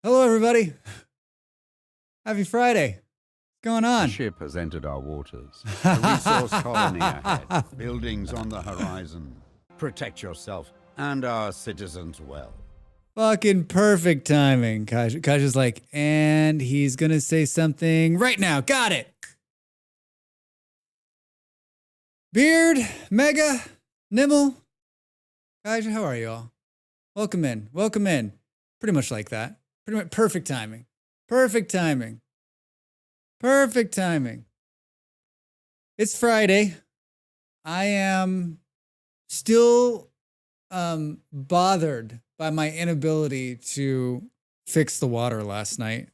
Hello, everybody. Happy Friday. What's going The on? ship has entered our waters. A resource colony ahead. Buildings on the horizon. Protect yourself and our citizens well. Fucking perfect timing. Kaja's like, and he's going to say something right now. Got it. Beard, Mega, Nimble. Kaja, how are you all? Welcome in. Welcome in. Pretty much like that. Pretty much perfect timing. Perfect timing. Perfect timing. It's Friday. I am still bothered by my inability to fix the water last night.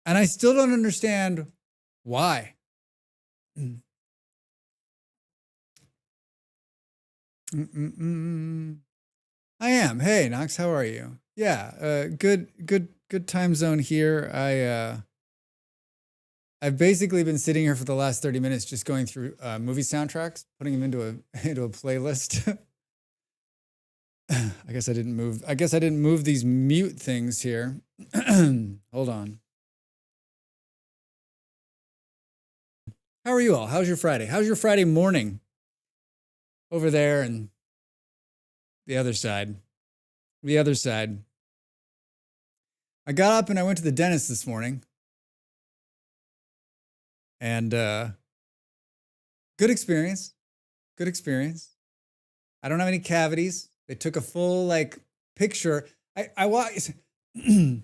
And I still don't understand why. I am. Hey, Knox, how are you? Yeah, good time zone here. I've basically been sitting here for the last 30 minutes just going through movie soundtracks, putting them into a playlist. I guess I didn't move these mute things here. Hold on. How are you all? How's your Friday? How's your Friday morning? Over there and the other side. The other side. I got up and I went to the dentist this morning. And good experience. Good experience. I don't have any cavities. They took a full picture. I watched. It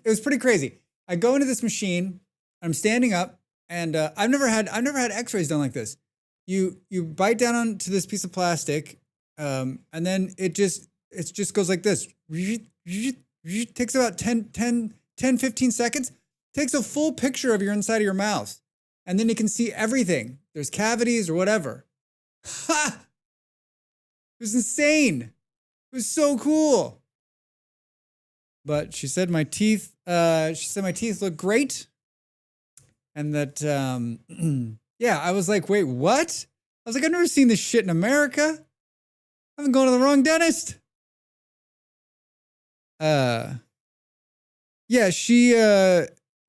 was pretty crazy. I go into this machine. I'm standing up, and I've never had X-rays done like this. You bite down onto this piece of plastic, and then it just goes like this. Takes about 10, 15 seconds. Takes a full picture of your inside of your mouth, and then you can see everything. There's cavities or whatever. Ha! It was insane. It was so cool. But she said my teeth look great. And that, yeah, I was like, wait, what? I was like, I've never seen this shit in America. I've been going to the wrong dentist. Yeah,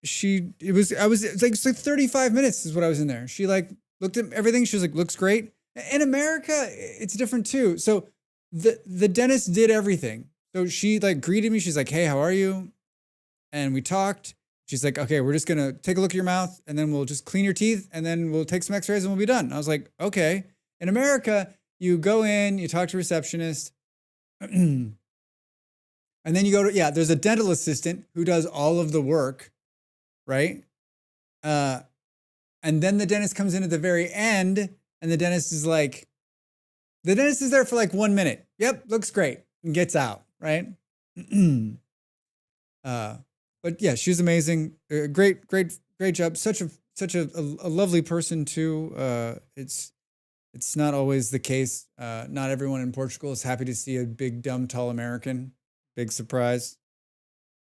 it's like 35 minutes is what I was in there. She looked at everything. She was like, looks great. In America, it's different too. So the dentist did everything. So she greeted me. She's like, hey, how are you? And we talked. She's like, okay, we're just going to take a look at your mouth and then we'll just clean your teeth and then we'll take some x-rays and we'll be done. I was like, okay. In America, you go in, you talk to a receptionist, and then you go to, there's a dental assistant who does all of the work, right? And then the dentist comes in at the very end and the dentist is there for 1 minute. Yep, looks great. And gets out, right? But yeah, she was amazing. Great job. Such a lovely person too. It's not always the case. Not everyone in Portugal is happy to see a big, dumb, tall American. Big surprise.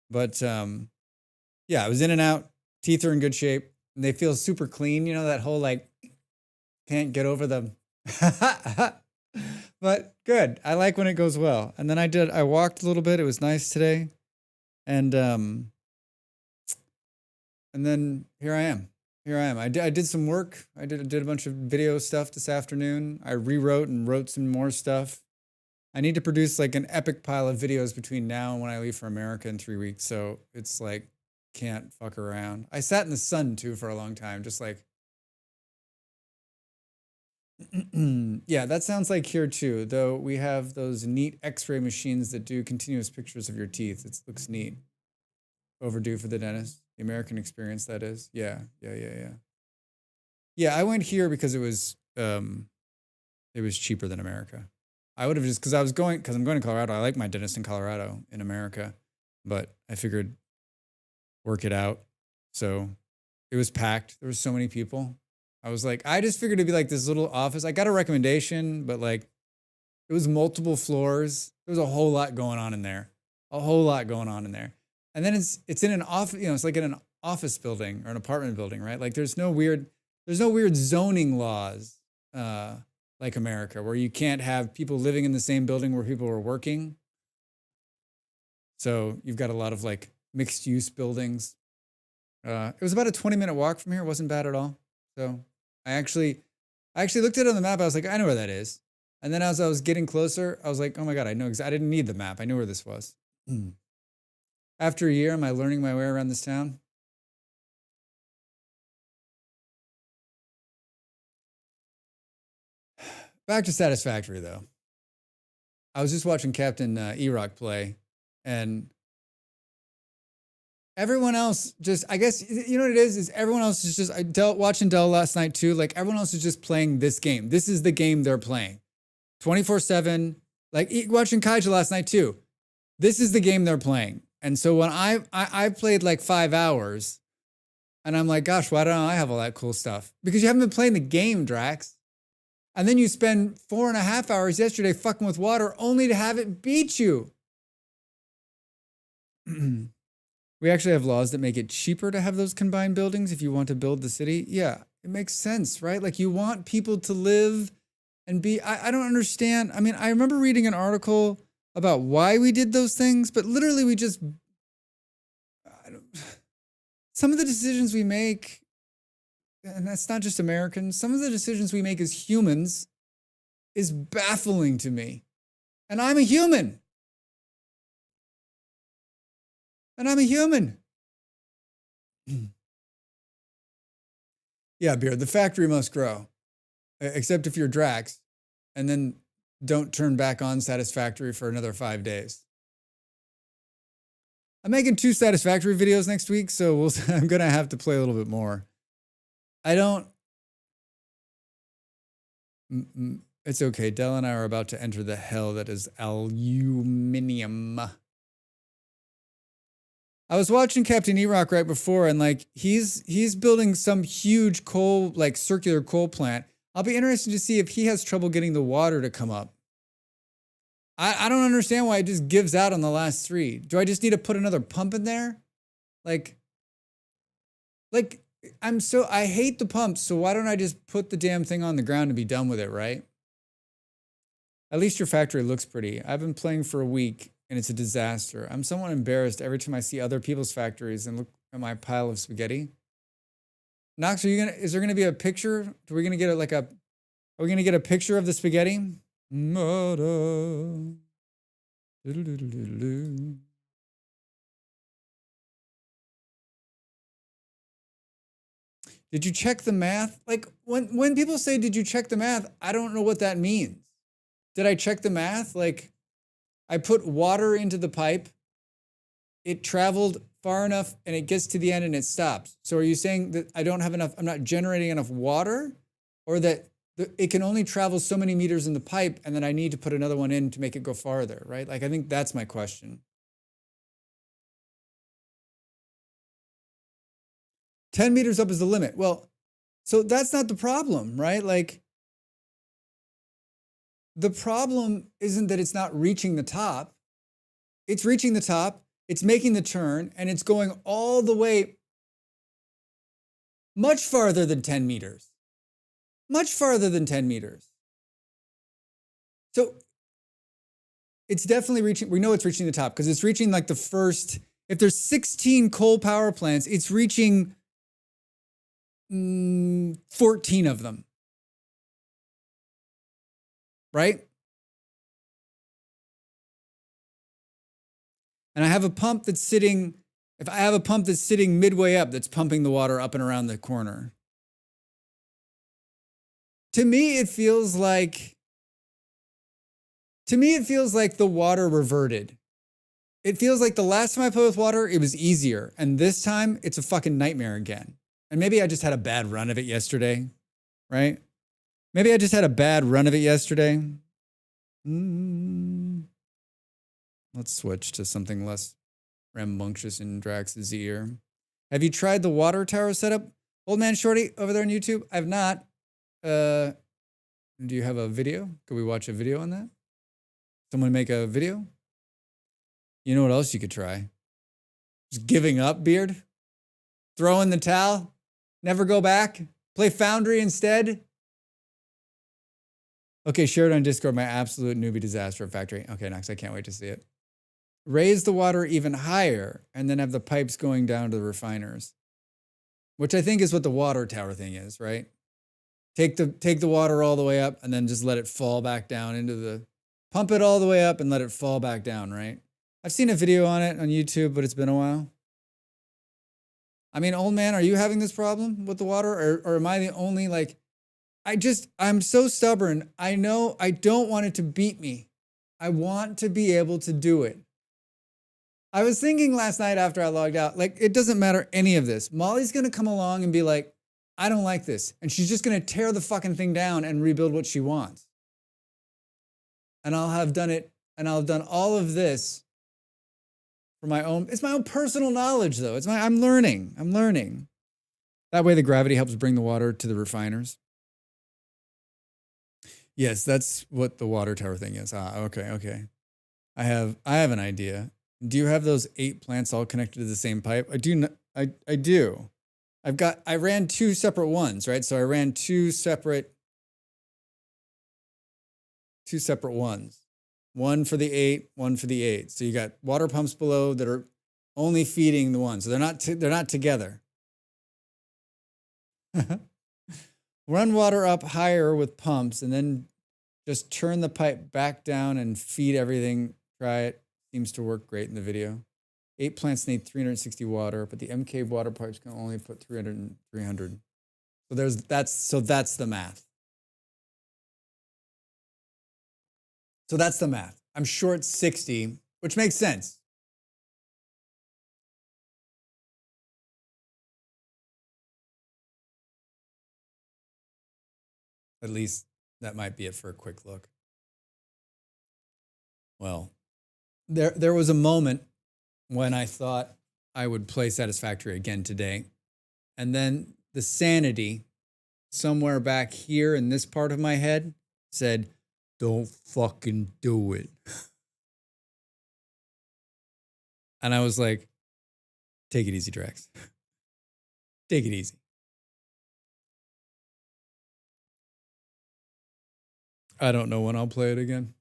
But yeah, I was in and out. Teeth are in good shape. And they feel super clean. You know, that whole can't get over them. But good. I like when it goes well. And then I walked a little bit. It was nice today. And then here I am. I did some work. I did a bunch of video stuff this afternoon. I rewrote and wrote some more stuff. I need to produce an epic pile of videos between now and when I leave for America in 3 weeks. So it's can't fuck around. I sat in the sun too for a long time. Just yeah, that sounds like here too. Though we have those neat X-ray machines that do continuous pictures of your teeth. It looks neat. Overdue for the dentist. The American experience, that is. Yeah. Yeah, I went here because it was cheaper than America. I would have because I'm going to Colorado. I like my dentist in Colorado, in America, but I figured work it out. So it was packed. There were so many people. I was I just figured it'd be this little office. I got a recommendation, but it was multiple floors. There was a whole lot going on in there. And then it's in an office, it's in an office building or an apartment building, right? There's no weird zoning laws like America, where you can't have people living in the same building where people are working. So you've got a lot of like mixed use buildings. It was about a 20-minute walk from here. It wasn't bad at all. So I actually looked at it on the map. I was like, I know where that is. And then as I was getting closer, I was like, oh my God, I didn't need the map. I knew where this was. After a year, am I learning my way around this town? Back to Satisfactory, though. I was just watching Captain E-Rock play, and everyone else just, I guess, you know what it is everyone else is just, watching Dell last night too, like everyone else is just playing this game. This is the game they're playing. 24/7, like watching Kaija last night too. This is the game they're playing. And so when I played like 5 hours, and I'm like, gosh, why don't I have all that cool stuff? Because you haven't been playing the game, Drax. And then you spend 4.5 hours yesterday fucking with water only to have it beat you. We actually have laws that make it cheaper to have those combined buildings if you want to build the city. Yeah, it makes sense, right? Like you want people to live and be, I don't understand. I mean, I remember reading an article about why we did those things, but literally we just, some of the decisions we make, and that's not just Americans, some of the decisions we make as humans is baffling to me. And I'm a human. Yeah, Beard, the factory must grow. Except if you're Drax, and then don't turn back on Satisfactory for another 5 days. I'm making 2 Satisfactory videos next week, so I'm going to have to play a little bit more. It's okay. Dell and I are about to enter the hell that is aluminium. I was watching Captain E-Rock right before, and like he's building some huge coal, like circular coal plant. I'll be interested to see if he has trouble getting the water to come up. I don't understand why it just gives out on the last 3. Do I just need to put another pump in there? Like I hate the pumps, so why don't I just put the damn thing on the ground and be done with it, right? At least your factory looks pretty. I've been playing for a week and it's a disaster. I'm somewhat embarrassed every time I see other people's factories and look at my pile of spaghetti. Knox, is there gonna be a picture? Are we gonna get a picture of the spaghetti? Did you check the math? Like when people say, did you check the math? I don't know what that means. Did I check the math? Like I put water into the pipe. It traveled far enough and it gets to the end and it stops. So are you saying that I don't have enough, I'm not generating enough water, or that it can only travel so many meters in the pipe and then I need to put another one in to make it go farther, right? Like I think that's my question. 10 meters up is the limit. Well, so that's not the problem, right? Like the problem isn't that it's not reaching the top. It's reaching the top, it's making the turn, and it's going all the way much farther than 10 meters. Much farther than 10 meters. So it's definitely reaching, we know it's reaching the top because it's reaching like the first, if there's 16 coal power plants, it's reaching 14 of them. Right? And I have a pump that's sitting, if I have a pump that's sitting midway up, that's pumping the water up and around the corner. To me, it feels like the water reverted. It feels like the last time I played with water, it was easier. And this time, it's a fucking nightmare again. And maybe I just had a bad run of it yesterday, right? Maybe I just had a bad run of it yesterday. Let's switch to something less rambunctious in Drax's ear. Have you tried the water tower setup? Old Man Shorty over there on YouTube? I've not. Do you have a video? Could we watch a video on that? Someone make a video? You know what else you could try? Just giving up, Beard? Throw in the towel? Never go back? Play Foundry instead? Okay, share it on Discord, my absolute newbie disaster factory. Okay, next, I can't wait to see it. raise the water even higher, and then have the pipes going down to the refiners, which I think is what the water tower thing is, right? Take the water all the way up and then just let it fall back down pump it all the way up and let it fall back down, right? I've seen a video on it on YouTube, but it's been a while. I mean, old man, are you having this problem with the water, or am I the only, like, I'm so stubborn. I know I don't want it to beat me. I want to be able to do it. I was thinking last night after I logged out, like, it doesn't matter any of this. Molly's going to come along and be like, I don't like this. And she's just going to tear the fucking thing down and rebuild what she wants. And I'll have done it, and I'll have done all of this for my own, it's my own personal knowledge though. I'm learning. That way the gravity helps bring the water to the refiners. Yes, that's what the water tower thing is. Okay. I have an idea. Do you have those 8 plants all connected to the same pipe? I do. I do. I ran 2 separate ones, right? So I ran two separate ones. One for the 8, one for the 8. So you got water pumps below that are only feeding the one. So they're not together. Run water up higher with pumps and then just turn the pipe back down and feed everything. Try it. Seems to work great in the video. 8 plants need 360 water, but the MK water pipes can only put 300 and 300. So that's the math. So that's the math. I'm short 60, which makes sense. At least that might be it for a quick look. Well, there was a moment when I thought I would play Satisfactory again today. And then the sanity somewhere back here in this part of my head said, don't fucking do it. And I was like, take it easy, Drax. Take it easy. I don't know when I'll play it again.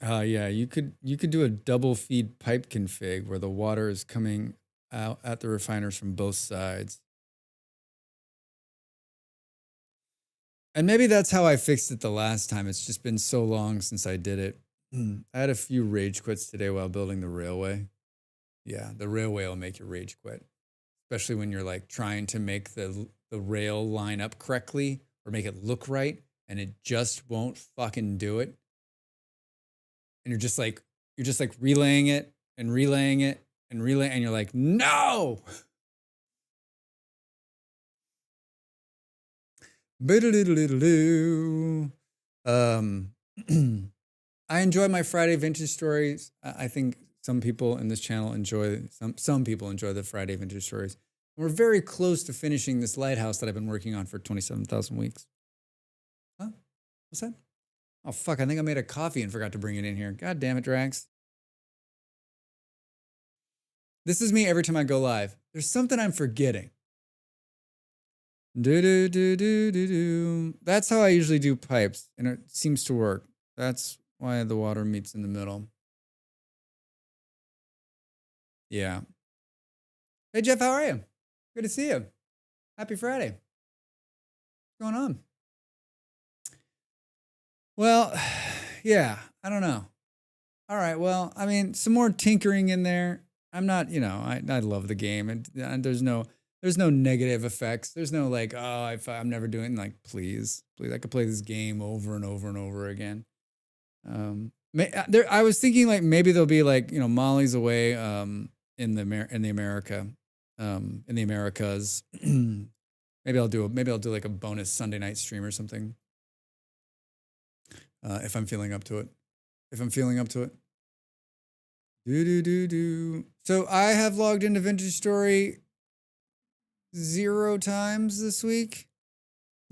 Yeah, you could do a double feed pipe config where the water is coming out at the refiners from both sides. And maybe that's how I fixed it the last time. It's just been so long since I did it. I had a few rage quits today while building the railway. Yeah, the railway will make you rage quit, especially when you're like trying to make the rail line up correctly or make it look right, and it just won't fucking do it. And you're just like relaying it, and you're like, no. I enjoy my Friday vintage stories. I think some people in this channel enjoy some people enjoy the Friday vintage stories. We're very close to finishing this Lighthouse that I've been working on for 27,000 weeks. Huh? What's that? Oh fuck! I think I made a coffee and forgot to bring it in here. God damn it, Drax. This is me every time I go live. There's something I'm forgetting. That's how I usually do pipes, and it seems to work. That's why the water meets in the middle. Yeah. Hey, Jeff, how are you? Good to see you. Happy Friday. What's going on? Well, yeah, I don't know. All right, well, I mean, some more tinkering in there. I'm not, I love the game, and there's no negative effects. There's no like, oh, I'm never doing, like, please, I could play this game over and over and over again. I was thinking like maybe there'll be like, Molly's away in the Americas. maybe I'll do like a bonus Sunday night stream or something. If I'm feeling up to it. So I have logged into Vintage Story 0 times this week.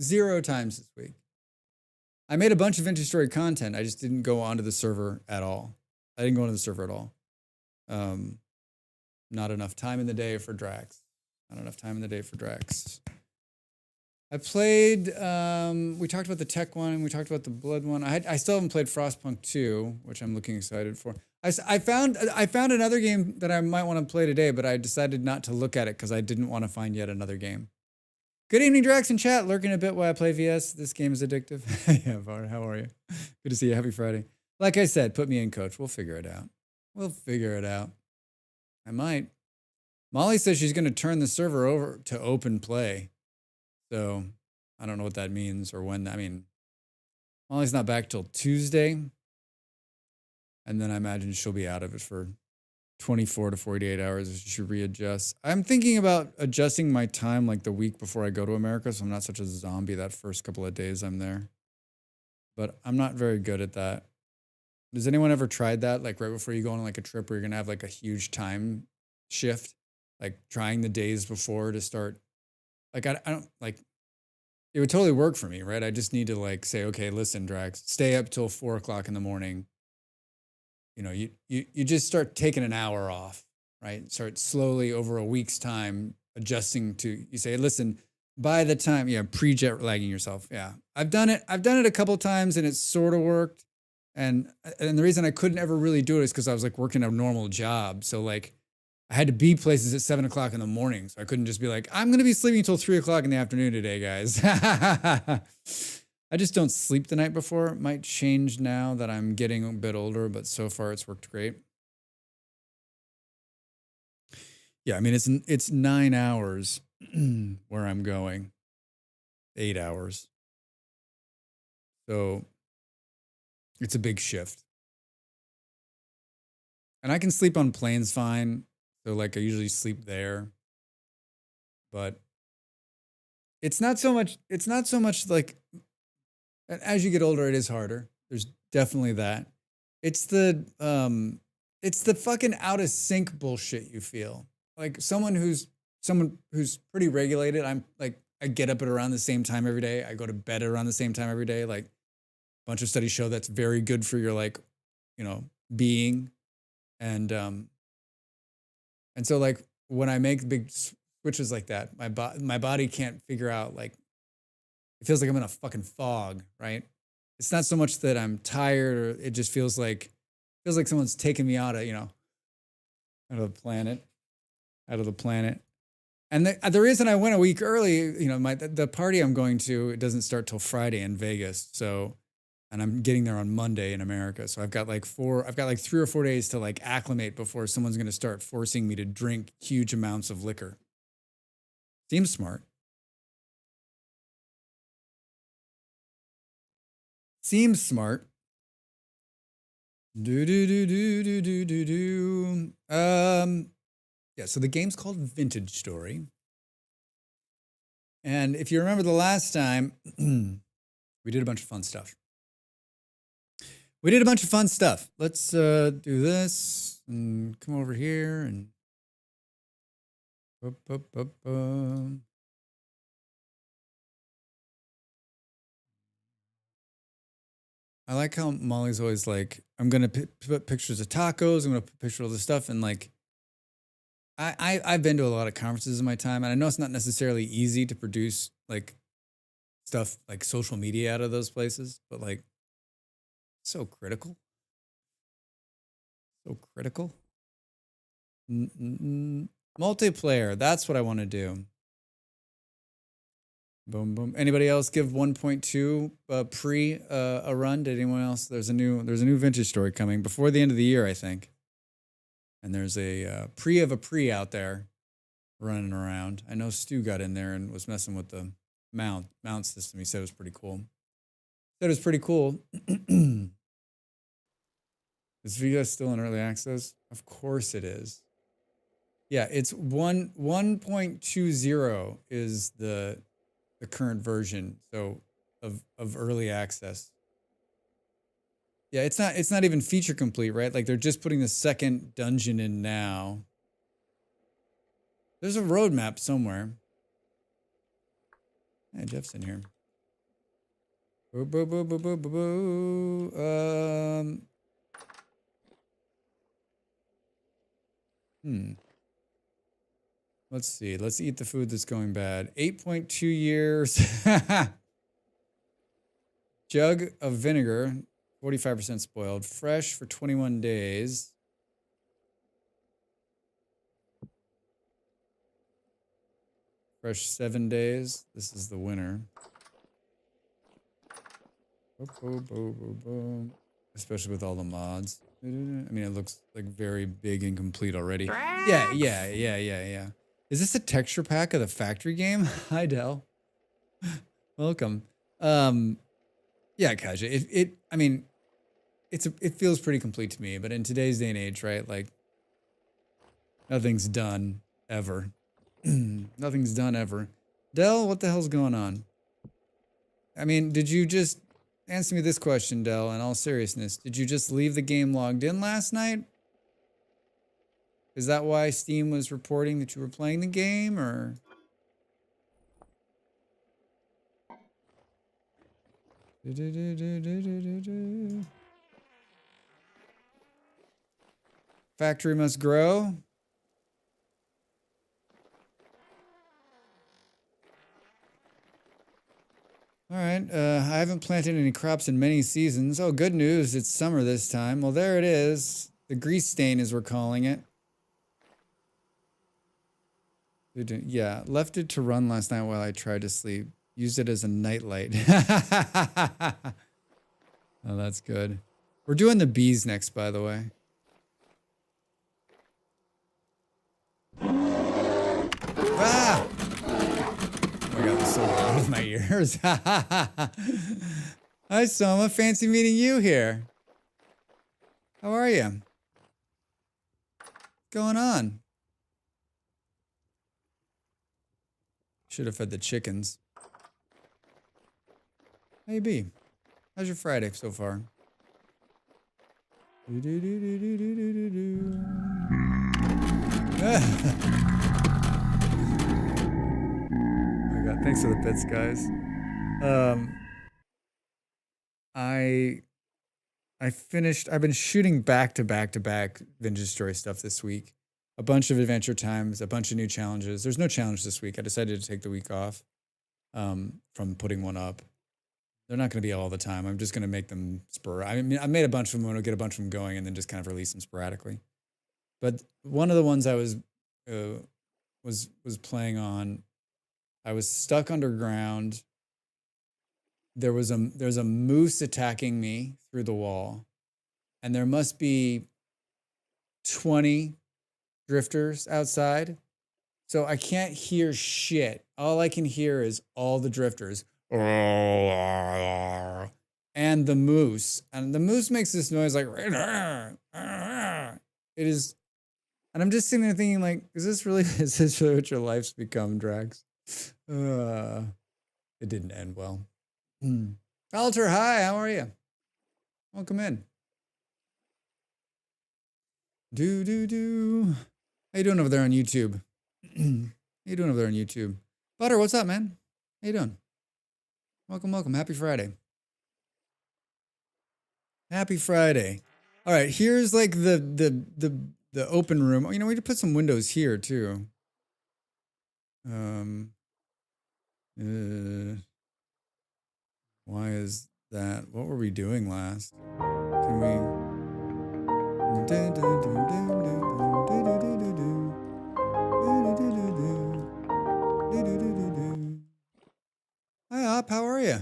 0 times this week. I made a bunch of Vintage Story content. I just didn't go onto the server at all. Not enough time in the day for Drax. I played, we talked about the tech one, we talked about the blood one. I still haven't played Frostpunk 2, which I'm looking excited for. I found another game that I might want to play today, but I decided not to look at it because I didn't want to find yet another game. Good evening, Drax in chat. Lurking a bit while I play VS. This game is addictive. Yeah, Var, how are you? Good to see you. Happy Friday. Like I said, put me in, coach. We'll figure it out. We'll figure it out. I might. Molly says she's going to turn the server over to open play. So I don't know what that means or when. I mean, Molly's not back till Tuesday. And then I imagine she'll be out of it for 24 to 48 hours if she readjusts. I'm thinking about adjusting my time like the week before I go to America, so I'm not such a zombie that first couple of days I'm there. But I'm not very good at that. Does anyone ever tried that? Like right before you go on like a trip where you're gonna have like a huge time shift, like trying the days before to start. Like I don't like. It would totally work for me, right? I just need to like say, okay, listen, Drax, stay up till 4 o'clock in the morning. You know, you just start taking an hour off, right? Start slowly over a week's time adjusting to. You say, listen, by the time, pre-jet lagging yourself. Yeah, I've done it. I've done it a couple times, and it sort of worked. And the reason I couldn't ever really do it is because I was like working a normal job. So like I had to be places at 7 o'clock in the morning. So I couldn't just be like, I'm going to be sleeping until 3 o'clock in the afternoon today, guys. I just don't sleep the night before. It might change now that I'm getting a bit older, but so far it's worked great. Yeah, I mean, it's 9 hours where I'm going. 8 hours. So it's a big shift. And I can sleep on planes fine. So like I usually sleep there. But it's not so much like as you get older, it is harder. There's definitely that. It's the fucking out of sync bullshit you feel. Like someone who's pretty regulated. I'm like, I get up at around the same time every day. I go to bed around the same time every day. Like a bunch of studies show that's very good for your like, being. And so like when I make big switches like that, my body can't figure out like, it feels like I'm in a fucking fog, right? It's not so much that I'm tired, or it just feels like someone's taking me out of the planet. And the reason I went a week early, the party I'm going to, it doesn't start till Friday in Vegas. So, and I'm getting there on Monday in America. So I've got like 3 or 4 days to like acclimate before someone's going to start forcing me to drink huge amounts of liquor. Seems smart. Seems smart. Yeah, so the game's called Vintage Story. And if you remember the last time, we did a bunch of fun stuff. Let's do this and come over here and I like how Molly's always like, I'm going to put pictures of tacos. I'm going to put pictures of the stuff. And like, I've been to a lot of conferences in my time, and I know it's not necessarily easy to produce like stuff like social media out of those places, but like so critical. Multiplayer. That's what I want to do. Boom, boom. Anybody else give 1.2 pre a run? Did anyone else? There's a new Vintage Story coming before the end of the year, I think. And there's a pre of a pre out there running around. I know Stu got in there and was messing with the mount system. He said it was pretty cool. Is Vega still in early access? Of course it is. Yeah, it's 1.20 is the current version, so of early access. Yeah, it's not even feature complete, right? Like they're just putting the second dungeon in now. There's a roadmap somewhere. Hey, Jeff's in here. Boo, boo, boo, boo, boo, boo, boo. Let's see. Let's eat the food that's going bad. 8.2 years. Jug of vinegar, 45% spoiled. Fresh for 21 days. Fresh 7 days. This is the winner. Boom, boom, boom, boom, boom. Especially with all the mods. I mean, it looks like very big and complete already. Yeah. Is this a texture pack of the factory game? Hi, Del. Welcome. Yeah, Kaja. I mean, it feels pretty complete to me, but in today's day and age, right? Like, nothing's done ever. Nothing's done ever. Del, what the hell's going on? I mean, did you just answer me this question, Del, in all seriousness? Did you just leave the game logged in last night? Is that why Steam was reporting that you were playing the game, or? Factory must grow. All right, I haven't planted any crops in many seasons. Oh, good news, it's summer this time. Well, there it is. The grease stain, as we're calling it. Yeah, left it to run last night while I tried to sleep. Used it as a nightlight. Oh, that's good. We're doing the bees next, by the way. Ah! Oh my god, it's so loud in my ears. Hi, Soma. Fancy meeting you here. How are you? What's going on? Should have fed the chickens. How you be? How's your Friday so far? Oh my god, thanks for the bits, guys. I finished, I've been shooting back to back Vintage Story stuff this week. A bunch of Adventure Times, a bunch of new challenges. There's no challenge this week. I decided to take the week off from putting one up. They're not going to be all the time. I'm just going to make them sporadic. I mean, I made a bunch of them. I'll get a bunch of them going and then just kind of release them sporadically. But one of the ones I was playing on, I was stuck underground. There's a moose attacking me through the wall, and there must be 20 drifters outside. So I can't hear shit. All I can hear is all the drifters. And the moose. And the moose makes this noise like it is. And I'm just sitting there thinking, like, is this really what your life's become, Drax? It didn't end well. Alter, hi, how are you? Welcome in. How you doing over there on YouTube? How you doing over there on YouTube? Butter, what's up, man? How you doing? Welcome. Happy Friday. Happy Friday. All right, here's like the open room. You know, we could put some windows here too. Why is that? What were we doing last? Can we? Hi, Op. How are you?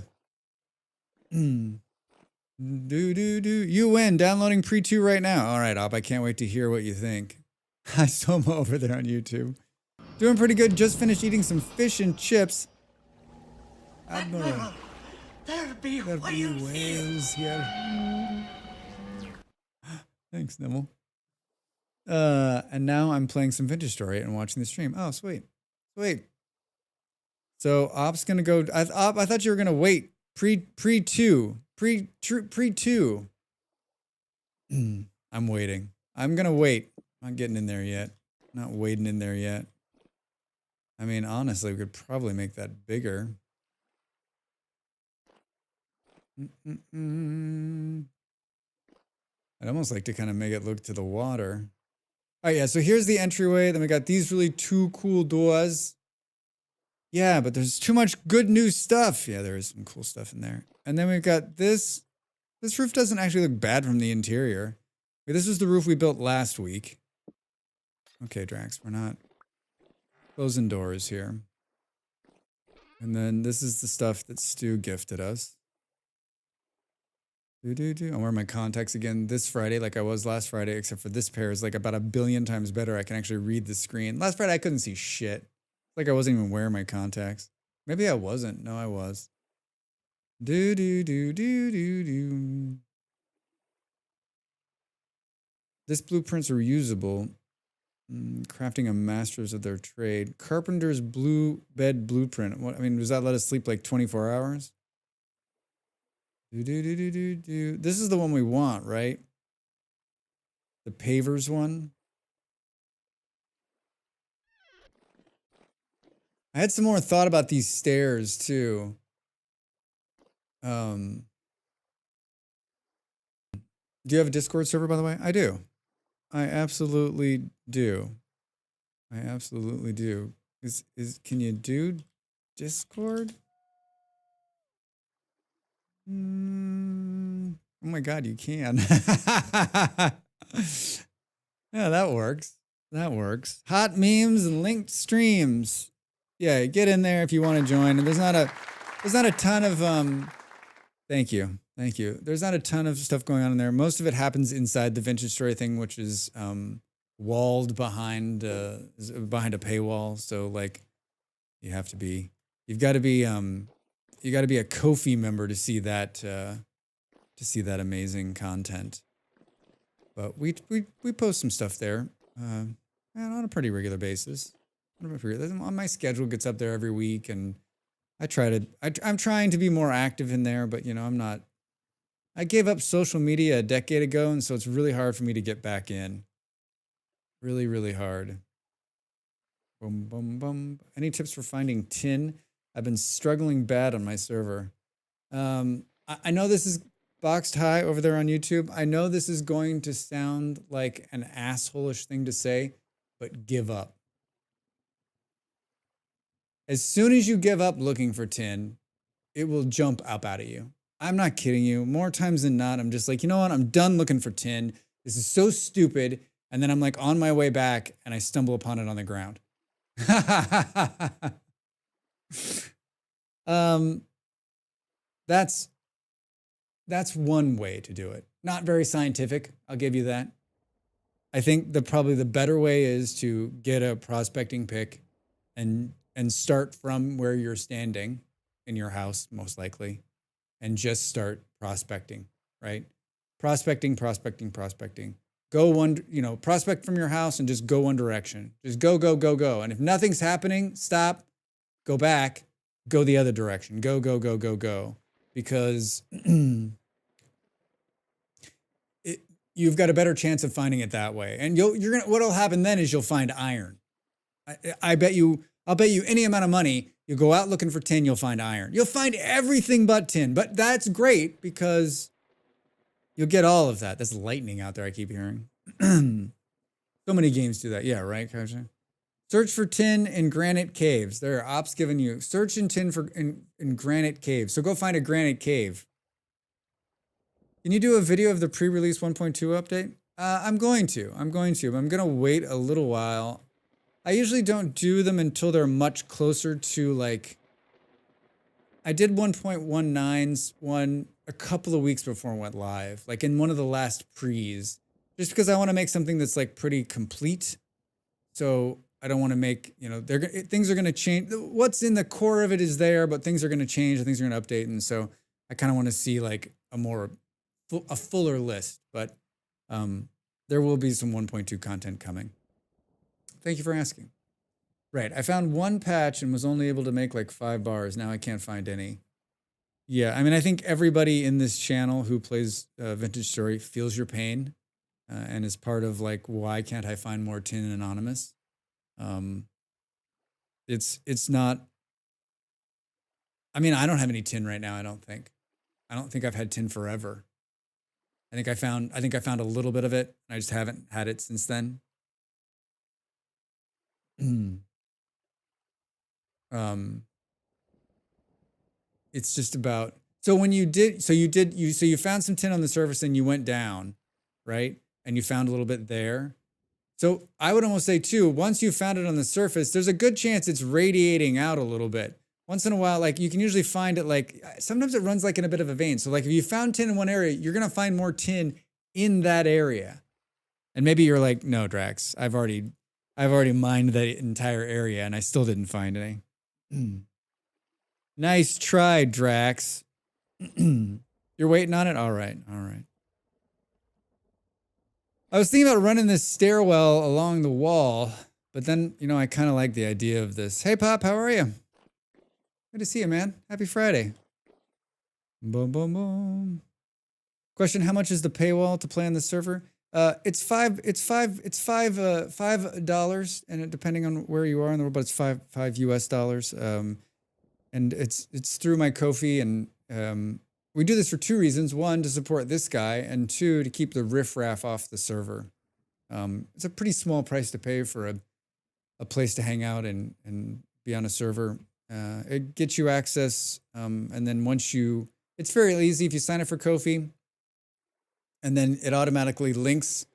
You win. Downloading Pre-2 right now. All right, Op. I can't wait to hear what you think. Hi, Soma over there on YouTube. Doing pretty good. Just finished eating some fish and chips. Admiral. There'll be whales here. Thanks, Nimble. And now I'm playing some Vintage Story and watching the stream. Oh, sweet. So Op's gonna go. Op, I thought you were gonna wait. Pre-2. I'm waiting. I'm gonna wait. I'm not getting in there yet. Not wading in there yet. I mean, honestly, we could probably make that bigger. I'd almost like to kind of make it look to the water. All right, yeah, so here's the entryway. Then we got these really two cool doors. Yeah, but there's too much good new stuff. Yeah, there is some cool stuff in there. And then we've got this. This roof doesn't actually look bad from the interior. This was the roof we built last week. Okay, Drax, we're not closing doors here. And then this is the stuff that Stu gifted us. I'm wearing my contacts again this Friday like I was last Friday, except for this pair is like about 1 billion times better. I can actually read the screen. Last Friday I couldn't see shit. Like I wasn't even wearing my contacts. Maybe I wasn't. No, I was. This blueprint's reusable. Crafting a masters of their trade. Carpenter's blue bed blueprint. What I mean, does that let us sleep like 24 hours? This is the one we want, right? The pavers one. I had some more thought about these stairs too. Do you have a Discord server, by the way? I do. I absolutely do. I absolutely do. Can you do Discord? Oh my God, you can. Yeah, that works. That works. Hot memes and linked streams. Yeah, get in there if you want to join. And there's not a ton of thank you. Thank you. There's not a ton of stuff going on in there. Most of it happens inside the Vintage Story thing, which is walled behind a paywall. So like you've got to be a Ko-fi member to see that amazing content. But we post some stuff there on a pretty regular basis. On my schedule gets up there every week, and I'm trying to be more active in there, but you know, I'm not. I gave up social media a decade ago, and so it's really hard for me to get back in. Really, really hard. Boom, boom, boom. Any tips for finding tin? I've been struggling bad on my server. I know this is boxed high over there on YouTube. I know this is going to sound like an asshole-ish thing to say, but give up. As soon as you give up looking for tin, it will jump up out of you. I'm not kidding you. More times than not, I'm just like, you know what? I'm done looking for tin. This is so stupid. And then I'm like on my way back and I stumble upon it on the ground. That's one way to do it. Not very scientific, I'll give you that. I think probably the better way is to get a prospecting pick and start from where you're standing in your house, most likely, and just start prospecting, right? Prospecting. Go prospect from your house and just go one direction. Just go. And if nothing's happening, stop, go back, go the other direction. Go. Because you've got a better chance of finding it that way. And what'll happen then is you'll find iron. I'll bet you any amount of money, you go out looking for tin, you'll find iron. You'll find everything but tin, but that's great because you'll get all of that. That's lightning out there, I keep hearing. So many games do that. Yeah, right, Kaja? Search for tin in granite caves. There are ops giving you, search in tin in granite caves. So go find a granite cave. Can you do a video of the pre-release 1.2 update? I'm going to. I'm going to wait a little while. I usually don't do them until they're much closer to like, I did 1.19's one a couple of weeks before it went live, like in one of the last pre's, just because I want to make something that's like pretty complete. So I don't want to make, things are going to change. What's in the core of it is there, but things are going to change and things are going to update. And so I kind of want to see like a fuller list, but there will be some 1.2 content coming. Thank you for asking. Right, I found one patch and was only able to make like 5 bars. Now I can't find any. Yeah, I mean, I think everybody in this channel who plays Vintage Story feels your pain and is part of like, why can't I find more tin in Anonymous? It's not, I mean, I don't have any tin right now, I don't think. I don't think I've had tin forever. I think I found a little bit of it. I just haven't had it since then. It's just about, so you found some tin on the surface and you went down, right? And you found a little bit there. So I would almost say too, once you found it on the surface, there's a good chance it's radiating out a little bit. once in a while, like you can usually find it like sometimes it runs like in a bit of a vein. So like if you found tin in one area, you're gonna find more tin in that area. And maybe you're like, no, Drax, I've already mined that entire area and I still didn't find any. Nice try, Drax. You're waiting on it? All right, all right. I was thinking about running this stairwell along the wall, but then, you know, I kind of like the idea of this. Hey, Pop, how are you? Good to see you, man. Happy Friday. Boom, boom, boom. Question: how much is the paywall to play on the server? It's $5, and depending on where you are in the world, but it's five US dollars. And it's through my Ko-fi, and we do this for two reasons: one, to support this guy, and two, to keep the riffraff off the server. It's a pretty small price to pay for a place to hang out and be on a server. It gets you access, and then it's very easy if you sign up for Ko-fi, and then it automatically links.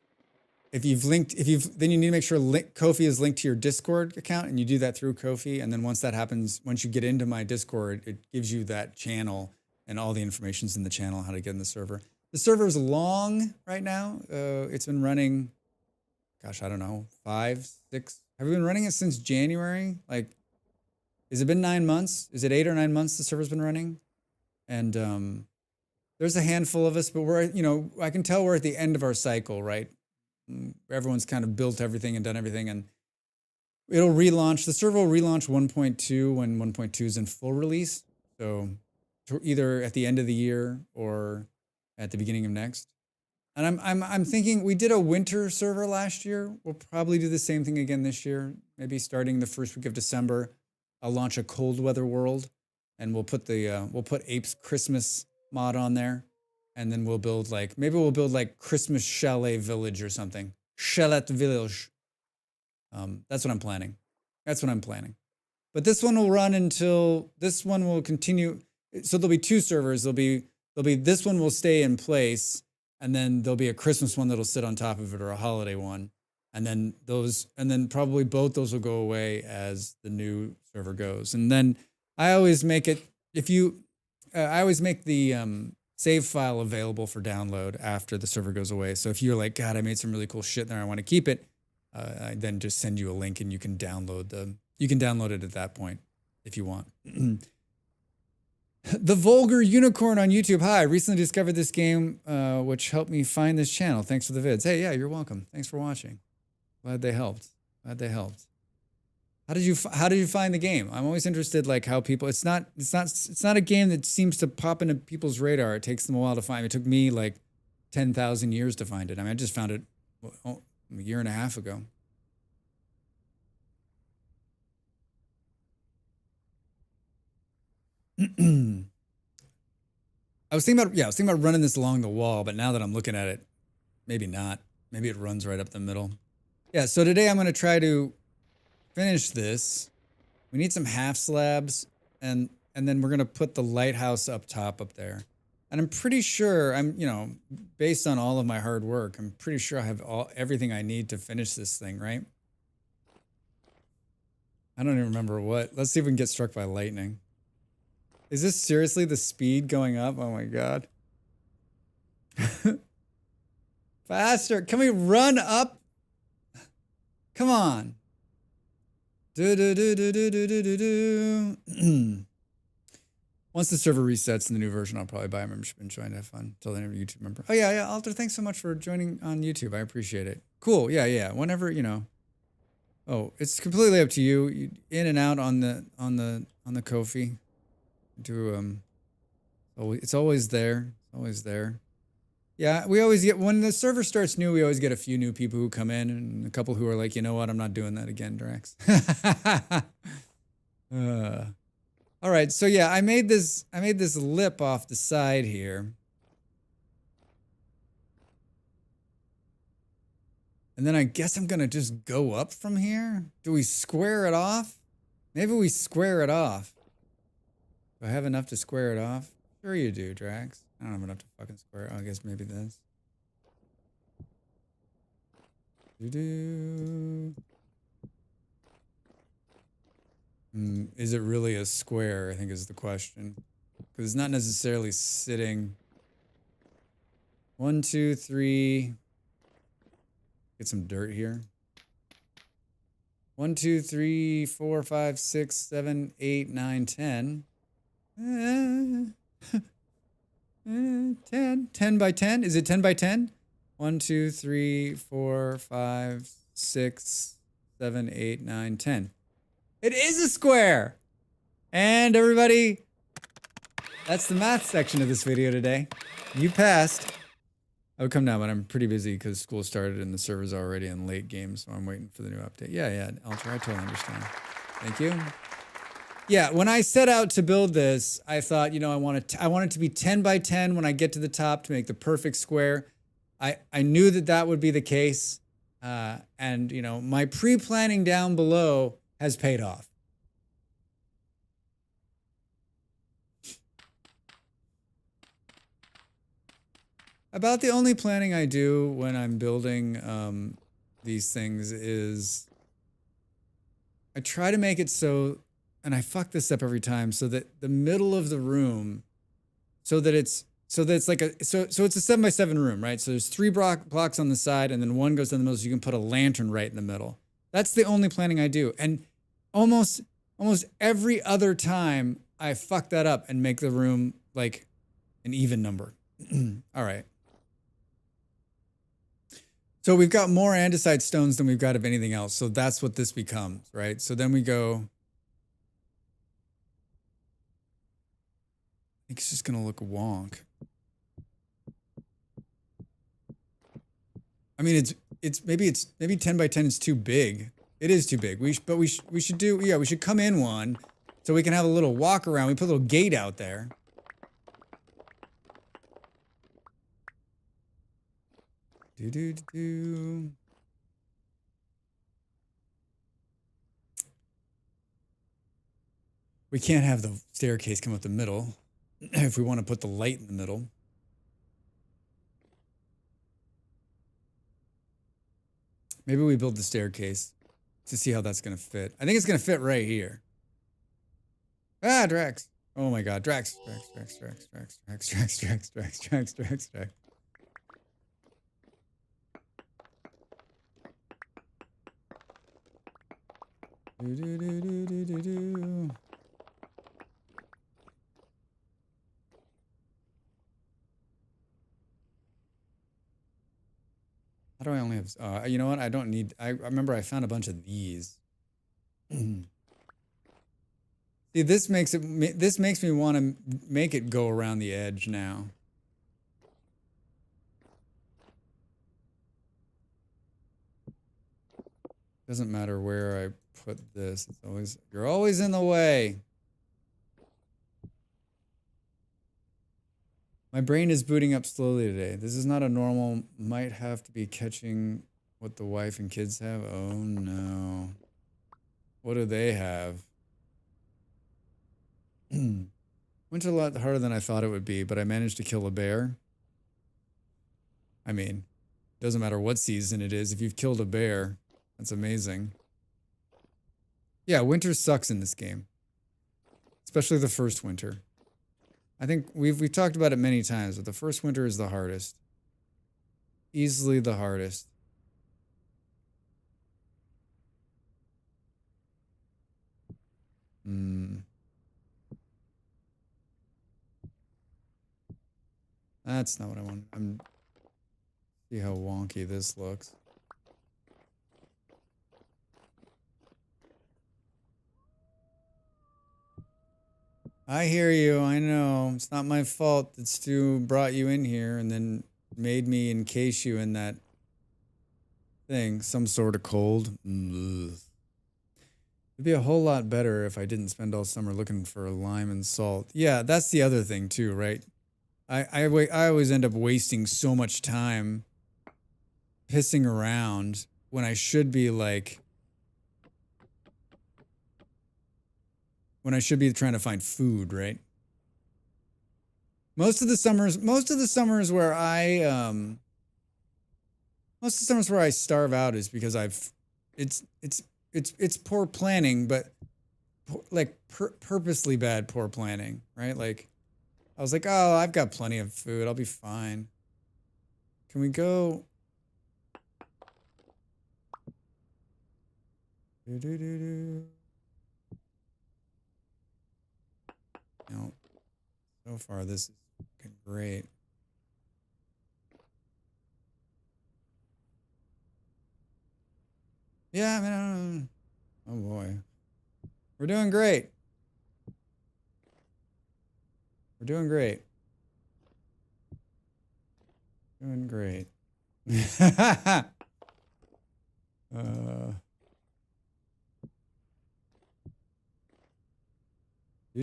Then you need to make sure Ko-fi is linked to your Discord account, and you do that through Ko-fi. And then once that happens, once you get into my Discord, it gives you that channel and all the information's in the channel, how to get in the server. The server is long right now. It's been running, gosh, I don't know, 5, 6. Have we been running it since January? Like, has it been 9 months? Is it 8 or 9 months the server's been running? And there's a handful of us, but I can tell we're at the end of our cycle, right? Everyone's kind of built everything and done everything, and it'll relaunch. The server will relaunch 1.2 when 1.2 is in full release. So either at the end of the year or at the beginning of next. And I'm thinking we did a winter server last year. We'll probably do the same thing again this year. Maybe starting the first week of December, I'll launch a cold weather world, and we'll put Ape's Christmas mod on there. And then we'll build like Christmas Chalet Village or something. Chalet Village. That's what I'm planning. But this one will run until this one will continue. So there'll be two servers. There'll be this one will stay in place, and then there'll be a Christmas one that'll sit on top of it, or a holiday one. And then probably both those will go away as the new server goes. And then I always make it I always make the save file available for download after the server goes away. So if you're like, God, I made some really cool shit there, I want to keep it, I then just send you a link and you can download it at that point if you want. The Vulgar Unicorn on YouTube. Hi, I recently discovered this game, which helped me find this channel. Thanks for the vids. Hey, yeah, you're welcome. Thanks for watching. Glad they helped. How did you find the game? I'm always interested, like how people. It's not a game that seems to pop into people's radar. It takes them a while to find. It took me like 10,000 years to find it. I mean, I just found it a year and a half ago. I was thinking about running this along the wall, but now that I'm looking at it, maybe not. Maybe it runs right up the middle. Yeah. So today I'm going to try to finish this. We need some half slabs, and then we're gonna put the lighthouse up top up there. And I'm pretty sure based on all of my hard work, I'm pretty sure I have everything I need to finish this thing, right? I don't even remember what. Let's see if we can get struck by lightning. Is this seriously the speed going up? Oh my God. Faster. Can we run up? Come on. Once the server resets in the new version, I'll probably buy a membership and join to have fun. Till then, I'm a YouTube member. Oh yeah, Alter, thanks so much for joining on YouTube. I appreciate it. Cool. Yeah. Whenever, Oh, it's completely up to you. In and out on the Ko-fi. It's always there. Yeah, we always get, when the server starts new, we always get a few new people who come in, and a couple who are like, you know what, I'm not doing that again, Drax. All right, so yeah, I made this lip off the side here. And then I guess I'm gonna just go up from here. Do we square it off? Maybe we square it off. Do I have enough to square it off? Sure you do, Drax. I don't have enough to fucking square. I guess maybe this. Is it really a square, I think is the question. Because it's not necessarily sitting. 1, 2, 3. Get some dirt here. 1, 2, 3, 4, 5, 6, 7, 8, 9, 10. 10. 10 by 10? Is it 10 by 10? 1, 2, 3, 4, 5, 6, 7, 8, 9, 10. It is a square! And everybody, that's the math section of this video today. You passed. I would come down, but I'm pretty busy because school started and the server's already in late game, so I'm waiting for the new update. Yeah, Ultra, I totally understand. Thank you. Yeah, when I set out to build this, I thought, you know, I want it to be 10 by 10 when I get to the top to make the perfect square. I knew that would be the case, and you know, my pre-planning down below has paid off. About the only planning I do when I'm building these things is I try to make it so, and I fuck this up every time, so that the middle of the room, so that it's like so it's a 7 by 7 room, right? So there's 3 blocks on the side, and then one goes in the middle, so you can put a lantern right in the middle. That's the only planning I do, and almost every other time I fuck that up and make the room like an even number. All right. So we've got more andesite stones than we've got of anything else. So that's what this becomes, right? So then we go. I think it's just gonna look wonk. I mean, it's maybe 10 by 10 is too big. It is too big. We should come in one so we can have a little walk around. We put a little gate out there. Do. We can't have the staircase come up the middle if we want to put the light in the middle. Maybe we build the staircase to see how that's going to fit. I think it's going to fit right here. Ah, Drax. Oh my God, Drax. Do. How do I only have, you know what? I don't need, I remember I found a bunch of these. See, this makes me want to make it go around the edge now. Doesn't matter where I put this. It's always, you're always in the way. My brain is booting up slowly today. This is not a normal, might have to be catching what the wife and kids have. Oh no. What do they have? Went a lot harder than I thought it would be, but I managed to kill a bear. I mean, doesn't matter what season it is. If you've killed a bear, that's amazing. Yeah, winter sucks in this game. Especially the first winter. I think we've talked about it many times, but the first winter is the hardest. Easily the hardest. That's not what I want. See how wonky this looks. I hear you. I know. It's not my fault that Stu brought you in here and then made me encase you in that thing. Some sort of cold. Ugh. It'd be a whole lot better if I didn't spend all summer looking for lime and salt. Yeah, that's the other thing too, right? I always end up wasting so much time pissing around when I should be like... when I should be trying to find food, right? Most of the summers where I starve out is because it's poor planning, but purposely bad poor planning, right? Like I was like, oh, I've got plenty of food. I'll be fine. Can we go? No. So far, this is fucking great. Yeah, I mean, I don't know. Oh boy. We're doing great. We're doing great. Doing great. Do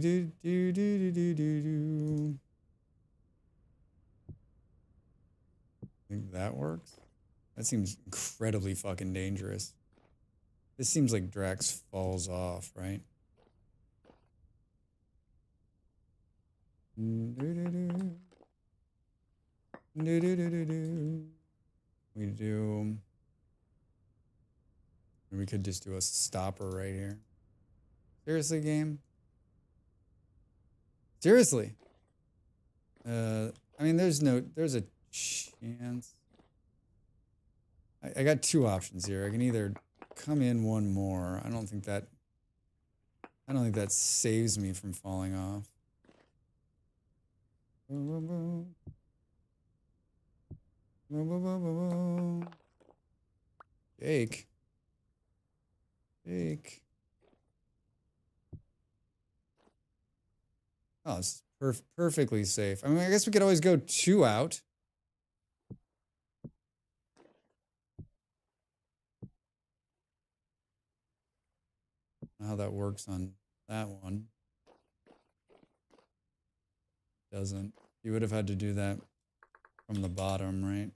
do do do do do do. Think that works? That seems incredibly fucking dangerous. This seems like Drax falls off, right? We could just do a stopper right here. Seriously, game? Seriously? I mean, there's a chance. I got two options here. I can either come in one more. I don't think that saves me from falling off. Jake. Oh, it's perfectly safe. I mean, I guess we could always go 2 out. How that works on that one. Doesn't. You would have had to do that from the bottom, right?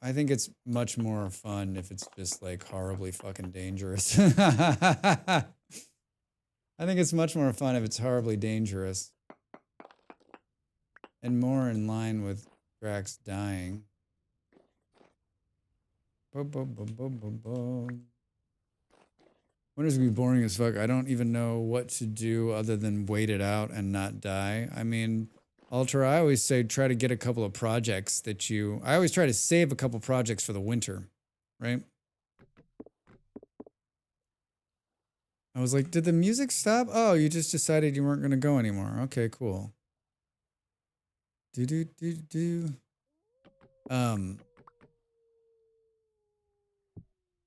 I think it's much more fun if it's just like horribly fucking dangerous. I think it's much more fun if it's horribly dangerous. And more in line with Drax dying. Winter's gonna be boring as fuck. I don't even know what to do other than wait it out and not die. I mean, Ultra, I always say try to get a couple of projects that I always try to save a couple projects for the winter, right? I was like, did the music stop? Oh, you just decided you weren't going to go anymore. Okay, cool.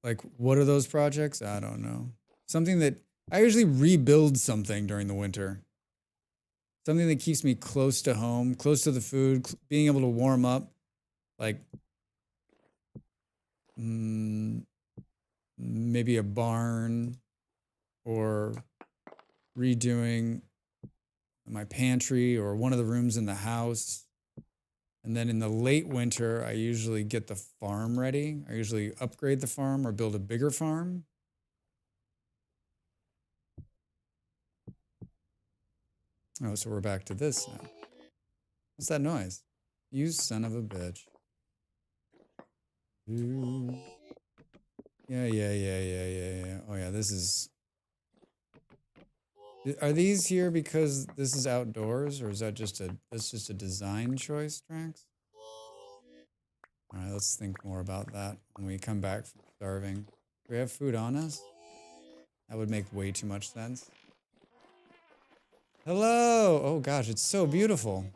Like, what are those projects? I don't know. Something that I usually rebuild something during the winter. Something that keeps me close to home, close to the food, being able to warm up. Like, maybe a barn or redoing my pantry or one of the rooms in the house. And then in the late winter, I usually get the farm ready. I usually upgrade the farm or build a bigger farm. Oh, so we're back to this now. What's that noise? You son of a bitch. Yeah. Oh yeah, this is... Are these here because this is outdoors, or is that just a design choice, Drax? All right, let's think more about that when we come back from starving. Do we have food on us? That would make way too much sense. Hello! Oh gosh, it's so beautiful.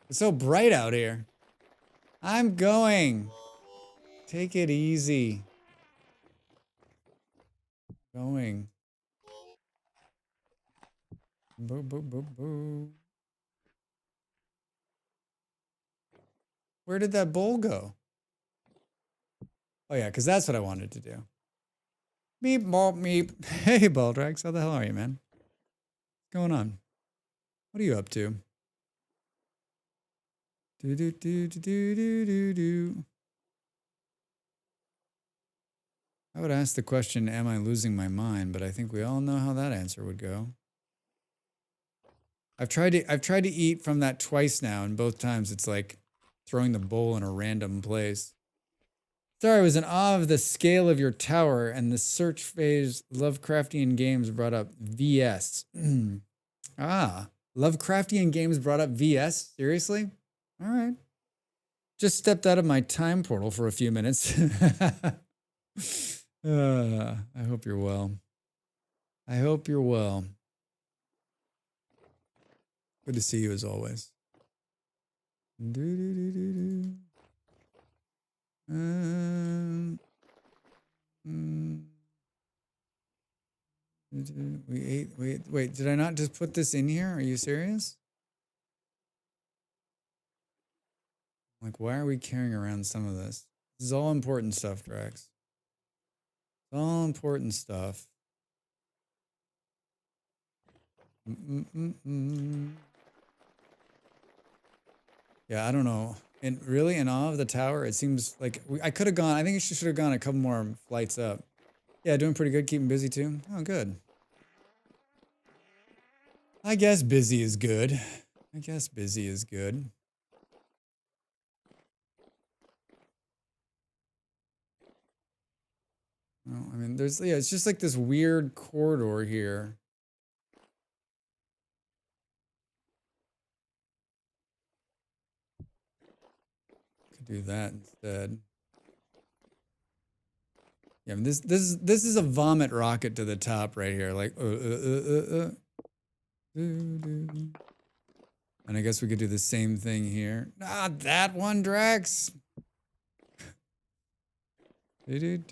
It's so bright out here. I'm going. Take it easy. Going. Boo, boo, boo, boo. Where did that bowl go? Oh yeah, because that's what I wanted to do. Meep, mop, meep. Hey, Baldrax, how the hell are you, man? What's going on? What are you up to? Do. I would ask the question, am I losing my mind? But I think we all know how that answer would go. I've tried to eat from that twice now, and both times it's like throwing the bowl in a random place. Sorry, I was in awe of the scale of your tower and the search phase Lovecraftian games brought up VS. Lovecraftian games brought up VS? Seriously? All right. Just stepped out of my time portal for a few minutes. I hope you're well. I hope you're well. Good to see you as always. We ate. Wait. Did I not just put this in here? Are you serious? Like, why are we carrying around some of this? This is all important stuff, Drax. It's all important stuff. Yeah, I don't know. And really, in awe of the tower, it seems like I could have gone. I think you should have gone a couple more flights up. Yeah, doing pretty good. Keeping busy too. Oh, good. I guess busy is good. I guess busy is good. Well, I mean, it's just like this weird corridor here. Could do that instead. Yeah, I mean, this is a vomit rocket to the top right here, like and I guess we could do the same thing here. Not that one, Drax. They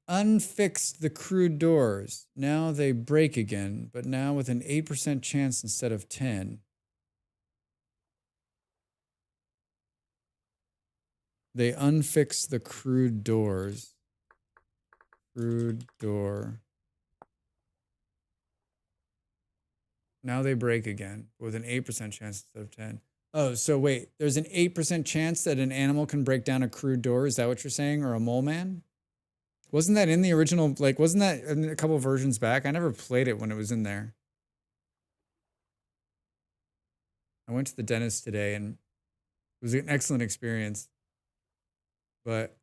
unfixed the crude doors. Now they break again, but now with an 8% chance instead of 10. They unfixed the crude doors. Crude door. Now they break again with an 8% chance instead of 10. Oh, so wait, there's an 8% chance that an animal can break down a crude door. Is that what you're saying? Or a mole man? Wasn't that in the original, like, wasn't that in a couple versions back? I never played it when it was in there. I went to the dentist today and it was an excellent experience. But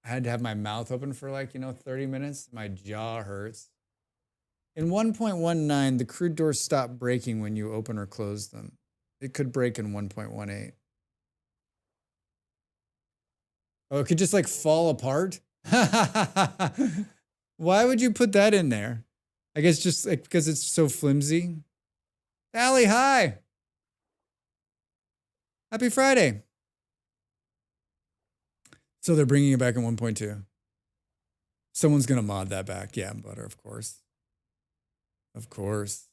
I had to have my mouth open for 30 minutes. My jaw hurts. In 1.19, the crude doors stop breaking when you open or close them. It could break in 1.18. Oh, it could just fall apart? Why would you put that in there? I guess just because it's so flimsy. Allie, hi. Happy Friday. So they're bringing it back in 1.2. Someone's going to mod that back. Yeah, Butter, of course. Of course.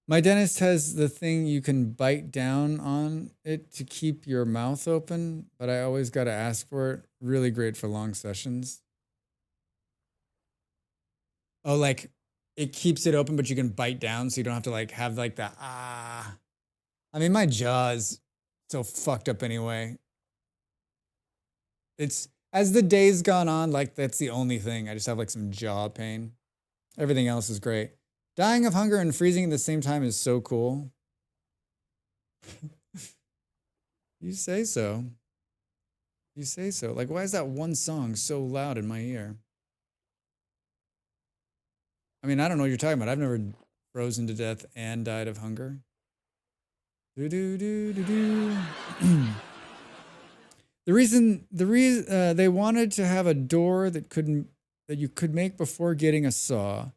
My dentist has the thing you can bite down on it to keep your mouth open, but I always got to ask for it. Really great for long sessions. Oh, it keeps it open, but you can bite down so you don't have to have the ah. I mean, my jaw is so fucked up anyway. It's as the days gone on, that's the only thing. I just have some jaw pain. Everything else is great. Dying of hunger and freezing at the same time is so cool. You say so. You say so. Why is that one song so loud in my ear? I mean, I don't know what you're talking about. I've never frozen to death and died of hunger. The reason they wanted to have a door that you could make before getting a saw,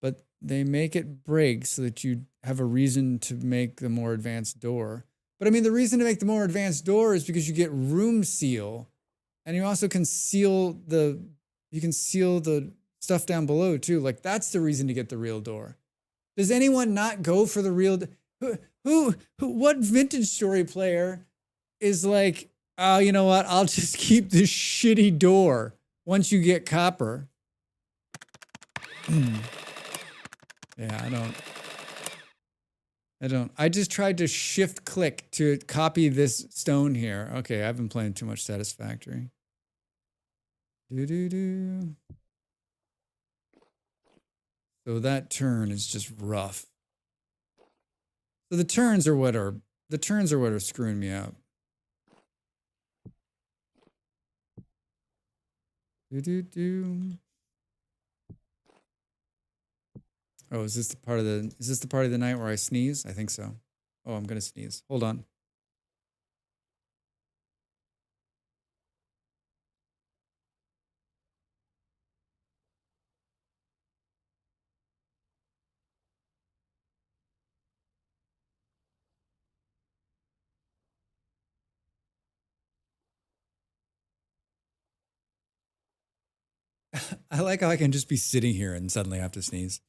but they make it break so that you have a reason to make the more advanced door. But I mean, the reason to make the more advanced door is because you get room seal, and you also can seal the stuff down below too. That's the reason to get the real door. Does anyone not go for the real? What vintage story player is oh, you know what? I'll just keep this shitty door once you get copper. Yeah, I don't. I just tried to shift click to copy this stone here. Okay, I've been playing too much Satisfactory. So that turn is just rough. So the turns are what are screwing me up. Do. Oh, is this the part of the night where I sneeze? I think so. Oh, I'm gonna sneeze. Hold on. I like how I can just be sitting here and suddenly have to sneeze.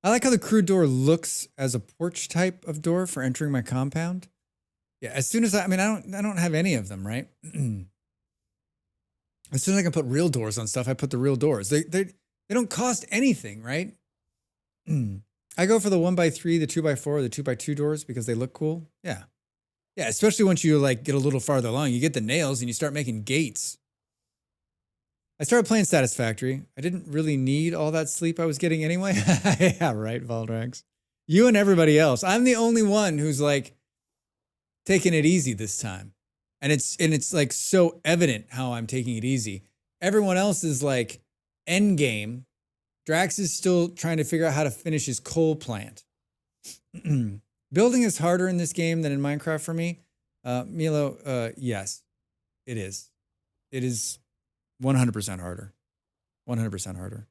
I like how the crew door looks as a porch type of door for entering my compound. Yeah, as soon as I don't have any of them, right? As soon as I can put real doors on stuff, I put the real doors. They don't cost anything, right? I go for the 1x3, the 2x4, the 2x2 doors because they look cool. Yeah. Yeah, especially once you like get a little farther along, you get the nails and you start making gates. I started playing Satisfactory. I didn't really need all that sleep I was getting anyway. Yeah, right, Valdrax. You and everybody else. I'm the only one who's like taking it easy this time. And it's like so evident how I'm taking it easy. Everyone else is like end game. Drax is still trying to figure out how to finish his coal plant. Building is harder in this game than in Minecraft for me. Milo, yes, it is. It is 100% harder. 100% harder.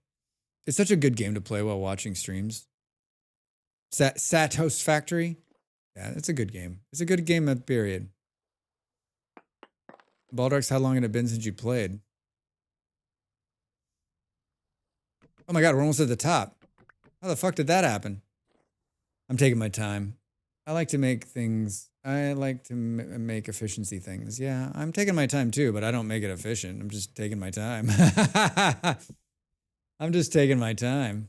It's such a good game to play while watching streams. Satisfactory. Yeah, it's a good game. It's a good game, period. Baldrax, how long had it been since you played? Oh my God, we're almost at the top. How the fuck did that happen? I'm taking my time. I like to make things. I like to make efficiency things. Yeah, I'm taking my time too, but I don't make it efficient. I'm just taking my time. I'm just taking my time.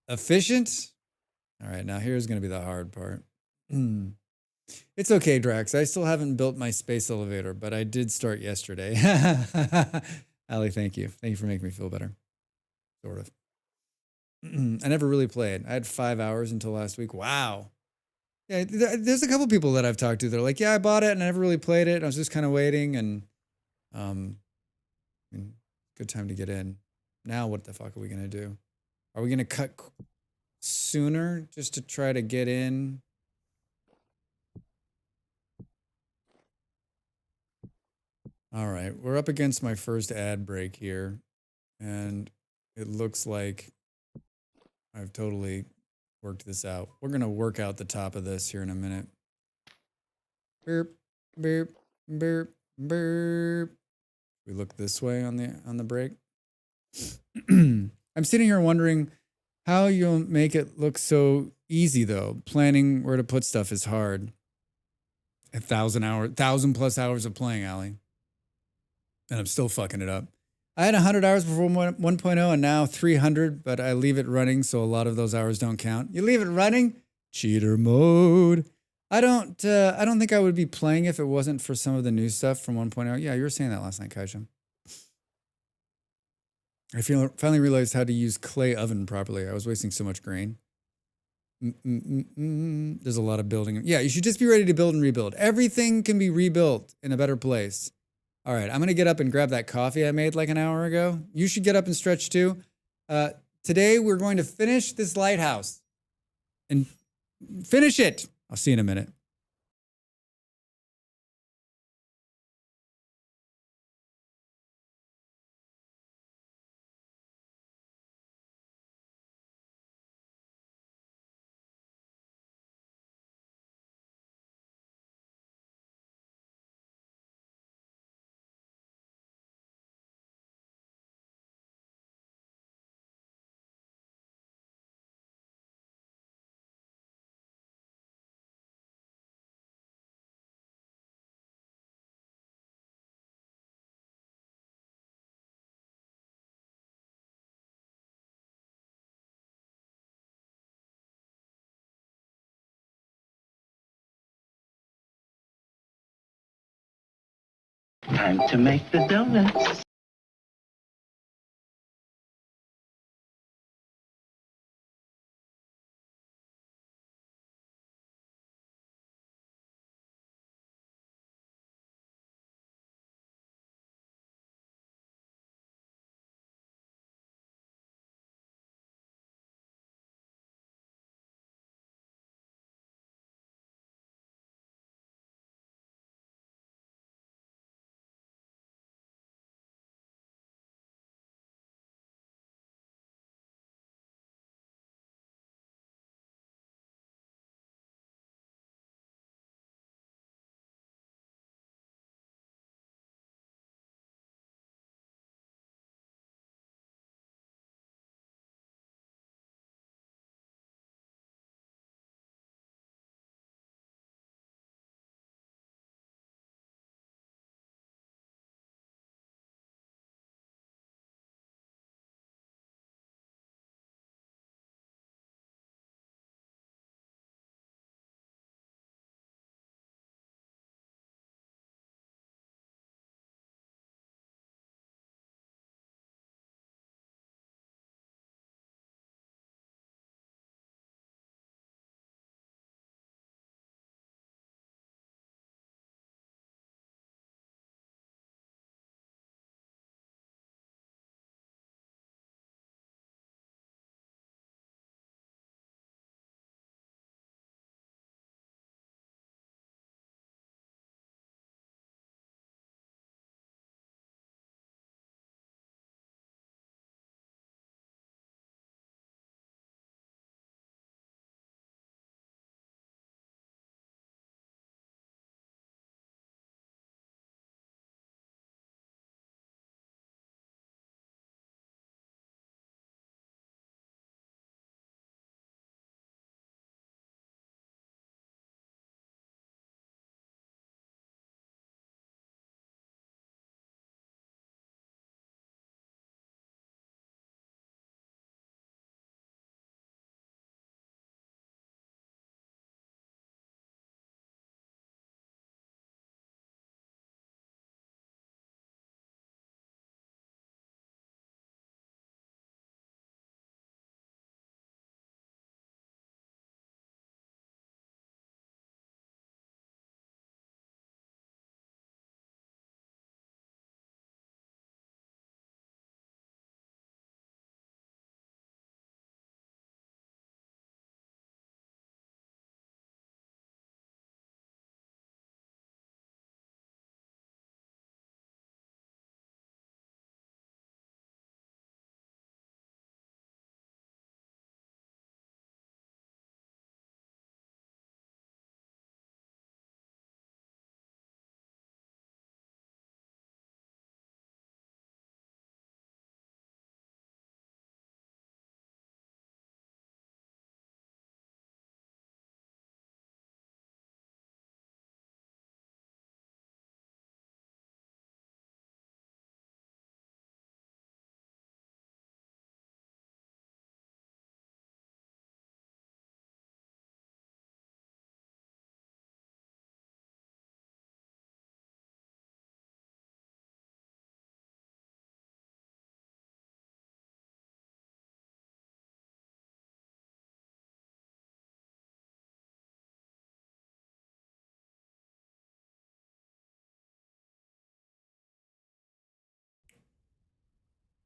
Efficient? All right, now here's going to be the hard part. It's okay, Drax. I still haven't built my space elevator, but I did start yesterday. Allie, thank you. Thank you for making me feel better. Sort of. I never really played. I had 5 hours until last week. Wow. Yeah, there's a couple people that I've talked to that are like, yeah, I bought it and I never really played it. I was just kind of waiting and good time to get in. Now what the fuck are we going to do? Are we going to cut sooner just to try to get in? All right, we're up against my first ad break here, and it looks like I've totally worked this out. We're gonna work out the top of this here in a minute. Burp, burp, burp, burp. We look this way on the break. I'm sitting here wondering how you'll make it look so easy though. Planning where to put stuff is hard. 1,000+ hours of playing, Allie. And I'm still fucking it up. I had 100 hours before 1.0 and now 300, but I leave it running, so a lot of those hours don't count. You leave it running? Cheater mode. I don't think I would be playing if it wasn't for some of the new stuff from 1.0. Yeah, you were saying that last night, Kaisha. I finally realized how to use clay oven properly. I was wasting so much grain. There's a lot of building. Yeah, you should just be ready to build and rebuild. Everything can be rebuilt in a better place. All right, I'm going to get up and grab that coffee I made like an hour ago. You should get up and stretch too. Today, we're going to finish this lighthouse. And finish it. I'll see you in a minute. Time to make the donuts.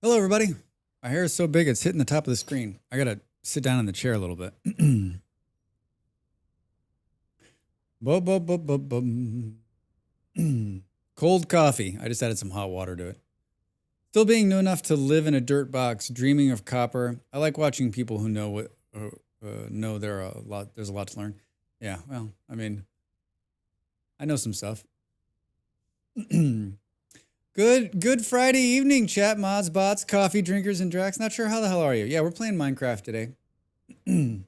Hello, everybody. My hair is so big it's hitting the top of the screen. I gotta sit down in the chair a little bit. Cold coffee. I just added some hot water to it. Still being new enough to live in a dirt box, dreaming of copper. I like watching people who know there's a lot to learn. Yeah, well, I mean, I know some stuff. Good Friday evening, chat mods, bots, coffee drinkers, and Drax. Not sure how the hell are you? Yeah, we're playing Minecraft today. Maybe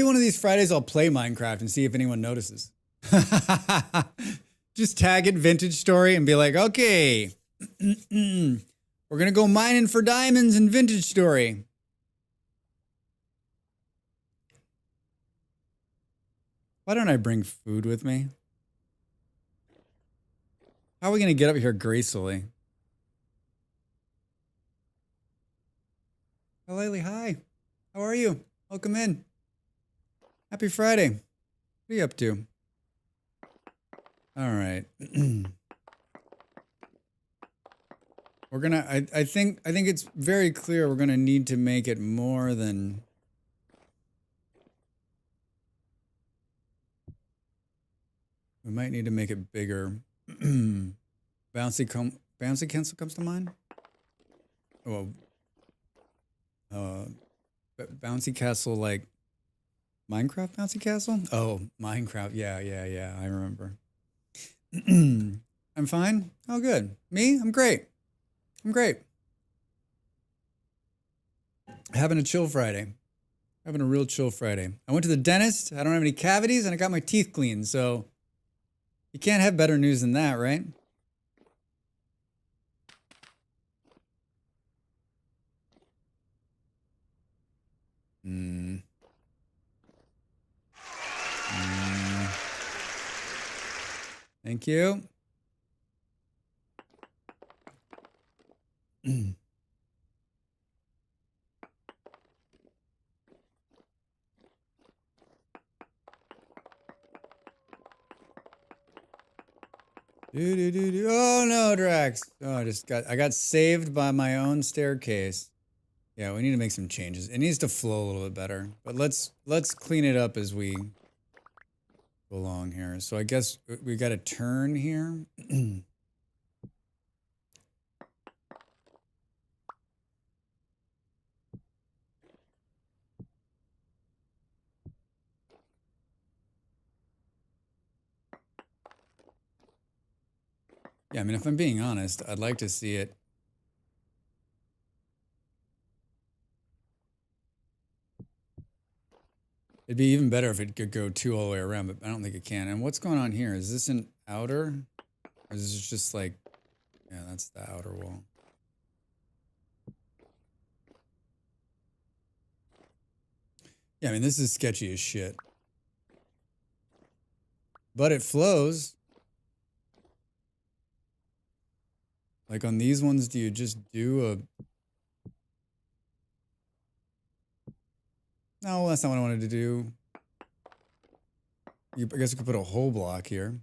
one of these Fridays I'll play Minecraft and see if anyone notices. Just tag it Vintage Story and be like, okay, we're gonna go mining for diamonds in Vintage Story. Why don't I bring food with me? How are we going to get up here gracefully? Oh, Laylee, hi. How are you? Welcome in. Happy Friday. What are you up to? All right. We're going to, I think it's very clear we're going to need to make it more than... We might need to make it bigger. Bouncy Castle comes to mind. Oh, Bouncy Castle, like Minecraft Bouncy Castle. Oh, Minecraft. Yeah. I remember. I'm fine. Oh, good. Me? I'm great. Having a chill Friday. Having a real chill Friday. I went to the dentist. I don't have any cavities, and I got my teeth cleaned. So. You can't have better news than that, right? Thank you. Oh no, Drax. Oh, I got saved by my own staircase. Yeah, we need to make some changes. It needs to flow a little bit better. But let's clean it up as we go along here. So I guess we got a turn here. Yeah, I mean, if I'm being honest, I'd like to see it. It'd be even better if it could go 2 all the way around, but I don't think it can. And what's going on here? Is this an outer? Or is this just like, yeah, that's the outer wall. Yeah, I mean, this is sketchy as shit. But it flows. Like on these ones, do you just do a... No, that's not what I wanted to do. I guess we could put a whole block here.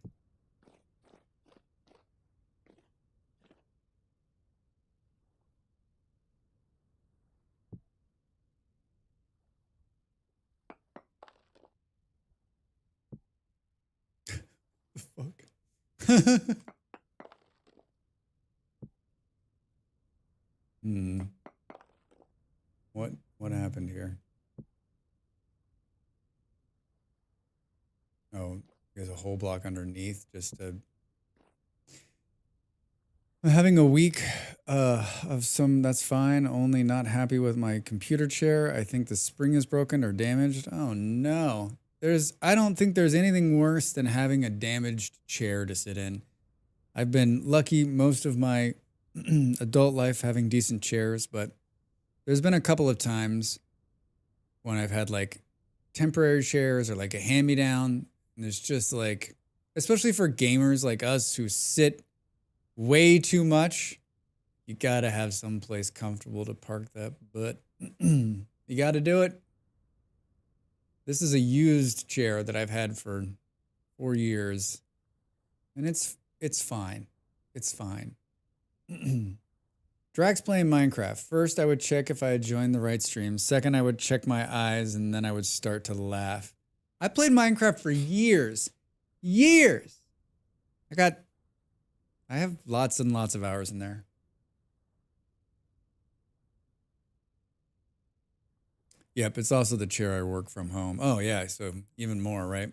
The fuck? What happened here? Oh, there's a whole block underneath just to... I'm having a week of some, that's fine. Only not happy with my computer chair. I think the spring is broken or damaged. Oh no. I don't think there's anything worse than having a damaged chair to sit in. I've been lucky most of my adult life having decent chairs, but there's been a couple of times when I've had like temporary chairs or like a hand-me-down. And it's just like, especially for gamers like us who sit way too much, you gotta have some place comfortable to park that butt. You gotta do it. This is a used chair that I've had for 4 years, and it's fine. It's fine. Drax playing Minecraft. First, I would check if I had joined the right stream. Second, I would check my eyes, and then I would start to laugh. I played Minecraft for years. Years! I have lots and lots of hours in there. Yep, it's also the chair I work from home. Oh, yeah, so even more, right?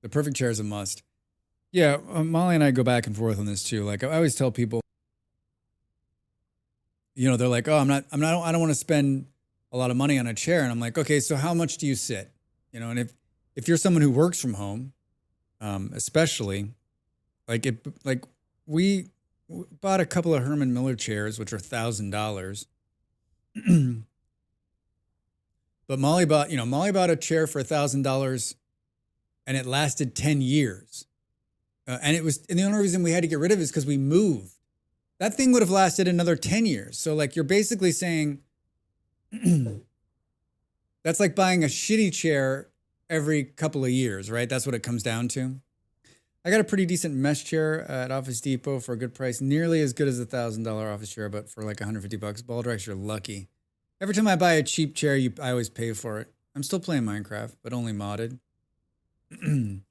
The perfect chair is a must. Yeah, Molly and I go back and forth on this too. Like, I always tell people, you know, they're like, oh, I don't want to spend a lot of money on a chair. And I'm like, okay, so how much do you sit? You know, and if you're someone who works from home, especially, we bought a couple of Herman Miller chairs, which are $1,000. But Molly bought a chair for $1,000, and it lasted 10 years. And the only reason we had to get rid of it is because we moved. That thing would have lasted another 10 years. So like you're basically saying that's like buying a shitty chair every couple of years, right? That's what it comes down to. I got a pretty decent mesh chair at Office Depot for a good price, nearly as good as a $1,000 office chair, but for like $150. Baldrax, you're lucky. Every time I buy a cheap chair, I always pay for it. I'm still playing Minecraft, but only modded.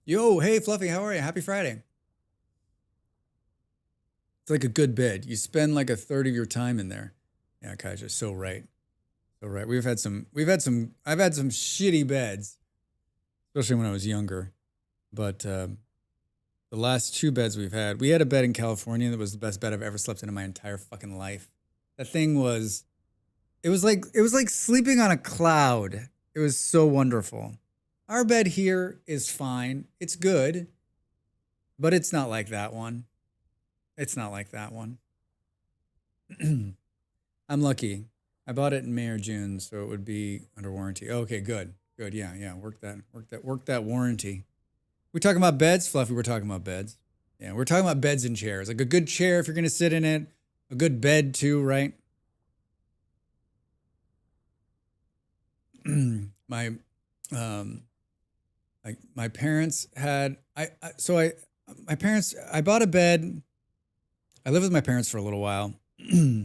Yo, hey Fluffy, how are you? Happy Friday. It's like a good bed. You spend like a third of your time in there. Yeah, Kaija, so right. So right. I've had some shitty beds, especially when I was younger. But the last 2 beds we had a bed in California that was the best bed I've ever slept in my entire fucking life. That thing was, it was like sleeping on a cloud. It was so wonderful. Our bed here is fine. It's good, but it's not like that one. It's not like that one. I'm lucky. I bought it in May or June, so it would be under warranty. Okay, good. Good. Yeah. Work that warranty. We talking about beds, Fluffy? We're talking about beds. Yeah, we're talking about beds and chairs. Like a good chair if you're going to sit in it. A good bed too, right? My parents had I bought a bed. I lived with my parents for a little while, a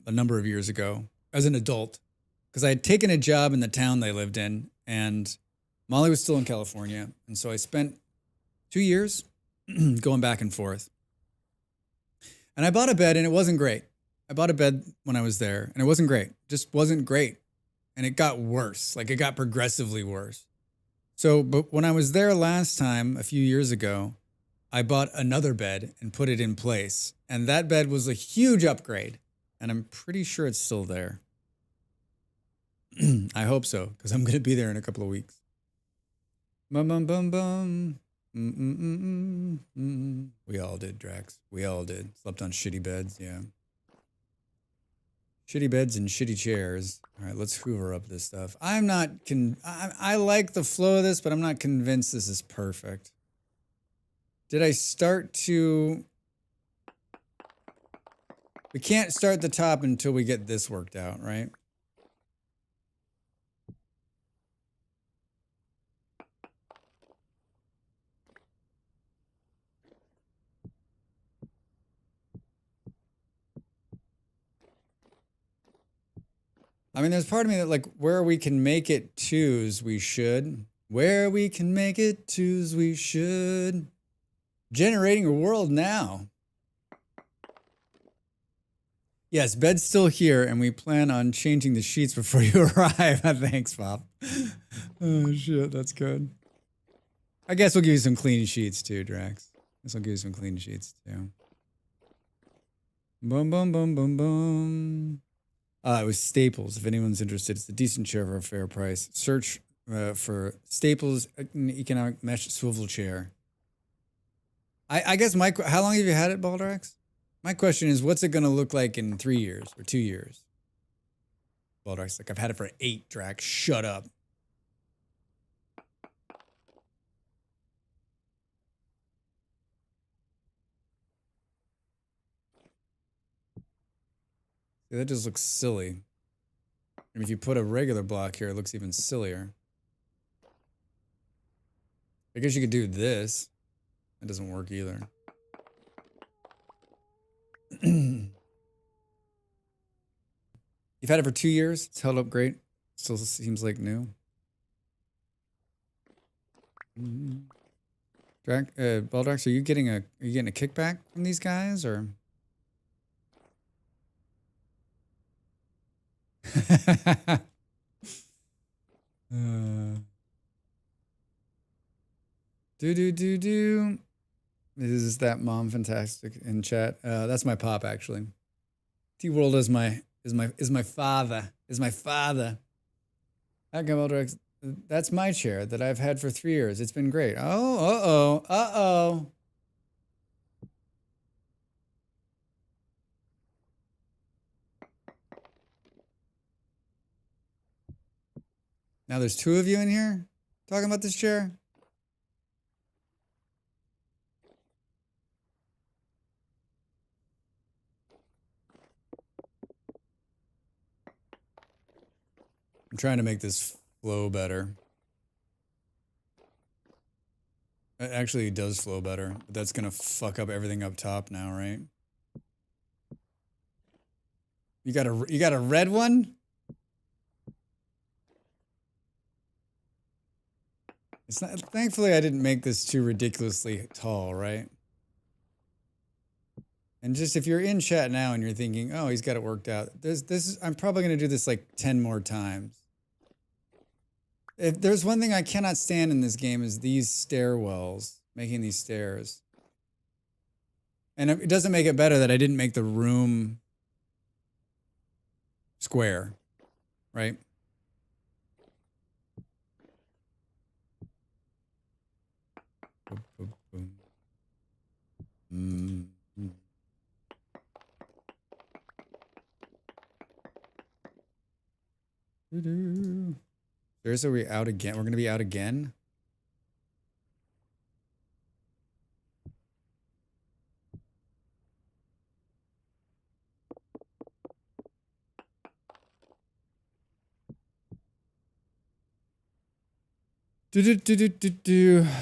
number of years ago as an adult, because I had taken a job in the town they lived in, and Molly was still in California, and so I spent 2 years going back and forth. And I bought a bed, and it wasn't great. I bought a bed when I was there, and it wasn't great. Just wasn't great. And it got worse. Like, it got progressively worse. So, but when I was there last time, a few years ago, I bought another bed and put it in place. And that bed was a huge upgrade. And I'm pretty sure it's still there. I hope so, because I'm going to be there in a couple of weeks. Bum, bum, bum, bum. We all did, Drax. We all did. Slept on shitty beds, yeah. Shitty beds and shitty chairs. All right, let's hoover up this stuff. I like the flow of this, but I'm not convinced this is perfect. Did I start to... We can't start the top until we get this worked out, right? I mean, there's part of me that, like, where we can make it twos, we should. Where we can make it twos, we should. Generating a world now. Yes, bed's still here, and we plan on changing the sheets before you arrive. Thanks, Pop. Oh, shit, that's good. I guess we'll give you some clean sheets, too, Drax. I guess I'll give you some clean sheets, too. Boom, boom, boom, boom, boom. It was Staples. If anyone's interested, it's a decent chair for a fair price. Search for Staples economic mesh swivel chair. I guess how long have you had it, Baldrax? My question is, what's it going to look like in 3 years or 2 years? Baldrax, like, I've had it for 8, Drax. Shut up. See, that just looks silly. And if you put a regular block here, it looks even sillier. I guess you could do this. That doesn't work either. You've had it for 2 years. It's held up great. Still seems like new. Baldrax, are you getting a kickback from these guys or? Do. Is that mom fantastic in chat? That's my pop actually. T-World is my father. Is my father. That's my chair that I've had for 3 years. It's been great. Oh, uh-oh. Now there's 2 of you in here talking about this chair? I'm trying to make this flow better. It actually does flow better, but that's gonna fuck up everything up top now, right? You got a red one? It's not, thankfully I didn't make this too ridiculously tall, right? And just if you're in chat now and you're thinking, oh, he's got it worked out. I'm probably gonna do this like 10 more times. If there's one thing I cannot stand in this game is these stairwells, making these stairs. And it doesn't make it better that I didn't make the room square, right? Seriously, are we out again? We're gonna be out again?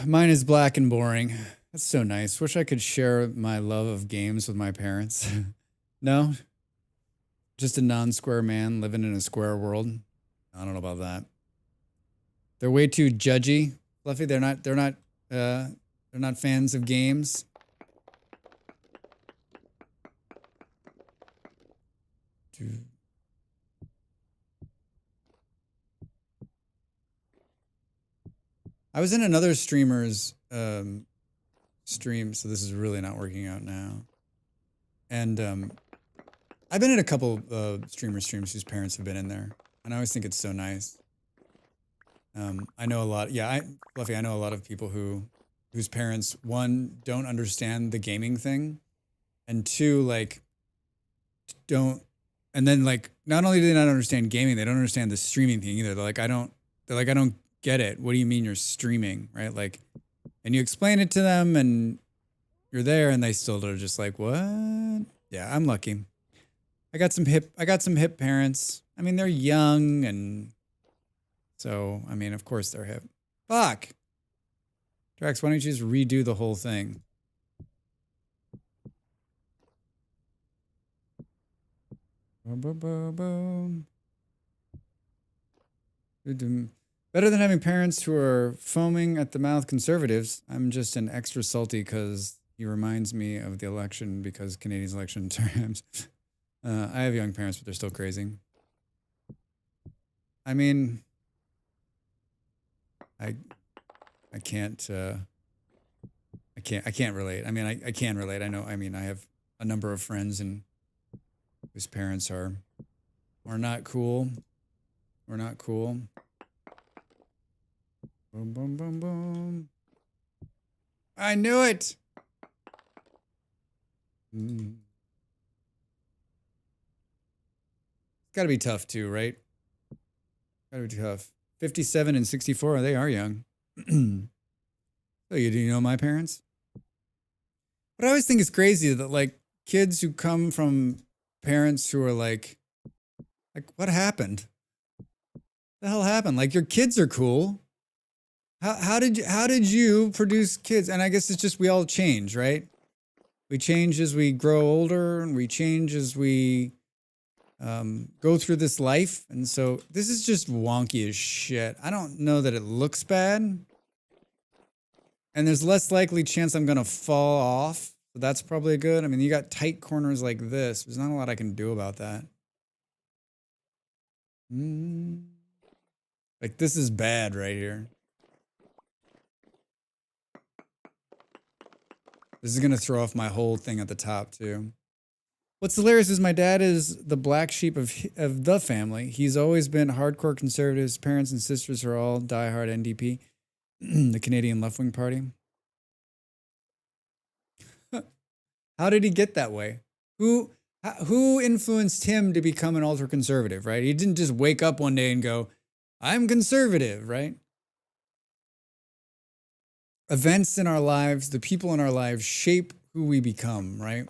Mine is black and boring. That's so nice. Wish I could share my love of games with my parents. No? Just a non-square man living in a square world? I don't know about that. They're way too judgy, Fluffy. They're not fans of games. I was in another streamer's stream, so this is really not working out now. And I've been in a couple streamer streams whose parents have been in there, and I always think it's so nice. I know a lot. Yeah, Fluffy, I know a lot of people whose parents, one, don't understand the gaming thing, and two, like, don't. And then, like, not only do they not understand gaming, they don't understand the streaming thing either. They're like, I don't get it. What do you mean you're streaming, right? Like, and you explain it to them, and you're there, and they still are just like, what? Yeah, I'm lucky. I got some hip parents. I mean, they're young, and so, I mean, of course they're hip. Fuck. Drax, why don't you just redo the whole thing? Better than having parents who are foaming at the mouth conservatives. I'm just an extra salty because he reminds me of the election because Canadians' election terms. I have young parents, but they're still crazy. I mean, I can't relate. I mean, I can relate. I know. I mean, I have a number of friends and whose parents are not cool. We're not cool. Boom, boom, boom, boom. I knew it. It's got to be tough too, right? Got to be tough. 57 and 64, they are young. So do you know my parents? But I always think it's crazy that like kids who come from parents who are like what happened? The hell happened? Like your kids are cool. How did you produce kids? And I guess it's just we all change, right? We change as we grow older, and we change as we go through this life. And so this is just wonky as shit. I don't know that it looks bad. And there's less likely chance I'm going to fall off. So that's probably good. I mean, you got tight corners like this. There's not a lot I can do about that. Like this is bad right here. This is going to throw off my whole thing at the top too. What's hilarious is my dad is the black sheep of the family. He's always been hardcore conservative. His parents and sisters are all diehard NDP, the Canadian Left-Wing Party. How did he get that way? Who influenced him to become an ultra-conservative, right? He didn't just wake up one day and go, I'm conservative, right? Events in our lives, the people in our lives shape who we become, right?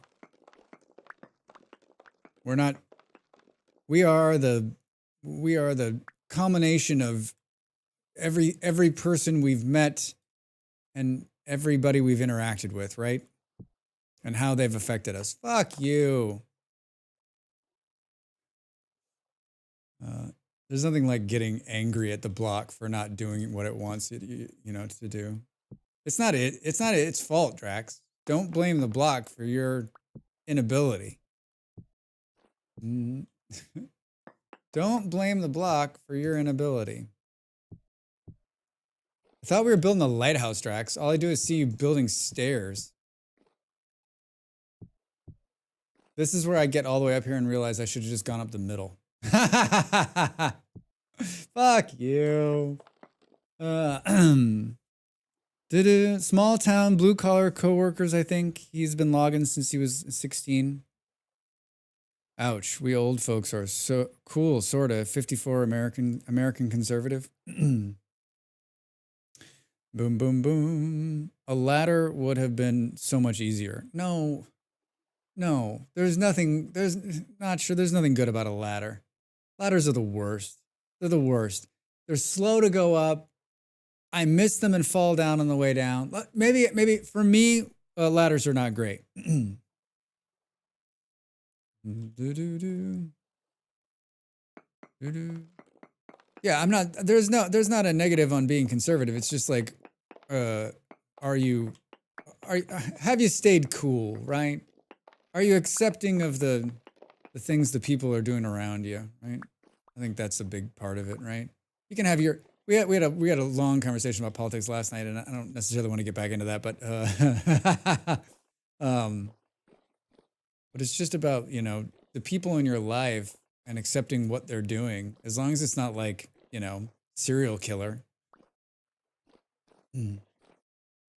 We are the combination of every person we've met and everybody we've interacted with, right? And how they've affected us. Fuck you. There's nothing like getting angry at the block for not doing what it wants you know, to do. It's not its fault, Drax. Don't blame the block for your inability. Don't blame the block for your inability. I thought we were building a lighthouse, Drax. All I do is see you building stairs. This is where I get all the way up here and realize I should have just gone up the middle. Fuck you. Small town, blue collar coworkers, I think. He's been logging since he was 16. Ouch, we old folks are so cool, sort of. 54 American conservative. Boom, boom, boom. A ladder would have been so much easier. No, there's nothing good about a ladder. Ladders are the worst. They're the worst. They're slow to go up. I miss them and fall down on the way down. Maybe for me, ladders are not great. Yeah, I'm not. There's not a negative on being conservative. It's just like, have you stayed cool, right? Are you accepting of the things the people are doing around you, right? I think that's a big part of it, right? You can have your. We had a long conversation about politics last night, and I don't necessarily want to get back into that, but but it's just about, you know, the people in your life and accepting what they're doing, as long as it's not like, you know, serial killer. As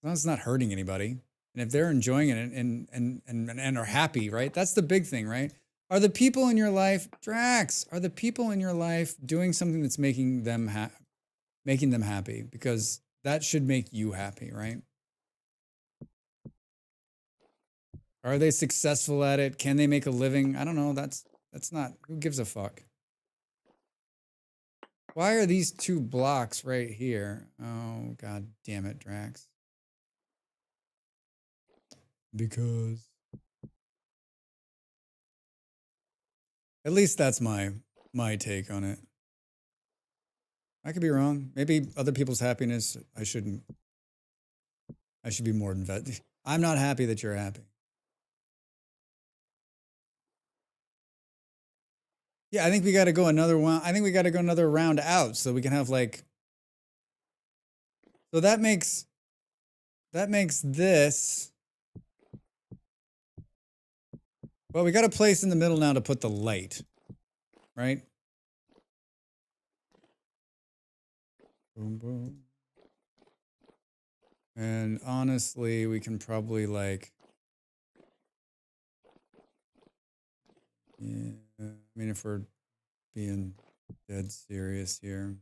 long as it's not hurting anybody. And if they're enjoying it and are happy, right? That's the big thing, right? Are the people in your life, Drax, are the people in your life doing something that's making them happy? Because that should make you happy, right? Are they successful at it? Can they make a living? I don't know. That's not, who gives a fuck? Why are these two blocks right here? Oh, God damn it, Drax. Because. At least that's my take on it. I could be wrong. Maybe other people's happiness, I should be more invested. I'm not happy that you're happy. Yeah, I think we got to go another one. I think we got to go another round out so we can have like. So that makes this. Well, we got a place in the middle now to put the light, right? Boom, boom. And honestly, we can probably like. Yeah. I mean, if we're being dead serious here.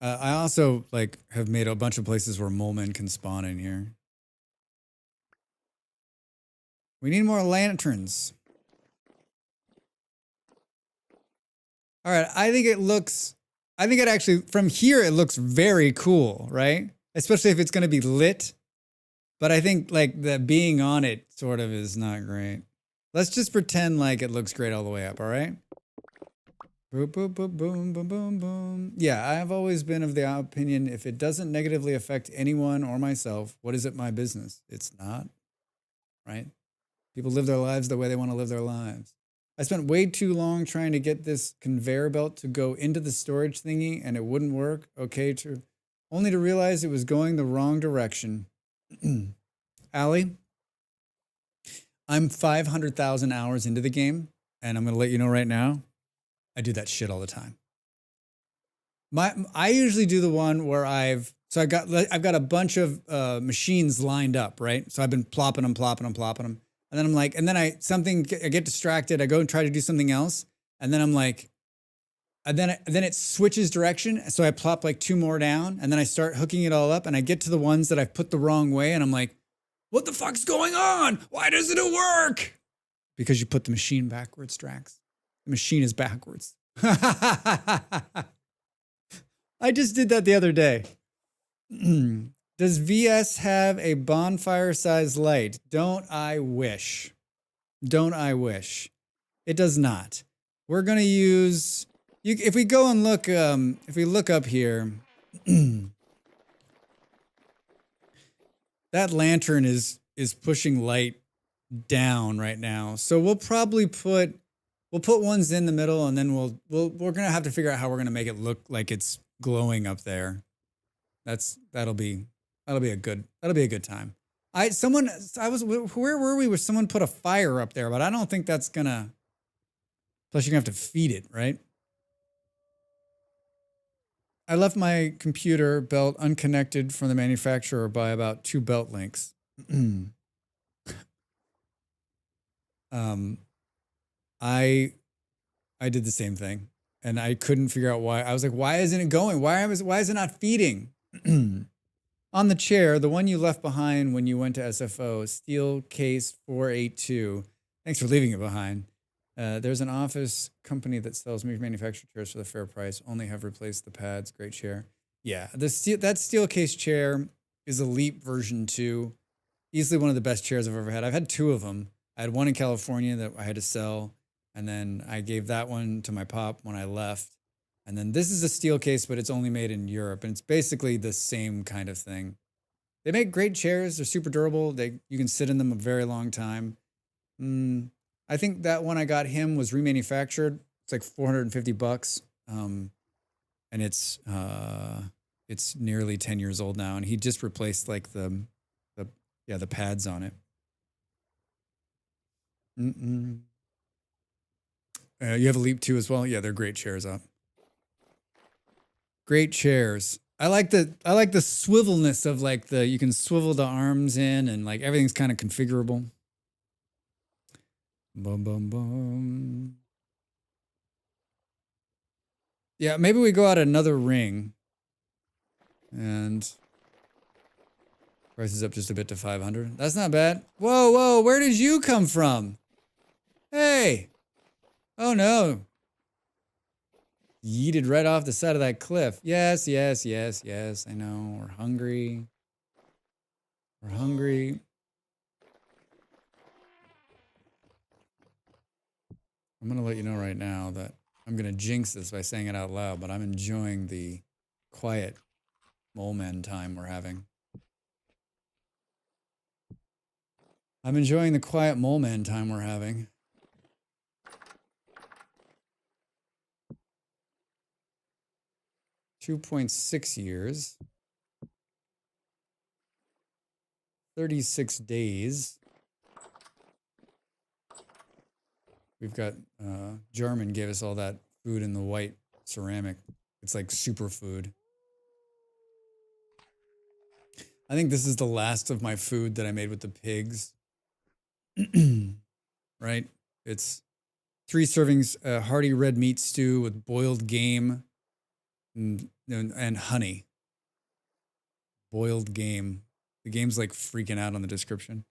I also like have made a bunch of places where mole men can spawn in here. We need more lanterns. All right, I think it actually, from here, it looks very cool, right? Especially if it's going to be lit But I think like the being on it sort of is not great. Let's just pretend like it looks great all the way up, all right? Boom, boom, boom, boom, boom, boom, boom. Yeah, I've always been of the opinion if it doesn't negatively affect anyone or myself, what is it my business? It's not, right? People live their lives the way they want to live their lives. I spent way too long trying to get this conveyor belt to go into the storage thingy and it wouldn't work. Okay, only to realize it was going the wrong direction. Allie, I'm 500,000 hours into the game, and I'm going to let you know right now, I do that shit all the time. I usually do the one where I've got a bunch of machines lined up, right? So I've been plopping them, and then I'm like, and then I get distracted. I go and try to do something else, and then I'm like, and then it switches direction. So I plop like 2 more down, and then I start hooking it all up, and I get to the ones that I've put the wrong way, and I'm like, what the fuck's going on? Why doesn't it work? Because you put the machine backwards, Drax. The machine is backwards. I just did that the other day. Does VS have a bonfire-sized light? Don't I wish? Don't I wish? It does not. We're going to use... if we go and look... if we look up here... that lantern is pushing light down right now. So we'll probably put ones in the middle, and then we're gonna have to figure out how we're gonna make it look like it's glowing up there. That'll be a good time. Where were we? Where someone put a fire up there, but I don't think that's gonna. Plus, you're gonna have to feed it, right? I left my computer belt unconnected from the manufacturer by about 2 belt links. I did the same thing, and I couldn't figure out why. I was like, why isn't it going? Why is it not feeding? On the chair, the one you left behind when you went to SFO, steel case 482. Thanks for leaving it behind. There's an office company that sells manufactured chairs for the fair price. Only have replaced the pads. Great chair. Yeah, that steel case chair is a Leap version 2. Easily one of the best chairs I've ever had. I've had 2 of them. I had one in California that I had to sell, and then I gave that one to my pop when I left. And then this is a steel case, but it's only made in Europe, and it's basically the same kind of thing. They make great chairs. They're super durable. You can sit in them a very long time. I think that one I got him was remanufactured. It's like $450, and it's nearly 10 years old now, and he just replaced like the pads on it. You have a Leap 2 as well? Yeah, they're great chairs up. Great chairs. I like the swivelness of like you can swivel the arms in, and like everything's kind of configurable. Boom, boom, boom. Yeah, maybe we go out another ring. And price is up just a bit to 500. That's not bad. Whoa, where did you come from? Hey. Oh no. Yeeted right off the side of that cliff. Yes. I know. We're hungry. I'm going to let you know right now that I'm going to jinx this by saying it out loud, but I'm enjoying the quiet mole man time we're having. I'm enjoying the quiet mole man time we're having. $2.6 years. 36 days. We've got, Jarman gave us all that food in the white ceramic. It's like superfood. I think this is the last of my food that I made with the pigs. Right? It's 3 servings, hearty red meat stew with boiled game and honey. Boiled game. The game's like freaking out on the description.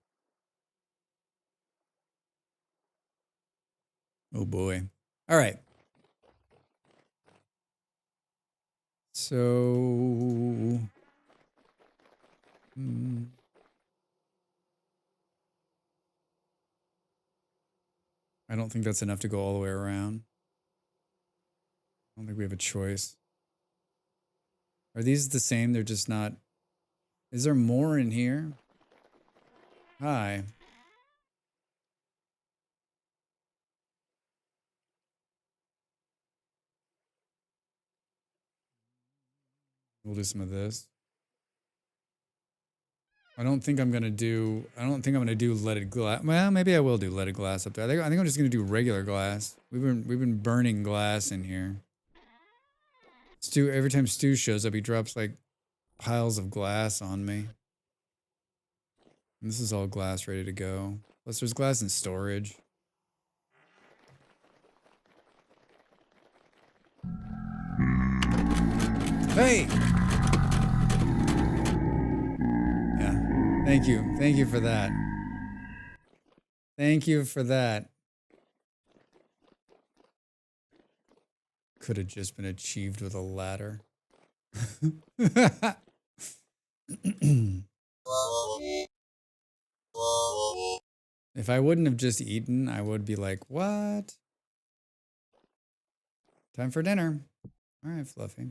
Oh boy. All right. So I don't think that's enough to go all the way around. I don't think we have a choice. Are these the same? They're just not. Is there more in here? Hi. We'll do some of this. I don't think I'm gonna do leaded glass. Well, maybe I will do leaded glass up there. I think I'm just gonna do regular glass. We've been burning glass in here. Stu, every time Stu shows up, he drops like piles of glass on me. And this is all glass ready to go. Plus there's glass in storage. Hey! Yeah. Thank you. Thank you for that. Thank you for that. Could have just been achieved with a ladder. If I wouldn't have just eaten, I would be like, what? Time for dinner. All right, Fluffy.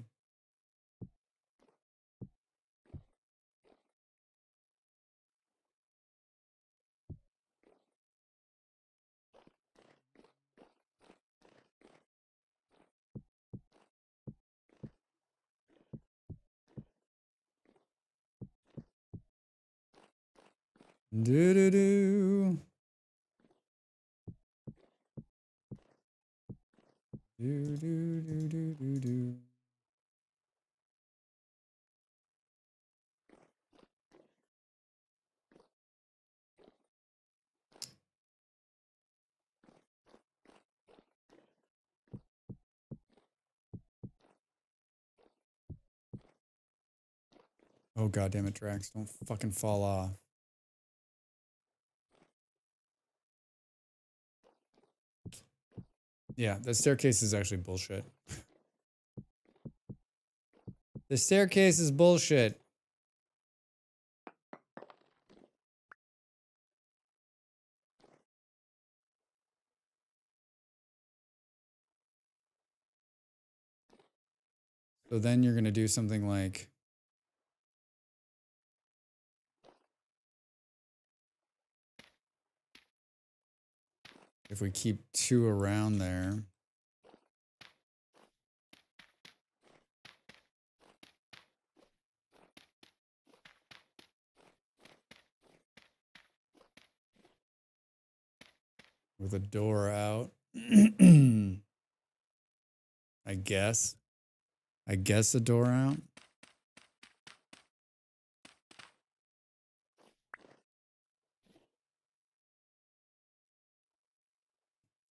Do do do. Do do do do do do. Oh god damn it, Drax! Don't fucking fall off. Yeah, the staircase is actually bullshit. The staircase is bullshit. So then you're gonna do something like if we keep 2 around there. With a door out. I guess. I guess a door out.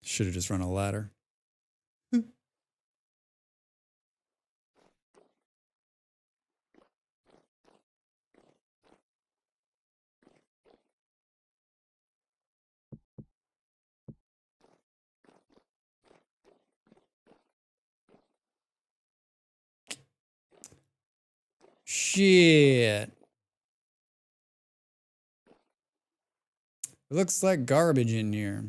Should have just run a ladder. Shit. It looks like garbage in here.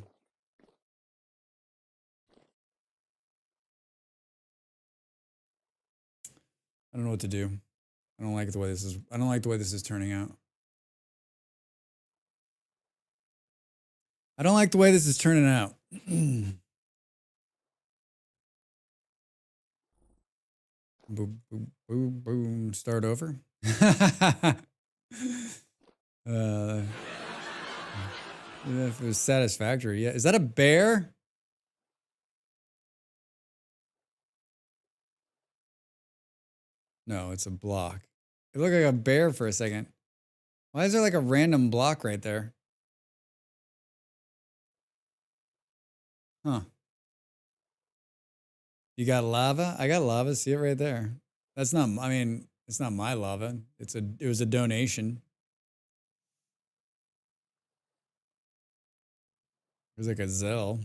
I don't know what to do. I don't like the way this is. I don't like the way this is turning out. I don't like the way this is turning out. Boom, boom, boom, boom. Start over. If it was satisfactory, yeah. Is that a bear? No, it's a block. It looked like a bear for a second. Why is there like a random block right there? Huh. You got lava? I got lava. See it right there. That's not, I mean, it's not my lava. It was a donation. It was like a Zell.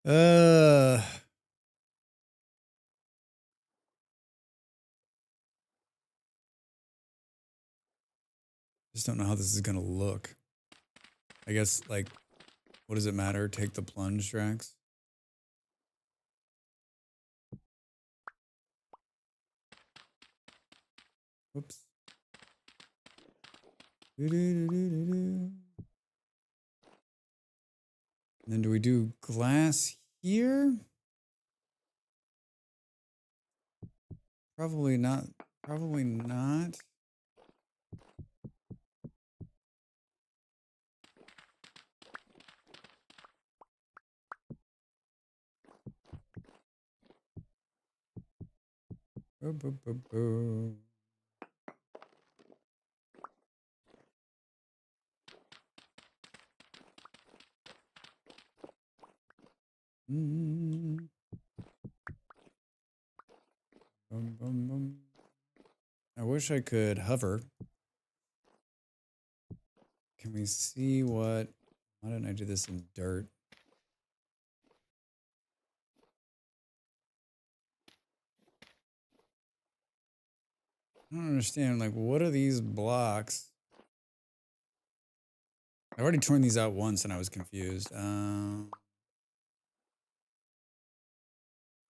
uh, Just don't know how this is gonna look. I guess, like, what does it matter? Take the plunge, Drax. Whoops. And then do we do glass here? Probably not. Probably not. Boo, boo, boo, boo. Mm. Bum, bum, bum. I wish I could hover. Can we see what? Why didn't I do this in dirt? I don't understand. Like, what are these blocks? I've already torn these out once and I was confused.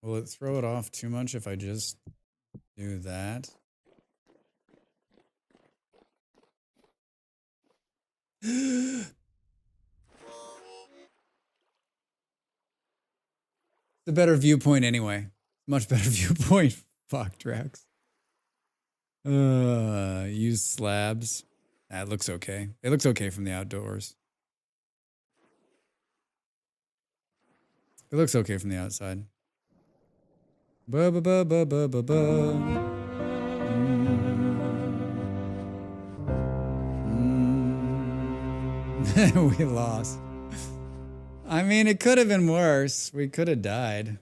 Will it throw it off too much if I just do that? It's a better viewpoint anyway. Much better viewpoint. Fuck, Drax. Use slabs. That looks okay. It looks okay from the outdoors. It looks okay from the outside. Ba ba ba ba ba ba ba. We lost. I mean, it could have been worse. We could have died.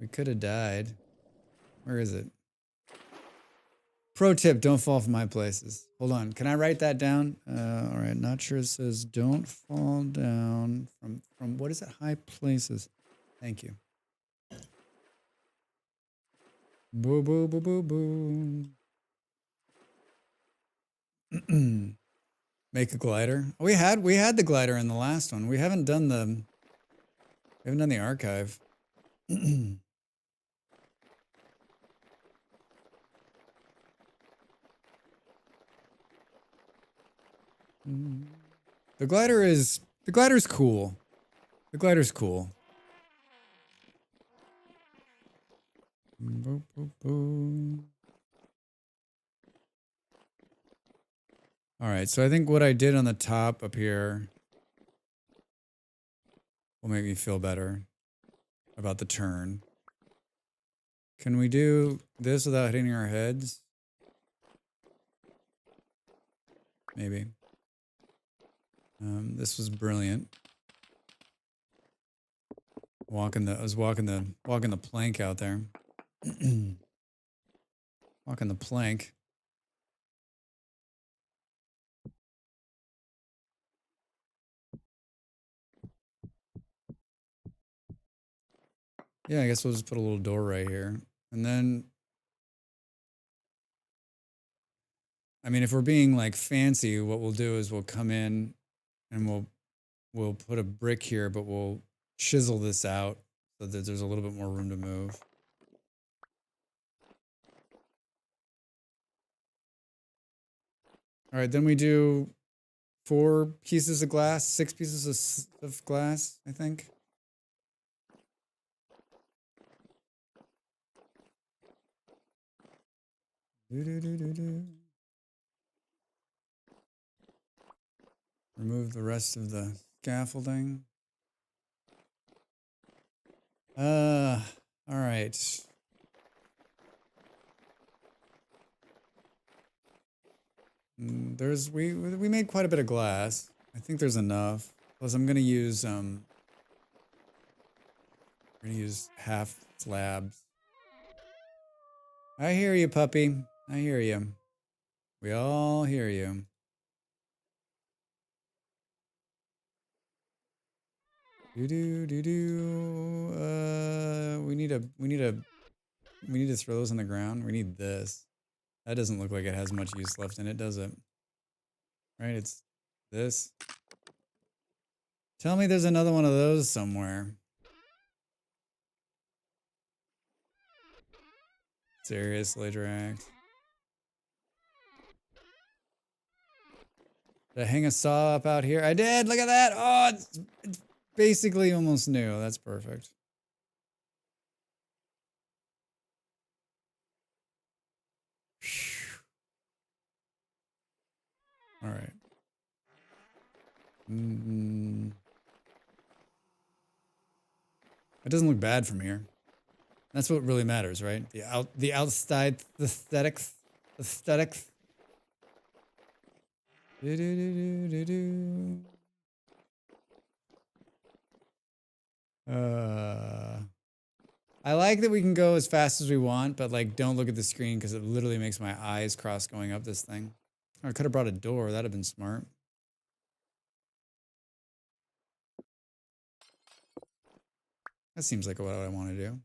We could have died. Where is it? Pro tip, don't fall from high places. Hold on. Can I write that down? All right. Not sure it says don't fall down from what is it? High places. Thank you. Boo, boo, boo, boo, boo. Make a glider. Oh, we had the glider in the last one. We haven't done the archive. The glider's cool. The glider's cool. Boop, boop, boop. All right, so I think what I did on the top up here will make me feel better about the turn. Can we do this without hitting our heads? Maybe. This was brilliant. I was walking the plank out there. Walking the plank. Yeah, I guess we'll just put a little door right here. And then, I mean, if we're being like fancy, what we'll do is we'll come in and we'll put a brick here, but we'll chisel this out so that there's a little bit more room to move. All right, then we do 4 pieces of glass, 6 pieces of glass, I think. Remove the rest of the scaffolding. All right. We made quite a bit of glass. I think there's enough. Plus I'm gonna use half slabs. I hear you, puppy. I hear you. We all hear you. We need to throw those on the ground. We need this. That doesn't look like it has much use left in it, does it? Right, it's this. Tell me there's another one of those somewhere. Seriously, Drax. Did I hang a saw up out here? I did! Look at that! Oh, it's basically almost new. That's perfect. All right. It doesn't look bad from here. That's what really matters, right? The outside aesthetics. I like that we can go as fast as we want, but like don't look at the screen because it literally makes my eyes cross going up this thing. Oh, I could have brought a door. That'd have been smart. That seems like what I want to do.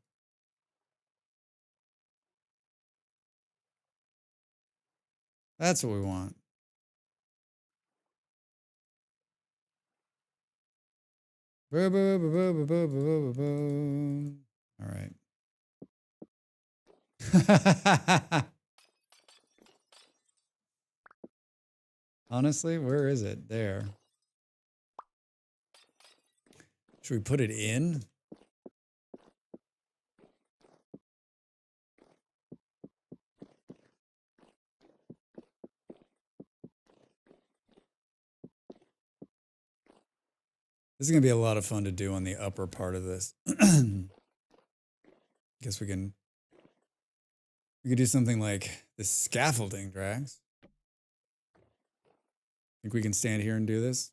That's what we want. All right. Honestly, where is it? There. Should we put it in? This is going to be a lot of fun to do on the upper part of this. Guess we can do something like the scaffolding, Drax. Think we can stand here and do this?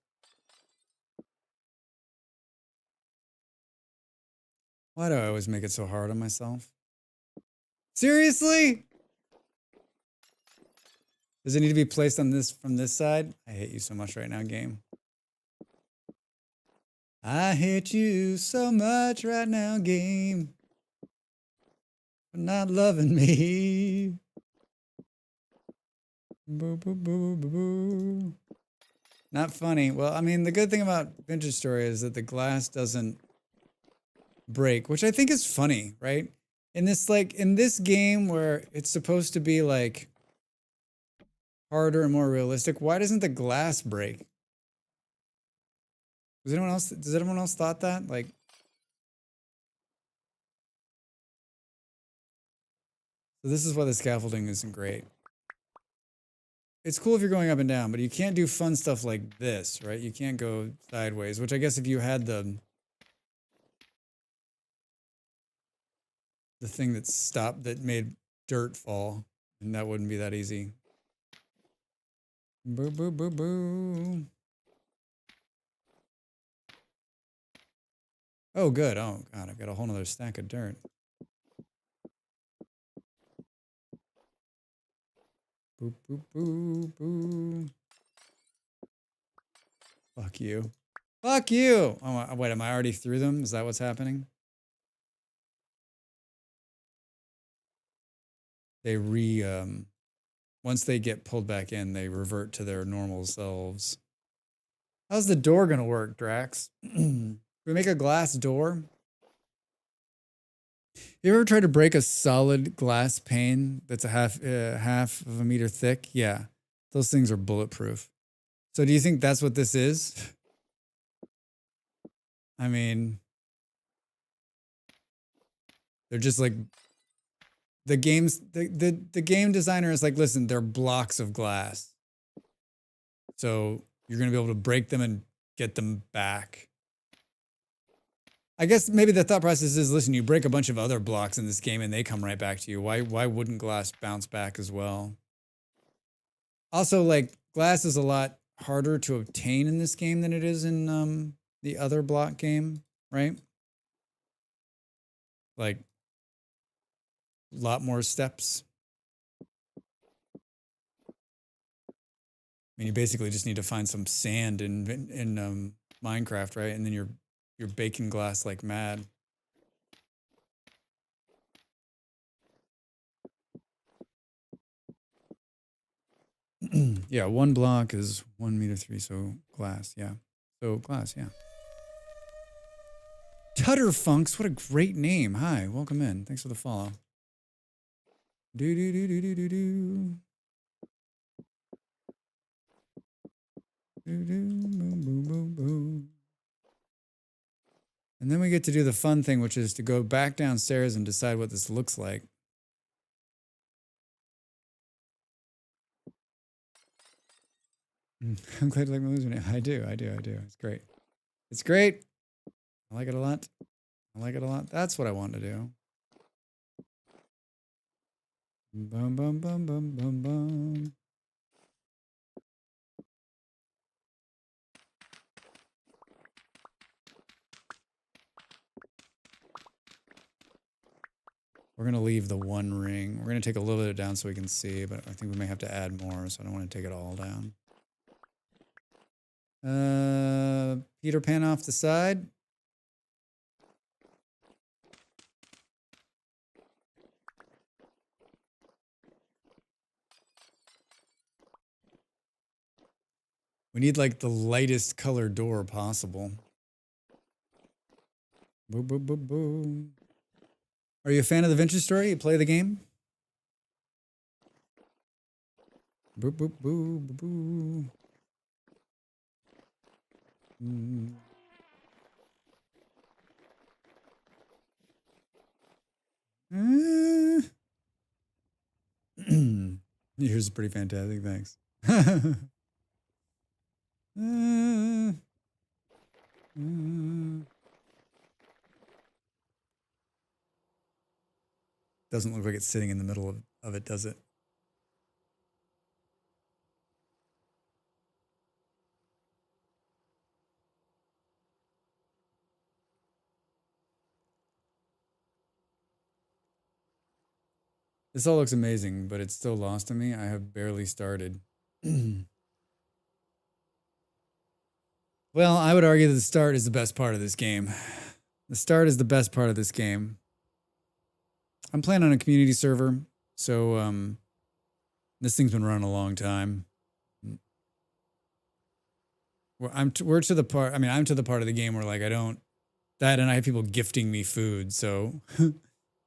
Why do I always make it so hard on myself? Seriously? Does it need to be placed on this from this side? I hate you so much right now, game. I hate you so much right now, game. For not loving me. Boo, boo, boo, boo, boo. Not funny. Well, I mean, the good thing about Vintage Story is that the glass doesn't break, which I think is funny, right? In this game where it's supposed to be like harder and more realistic, why doesn't the glass break? Does anyone else thought that? Like, so this is why the scaffolding isn't great. It's cool if you're going up and down, but you can't do fun stuff like this, right? You can't go sideways, which I guess if you had the thing that made dirt fall, and that wouldn't be that easy. Boo, boo, boo, boo. Oh, good. Oh, God, I've got a whole nother stack of dirt. Boo, boo, boo, boo. Fuck you. Fuck you! Oh, wait, am I already through them? Is that what's happening? They once they get pulled back in, they revert to their normal selves. How's the door gonna work, Drax? We make a glass door? You ever tried to break a solid glass pane that's a half of a meter thick? Yeah, those things are bulletproof. So do you think that's what this is? I mean, they're just like the game designer is like, listen, they're blocks of glass. So you're gonna be able to break them and get them back. I guess maybe the thought process is, listen, you break a bunch of other blocks in this game and they come right back to you. Why wouldn't glass bounce back as well? Also, like, glass is a lot harder to obtain in this game than it is in the other block game, right? Like, a lot more steps. I mean, you basically just need to find some sand in Minecraft, right? And then you're baking glass like mad. Yeah, 1 block is 1 meter 3, so glass, yeah. So glass, yeah. Tutterfunks, what a great name. Hi, welcome in. Thanks for the follow. Do do do do do do do. Do do boom boom boom boom. And then we get to do the fun thing, which is to go back downstairs and decide what this looks like. I'm glad you like my losing it. I do. It's great. It's great. I like it a lot. I like it a lot. That's what I want to do. Bum bum bum bum bum bum. We're going to leave the 1 ring. We're going to take a little bit down so we can see, but I think we may have to add more, so I don't want to take it all down. Peter Pan off the side. We need like the lightest color door possible. Boo, boo, boo, boo. Are you a fan of the Vintage Story? You play the game? Boo, boo, boo, boo, boo. Yours is pretty fantastic, thanks. Doesn't look like it's sitting in the middle of it, does it? This all looks amazing, but it's still lost to me. I have barely started. Well, I would argue that the start is the best part of this game. The start is the best part of this game. I'm playing on a community server, so this thing's been running a long time. We're to the part. I mean, I'm to the part of the game where like and I have people gifting me food, so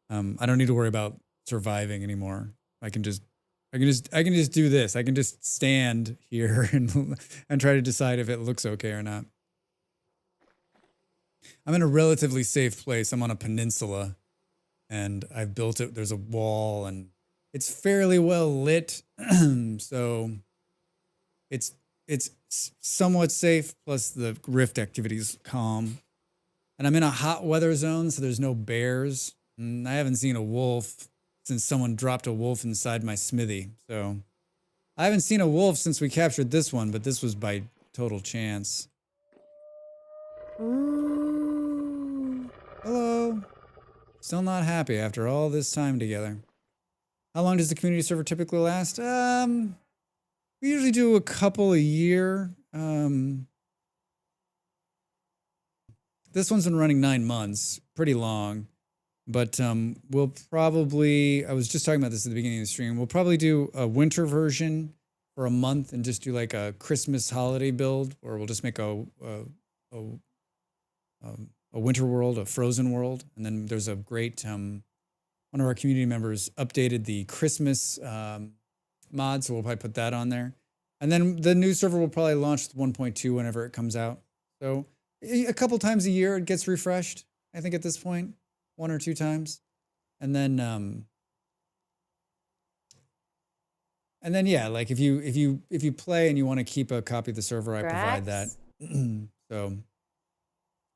I don't need to worry about surviving anymore. I can just do this. I can just stand here and try to decide if it looks okay or not. I'm in a relatively safe place. I'm on a peninsula and I've built it. There's a wall and it's fairly well lit. So it's somewhat safe. Plus the rift activity's calm. And I'm in a hot weather zone, so there's no bears. I haven't seen a wolf since someone dropped a wolf inside my smithy. So I haven't seen a wolf since we captured this one, but this was by total chance. Ooh. Hello. Still not happy after all this time together. How long does the community server typically last? We usually do a couple a year. This one's been running 9 months, pretty long. But we'll probably, I was just talking about this at the beginning of the stream, we'll probably do a winter version for a month and just do like a Christmas holiday build, or we'll just make a winter world, a frozen world. And then there's a great, one of our community members updated the Christmas mod, so we'll probably put that on there. And then the new server will probably launch with 1.2 whenever it comes out. So a couple times a year it gets refreshed, I think at this point. 1 or 2 times. And then yeah, like if you play and you want to keep a copy of the server, I provide that. So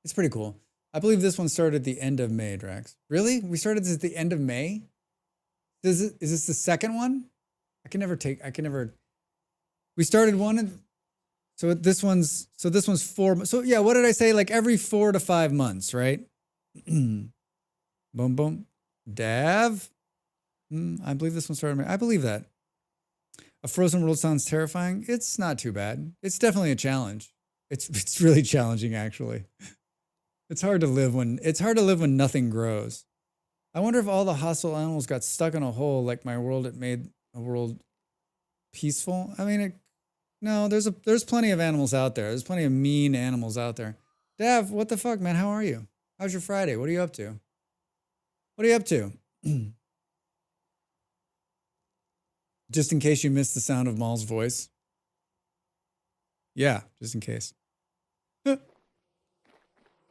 it's pretty cool. I believe this one started at the end of May, Drax. Really? We started this at the end of May? Is this the second one? We started one so this one's 4. So yeah, what did I say? Like every 4 to 5 months, right? Boom, boom. Dav? I believe this one started. I believe that. A frozen world sounds terrifying. It's not too bad. It's definitely a challenge. It's really challenging, actually. It's hard to live when nothing grows. I wonder if all the hostile animals got stuck in a hole like my world. It made a world peaceful. I mean, no, there's plenty of animals out there. There's plenty of mean animals out there. Dav, what the fuck, man? How are you? How's your Friday? What are you up to? What are you up to? Just in case you missed the sound of Maul's voice. Yeah, just in case.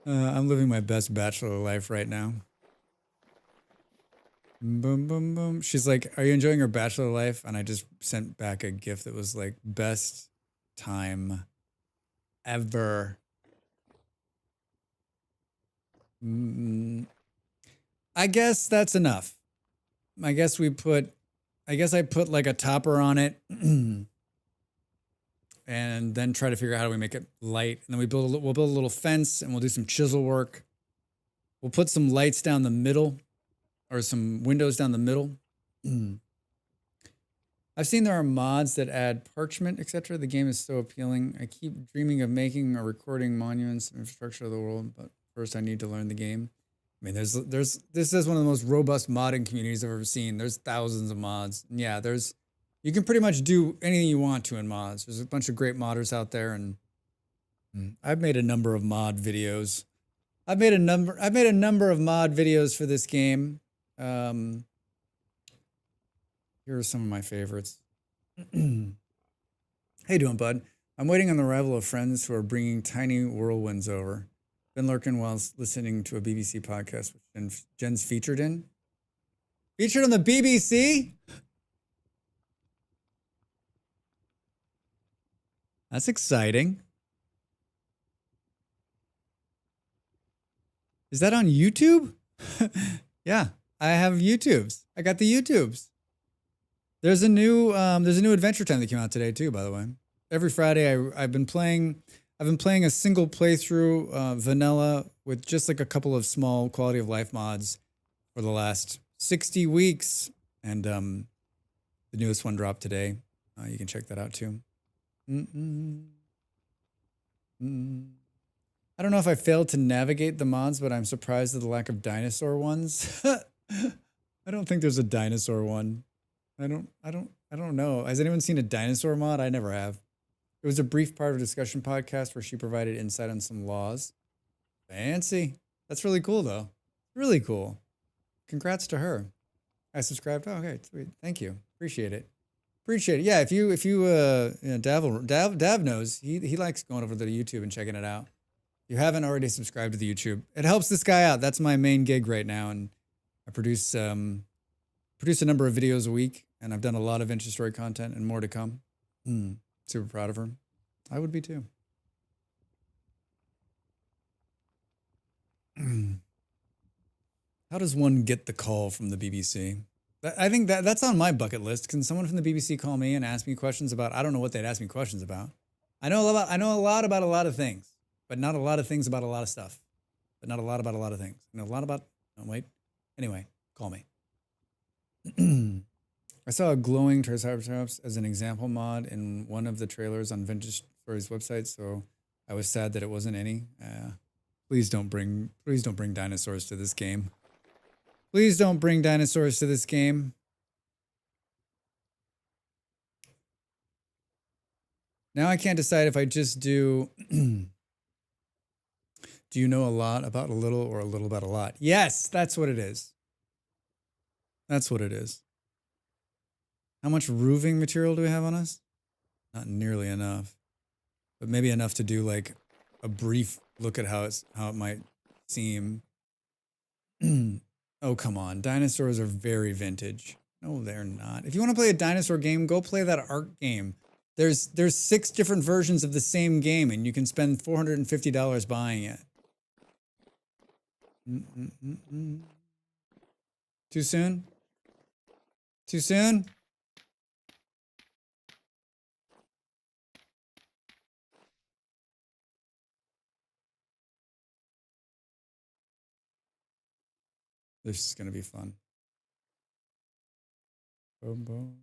I'm living my best bachelor life right now. Boom, boom, boom. She's like, are you enjoying your bachelor life? And I just sent back a gift that was like, best time ever. I guess that's enough. I guess I put like a topper on it and then try to figure out how do we make it light. And then we'll build a little fence and we'll do some chisel work. We'll put some lights down the middle or some windows down the middle. I've seen there are mods that add parchment, etc. The game is so appealing. I keep dreaming of making or recording monuments and infrastructure of the world, but first I need to learn the game. I mean, this is one of the most robust modding communities I've ever seen. There's thousands of mods. And yeah, you can pretty much do anything you want to in mods. There's a bunch of great modders out there, and I've made a number of mod videos. I've made a number of mod videos for this game. Here are some of my favorites. How you doing, bud? I'm waiting on the arrival of friends who are bringing tiny whirlwinds over. Been lurking while listening to a BBC podcast, which Jen's featured in. Featured on the BBC? That's exciting. Is that on YouTube? Yeah, I have YouTubes. I got the YouTubes. There's a new Adventure Time that came out today too, by the way. Every Friday I've been playing a single playthrough vanilla with just like a couple of small quality of life mods for the last 60 weeks. And the newest one dropped today. You can check that out too. I don't know if I failed to navigate the mods, but I'm surprised at the lack of dinosaur ones. I don't think there's a dinosaur one. I don't know. Has anyone seen a dinosaur mod? I never have. It was a brief part of a discussion podcast where she provided insight on some laws. Fancy. That's really cool, though. Really cool. Congrats to her. I subscribed. Oh, okay, sweet. Thank you. Appreciate it. Yeah, if you Dav knows he likes going over to the YouTube and checking it out. If you haven't already subscribed to the YouTube, it helps this guy out. That's my main gig right now, and I produce a number of videos a week, and I've done a lot of Venture Story content and more to come. Super proud of her. I would be too. How does one get the call from the BBC? I think that's on my bucket list. Can someone from the BBC call me and ask me questions about? I don't know what they'd ask me questions about. I know a lot about a lot of things, but not a lot of things about a lot of stuff. But not a lot about a lot of things. I know a lot about. Oh wait. Anyway, call me. I saw a glowing Triceratops as an example mod in one of the trailers on Vintage Story's website, so I was sad that it wasn't any. Please don't bring dinosaurs to this game. Please don't bring dinosaurs to this game. Now I can't decide if I just do. Do you know a lot about a little or a little about a lot? Yes, that's what it is. That's what it is. How much roofing material do we have on us? Not nearly enough, but maybe enough to do like a brief look at how it might seem. Oh, come on. Dinosaurs are very vintage. No, they're not. If you want to play a dinosaur game, go play that art game. There's 6 different versions of the same game, and you can spend $450 buying it. Too soon? Too soon? This is going to be fun. Boom, boom.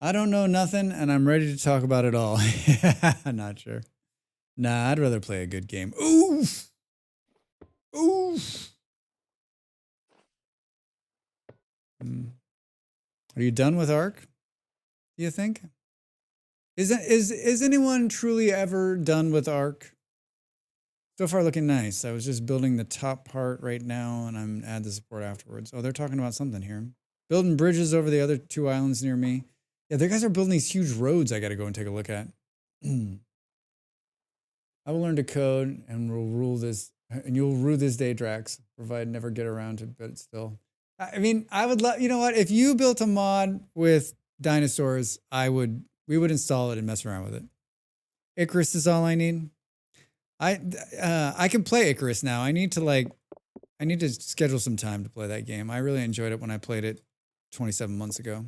I don't know nothing, and I'm ready to talk about it all. I'm not sure. Nah, I'd rather play a good game. Oof! Oof! Are you done with Ark? Do you think? Is anyone truly ever done with Ark? So far looking nice. I was just building the top part right now, and I'm add the support afterwards. Oh, they're talking about something here. Building bridges over the other 2 islands near me. Yeah, the guys are building these huge roads I got to go and take a look at. I will learn to code and will rule this, and you'll rue this day, Drax, provided never get around to, but still. I mean, I would love, you know what? If you built a mod with dinosaurs, we would install it and mess around with it. Icarus is all I need. I can play Icarus now. I need to schedule some time to play that game. I really enjoyed it when I played it 27 months ago.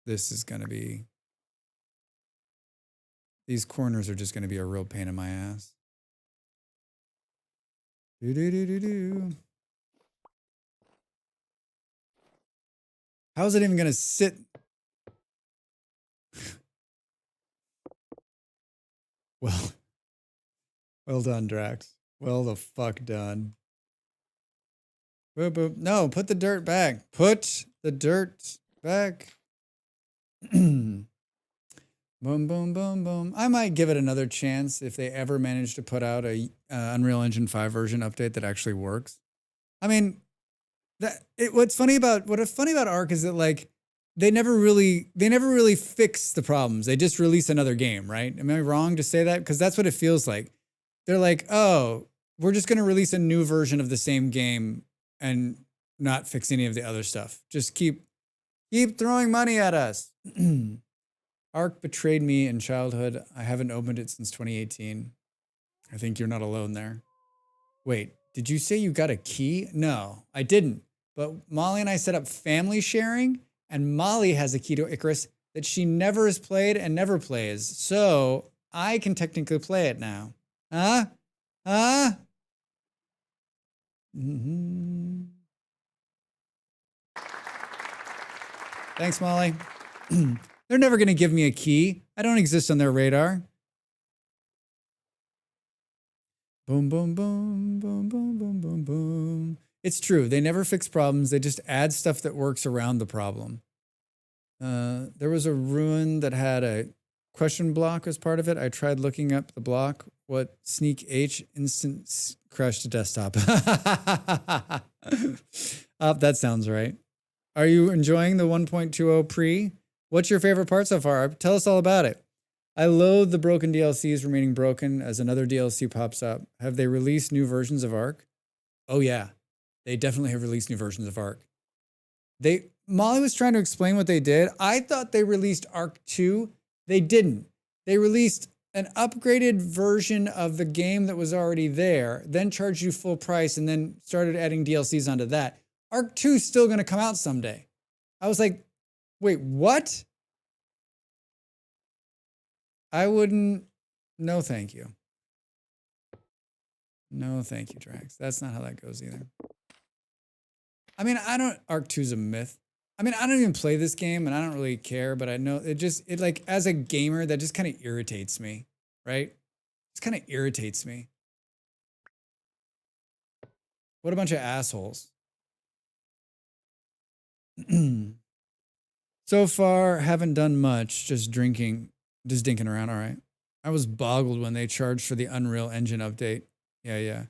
This is going to be, these corners are just going to be a real pain in my ass. How's it even going to sit? Well done, Drax. Well the fuck done. Boop, boop. No, put the dirt back. Put the dirt back. Boom, boom, boom, boom. I might give it another chance if they ever manage to put out a Unreal Engine 5 version update that actually works. I mean, what's funny about Ark is that like they never really fix the problems. They just release another game, right? Am I wrong to say that? Because that's what it feels like. They're like, oh, we're just going to release a new version of the same game and not fix any of the other stuff. Just keep throwing money at us. Ark betrayed me in childhood. I haven't opened it since 2018. I think you're not alone there. Wait, did you say you got a key? No, I didn't. But Molly and I set up family sharing, and Molly has a key to Icarus that she never has played and never plays. So I can technically play it now. Huh? Huh? Mm-hmm. Thanks, Molly. They're never going to give me a key. I don't exist on their radar. Boom, boom, boom, boom, boom, boom, boom, boom. It's true. They never fix problems. They just add stuff that works around the problem. There was a ruin that had a question block as part of it. I tried looking up the block. What sneak H instant crashed the desktop. That sounds right. Are you enjoying the 1.20 pre? What's your favorite part so far? Tell us all about it. I loathe the broken DLCs remaining broken as another DLC pops up. Have they released new versions of Ark? Oh yeah, they definitely have released new versions of Ark. Molly was trying to explain what they did. I thought they released Ark 2. They didn't. They released an upgraded version of the game that was already there, then charged you full price, and then started adding DLCs onto that. Ark 2 is still going to come out someday. I was like, wait, what? I wouldn't. No, thank you. No, thank you, Drax. That's not how that goes either. I mean, Ark 2 is a myth. I mean, I don't even play this game and I don't really care, but I know it like, as a gamer, that just kind of irritates me, right? It kind of irritates me. What a bunch of assholes. So far, haven't done much, just dinking around, all right. I was boggled when they charged for the Unreal Engine update. Yeah.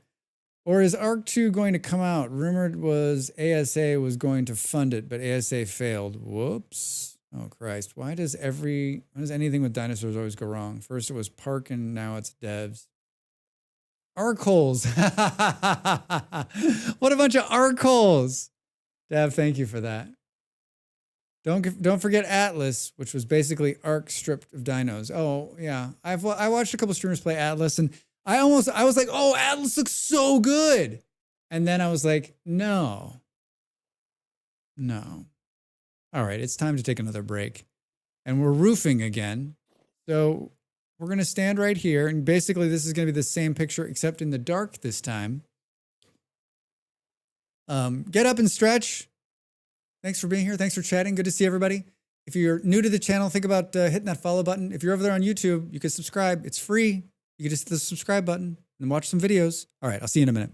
Or is Ark 2 going to come out? Rumored was ASA was going to fund it, but ASA failed. Whoops. Oh, Christ. Why does anything with dinosaurs always go wrong? First it was Park and now it's devs. Ark holes. What a bunch of Ark holes. Dav, thank you for that. Don't forget Atlas, which was basically Ark stripped of dinos. Oh, yeah. I watched a couple streamers play Atlas, and I was like, oh, Atlas looks so good. And then I was like, no. All right, it's time to take another break. And we're roofing again. So we're going to stand right here. And basically, this is going to be the same picture, except in the dark this time. Get up and stretch. Thanks for being here. Thanks for chatting. Good to see everybody. If you're new to the channel, think about hitting that follow button. If you're over there on YouTube, you can subscribe. It's free. You can just hit the subscribe button and watch some videos. All right, I'll see you in a minute.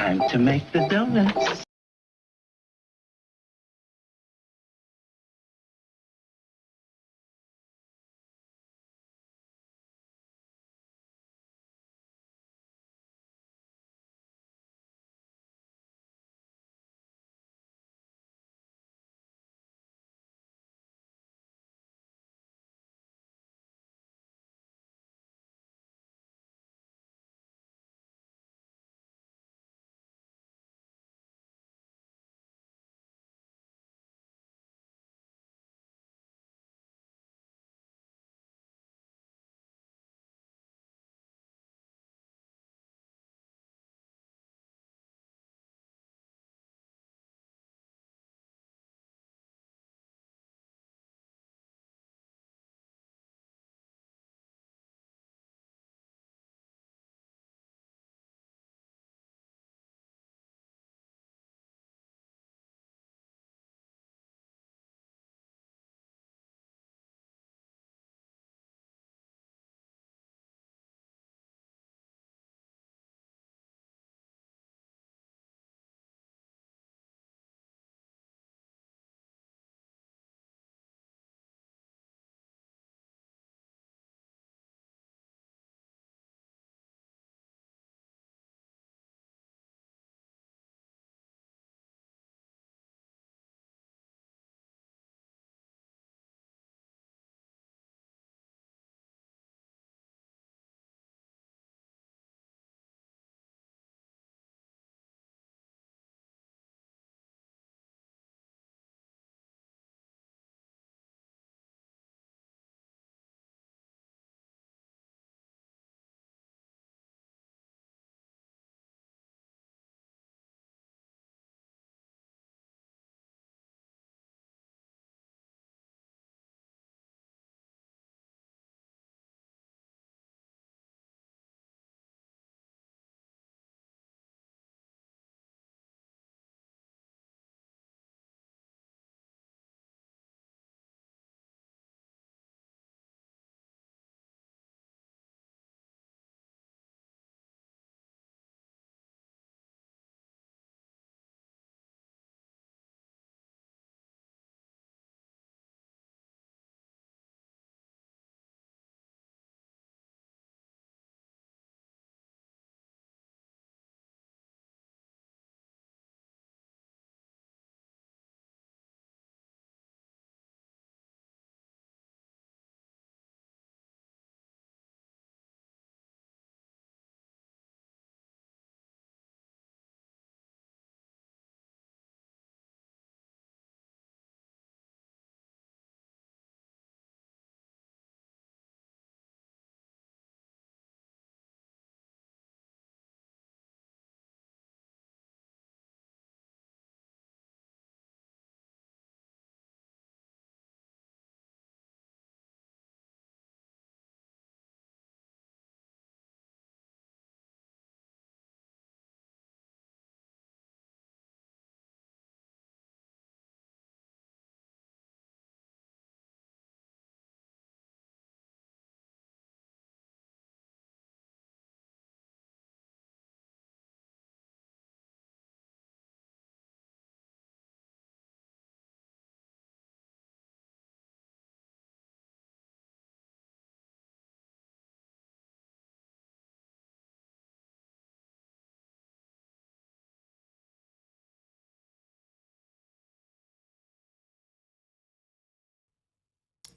Time to make the donuts.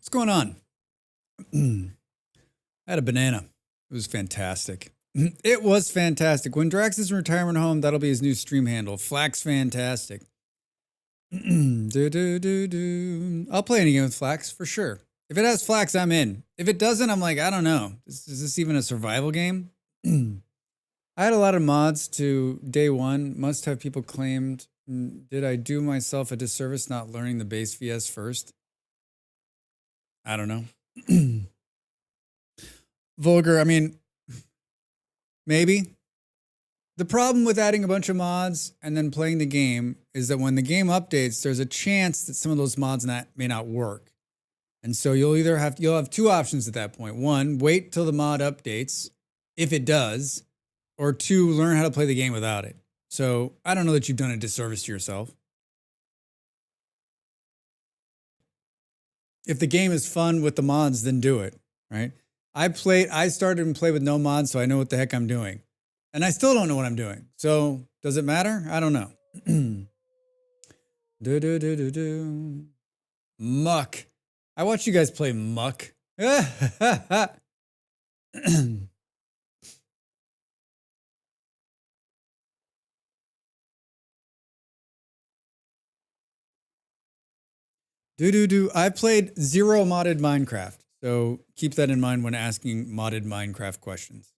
What's going on? I had a banana. It was fantastic. It was fantastic. When Drax is in retirement home, that'll be his new stream handle. Flax fantastic. do, do, do, do. I'll play any game with Flax for sure. If it has Flax, I'm in. If it doesn't, I'm like, I don't know. Is this even a survival game? I had a lot of mods to day one. Must have people claimed, did I do myself a disservice not learning the base VS first? I don't know. Vulgar, I mean, maybe. The problem with adding a bunch of mods and then playing the game is that when the game updates, there's a chance that some of those mods may not work. And so you'll have two options at that point. One, wait till the mod updates, if it does, or two, learn how to play the game without it. So I don't know that you've done a disservice to yourself. If the game is fun with the mods, then do it, right? I started and played with no mods, so I know what the heck I'm doing. And I still don't know what I'm doing. So does it matter? I don't know. Do. Muck. I watch you guys play Muck. Do. I played zero modded Minecraft. So keep that in mind when asking modded Minecraft questions.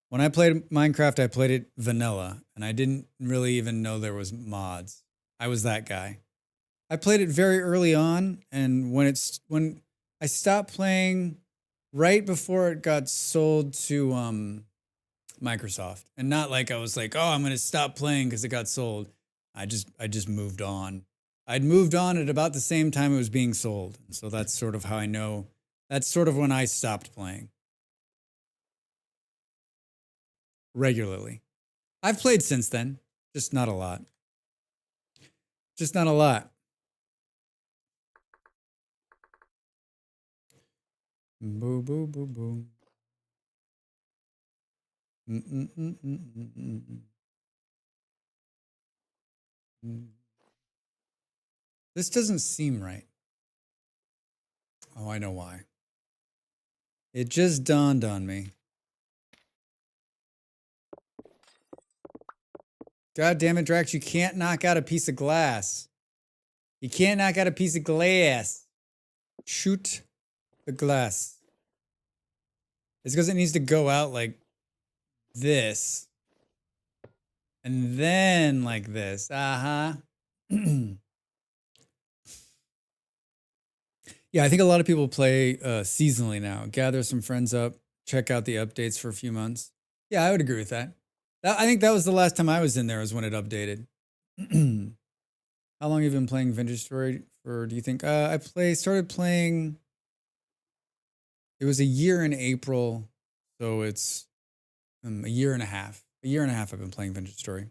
When I played Minecraft, I played it vanilla, and I didn't really even know there was mods. I was that guy. I played it very early on, and when I stopped playing right before it got sold to Microsoft, and not like I was like, oh, I'm gonna stop playing because it got sold. I just moved on. I'd moved on at about the same time it was being sold, so that's sort of how I know. That's sort of when I stopped playing regularly. I've played since then, just not a lot. Just not a lot. Boo, boo, boo, boo. This doesn't seem right. Oh, I know why. It just dawned on me. God damn it, Drax, you can't knock out a piece of glass. You can't knock out a piece of glass. Shoot the glass. It's because it needs to go out like this. And then like this. Uh-huh. Yeah, I think a lot of people play seasonally now. Gather some friends up, check out the updates for a few months. Yeah, I would agree with that. I think that was the last time I was in there was when it updated. How long have you been playing Vintage Story for, do you think? I started playing, it was a year in April, so it's a year and a half. A year and a half I've been playing Vintage Story.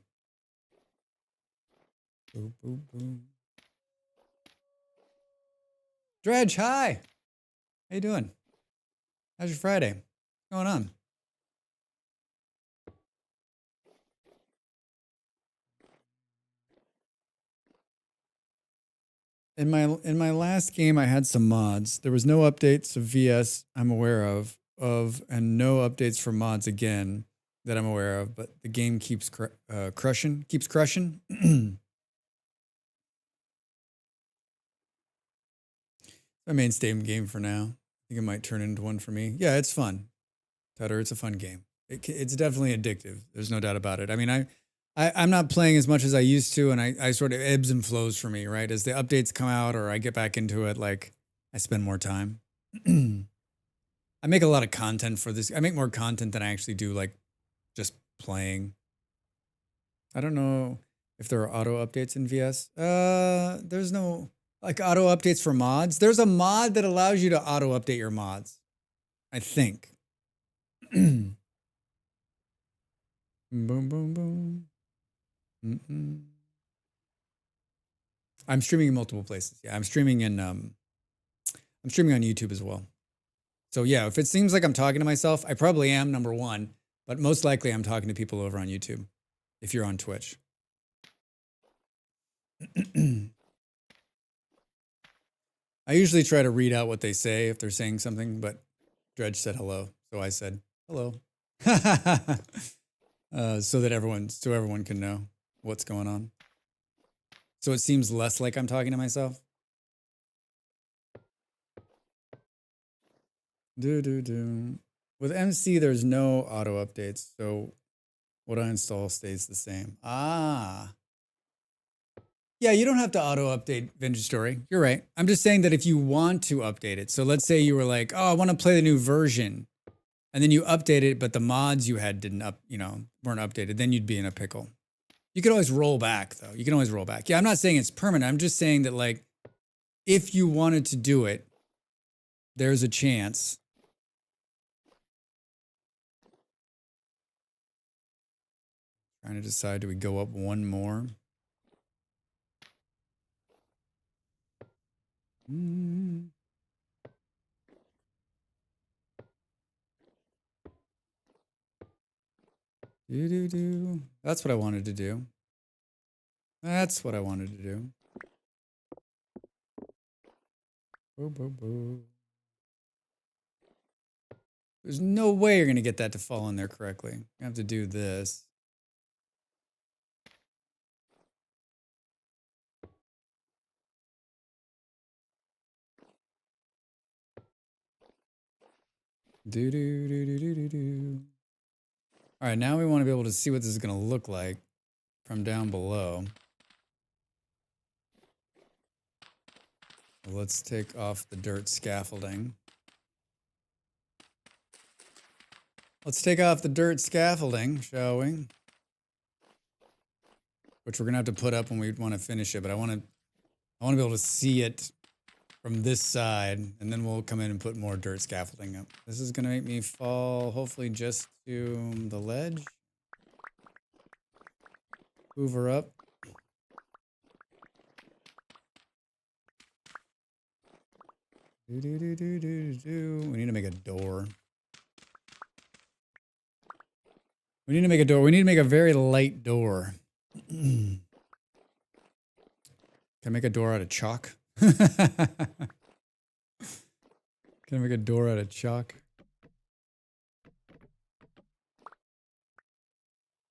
Boop, boop, boop. Dredge, hi. How you doing? How's your Friday? What's going on? In my last game, I had some mods. There was no updates of VS I'm aware of, and no updates for mods again that I'm aware of. But the game keeps crushing. My mainstay game for now. I think it might turn into one for me. Yeah, it's fun. Tutter, it's a fun game. It's definitely addictive. There's no doubt about it. I mean, I'm not playing as much as I used to, and I sort of ebbs and flows for me, right? As the updates come out or I get back into it, like I spend more time. I make a lot of content for this. I make more content than I actually do, like just playing. I don't know if there are auto updates in VS. There's no like auto updates for mods. There's a mod that allows you to auto update your mods, I think. Boom, boom, boom. I'm streaming in multiple places. Yeah, I'm streaming on YouTube as well. So yeah, if it seems like I'm talking to myself, I probably am, number one, but most likely I'm talking to people over on YouTube if you're on Twitch. I usually try to read out what they say if they're saying something, but Dredge said hello, so I said hello. So that everyone can know what's going on. So it seems less like I'm talking to myself. With MC, there's no auto updates, so what I install stays the same. Ah. Yeah, you don't have to auto update Vintage Story. You're right. I'm just saying that if you want to update it. So let's say you were like, oh, I want to play the new version. And then you update it, but the mods you had weren't updated. Then you'd be in a pickle. You could always roll back, though. You can always roll back. Yeah, I'm not saying it's permanent. I'm just saying that, like, if you wanted to do it, there's a chance. Trying to decide, do we go up one more? Do. That's what I wanted to do. That's what I wanted to do. Boo, boo, boo. There's no way you're going to get that to fall in there correctly. You have to do this. Do, do, do, do, do, do, do. All right, now we want to be able to see what this is going to look like from down below. Let's take off the dirt scaffolding. Let's take off the dirt scaffolding, shall we? Which we're going to have to put up when we want to finish it, but I want to be able to see it from this side, and then we'll come in and put more dirt scaffolding up. This is going to make me fall, hopefully, just to the ledge. Hoover up. We need to make a door. We need to make a door. We need to make a very light door. Can I make a door out of chalk? Can I make a door out of chalk?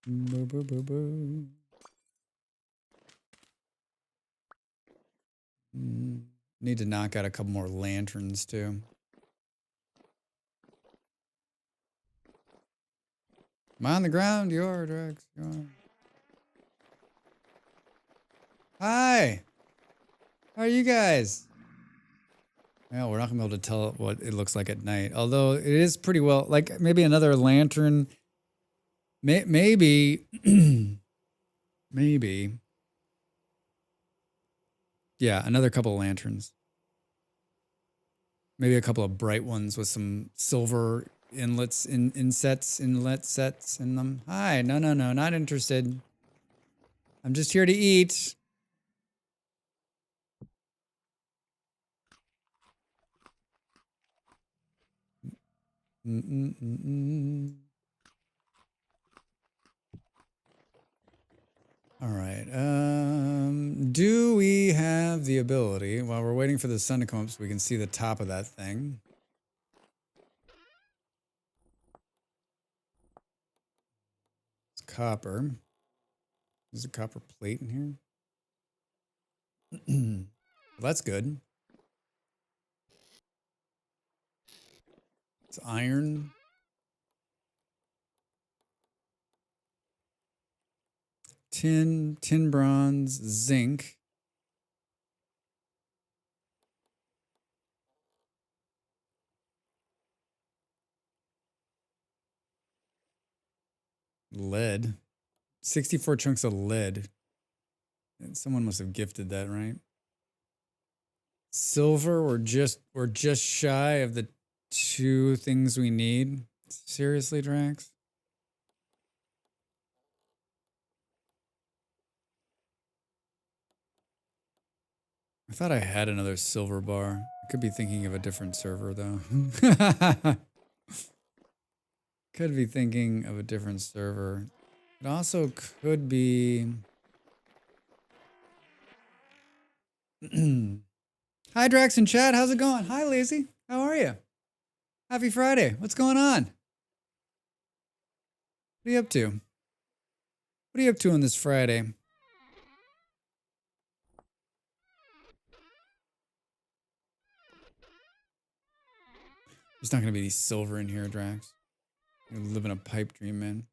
Boo, boo, boo, boo. Need to knock out a couple more lanterns too. Am I on the ground? You are, Drex. You are. Hi. How are you guys? Well, we're not gonna be able to tell what it looks like at night. Although it is pretty well, like maybe another lantern. Maybe. Maybe. Yeah, another couple of lanterns. Maybe a couple of bright ones with some silver inlet sets in them. Hi, no, not interested. I'm just here to eat. All right. Do we have the ability, while we're waiting for the sun to come up so we can see the top of that thing? It's copper. There's a copper plate in here. Well, that's good. It's iron. Tin, bronze, zinc. Lead. 64 chunks of lead. And someone must have gifted that, right? Silver, we're just shy of the 2 things we need. Seriously, Drax? I thought I had another silver bar. I could be thinking of a different server, though. Could be thinking of a different server. It also could be... Hi, Drax and chat. How's it going? Hi, Lazy. How are you? Happy Friday. What's going on? What are you up to? What are you up to on this Friday? There's not going to be any silver in here, Drax. You're living a pipe dream, man.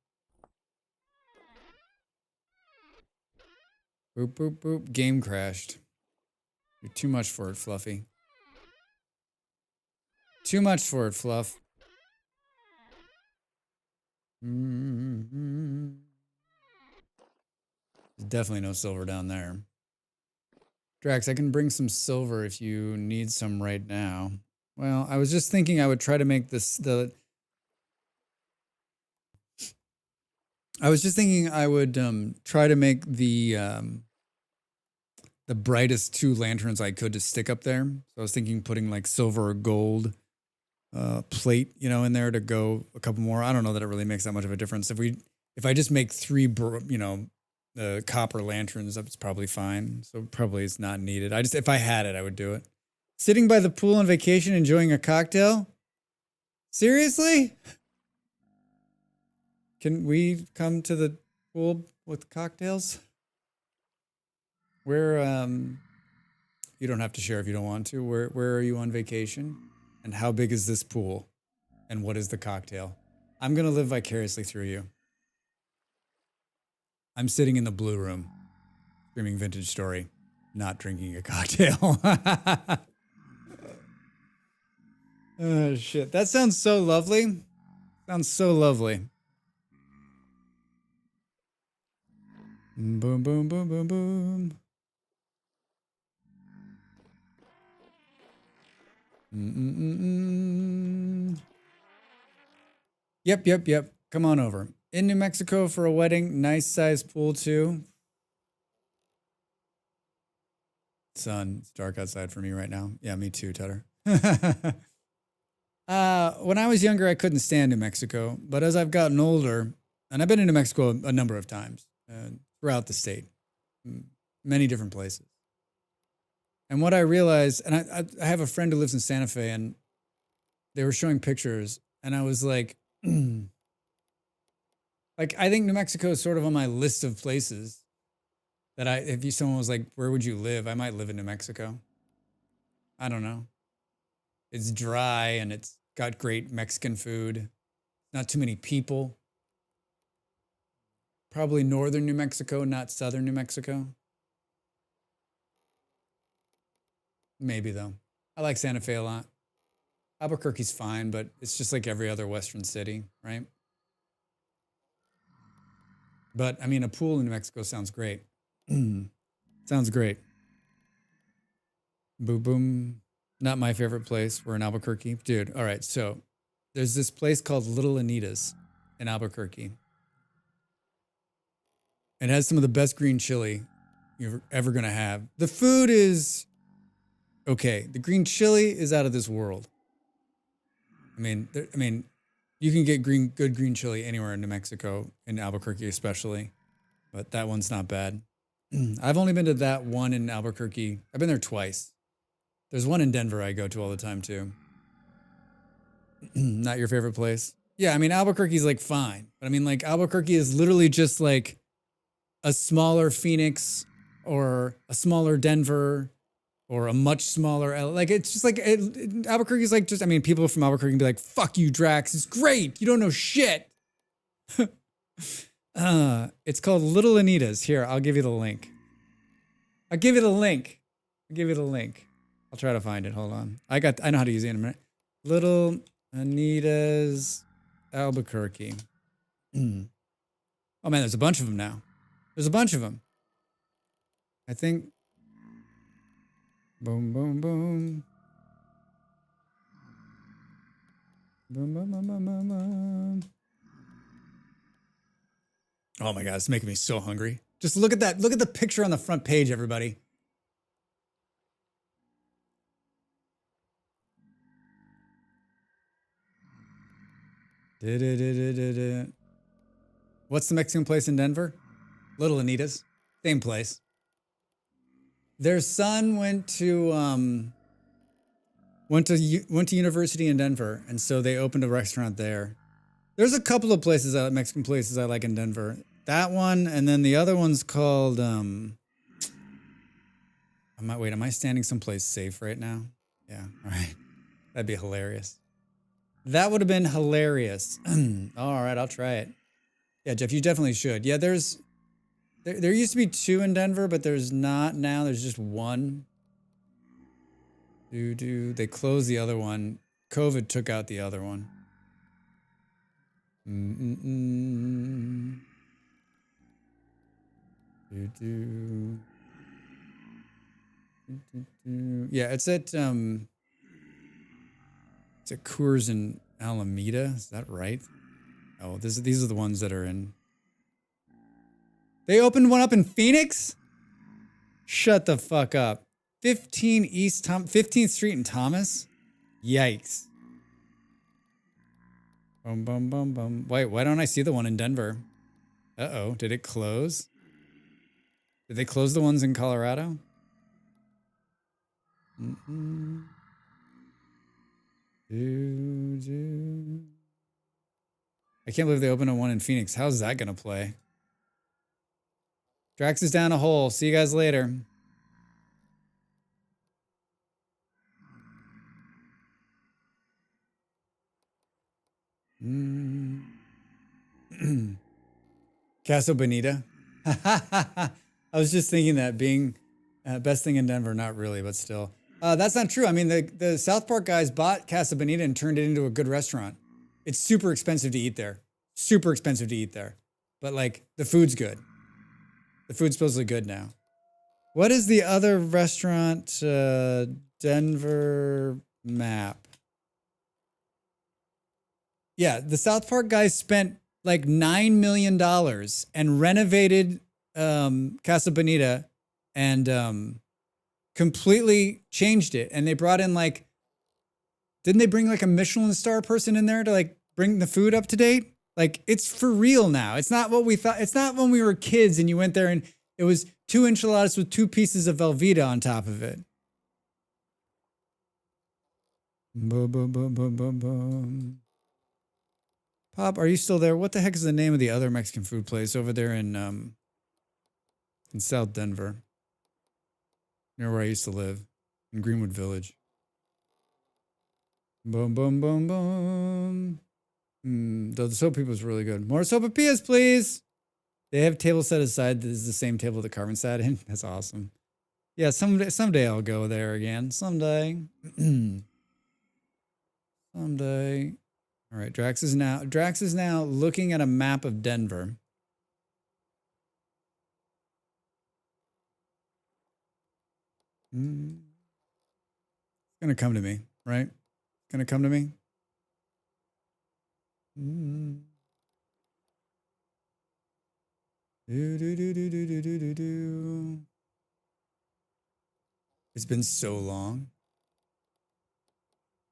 Boop, boop, boop. Game crashed. You're too much for it, Fluffy. Too much for it, Fluff. There's definitely no silver down there. Drax, I can bring some silver if you need some right now. Well, I was just thinking I would try to make this I was just thinking I would try to make the brightest 2 lanterns I could to stick up there. So I was thinking putting like silver or gold plate, you know, in there to go a couple more. I don't know that it really makes that much of a difference. If I just make 3, copper lanterns, that's probably fine. So probably it's not needed. If I had it, I would do it. Sitting by the pool on vacation, enjoying a cocktail. Seriously? Can we come to the pool with cocktails? Where you don't have to share if you don't want to. Where are you on vacation? And how big is this pool? And what is the cocktail? I'm gonna live vicariously through you. I'm sitting in the blue room, screaming vintage story, not drinking a cocktail. Oh shit. That sounds so lovely. Sounds so lovely. Boom, boom, boom, boom, boom. Yep. Come on over. In New Mexico for a wedding. Nice size pool too. Sun, it's dark outside for me right now. Yeah, me too, Tutter. When I was younger, I couldn't stand New Mexico. But as I've gotten older, and I've been in New Mexico a number of times throughout the state, many different places. And what I realized, and I have a friend who lives in Santa Fe, and they were showing pictures, and I was like, like I think New Mexico is sort of on my list of places that someone was like, where would you live? I might live in New Mexico. I don't know. It's dry and it's got great Mexican food. Not too many people. Probably northern New Mexico, not southern New Mexico. Maybe though. I like Santa Fe a lot. Albuquerque's fine, but it's just like every other Western city, right? But I mean, a pool in New Mexico sounds great. Sounds great. Boom, boom. Not my favorite place. We're in Albuquerque. Dude, all right. So there's this place called Little Anita's in Albuquerque. It has some of the best green chili you're ever going to have. The food is okay. The green chili is out of this world. I mean, you can get good green chili anywhere in New Mexico, in Albuquerque especially, but that one's not bad. I've only been to that one in Albuquerque. I've been there twice. There's one in Denver I go to all the time too. Not your favorite place? Yeah, I mean, Albuquerque's like fine, but I mean, like Albuquerque is literally just like a smaller Phoenix or a smaller Denver or a much smaller, like it's just like Albuquerque's like just, I mean, people from Albuquerque can be like, fuck you, Drax, it's great. You don't know shit. It's called Little Anita's. Here, I'll give you the link. I'll give you the link. I'll try to find it. Hold on. I know how to use it in a minute. Little Anita's Albuquerque. Oh man, there's a bunch of them now. There's a bunch of them. I think. Boom, boom, boom. Boom, boom, boom, boom, boom, boom. Oh my God, it's making me so hungry. Just look at that. Look at the picture on the front page, everybody. What's the Mexican place in Denver? Little Anita's. Same place. Their son went to university in Denver, and so they opened a restaurant there. There's a couple of places, Mexican places I like in Denver. That one, and then the other one's called. Am I standing someplace safe right now? Yeah, all right. That'd be hilarious. That would have been hilarious. All right, I'll try it. Yeah, Jeff, you definitely should. Yeah, there used to be 2 in Denver, but there's not now. There's just one. They closed the other one. COVID took out the other one. Yeah, it's at Coors in Alameda. Is that right? Oh, these are the ones that are in They opened one up in Phoenix? Shut the fuck up. 15th Street in Thomas? Yikes. Bum, bum, bum, bum. Wait, why don't I see the one in Denver? Uh-oh, did it close? Did they close the ones in Colorado? Mm-mm. I can't believe they opened a one in Phoenix. How's that gonna play? Drax is down a hole. See you guys later. Casa Bonita. I was just thinking that being best thing in Denver, not really, but still. That's not true. I mean, the South Park guys bought Casa Bonita and turned it into a good restaurant. It's super expensive to eat there. Super expensive to eat there. But like, the food's good. The food's supposedly good now. What is the other restaurant, Denver map? Yeah, the South Park guys spent like $9 million and renovated Casa Bonita and completely changed it. And they brought in like, didn't they bring like a Michelin star person in there to like bring the food up to date? Like, it's for real now. It's not what we thought. It's not when we were kids and you went there and it was 2 enchiladas with 2 pieces of Velveeta on top of it. Pop, are you still there? What the heck is the name of the other Mexican food place over there in South Denver? Near where I used to live, in Greenwood Village. Boom, boom, boom, boom. The soap people is really good. More sopapillas, please. They have table set aside. This is the same table that Carmen sat in. That's awesome. Yeah, someday I'll go there again. Someday. Someday. All right, Drax is now looking at a map of Denver. It's gonna come to me, right? It's gonna come to me. It's been so long.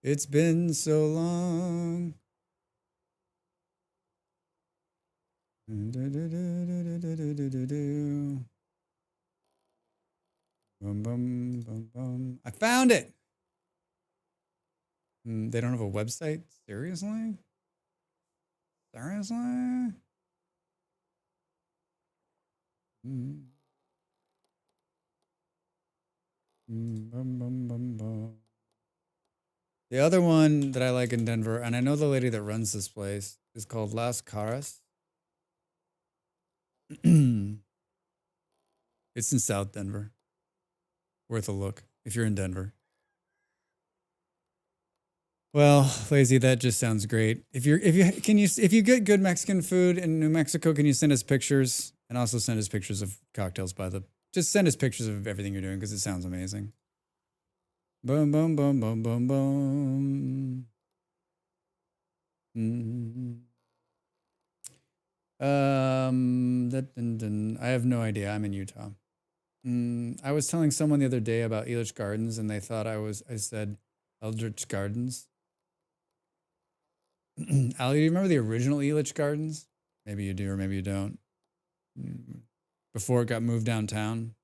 It's been so long. Bum, bum, bum, bum. I found it. They don't have a website? Seriously? Seriously? Bum, bum, bum, bum. The other one that I like in Denver, and I know the lady that runs this place, is called Las Caras. It's in South Denver. Worth a look if you're in Denver. Well, Lazy, that just sounds great. If you get good Mexican food in New Mexico, can you send us pictures and also send us pictures of cocktails just send us pictures of everything you're doing because it sounds amazing. Boom, boom, boom, boom, boom, boom. I have no idea. I'm in Utah. I was telling someone the other day about Eldritch Gardens, and they thought I said Eldritch Gardens. Ali, do you remember the original Eldritch Gardens? Maybe you do, or maybe you don't. Before it got moved downtown,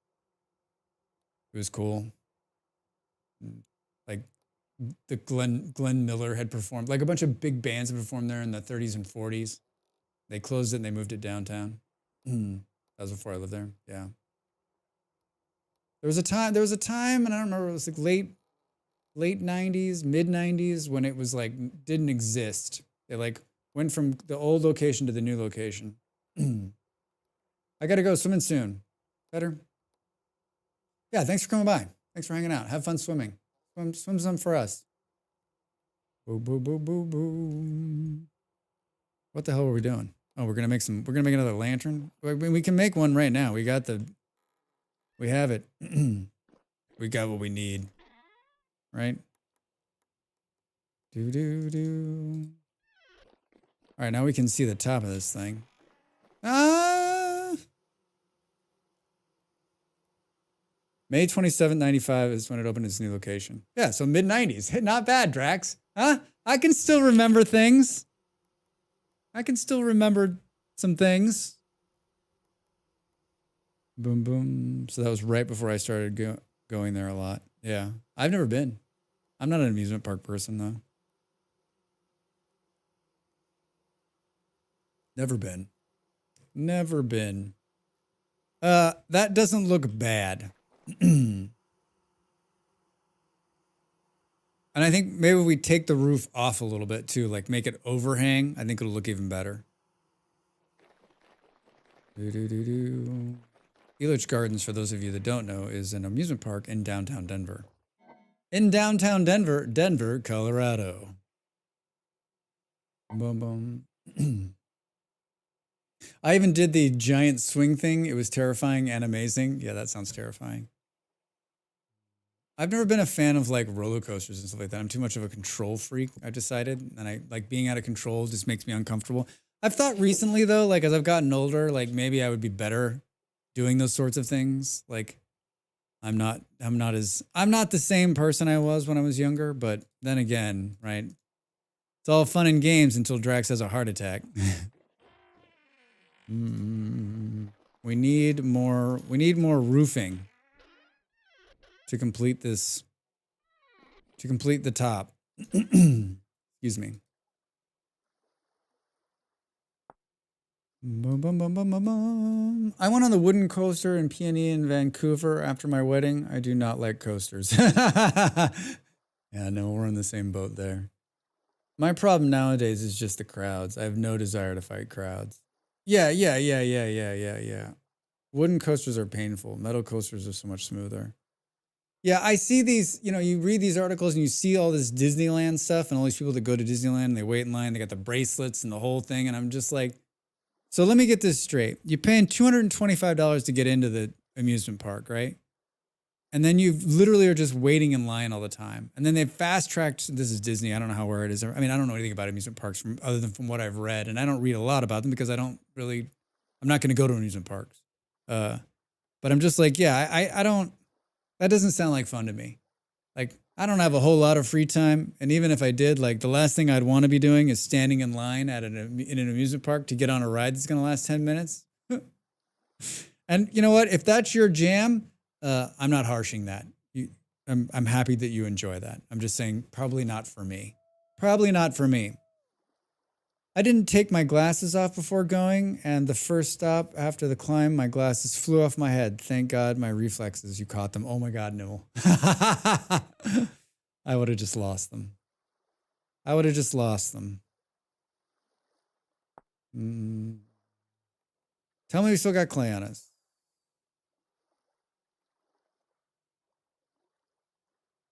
it was cool. Like the Glenn Miller had performed, like a bunch of big bands had performed there in the 30s and 40s. They closed it and they moved it downtown. That was before I lived there. Yeah. There was a time, and I don't remember, it was like late 90s, mid 90s, when it was like, didn't exist. They like went from the old location to the new location. I gotta go swimming soon. Better? Yeah, thanks for coming by. Thanks for hanging out. Have fun swimming. Swim some for us. Boo, boo, boo, boo, boo. What the hell were we doing? Oh, we're gonna make another lantern. We can make one right now. We have it. We got what we need. Right? Do. All right, now we can see the top of this thing. Ah! May 27th, 95 is when it opened its new location. Yeah, so mid-90s. Not bad, Drax. Huh? I can still remember things. I can still remember some things. Boom, boom. So that was right before I started going there a lot. Yeah. I've never been. I'm not an amusement park person, though. Never been. Never been. That doesn't look bad. And I think maybe we take the roof off a little bit too, like make it overhang. I think it'll look even better. Eldritch Gardens, for those of you that don't know, is an amusement park in downtown Denver. In downtown Denver, Colorado. Boom, boom. I even did the giant swing thing. It was terrifying and amazing. Yeah, that sounds terrifying. I've never been a fan of like roller coasters and stuff like that. I'm too much of a control freak, I decided. And I like being out of control just makes me uncomfortable. I've thought recently though, like as I've gotten older, like maybe I would be better doing those sorts of things. Like I'm not the same person I was when I was younger, but then again, right? It's all fun and games until Drax has a heart attack. We need more roofing to complete this, to complete the top. Excuse me. Bum, bum, bum, bum, bum, bum. I went on the wooden coaster in Peony in Vancouver after my wedding. I do not like coasters. Yeah, no, we're in the same boat there. My problem nowadays is just the crowds. I have no desire to fight crowds. Yeah. Wooden coasters are painful. Metal coasters are so much smoother. Yeah, I see these, you read these articles and you see all this Disneyland stuff and all these people that go to Disneyland and they wait in line, they got the bracelets and the whole thing. And I'm just like, so let me get this straight. You're paying $225 to get into the amusement park, right? And then you literally are just waiting in line all the time. And then they've fast-tracked, this is Disney, I don't know where it is. I mean, I don't know anything about amusement parks other than from what I've read. And I don't read a lot about them because I'm not going to go to amusement parks. But I'm just like, yeah, I don't, that doesn't sound like fun to me. Like, I don't have a whole lot of free time. And even if I did, like the last thing I'd want to be doing is standing in line in an amusement park to get on a ride that's going to last 10 minutes. And you know what? If that's your jam, I'm not harshing that. I'm happy that you enjoy that. I'm just saying probably not for me. Probably not for me. I didn't take my glasses off before going, and the first stop after the climb, my glasses flew off my head. Thank God my reflexes, you caught them. Oh my God, no. I would have just lost them. Tell me we still got clay on us.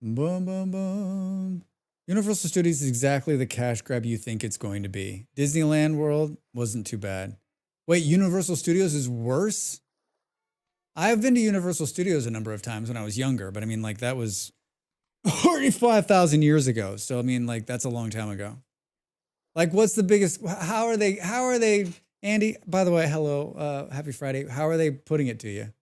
Boom, boom, boom. Universal Studios is exactly the cash grab you think it's going to be. Disneyland World wasn't too bad. Wait, Universal Studios is worse? I've been to Universal Studios a number of times when I was younger, but I mean, like, that was 45,000 years ago. So, I mean, like, that's a long time ago. Like, what's the biggest, how are they, Andy, by the way, hello, happy Friday. How are they putting it to you?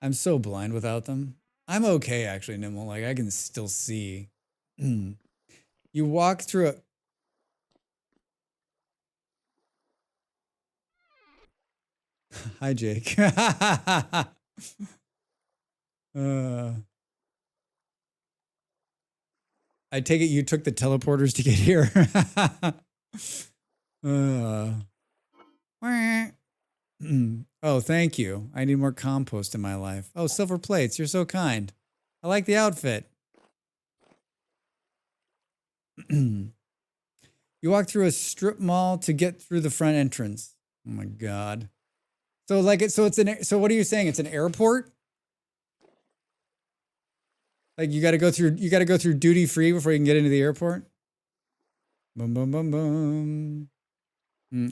I'm so blind without them. I'm okay, actually, Nimble. Like, I can still see. You walk through a... Hi, Jake. I take it you took the teleporters to get here. Oh, thank you. I need more compost in my life. Oh, silver plates. You're so kind. I like the outfit. You walk through a strip mall to get through the front entrance. Oh my God. So so what are you saying? It's an airport? Like you got to go through duty free before you can get into the airport? Boom, boom, boom, boom.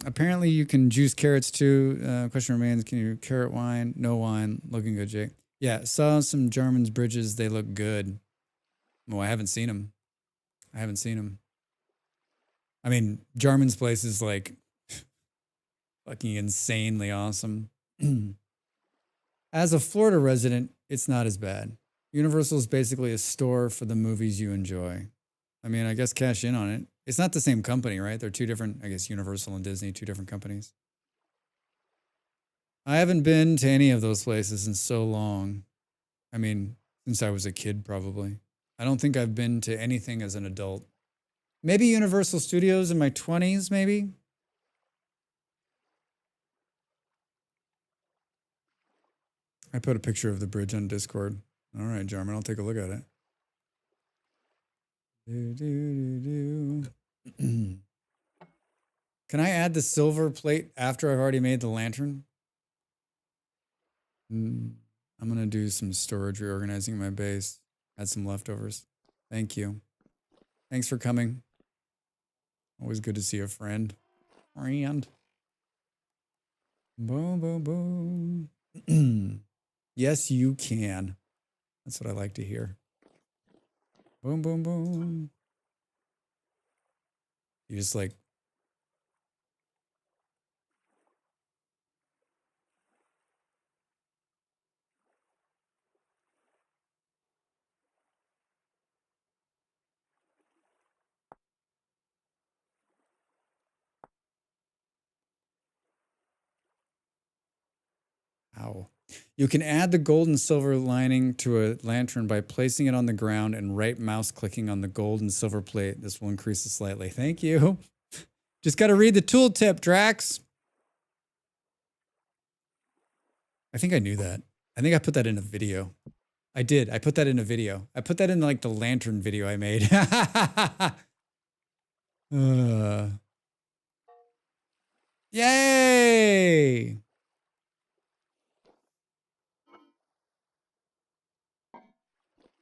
Apparently you can juice carrots too. Question remains, can you carrot wine? No wine. Looking good, Jake. Yeah, saw some Jarman's bridges. They look good. Oh, I haven't seen them. I mean, Jarman's place is like fucking insanely awesome. As a Florida resident, it's not as bad. Universal is basically a store for the movies you enjoy. I mean, I guess cash in on it. It's not the same company, right? They're two different, I guess, Universal and Disney, two different companies. I haven't been to any of those places in so long. I mean, since I was a kid, probably. I don't think I've been to anything as an adult. Maybe Universal Studios in my 20s, maybe. I put a picture of the bridge on Discord. All right, Jarman, I'll take a look at it. Can I add the silver plate after I've already made the lantern? I'm going to do some storage reorganizing in my base. Add some leftovers. Thank you. Thanks for coming. Always good to see a friend. Friend. Boom, boom, boom. Yes, you can. That's what I like to hear. Boom, boom, boom. You just like. Ow. You can add the gold and silver lining to a lantern by placing it on the ground and right mouse clicking on the gold and silver plate. This will increase it slightly. Thank you. Just got to read the tooltip, Drax. I think I knew that. I think I put that in a video. I did. I put that in a video. I put that in like the lantern video I made. Yay!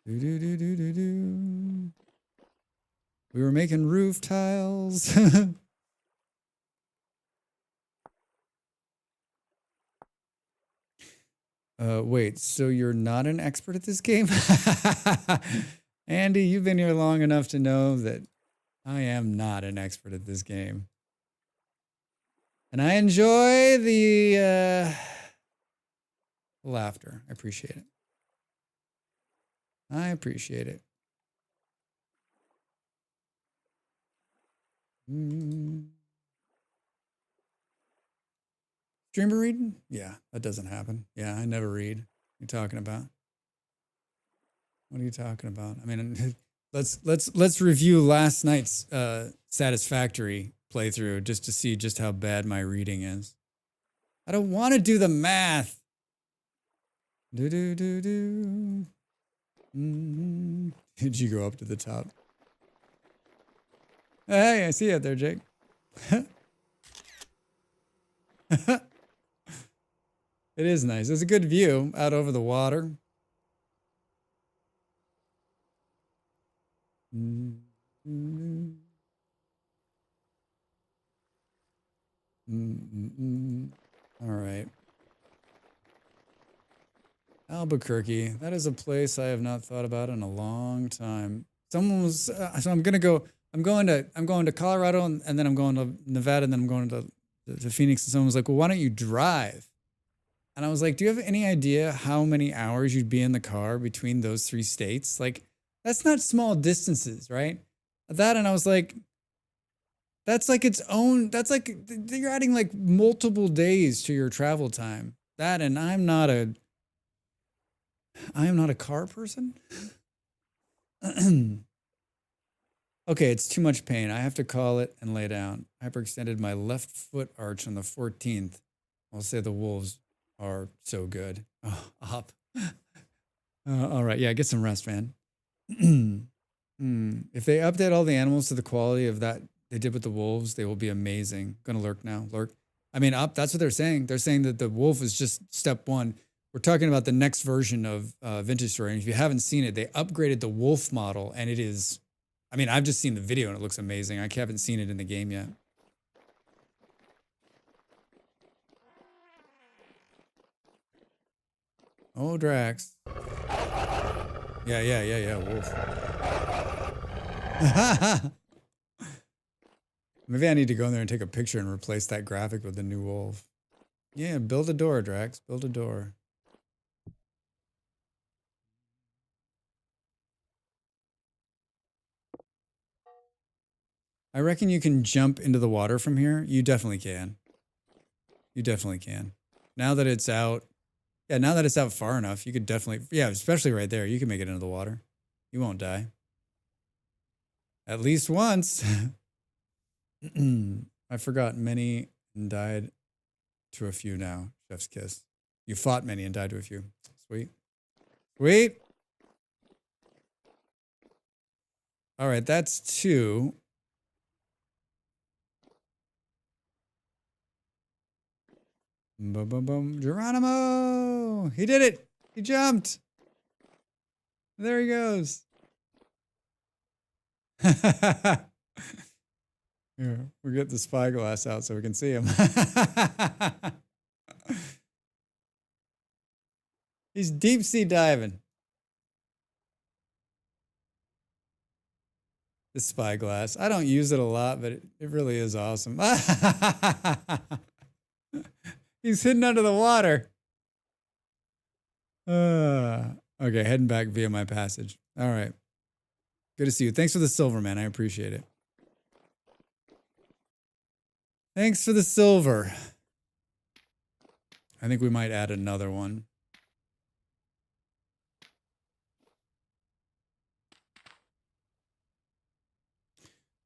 Do. We were making roof tiles. Wait, so you're not an expert at this game? Andy, you've been here long enough to know that I am not an expert at this game. And I enjoy the laughter. I appreciate it. I appreciate it. Streamer reading? Yeah, that doesn't happen. Yeah, I never read. What are you talking about? What are you talking about? I mean, let's review last night's Satisfactory playthrough just to see just how bad my reading is. I don't want to do the math. Do. Did you go up to the top? Hey, I see you out there, Jake. It is nice. It's a good view out over the water. All right. Albuquerque. That is a place I have not thought about in a long time. Someone was so I'm going to Colorado and then I'm going to Nevada and then I'm going to Phoenix, and someone was like, "Well, why don't you drive?" And I was like, "Do you have any idea how many hours you'd be in the car between those three states? Like, that's not small distances, right?" That, and I was like, that's like its own, that's like, you're adding like multiple days to your travel time. That, and I am not a car person. Okay, it's too much pain. I have to call it and lay down. Hyperextended my left foot arch on the 14th. I'll say the wolves are so good. Oh, up. All right, yeah, get some rest, man. If they update all the animals to the quality of that they did with the wolves, they will be amazing. Gonna lurk now. Lurk. I mean, up. That's what they're saying. They're saying that the wolf is just step one. We're talking about the next version of Vintage Story. And if you haven't seen it, they upgraded the wolf model, and it is. I mean, I've just seen the video, and it looks amazing. I haven't seen it in the game yet. Oh, Drax. Yeah, wolf. Maybe I need to go in there and take a picture and replace that graphic with the new wolf. Yeah, build a door, Drax. Build a door. I reckon you can jump into the water from here. You definitely can. You definitely can. Now that it's out, yeah, now that it's out far enough, you could definitely, yeah, especially right there, you can make it into the water. You won't die. At least once. I forgot many and died to a few now. Chef's kiss. You fought many and died to a few. Sweet. Sweet. All right, that's 2. Boom, boom, boom. Geronimo! He did it! He jumped! There he goes. Here, we'll get the spyglass out so we can see him. He's deep sea diving. The spyglass. I don't use it a lot, but it really is awesome. He's hidden under the water. Okay, heading back via my passage. All right. Good to see you. Thanks for the silver, man. I appreciate it. Thanks for the silver. I think we might add another one.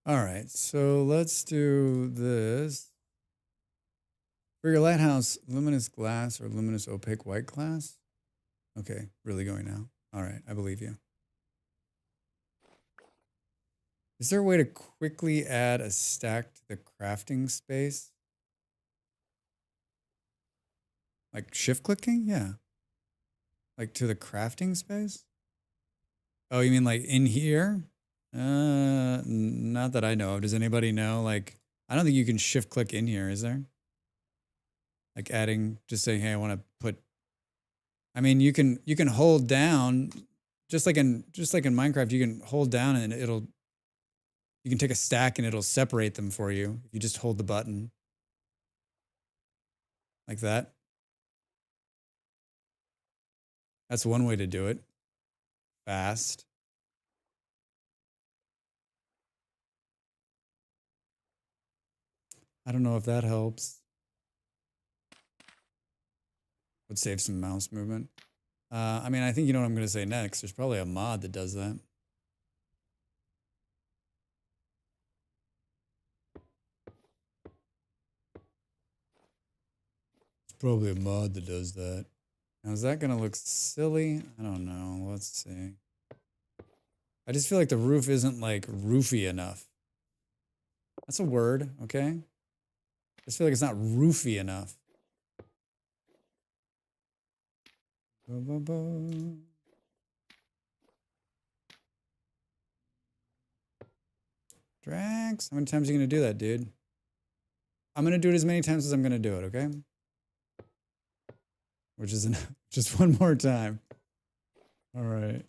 All right, so let's do this. For your lighthouse, luminous glass or luminous opaque white glass? Okay, really going now. All right, I believe you. Is there a way to quickly add a stack to the crafting space? Like shift clicking? Yeah. Like to the crafting space? Oh, you mean like in here? Not that I know of. Does anybody know? Like, I don't think you can shift click in here, is there? Like adding, just saying, hey, I want to put. I mean, you can hold down, just like in Minecraft, you can hold down and you can take a stack and it'll separate them for you if you just hold the button. Like that. That's one way to do it. Fast. I don't know if that helps. Would save some mouse movement. I mean, I think you know what I'm going to say next. There's probably a mod that does that. There's probably a mod that does that. Now, is that going to look silly? I don't know. Let's see. I just feel like the roof isn't like roofy enough. That's a word, okay? I just feel like it's not roofy enough. Drax, how many times are you going to do that, dude? I'm going to do it as many times as I'm going to do it, okay? Which is enough. Just one more time. All right.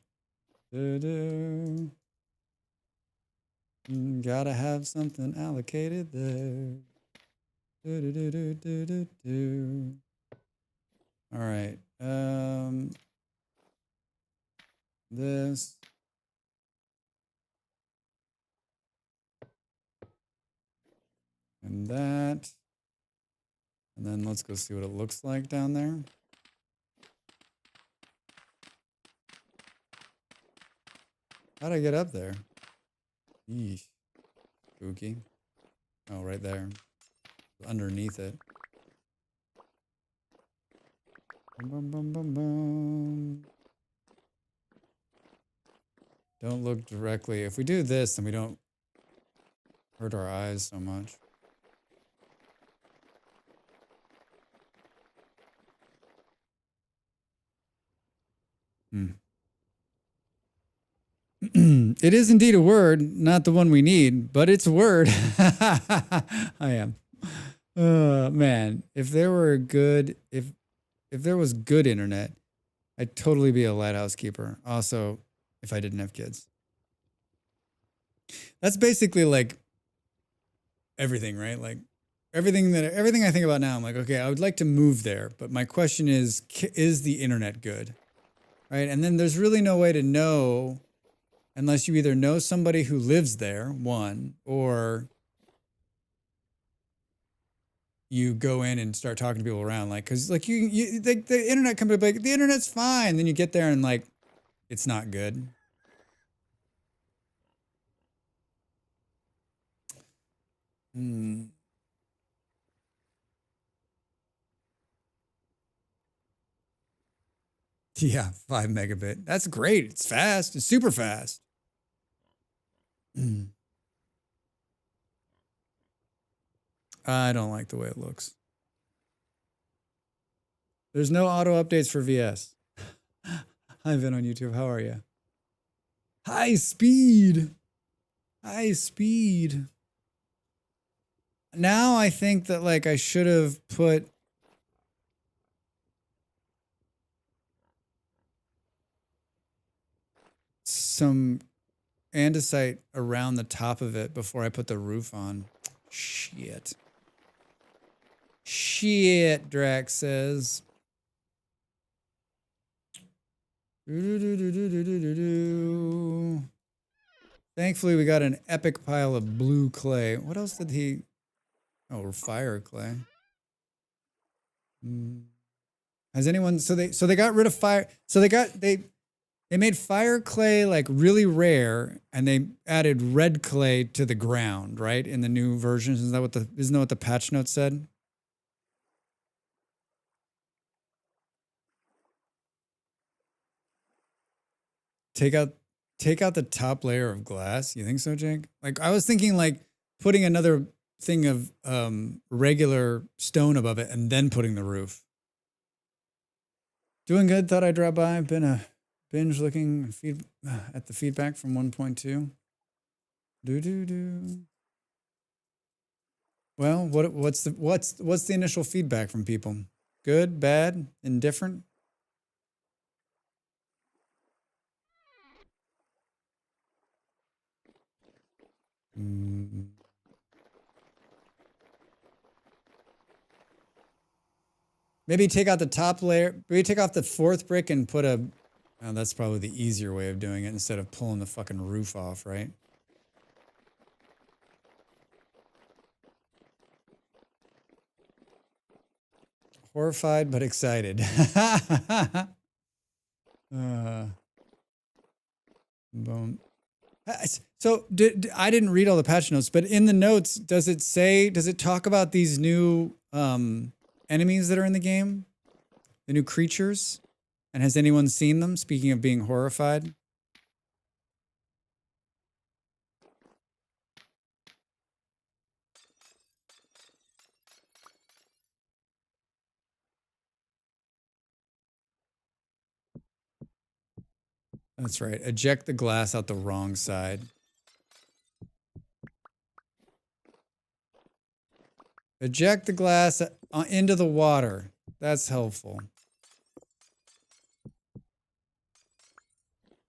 Gotta have something allocated there. All right. This. And that. And then let's go see what it looks like down there. How'd I get up there? Yeesh. Spooky. Oh, right there. Underneath it. Boom, boom, boom, boom. Don't look directly. If we do this, then we don't hurt our eyes so much. It is indeed a word, not the one we need, but it's a word. I am. Man, if there were if there was good internet, I'd totally be a lighthouse keeper. Also, if I didn't have kids. That's basically like everything, right? Like everything I think about now, I'm like, okay, I would like to move there, but my question is the internet good? Right? And then there's really no way to know unless you either know somebody who lives there, one, or you go in and start talking to people around, like, because like the internet company be like, the internet's fine. Then you get there and like, it's not good. Yeah, 5 megabit. That's great. It's fast. It's super fast. I don't like the way it looks. There's no auto updates for VS. Hi, Vin on YouTube. How are you? High speed. High speed. Now I think that like I should have put some andesite around the top of it before I put the roof on. Shit. Shit, Drax says. Thankfully, we got an epic pile of blue clay. What else did he... Oh, fire clay. Has anyone... So they got rid of fire... So they made fire clay like really rare, and they added red clay to the ground, right? In the new versions. Isn't that what the patch notes said? Take out the top layer of glass. You think so, Jake? Like I was thinking like putting another thing of regular stone above it and then putting the roof. Doing good. Thought I'd drop by. Been a binge looking at the feedback from 1.2. Well, what's the initial feedback from people? Good, bad, indifferent? Maybe take out the top layer. Maybe take off the fourth brick and put a... Oh, that's probably the easier way of doing it instead of pulling the fucking roof off, right? Horrified but excited. Boom. So I didn't read all the patch notes, but in the notes, does it talk about these new enemies that are in the game? The new creatures? And has anyone seen them? Speaking of being horrified. That's right. Eject the glass out the wrong side. Eject the glass into the water. That's helpful.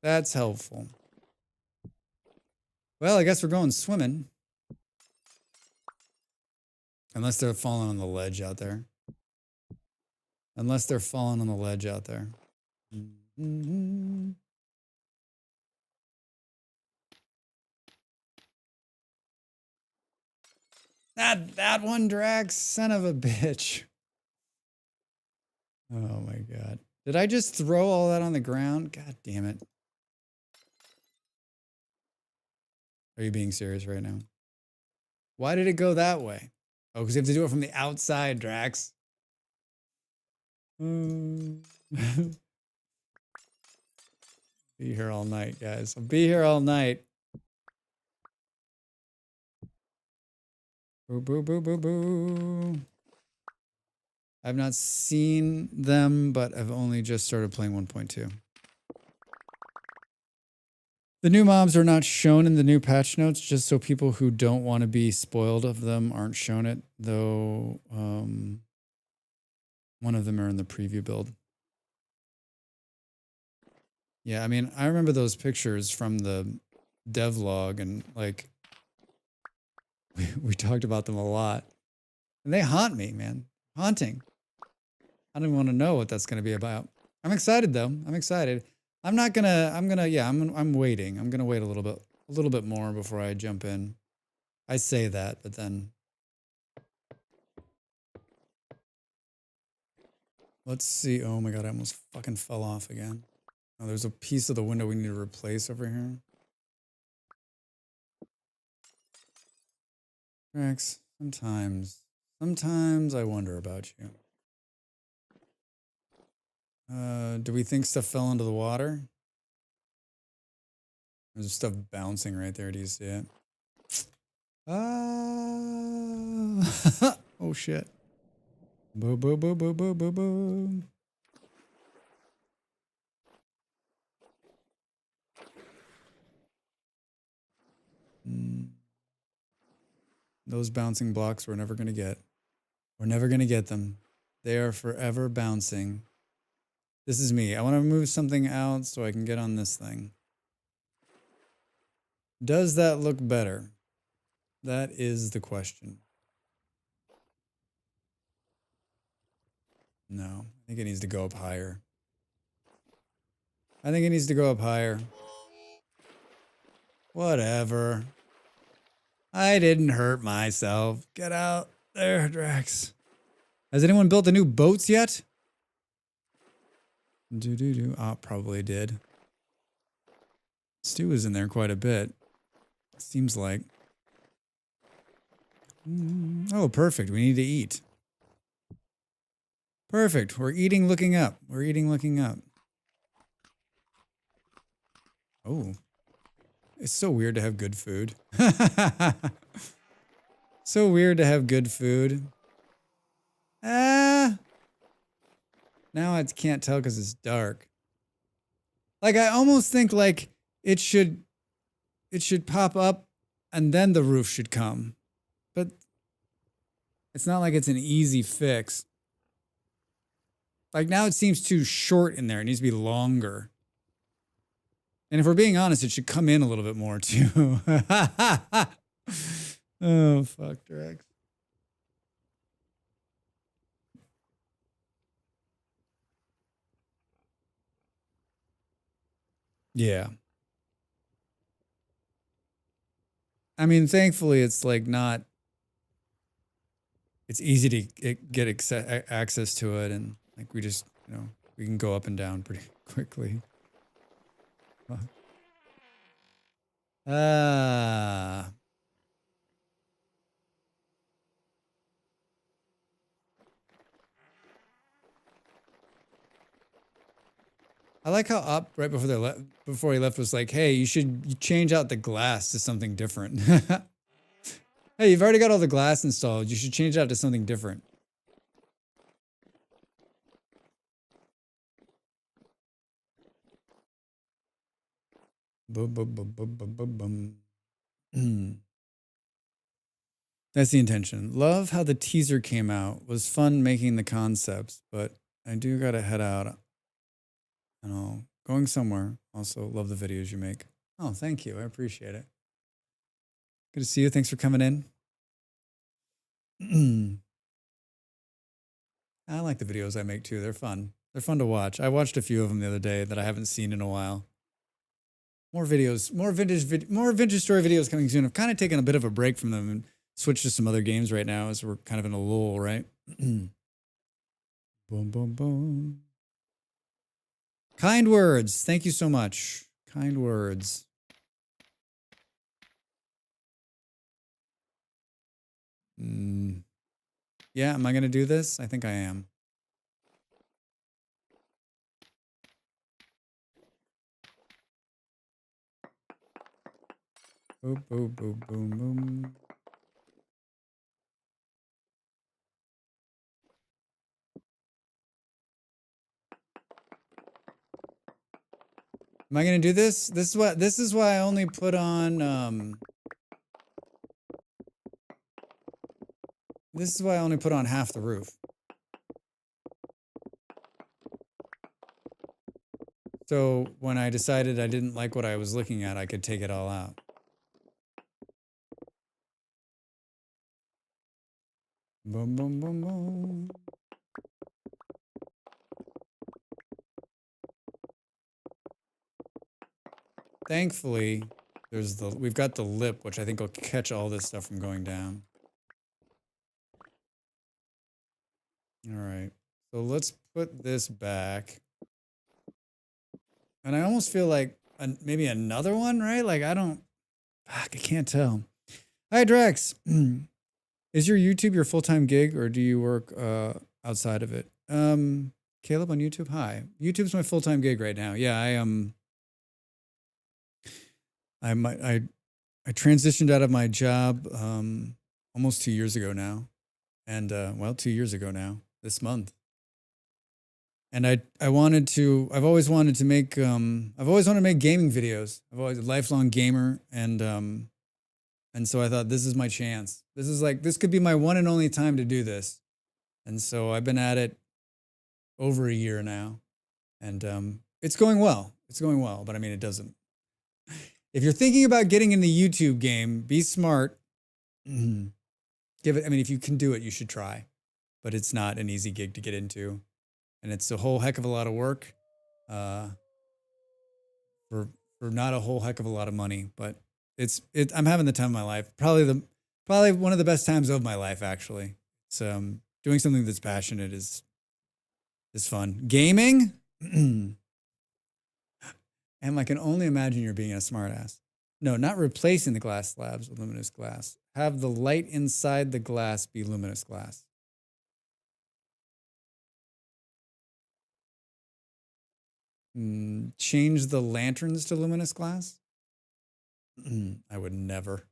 That's helpful. Well, I guess we're going swimming. Unless they're falling on the ledge out there. Unless they're falling on the ledge out there. That one, Drax, son of a bitch. Oh my God. Did I just throw all that on the ground? God damn it. Are you being serious right now? Why did it go that way? Oh, because you have to do it from the outside, Drax. Be here all night, guys. I'll be here all night. Boo, boo, boo, boo, boo. I've not seen them, but I've only just started playing 1.2. The new mobs are not shown in the new patch notes, just so people who don't want to be spoiled of them aren't shown it, though one of them are in the preview build. Yeah, I mean, I remember those pictures from the devlog, and like, we talked about them a lot. And they haunt me, man. Haunting. I don't want to know what that's going to be about. I'm excited, though. I'm excited. I'm waiting. I'm gonna wait a little bit more before I jump in. I say that, but then let's see. Oh my god, I almost fucking fell off again. Oh, there's a piece of the window we need to replace over here. Rex, sometimes I wonder about you. Do we think stuff fell into the water? There's stuff bouncing right there. Do you see it? Oh shit. Boo boo boo boo boo boo boo. Those bouncing blocks we're never gonna get. We're never gonna get them. They are forever bouncing. This is me. I want to move something out so I can get on this thing. Does that look better? That is the question. No, I think it needs to go up higher. I think it needs to go up higher. Whatever. I didn't hurt myself. Get out there, Drax. Has anyone built the new boats yet? Probably did. Stu is in there quite a bit. Seems like. Oh, perfect. We need to eat. Perfect. We're eating looking up. We're eating looking up. Oh. It's so weird to have good food. So weird to have good food. Now I can't tell because it's dark. Like I almost think like it should pop up and then the roof should come. But it's not like it's an easy fix. Like now it seems too short in there. It needs to be longer. And if we're being honest, it should come in a little bit more too. Oh, fuck, Drax. Yeah. I mean, thankfully, it's like not. It's easy to get access to it, and like we just, we can go up and down pretty quickly. Ah. I like how Up right before he left was like, "Hey, you should change out the glass to something different." Hey, you've already got all the glass installed. You should change it out to something different. Boom, boom, boom, boom, boom, boom, boom. That's the intention. Love how the teaser came out. Was fun making the concepts, but I do gotta head out. Going somewhere. Also, love the videos you make. Oh, thank you. I appreciate it. Good to see you. Thanks for coming in. I like the videos I make too. They're fun. They're fun to watch. I watched a few of them the other day that I haven't seen in a while. More videos, more vintage story videos coming soon. I've kind of taken a bit of a break from them and switched to some other games right now as we're kind of in a lull, right? Boom, boom, boom. Kind words. Thank you so much. Kind words. Yeah, am I going to do this? I think I am. Boom, boom, boom, boom, boom. Am I going to do this? This is why I only put on this is why I only put on half the roof. So when I decided I didn't like what I was looking at, I could take it all out. Boom, boom, boom, boom. thankfully, we've got the lip, which I think will catch all this stuff from going down. All right. So let's put this back. And I almost feel like maybe another one, right? Like I can't tell. Hi, Drex. Is your YouTube your full-time gig or do you work outside of it? Caleb on YouTube. Hi. YouTube's my full-time gig right now. Yeah, I transitioned out of my job almost 2 years ago now. And 2 years ago now, this month. And I've always wanted to make gaming videos. I've always a lifelong gamer and so I thought this is my chance. This could be my one and only time to do this. And so I've been at it over a year now. And it's going well. It's going well, but I mean it doesn't. If you're thinking about getting in the YouTube game, be smart. If you can do it, you should try. But it's not an easy gig to get into. And it's a whole heck of a lot of work for not a whole heck of a lot of money. But I'm having the time of my life. Probably one of the best times of my life, actually. It's doing something that's passionate is fun. Gaming? And I can only imagine you're being a smartass. No, not replacing the glass slabs with luminous glass. Have the light inside the glass be luminous glass. Change the lanterns to luminous glass? I would never.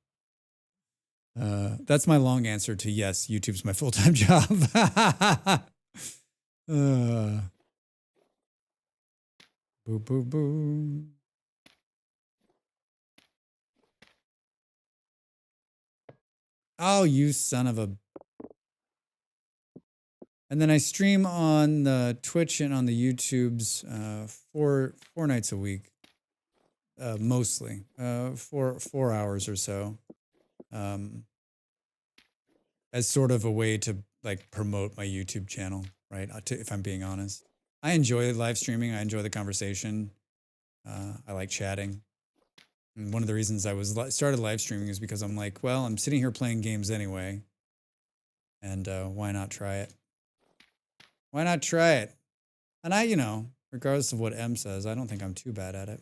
That's my long answer to yes, YouTube's my full-time job. Boo, boo, boo. Oh, you son of a... And then I stream on the Twitch and on the YouTubes 4 nights a week, mostly 4 hours or so, as sort of a way to like promote my YouTube channel, right? If I'm being honest, I enjoy live streaming. I enjoy the conversation. I like chatting. And one of the reasons I started live streaming is because I'm like, well, I'm sitting here playing games anyway, and why not try it? Why not try it? And regardless of what M says, I don't think I'm too bad at it.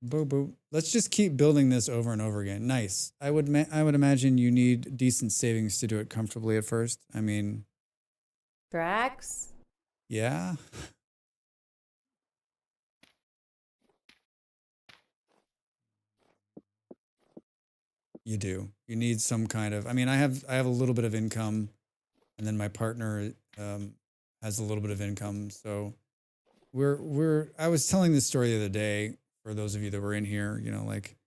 Boo boo. Let's just keep building this over and over again. Nice. I would imagine you need decent savings to do it comfortably at first. I mean, Drax? Yeah. You do. You need some kind of. I mean, I have a little bit of income, and then my partner has a little bit of income. So I was telling this story the other day for those of you that were in here. Like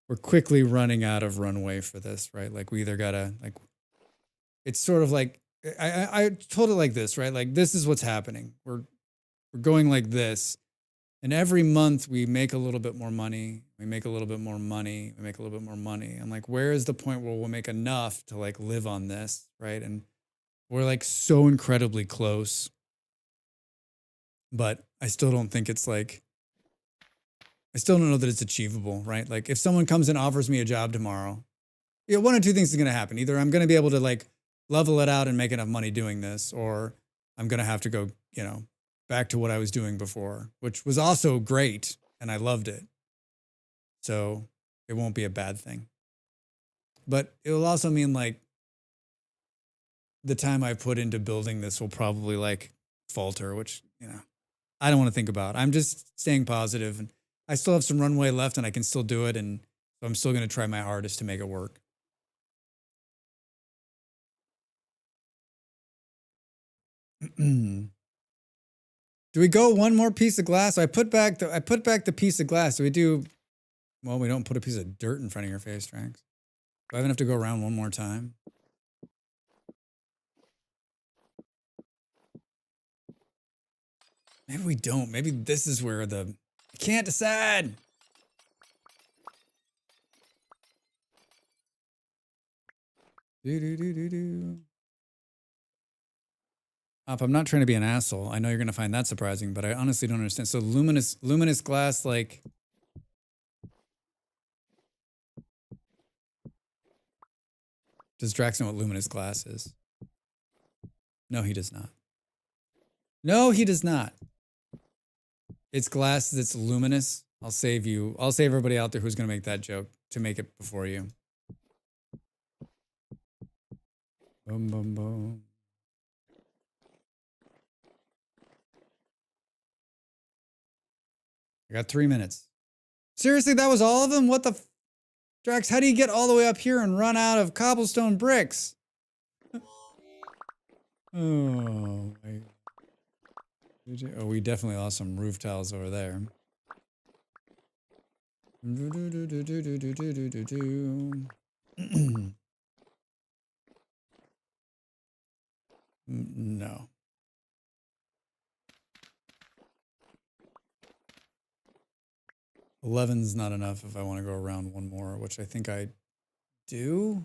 we're quickly running out of runway for this, right? Like we either gotta like. It's sort of like I told it like this, right? Like this is what's happening. We're going like this. And every month we make a little bit more money. We make a little bit more money. We make a little bit more money. I'm like, where is the point where we'll make enough to like live on this, right? And we're like so incredibly close. But I still don't think it's like, I still don't know that it's achievable, right? Like if someone comes and offers me a job tomorrow, one or two things is going to happen. Either I'm going to be able to like level it out and make enough money doing this, or I'm going to have to go, back to what I was doing before, which was also great. And I loved it. So it won't be a bad thing. But it will also mean like the time I put into building this will probably like falter, which, I don't want to think about. I'm just staying positive and I still have some runway left and I can still do it. And so I'm still going to try my hardest to make it work. Do we go one more piece of glass? I put back the piece of glass. Do we do? Well, we don't put a piece of dirt in front of your face, Trax. Do I even have to go around one more time? Maybe we don't. Maybe this is where I can't decide. Do do do do do. I'm not trying to be an asshole. I know you're gonna find that surprising, but I honestly don't understand. So luminous glass, like. Does Drax know what luminous glass is? No, he does not. No, he does not. It's glass that's luminous. I'll save you. I'll save everybody out there who's gonna make that joke to make it before you. Boom, boom, boom. I got 3 minutes. Seriously, that was all of them? What the Drax, how do you get all the way up here and run out of cobblestone bricks? Oh, my. Oh, we definitely lost some roof tiles over there. No. Eleven's not enough if I want to go around one more, which I think I do.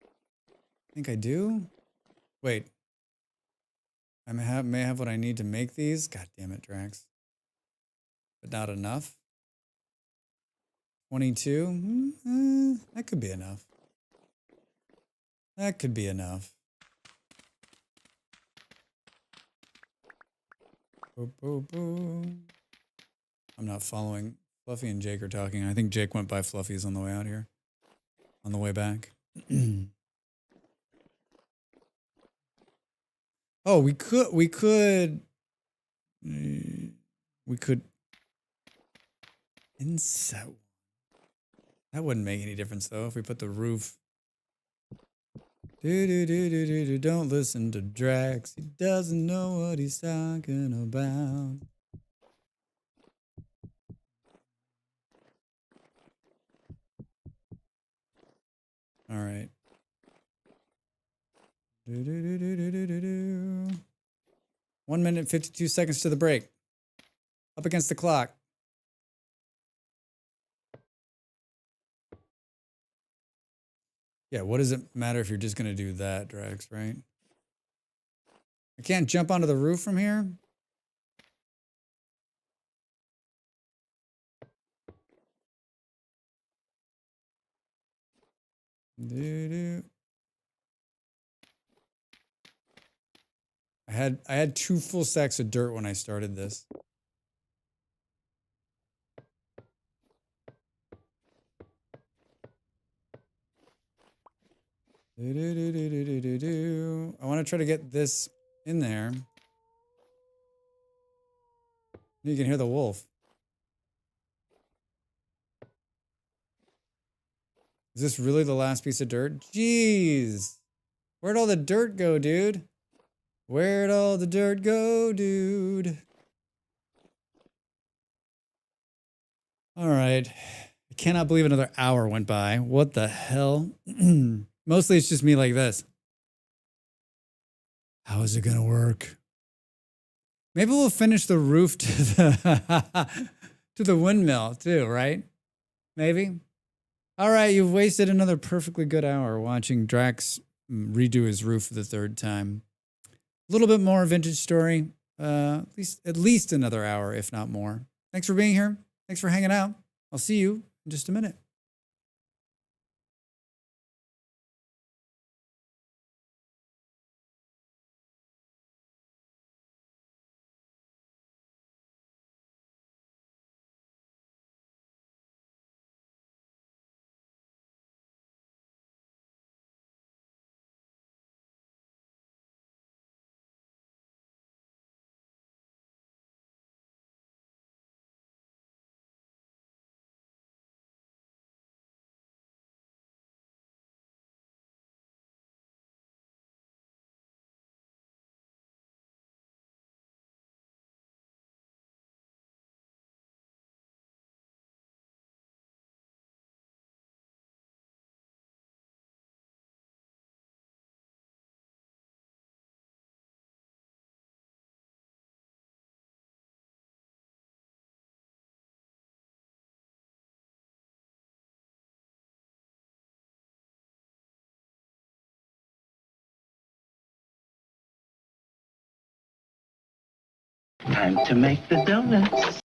I think I do. Wait. I may have what I need to make these. God damn it, Drax. But not enough. 22. That could be enough. That could be enough. Boop, boop, boop. I'm not following. Fluffy and Jake are talking. I think Jake went by Fluffy's on the way out here. On the way back. Oh, we could inside. That wouldn't make any difference though if we put the roof. Don't listen to Drax. He doesn't know what he's talking about. All right. 1 minute, 52 seconds to the break. Up against the clock. Yeah, what does it matter if you're just going to do that, Drax, right? I can't jump onto the roof from here? I had 2 full stacks of dirt when I started this. I want to try to get this in there. You can hear the wolf. Is this really the last piece of dirt? Jeez. Where'd all the dirt go, dude? Where'd all the dirt go, dude? All right. I cannot believe another hour went by. What the hell? Mostly it's just me like this. How is it going to work? Maybe we'll finish the roof to the to the windmill too, right? Maybe. All right, you've wasted another perfectly good hour watching Drax redo his roof for the 3rd time. A little bit more vintage story. At least another hour, if not more. Thanks for being here. Thanks for hanging out. I'll see you in just a minute. Time to make the donuts.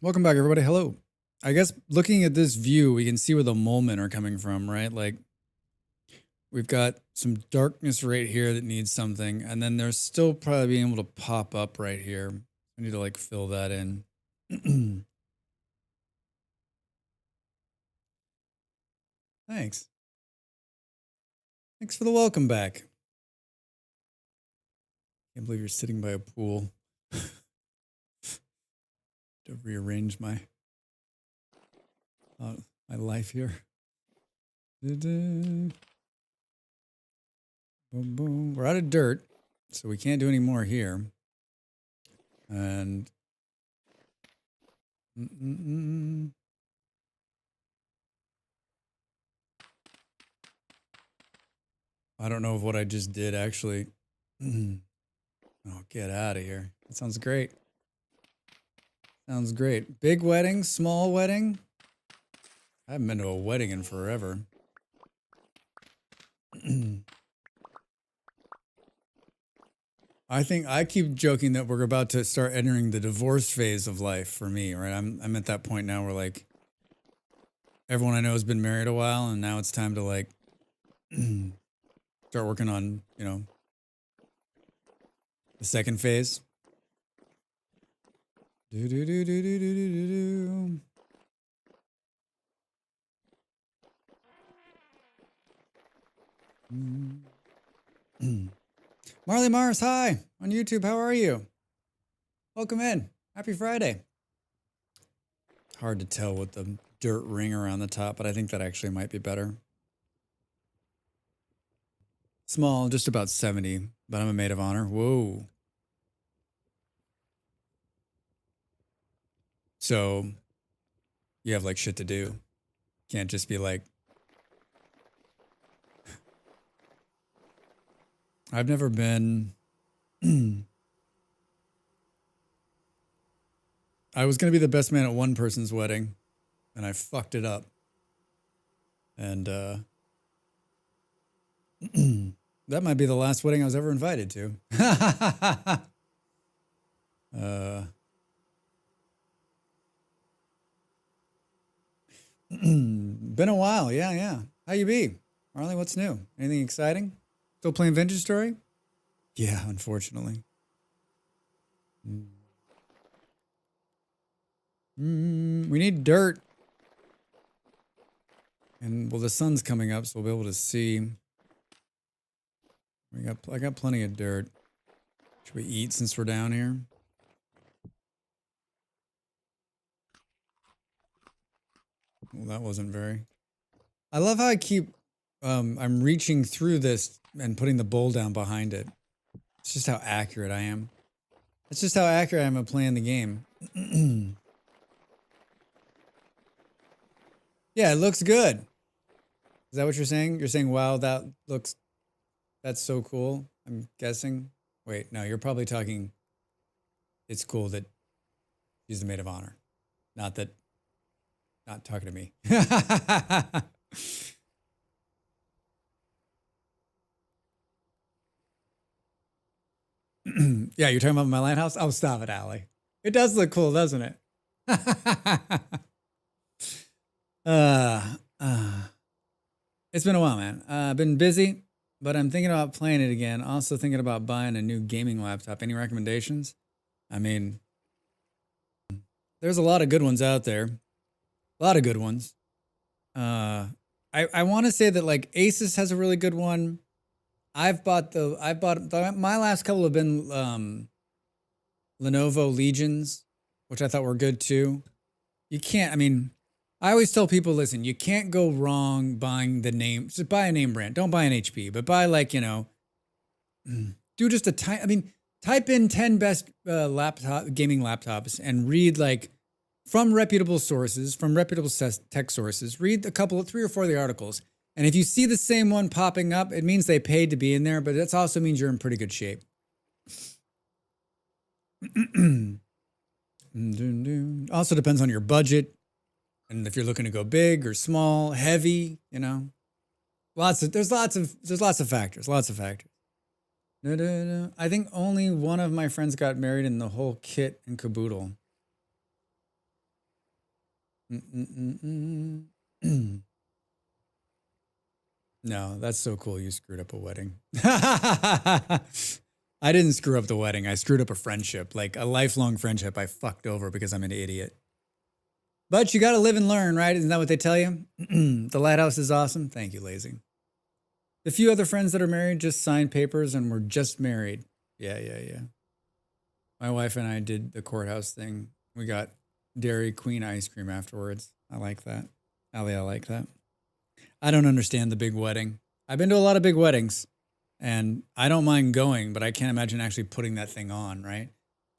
Welcome back, everybody. Hello. I guess looking at this view, we can see where the moment are coming from, right? Like we've got some darkness right here that needs something, and then there's still probably being able to pop up right here. I need to like fill that in. Thanks. Thanks for the welcome back. Can't believe you're sitting by a pool. To rearrange my life here. Boom, boom. We're out of dirt, so we can't do any more here. And I don't know what I just did actually. Oh, get out of here. That sounds great. Sounds great. Big wedding, small wedding. I haven't been to a wedding in forever. I think I keep joking that we're about to start entering the divorce phase of life for me, right? I'm at that point now where like everyone I know has been married a while, and now it's time to like start working on, you know, the second phase. Do do do do do do do do. Marley Mars, hi on YouTube. How are you? Welcome in. Happy Friday. Hard to tell with the dirt ring around the top, but I think that actually might be better. Small, just about 70, but I'm a maid of honor. Whoa. So you have like shit to do. Can't just be like, I've never been. I was going to be the best man at one person's wedding, and I fucked it up. And that might be the last wedding I was ever invited to. Been a while, yeah. How you be? Marley, what's new? Anything exciting? Still playing Vintage Story? Yeah, unfortunately. We need dirt. And well, the sun's coming up, so we'll be able to see. I got plenty of dirt. Should we eat since we're down here? Well, that wasn't very. I love how I keep. I'm reaching through this and putting the bowl down behind it. It's just how accurate I am. It's just how accurate I am at playing the game. Yeah, it looks good. Is that what you're saying? You're saying, wow, that's so cool, I'm guessing. Wait, no, you're probably talking, it's cool that she's the maid of honor. Not talking to me. Yeah, you're talking about my lighthouse? Oh, stop it, Allie. It does look cool, doesn't it? It's been a while, man. I've been busy, but I'm thinking about playing it again. Also thinking about buying a new gaming laptop. Any recommendations? I mean, there's a lot of good ones out there. A lot of good ones. I want to say that like Asus has a really good one. My last couple have been Lenovo Legions, which I thought were good too. I always tell people, listen, you can't go wrong buying the name. Just buy a name brand. Don't buy an HP, but buy like, do just type in 10 best gaming laptops and read like from reputable sources, from reputable tech sources. Read 3 or 4 of the articles. And if you see the same one popping up, it means they paid to be in there, but that also means you're in pretty good shape. Also depends on your budget. And if you're looking to go big or small, heavy, there's lots of factors. No. I think only one of my friends got married in the whole kit and caboodle. No, that's so cool. You screwed up a wedding. I didn't screw up the wedding. I screwed up a friendship, like a lifelong friendship I fucked over because I'm an idiot. But you got to live and learn, right? Isn't that what they tell you? The Lighthouse is awesome. Thank you, Lazy. The few other friends that are married just signed papers and were just married. Yeah. My wife and I did the courthouse thing. We got Dairy Queen ice cream afterwards. I like that. Allie, I like that. I don't understand the big wedding. I've been to a lot of big weddings, and I don't mind going, but I can't imagine actually putting that thing on, right?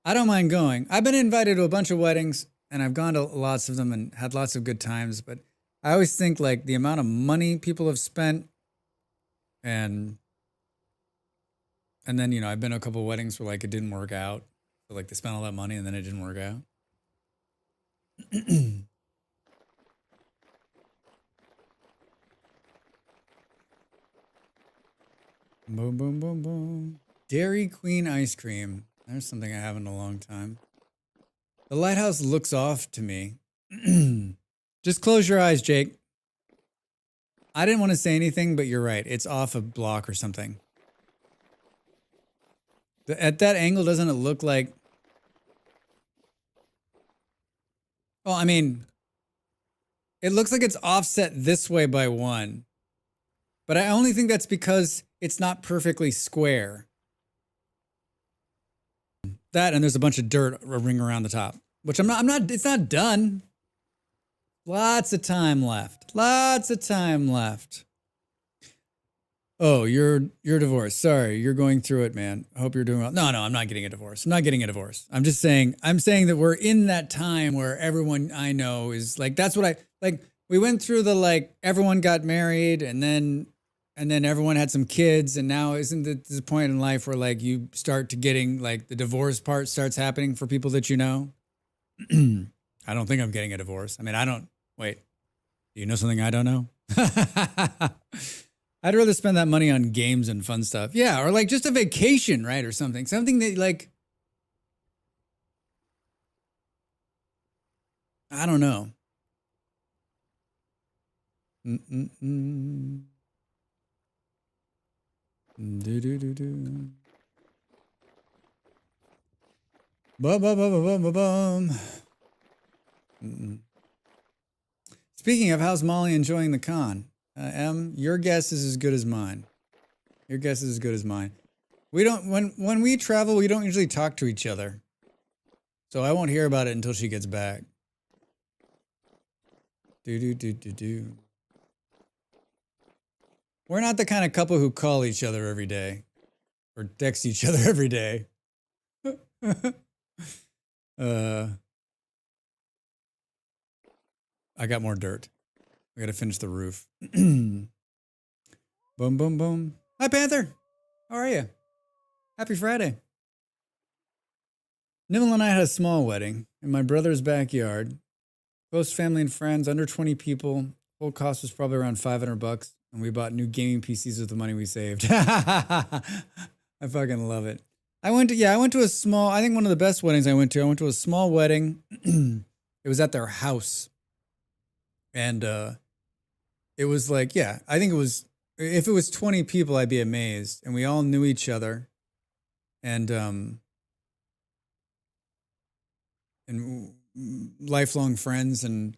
I don't mind going. I've been invited to a bunch of weddings, and I've gone to lots of them and had lots of good times, but I always think like the amount of money people have spent and And then, you know, I've been to a couple of weddings where like it didn't work out. So like they spent all that money and then it didn't work out. Boom, boom, boom, boom. Dairy Queen ice cream. There's something I haven't in a long time. The lighthouse looks off to me. Just close your eyes, Jake. I didn't want to say anything, but you're right. It's off a block or something. At that angle, doesn't it look like... Well, I mean, it looks like it's offset this way by 1. But I only think that's because it's not perfectly square. That, and there's a bunch of dirt a ring around the top, which it's not done. Lots of time left. Lots of time left. Oh, you're divorced. Sorry, you're going through it, man. I hope you're doing well. No, I'm not getting a divorce. I'm not getting a divorce. I'm saying that we're in that time where everyone I know is like, that's what we went through the, like, everyone got married and then everyone had some kids, and now isn't it the point in life where like you start to getting like the divorce part starts happening for people that you know? I don't think I'm getting a divorce. I mean, wait, do you know something I don't know? I'd rather spend that money on games and fun stuff. Yeah, or like just a vacation, right? Or something. Something that like, I don't know. Do. Bum. Speaking of, how's Molly enjoying the con? Em, your guess is as good as mine. Your guess is as good as mine. We don't when we travel, we don't usually talk to each other. So I won't hear about it until she gets back. Do. We're not the kind of couple who call each other every day or text each other every day. I got more dirt. We got to finish the roof. Boom, boom, boom. Hi, Panther. How are you? Happy Friday. Nimble and I had a small wedding in my brother's backyard. Close family and friends, under 20 people. Whole cost was probably around $500, and we bought new gaming PCs with the money we saved. I fucking love it. I went to a small, I think one of the best weddings I went to a small wedding. It was at their house. And it was like, yeah, I think it was, if it was 20 people, I'd be amazed. And we all knew each other. And lifelong friends and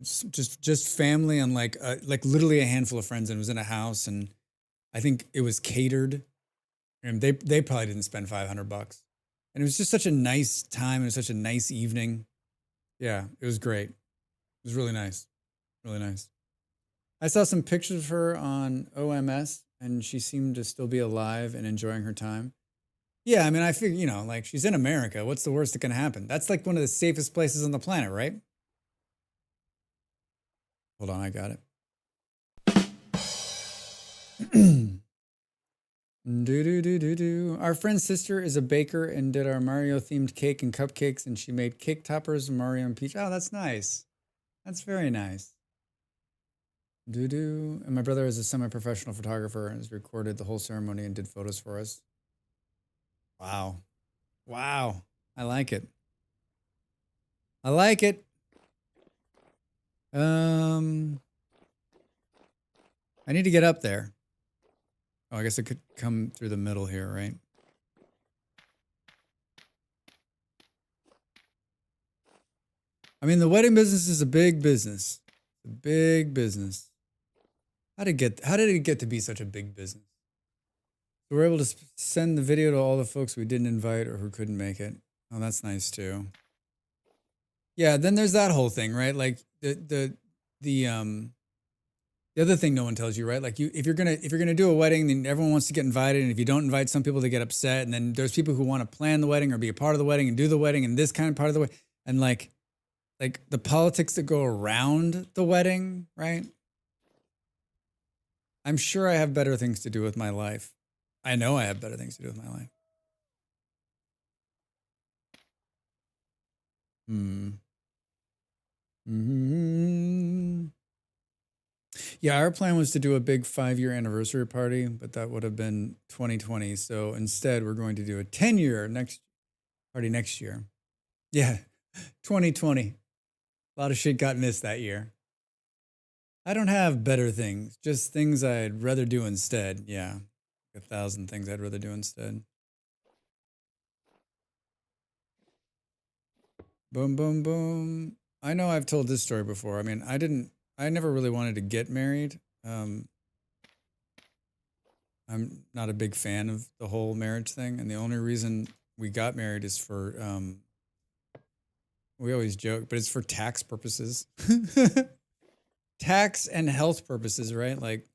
just family, and like literally a handful of friends, and it was in a house, and I think it was catered, and they probably didn't spend $500, and it was just such a nice time. It was such a nice evening. Yeah, it was great. It was really nice. Really nice. I saw some pictures of her on OMS, and she seemed to still be alive and enjoying her time. Yeah, I mean, I figure, like, she's in America. What's the worst that can happen? That's like one of the safest places on the planet, right? Hold on, I got it. Our friend's sister is a baker and did our Mario-themed cake and cupcakes, and she made cake toppers, Mario and Peach. Oh, that's nice. That's very nice. And my brother is a semi-professional photographer and has recorded the whole ceremony and did photos for us. Wow. Wow. I like it. I like it. I need to get up there. Oh, I guess I could come through the middle here, right? I mean, the wedding business is a big business. A big business. How did it get to be such a big business? So we're able to send the video to all the folks we didn't invite or who couldn't make it. Oh, that's nice too. Yeah, then there's that whole thing, right? Like the other thing no one tells you, right? Like if you're gonna do a wedding, then everyone wants to get invited, and if you don't invite some people, they get upset, and then there's people who want to plan the wedding or be a part of the wedding and do the wedding and this kind of part of the wedding, and like the politics that go around the wedding, right? I'm sure I have better things to do with my life I know I have better things to do with my life. Yeah, our plan was to do a big 5-year anniversary party, but that would have been 2020. So instead, we're going to do a 10-year party next year. Yeah, 2020. A lot of shit got missed that year. I don't have better things, just things I'd rather do instead. Yeah, 1,000 things I'd rather do instead. Boom, boom, boom. I know I've told this story before. I mean, I never really wanted to get married. I'm not a big fan of the whole marriage thing. And the only reason we got married is for, we always joke, but it's for tax purposes. Tax and health purposes, right? Like,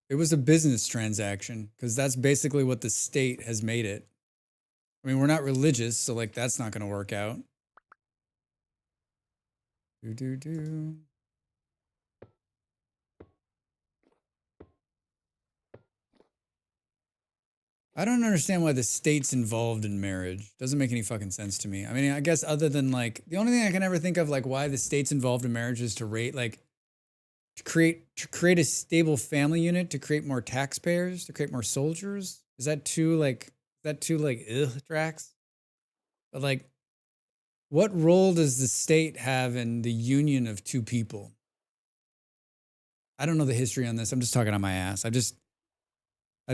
it was a business transaction because that's basically what the state has made it. I mean, we're not religious, so like that's not going to work out. Do. I don't understand why the state's involved in marriage. Doesn't make any fucking sense to me. I mean, I guess other than like the only thing I can ever think of like why the state's involved in marriage is to rate like to create a stable family unit, to create more taxpayers, to create more soldiers. Is that too like Drax? But like, what role does the state have in the union of two people? I don't know the history on this. I'm just talking on my ass. I've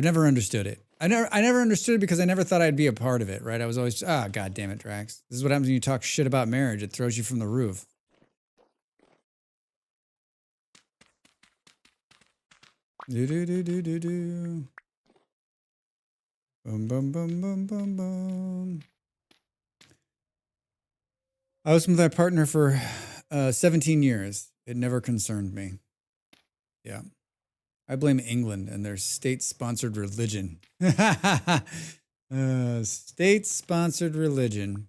never understood it. I never understood it because I never thought I'd be a part of it, right? I was always, God damn it, Drax. This is what happens when you talk shit about marriage. It throws you from the roof. Do. Boom, boom, boom, boom, boom, boom. I was with my partner for 17 years. It never concerned me. Yeah. I blame England and their state-sponsored religion. State-sponsored religion.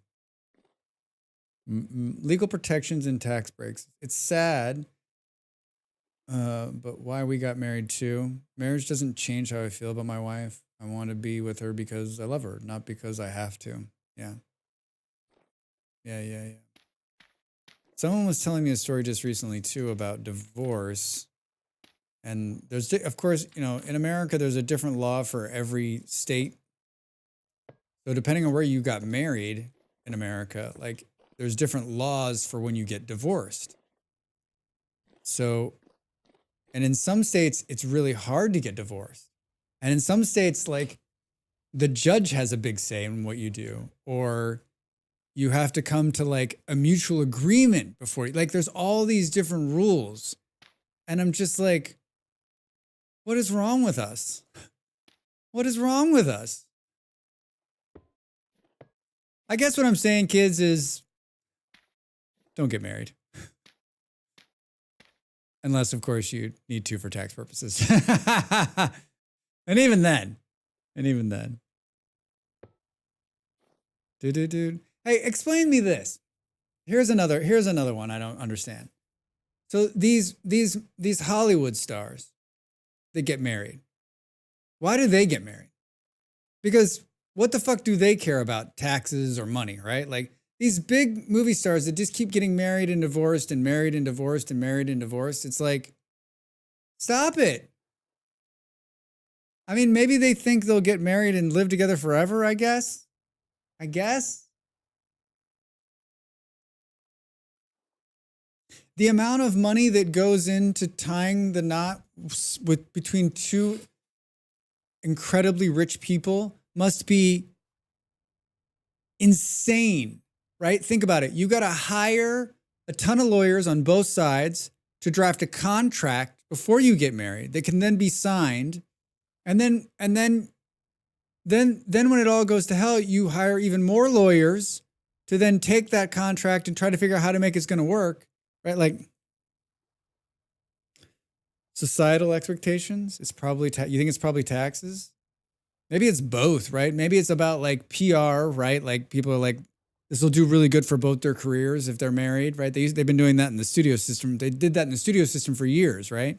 Legal protections and tax breaks. It's sad, but why we got married too. Marriage doesn't change how I feel about my wife. I want to be with her because I love her, not because I have to. Yeah. Yeah. Someone was telling me a story just recently too about divorce. And there's, of course, you know, in America, there's a different law for every state. So depending on where you got married in America, like there's different laws for when you get divorced. So, and in some states, it's really hard to get divorced. And in some states, like the judge has a big say in what you do, or you have to come to like a mutual agreement before, like there's all these different rules. And I'm just like, what is wrong with us? What is wrong with us? I guess what I'm saying, kids, is don't get married. Unless, of course, you need to for tax purposes. And even then. Dude. Hey, explain me this. Here's another one I don't understand. So these Hollywood stars, they get married. Why do they get married? Because what the fuck do they care about taxes or money, right? Like these big movie stars that just keep getting married and divorced and married and divorced and married and divorced. It's like, stop it. I mean, maybe they think they'll get married and live together forever, I guess. The amount of money that goes into tying the knot between two incredibly rich people must be insane, right? Think about it. You got to hire a ton of lawyers on both sides to draft a contract before you get married that can then be signed. And then when it all goes to hell, you hire even more lawyers to then take that contract and try to figure out how to make it's going to work. Right, like societal expectations. It's probably you think it's probably taxes. Maybe it's both, right? Maybe it's about like PR, right? Like people are like, this will do really good for both their careers if they're married, right? They've been doing that in the studio system. They did that in the studio system for years, right?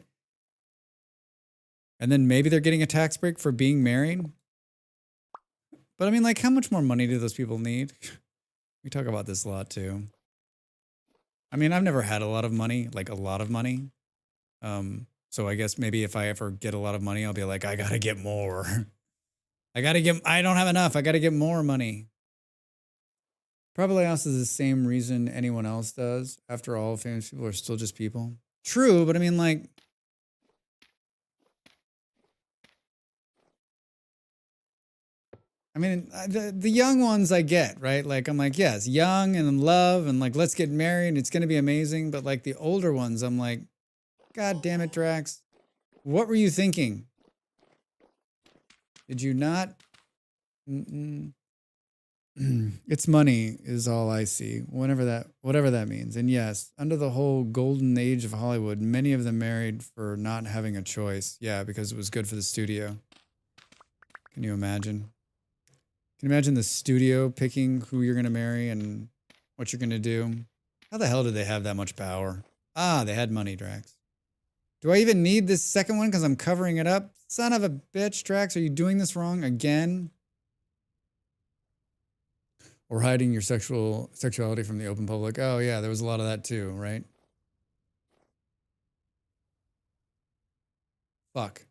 And then maybe they're getting a tax break for being married. But I mean, like, how much more money do those people need? We talk about this a lot too. I mean, I've never had a lot of money, like a lot of money. So I guess maybe if I ever get a lot of money, I'll be like, I gotta get more. I don't have enough. I gotta get more money. Probably also the same reason anyone else does. After all, famous people are still just people. True, but I mean, like, the young ones I get, right? Like, I'm like, yes, young and in love and like, let's get married. It's going to be amazing. But like the older ones, I'm like, God damn it, Drax. What were you thinking? Did you not? It's money is all I see, whatever that means. And yes, under the whole golden age of Hollywood, many of them married for not having a choice. Yeah, because it was good for the studio. Can you imagine? Can you imagine the studio picking who you're going to marry and what you're going to do? How the hell did they have that much power? Ah, they had money, Drax. Do I even need this second one because I'm covering it up? Son of a bitch, Drax, are you doing this wrong again? Or hiding your sexuality from the open public? Oh yeah, there was a lot of that too, right? Fuck.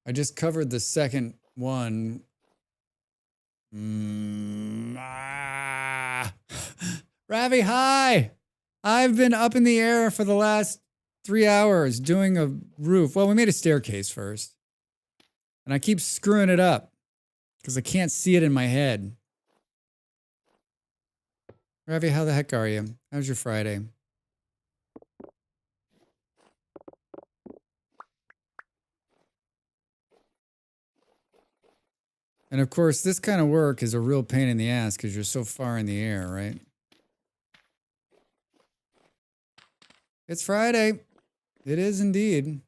I just covered the second one. Ravi, hi! I've been up in the air for the last 3 hours doing a roof. Well, we made a staircase first. And I keep screwing it up because I can't see it in my head. Ravi, how the heck are you? How's your Friday? And of course, this kind of work is a real pain in the ass because you're so far in the air, right? It's Friday. It is indeed.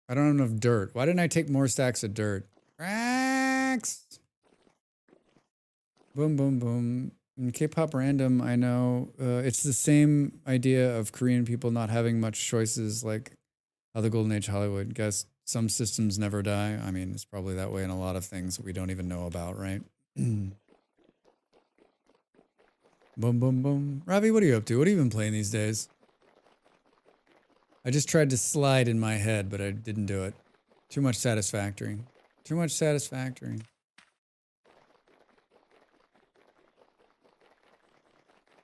I don't have enough dirt. Why didn't I take more stacks of dirt? Rax! Boom, boom, boom. In K-pop random, I know it's the same idea of Korean people not having much choices, like how the Golden Age Hollywood. Guess some systems never die. I mean, it's probably that way in a lot of things that we don't even know about, right? Boom, boom, boom. Ravi, what are you up to? What have you been playing these days? I just tried to slide in my head, but I didn't do it. Too much Satisfactory. Too much Satisfactory.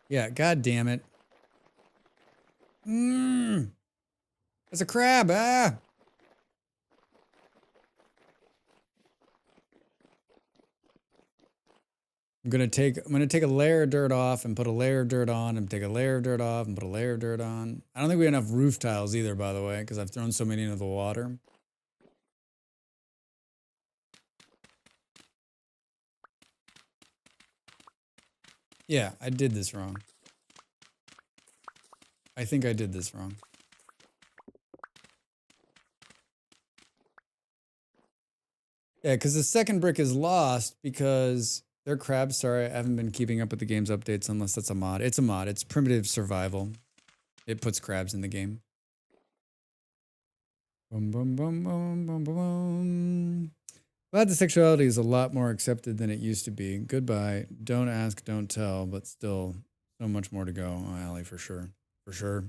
Yeah, god damn it. That's a crab. Ah! I'm gonna take a layer of dirt off and put a layer of dirt on and take a layer of dirt off and put a layer of dirt on. I don't think we have enough roof tiles either, by the way, because I've thrown so many into the water. Yeah, I did this wrong. I think I did this wrong. Yeah, because the second brick is lost because they're crabs. Sorry, I haven't been keeping up with the game's updates unless that's a mod. It's a mod. It's primitive survival. It puts crabs in the game. Boom, boom, boom, boom, boom, boom, boom. Glad the sexuality is a lot more accepted than it used to be. Goodbye. Don't ask, don't tell, but still so much more to go. Oh, Allie, for sure. For sure.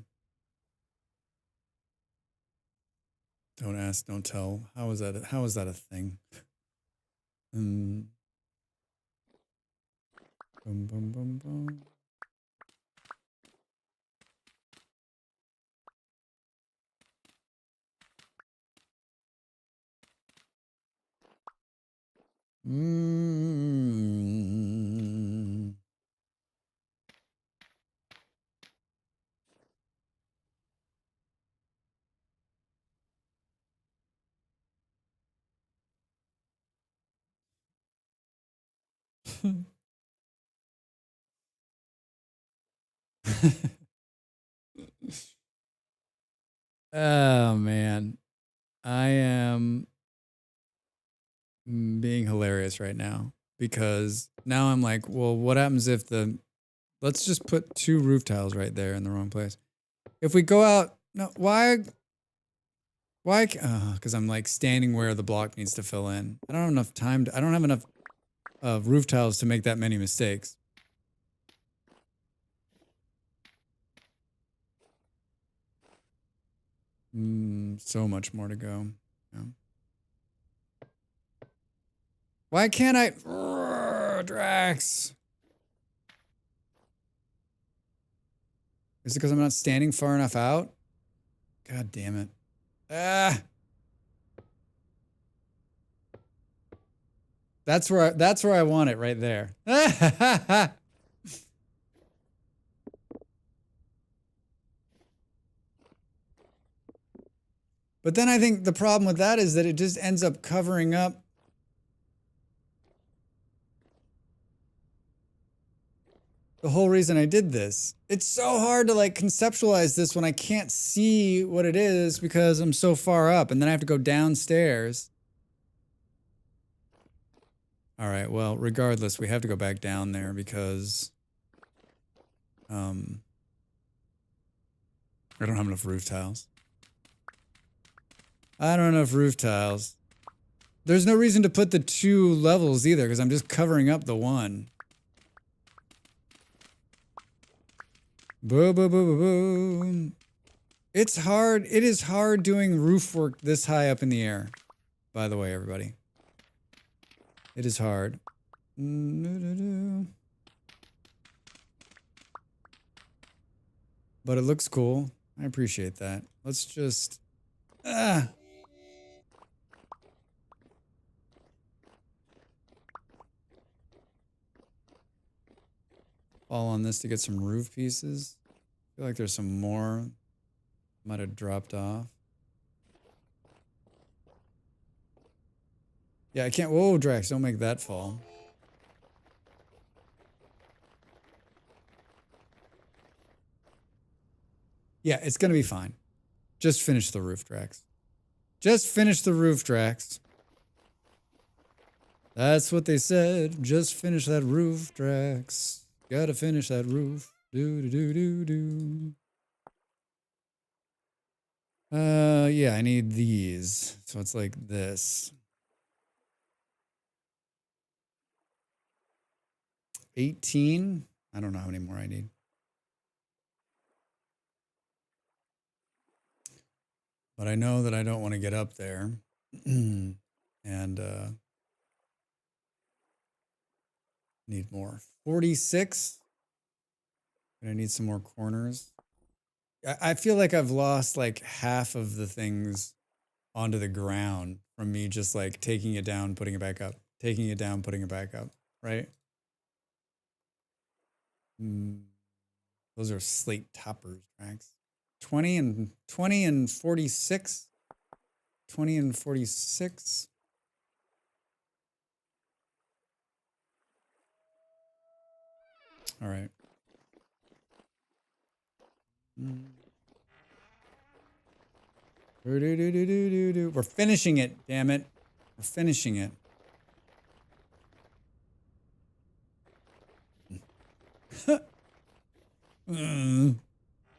Don't ask, don't tell. How is that a thing? Boom, boom, boom, boom. Oh man, I am being hilarious right now. because now I'm like, well, what happens if let's just put 2 roof tiles right there in the wrong place. If we go out, no, why? Because I'm like standing where the block needs to fill in. I don't have enough time. I don't have enough roof tiles to make that many mistakes. So much more to go. Yeah. Why can't I? Drax. Is it because I'm not standing far enough out? God damn it. Ah. That's where I want it, right there. But then I think the problem with that is that it just ends up covering up the whole reason I did this. It's so hard to like conceptualize this when I can't see what it is because I'm so far up, and then I have to go downstairs. All right, well, regardless, we have to go back down there because I don't have enough roof tiles. I don't have enough roof tiles. There's no reason to put the 2 levels either because I'm just covering up the 1. Boom, boom, boom, boom, boom. It's hard. It is hard doing roof work this high up in the air. By the way, everybody. It is hard. But it looks cool. I appreciate that. Let's just... Fall on this to get some roof pieces. I feel like there's some more. Might have dropped off. Yeah, I can't. Whoa, Drax, don't make that fall. Yeah, it's going to be fine. Just finish the roof, Drax. Just finish the roof, Drax. That's what they said. Just finish that roof, Drax. Gotta finish that roof. Do. Yeah, I need these. So it's like this. 18. I don't know how many more I need. But I know that I don't want to get up there. And need more. 46. And I need some more corners. I feel like I've lost like half of the things onto the ground from me just like taking it down, putting it back up, taking it down, putting it back up, right? Those are slate toppers, Drax. 20 and 46. 20 and 46. All right. We're finishing it, damn it. We're finishing it.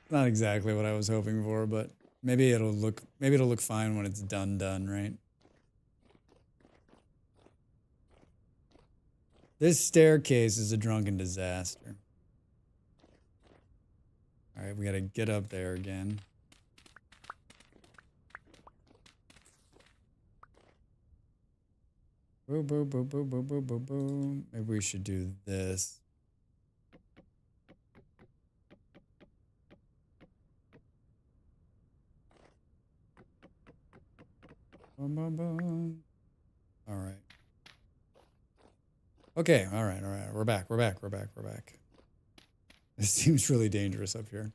Not exactly what I was hoping for, but maybe it'll look fine when it's done, right? This staircase is a drunken disaster. All right, we got to get up there again. Boom, boom, boom, boom, boom, boom, boom, boom. Maybe we should do this. Boom, boom, boom. All right. Okay, all right. We're back. This seems really dangerous up here.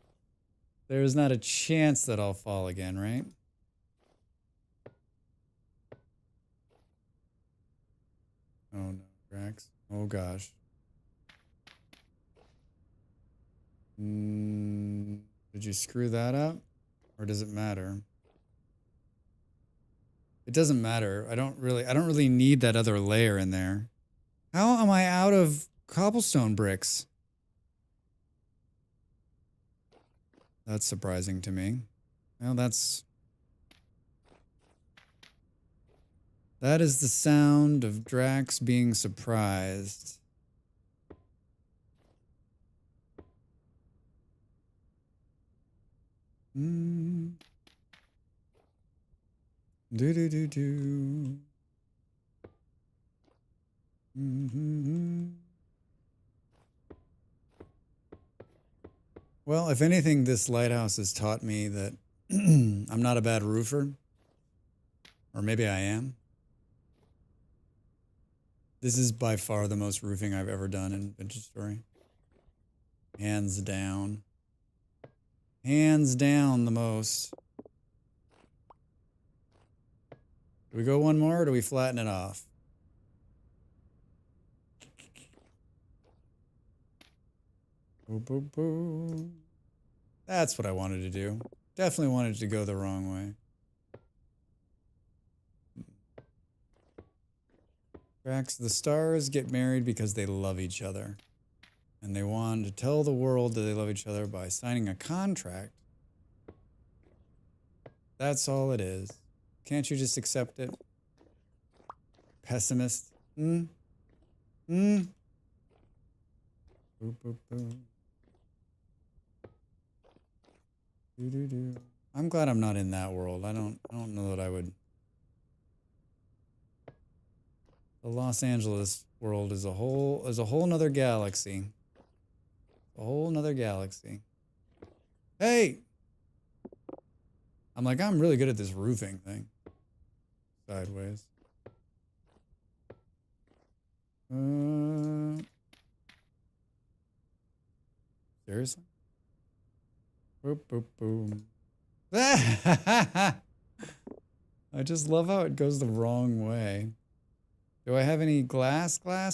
There's not a chance that I'll fall again, right? Oh no, Drax. Oh gosh. Did you screw that up? Or does it matter? It doesn't matter. I don't really need that other layer in there. How am I out of cobblestone bricks? That's surprising to me. Well, that is the sound of Drax being surprised. Do do do do. Well, if anything, this lighthouse has taught me that I'm not a bad roofer. Or maybe I am. This is by far the most roofing I've ever done in Vintage Story. Hands down. Hands down the most. Do we go one more or do we flatten it off? Boo, boo, boo. That's what I wanted to do. Definitely wanted to go the wrong way. Drax, the stars get married because they love each other. And they want to tell the world that they love each other by signing a contract. That's all it is. Can't you just accept it? Pessimist. Boop, boop, boop. Do, do, do. I'm glad I'm not in that world. I don't know that I would. The Los Angeles world is a whole nother galaxy. A whole nother galaxy. Hey! I'm like, I'm really good at this roofing thing. Sideways. Seriously? Boop, boop, boom. I just love how it goes the wrong way. Do I have any glass? Can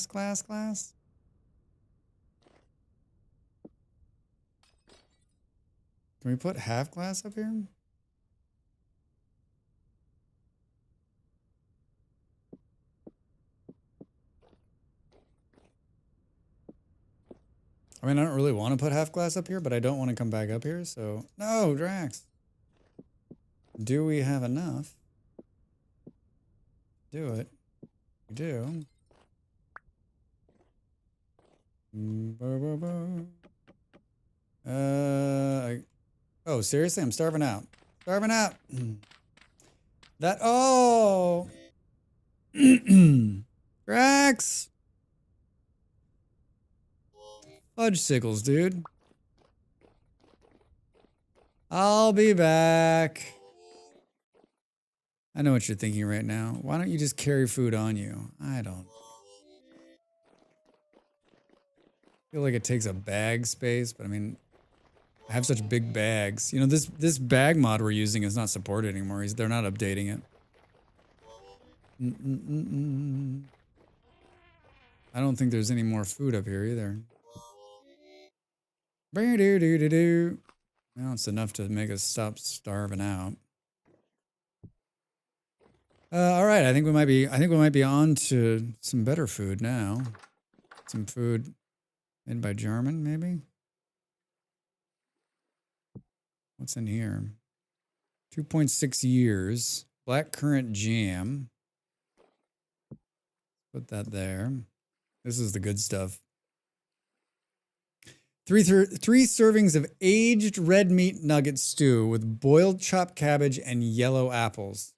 we put half glass up here? I mean, I don't really want to put half glass up here, but I don't want to come back up here, so... No, Drax! Do we have enough? Do it. We do. Oh, seriously? I'm starving out. Starving out! That... Oh! Drax! Fudge sickles, dude. I'll be back. I know what you're thinking right now. Why don't you just carry food on you? I don't feel like it takes a bag space, but I mean, I have such big bags. You know, this bag mod we're using is not supported anymore. They're not updating it. I don't think there's any more food up here either. Well, it's enough to make us stop starving out. All right, I think we might be on to some better food now. Some food made by German, maybe. What's in here? 2.6 years. Blackcurrant jam. Put that there. This is the good stuff. Three servings of aged red meat nugget stew with boiled chopped cabbage and yellow apples.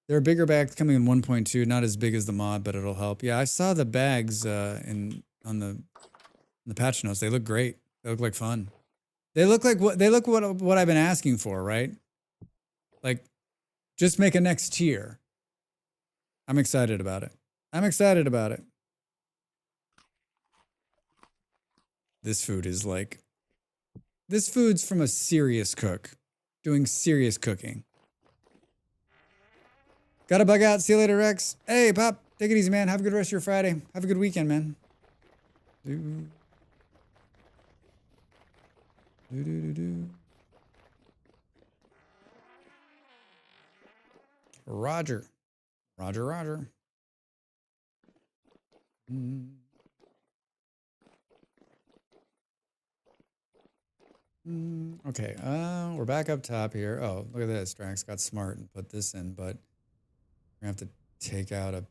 There are bigger bags coming in 1.2, not as big as the mod, but it'll help. Yeah, I saw the bags on the patch notes. They look great. They look like fun. They look what I've been asking for, right? Like, just make a next tier. I'm excited about it. I'm excited about it. This food is like, this food's from a serious cook, doing serious cooking. Gotta bug out. See you later, Rex. Hey, Pop. Take it easy, man. Have a good rest of your Friday. Have a good weekend, man. Roger. Roger, Roger. Mm. Okay, we're back up top here. Oh, look at this. Drax got smart and put this in, but we're gonna have to take out a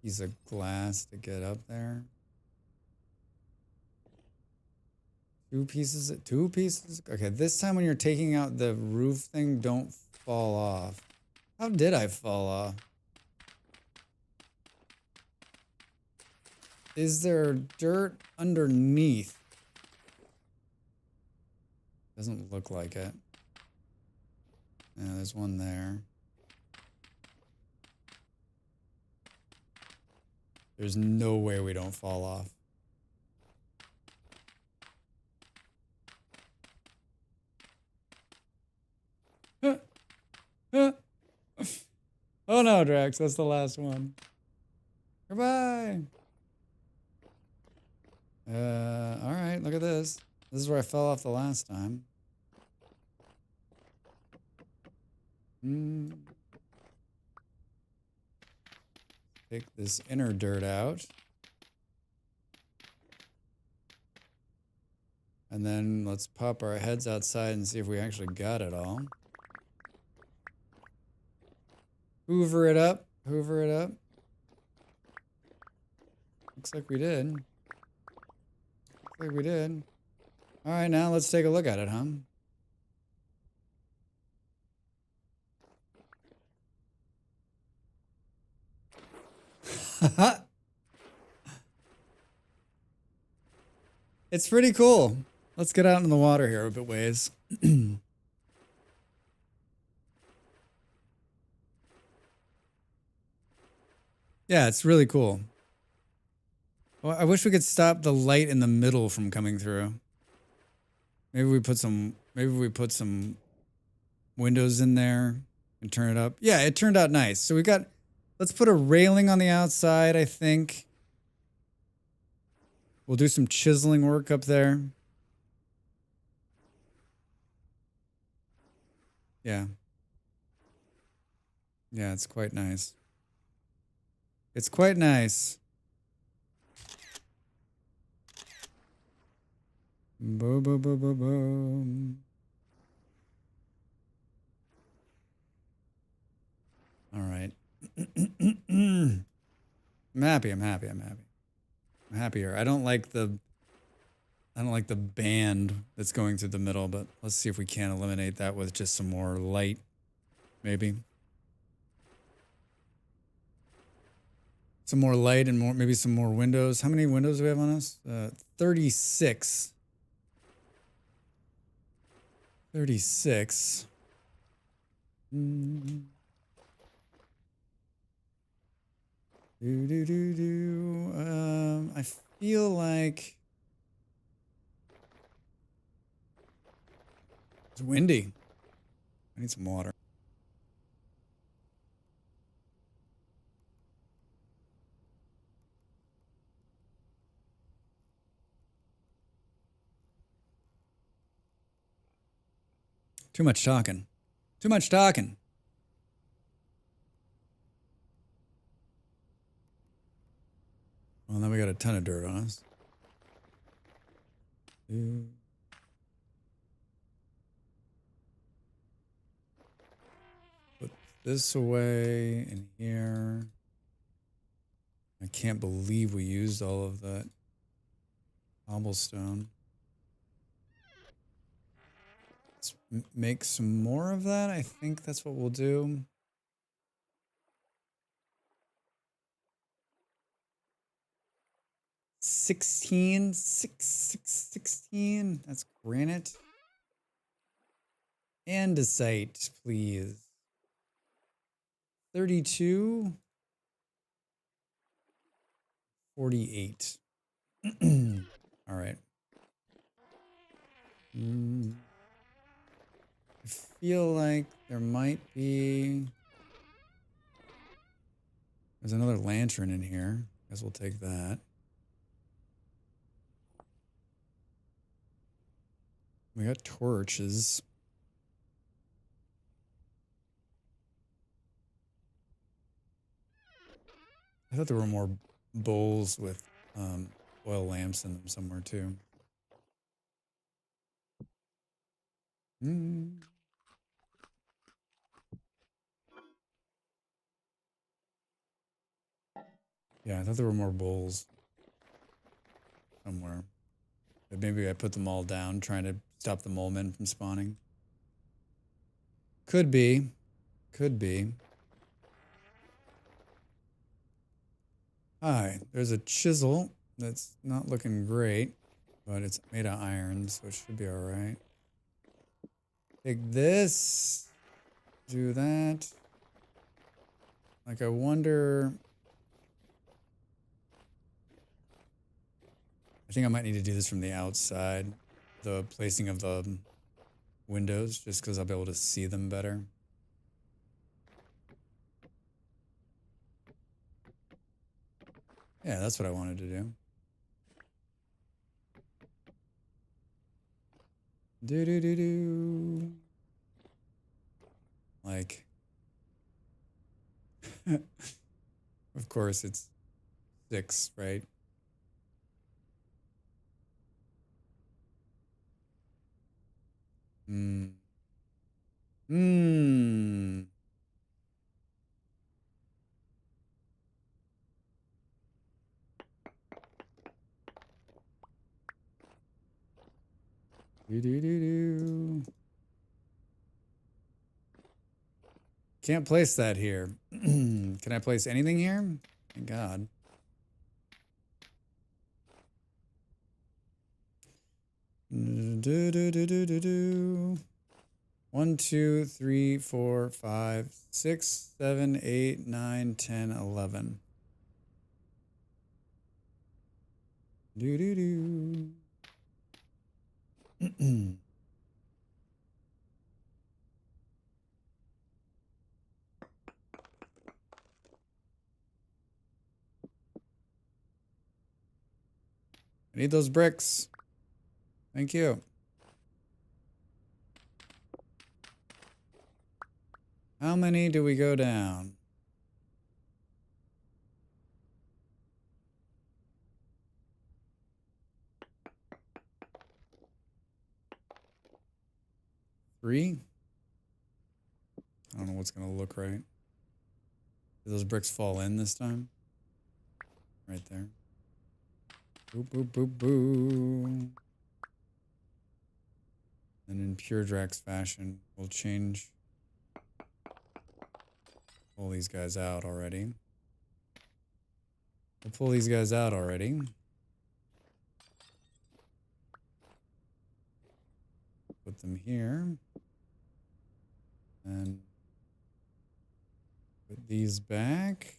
piece of glass to get up there. Two pieces? Okay, this time when you're taking out the roof thing, don't fall off. How did I fall off? Is there dirt underneath? Doesn't look like it. Yeah, there's one there. There's no way we don't fall off. Oh no, Drax, that's the last one. Goodbye. All right, look at this. This is where I fell off the last time. Take this inner dirt out. And then let's pop our heads outside and see if we actually got it all. Hoover it up. Hoover it up. Looks like we did. Looks like we did. All right, now let's take a look at it, huh? It's pretty cool. Let's get out in the water here a bit ways. Yeah, it's really cool. Well, I wish we could stop the light in the middle from coming through. Maybe we put some windows in there and turn it up. Yeah, it turned out nice. So let's put a railing on the outside, I think. We'll do some chiseling work up there. Yeah. Yeah, it's quite nice. It's quite nice. Boom, boom, boom, boom, boom. All right. I'm happy. I'm happier. I don't like the band that's going through the middle, but let's see if we can eliminate that with just some more light, maybe. Some more light and maybe some more windows. How many windows do we have on us? 36. 36. I feel like it's windy. I need some water. Too much talking. Too much talking. Well, now we got a ton of dirt on us. Put this away in here. I can't believe we used all of that cobblestone. Let's make some more of that. I think that's what we'll do. Sixteen. That's granite. Andesite, please. 32. 48. All right. I feel like there might be... There's another lantern in here. Guess we'll take that. We got torches. I thought there were more bowls with oil lamps in them somewhere too. Yeah, I thought there were more bowls somewhere. But maybe I put them all down trying to stop the mole men from spawning. Could be. Could be. Hi, there's a chisel that's not looking great, but it's made of iron, so it should be all right. Take this, do that. Like, I wonder. I think I might need to do this from the outside, the placing of the windows, just because I'll be able to see them better. Yeah, that's what I wanted to do. Do. Like, of course it's 6, right? Hmm. Do. Can't place that here. Can I place anything here? Thank God. Do. 1, 2, 3, 4, 5, 6, 7, 8, 9, 10, 11. Do. I need those bricks. Thank you. How many do we go down? Three? I don't know what's gonna look right. Did those bricks fall in this time? Right there. Boop, boop, boop, boop. And in pure Drax fashion, we'll change. Pull these guys out already. We'll pull these guys out already. Put them here. And put these back.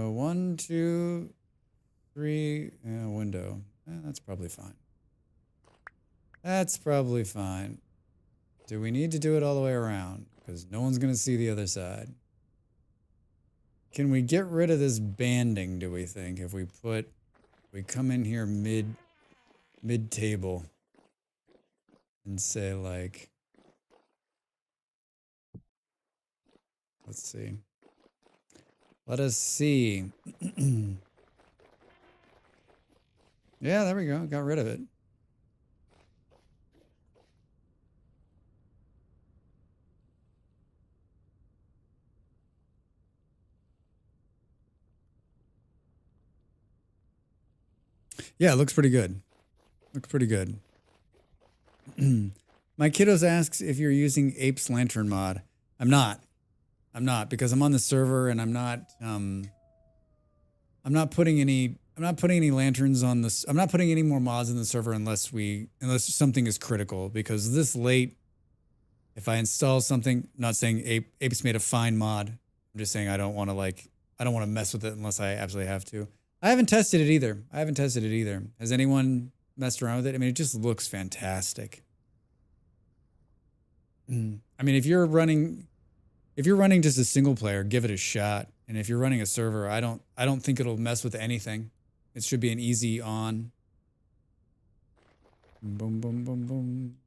One, two, three, window. That's probably fine. That's probably fine. Do we need to do it all the way around? Because no one's going to see the other side. Can we get rid of this banding, do we think? If we come in here mid-table and say like, let's see. Let us see. Yeah, there we go. Got rid of it. Yeah, it looks pretty good. Looks pretty good. My kiddos asks if you're using Ape's Lantern mod. I'm not because I'm on the server and I'm not putting any lanterns on this. I'm not putting any more mods in the server unless something is critical, because this late, if I install something, I'm not saying Ape's made a fine mod. I'm just saying I don't want to mess with it unless I absolutely have to. I haven't tested it either. Has anyone messed around with it? I mean, it just looks fantastic. I mean, if you're running just a single player, give it a shot. And if you're running a server, I don't think it'll mess with anything. It should be an easy on. Boom, boom, boom, boom.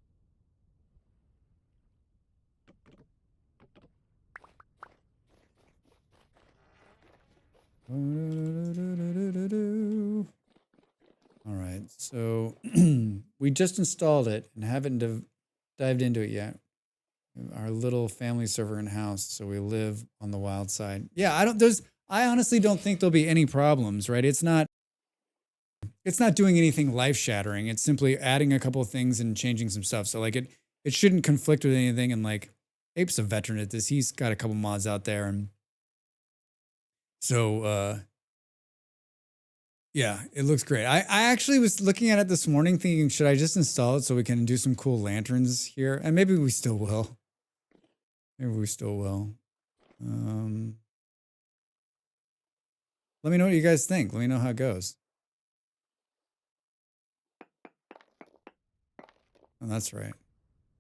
All right, so we just installed it and haven't dived into it yet. Our little family server in house, so we live on the wild side. Yeah, I honestly don't think there'll be any problems, right? It's not doing anything life shattering. It's simply adding a couple of things and changing some stuff. So like it shouldn't conflict with anything. And like Ape's a veteran at this. He's got a couple mods out there, and so yeah, it looks great. I actually was looking at it this morning thinking, should I just install it so we can do some cool lanterns here? And maybe we still will. Maybe we still will. Let me know what you guys think. Let me know how it goes. Oh, that's right.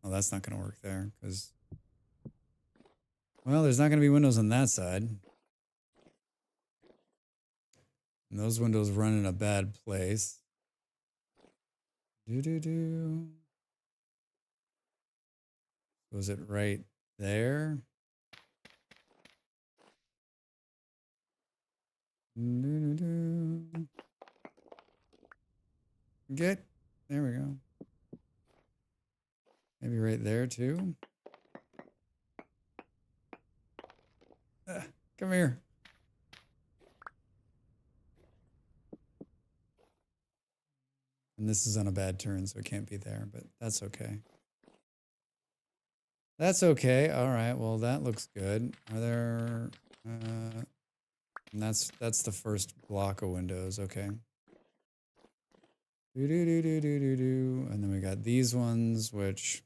Oh, that's not going to work there because, well, there's not going to be windows on that side. And those windows run in a bad place. Was it right there? Get, there we go. Maybe right there too. Come here. And this is on a bad turn, so it can't be there, but that's okay. That's okay. All right. Well, that looks good. Are there? And that's the first block of windows. Okay. And then we got these ones, which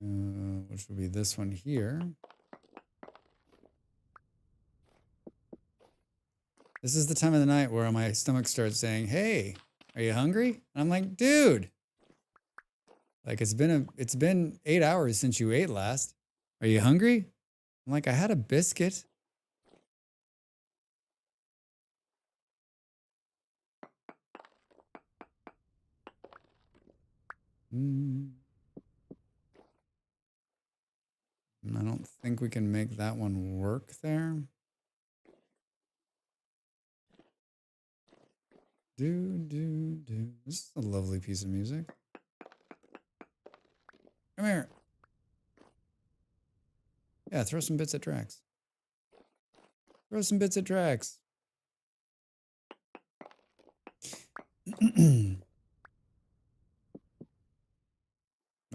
would be this one here. This is the time of the night where my stomach starts saying, "Hey, are you hungry?" And I'm like, "Dude, like it's been 8 hours since you ate last. Are you hungry?" I'm like, "I had a biscuit." I don't think we can make that one work there. This is a lovely piece of music. Come here. Yeah, throw some bits at Drax. Throw some bits at Drax.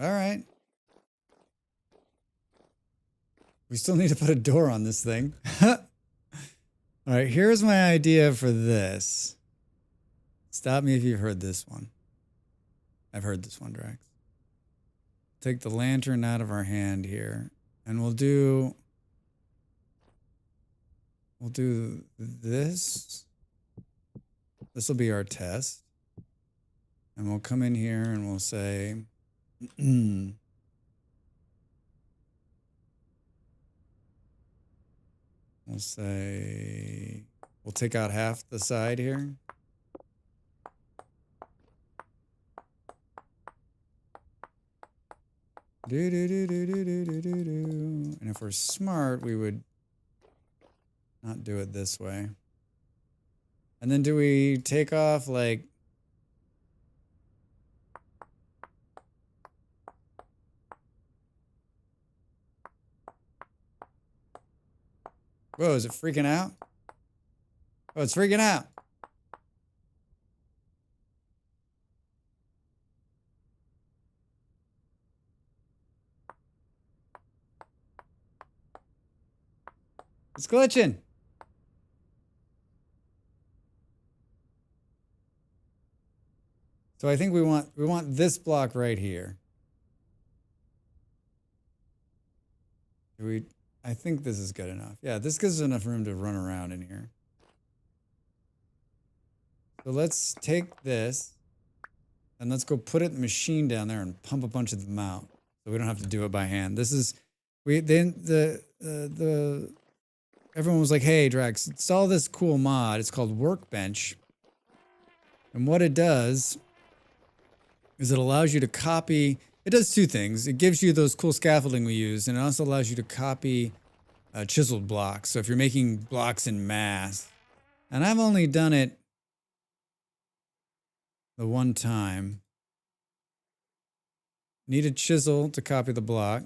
All right. We still need to put a door on this thing. All right, here's my idea for this. Stop me if you've heard this one. I've heard this one, Drax. Take the lantern out of our hand here, and we'll do this. This will be our test. And we'll come in here and we'll say, we'll take out half the side here. And if we're smart, we would not do it this way. And then do we take off like... Whoa, is it freaking out? Oh, it's freaking out. It's glitching. So I think we want this block right here. I think this is good enough. Yeah, this gives us enough room to run around in here. So let's take this and let's go put it in the machine down there and pump a bunch of them out. So we don't have to do it by hand. This is everyone was like, "Hey, Drax, install this cool mod. It's called Workbench." And what it does is it allows you to copy. It does two things. It gives you those cool scaffolding we use, and it also allows you to copy chiseled blocks. So if you're making blocks in mass, and I've only done it the one time. Need a chisel to copy the block.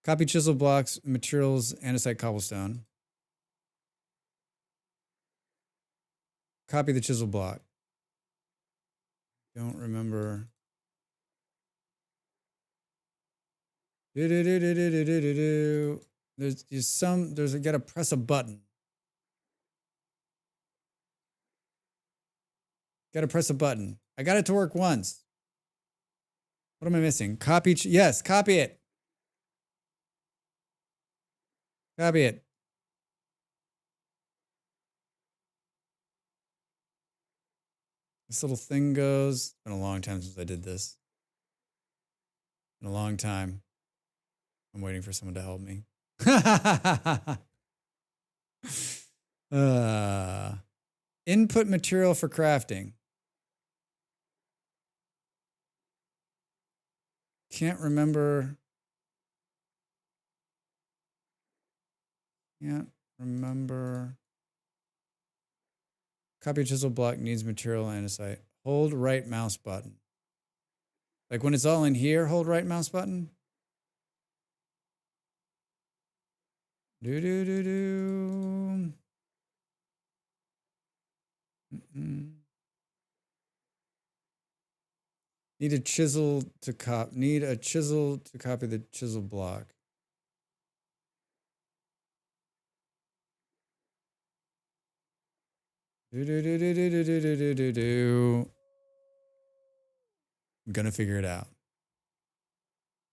Copy chisel blocks, materials, andesite cobblestone. Copy the chisel block. Don't remember. There's you gotta press a button. Gotta press a button. I got it to work once. What am I missing? Copy, yes, copy it. Copy it. This little thing goes. It's been a long time since I did this. Been a long time. I'm waiting for someone to help me. Input material for crafting. Can't remember. Can't remember. Copy chisel block needs material andesite. Hold right mouse button. Like when it's all in here, hold right mouse button. Do do do do. Need a chisel to copy the chisel block. Do do do do do do do do do do. I'm gonna figure it out.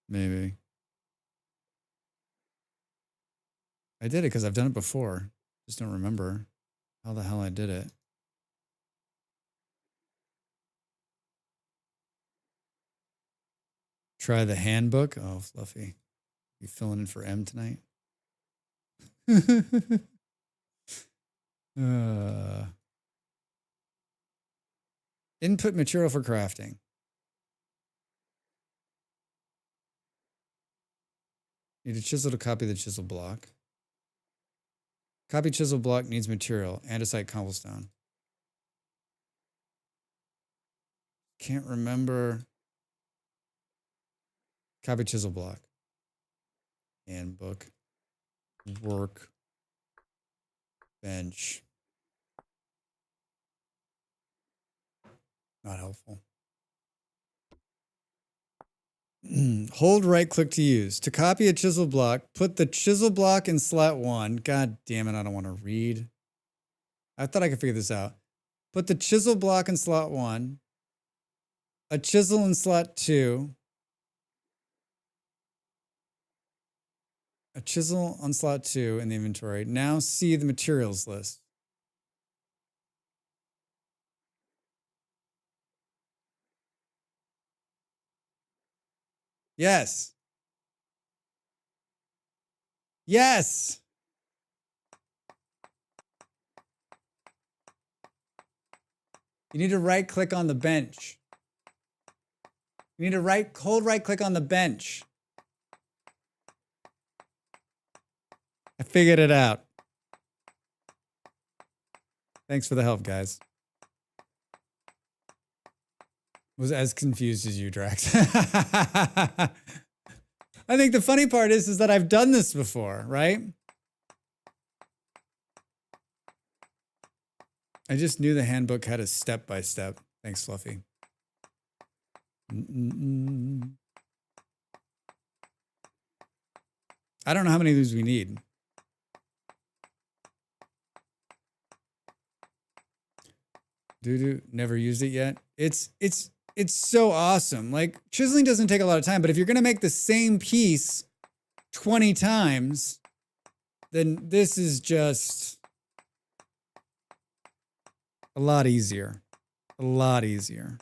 Maybe. I did it because I've done it before. Just don't remember how the hell I did it. Try the handbook. Oh, Fluffy. You filling in for M tonight? Input material for crafting. Need a chisel to copy the chisel block. Copy chisel block needs material. Andesite cobblestone. Can't remember. Copy chisel block. Handbook. Work. Bench. Not helpful. Hold right click to use. To copy a chisel block, put the chisel block in slot 1. God damn it, I don't want to read. I thought I could figure this out. Put the chisel block in slot 1. A chisel in slot 2. A chisel on slot 2 in the inventory. Now see the materials list. Yes. Yes. You need to right click on the bench. You need to hold right click on the bench. I figured it out. Thanks for the help, guys. Was as confused as you, Drax. I think the funny part is that I've done this before, right? I just knew the handbook had a step-by-step. Thanks, Fluffy. I don't know how many of these we need. Never used it yet. It's so awesome. Like, chiseling doesn't take a lot of time, but if you're going to make the same piece 20 times, then this is just a lot easier. A lot easier.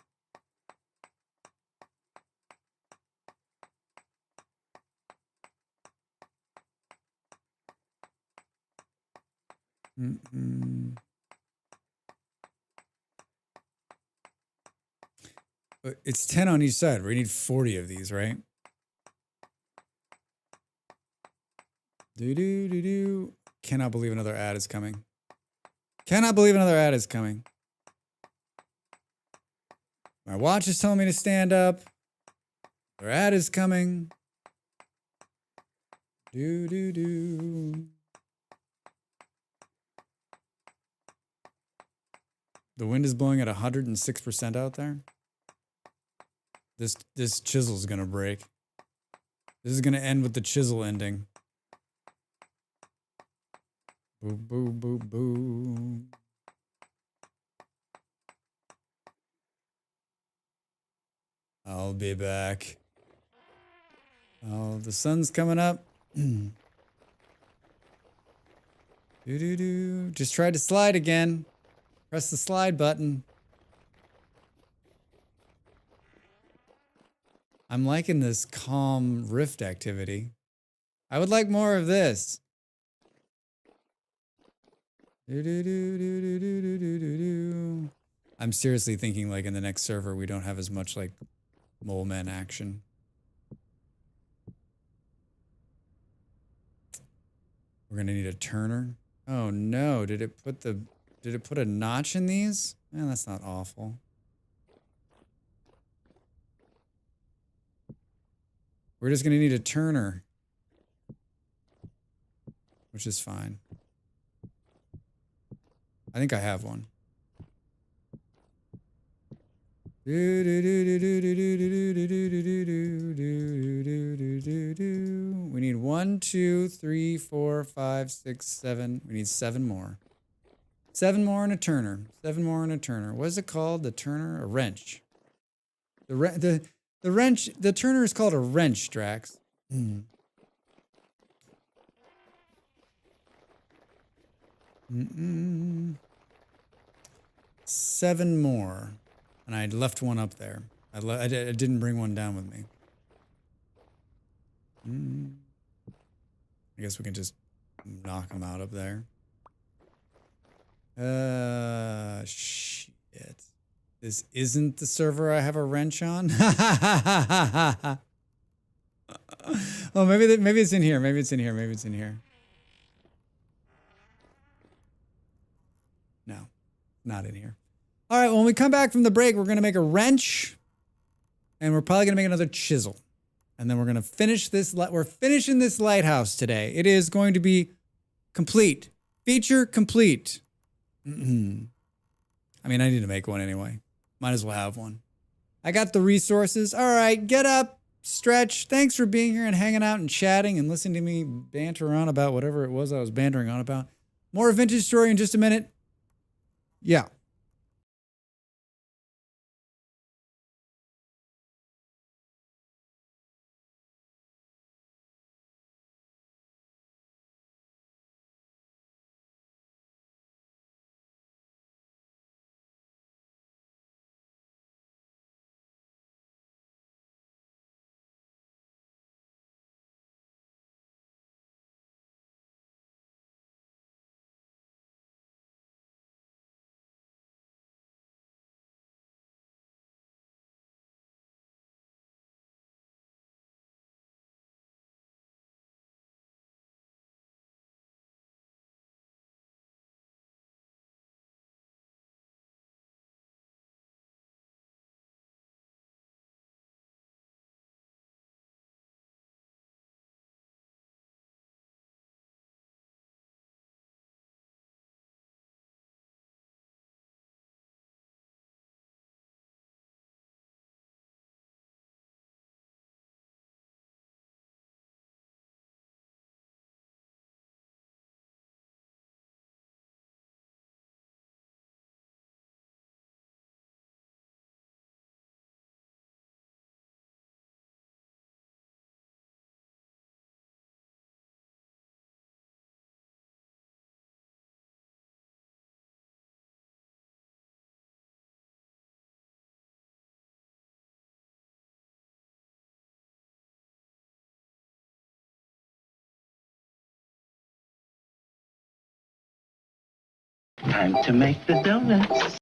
It's 10 on each side. We need 40 of these, right? Do. Cannot believe another ad is coming. Cannot believe another ad is coming. My watch is telling me to stand up. Their ad is coming. Do. The wind is blowing at 106% out there. This chisel is gonna break. This is gonna end with the chisel ending. Boo, boo, boo, boo. I'll be back. Oh, the sun's coming up. Do. Just tried to slide again. Press the slide button. I'm liking this calm rift activity. I would like more of this. I'm seriously thinking like in the next server we don't have as much like mole man action. We're gonna need a turner. Oh no, did it put a notch in these? Man, that's not awful. We're just gonna need a turner, which is fine. I think I have one. We need 1, 2, 3, 4, 5, 6, 7. We need 7 more. 7 more and a turner. 7 more and a turner. What is it called? The turner? A wrench. The wrench. The turner is called a wrench, Drax. 7 more. And I left one up there. I didn't bring one down with me. I guess we can just knock them out up there. Shit. This isn't the server I have a wrench on. Oh, maybe it's in here. Maybe it's in here. Maybe it's in here. No, not in here. All right, when we come back from the break, we're going to make a wrench, and we're probably going to make another chisel. And then we're going to finish this. We're finishing this lighthouse today. It is going to be complete. Feature complete. I mean, I need to make one anyway. Might as well have one. I got the resources. All right, get up, stretch. Thanks for being here and hanging out and chatting and listening to me banter on about whatever it was I was bantering on about. More Vintage Story in just a minute. Yeah. Time to make the donuts.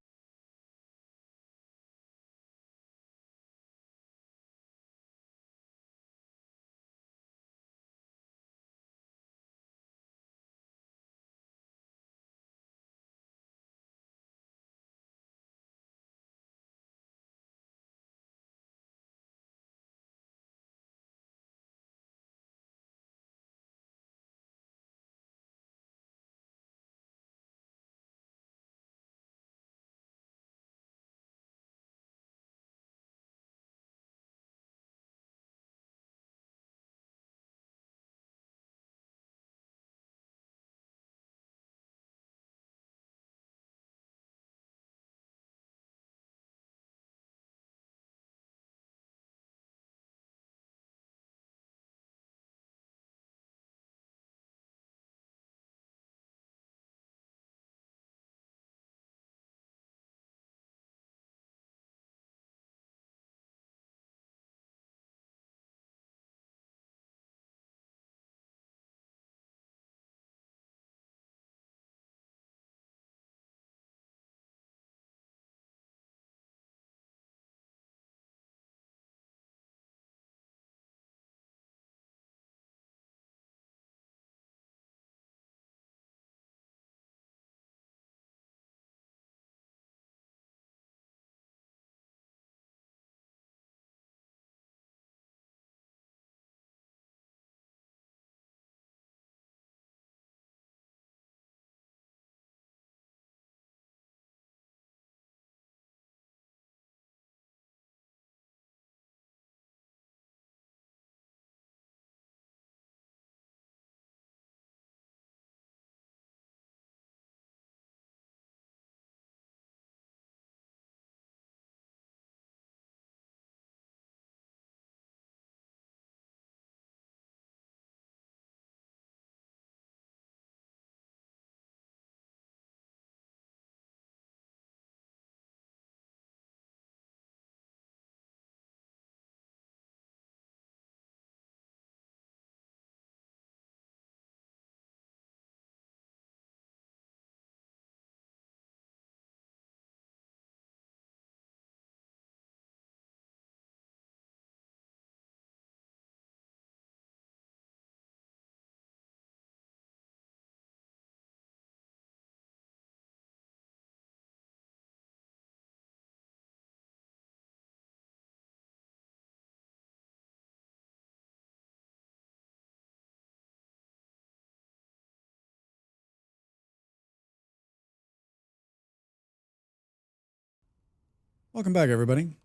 Welcome back, everybody.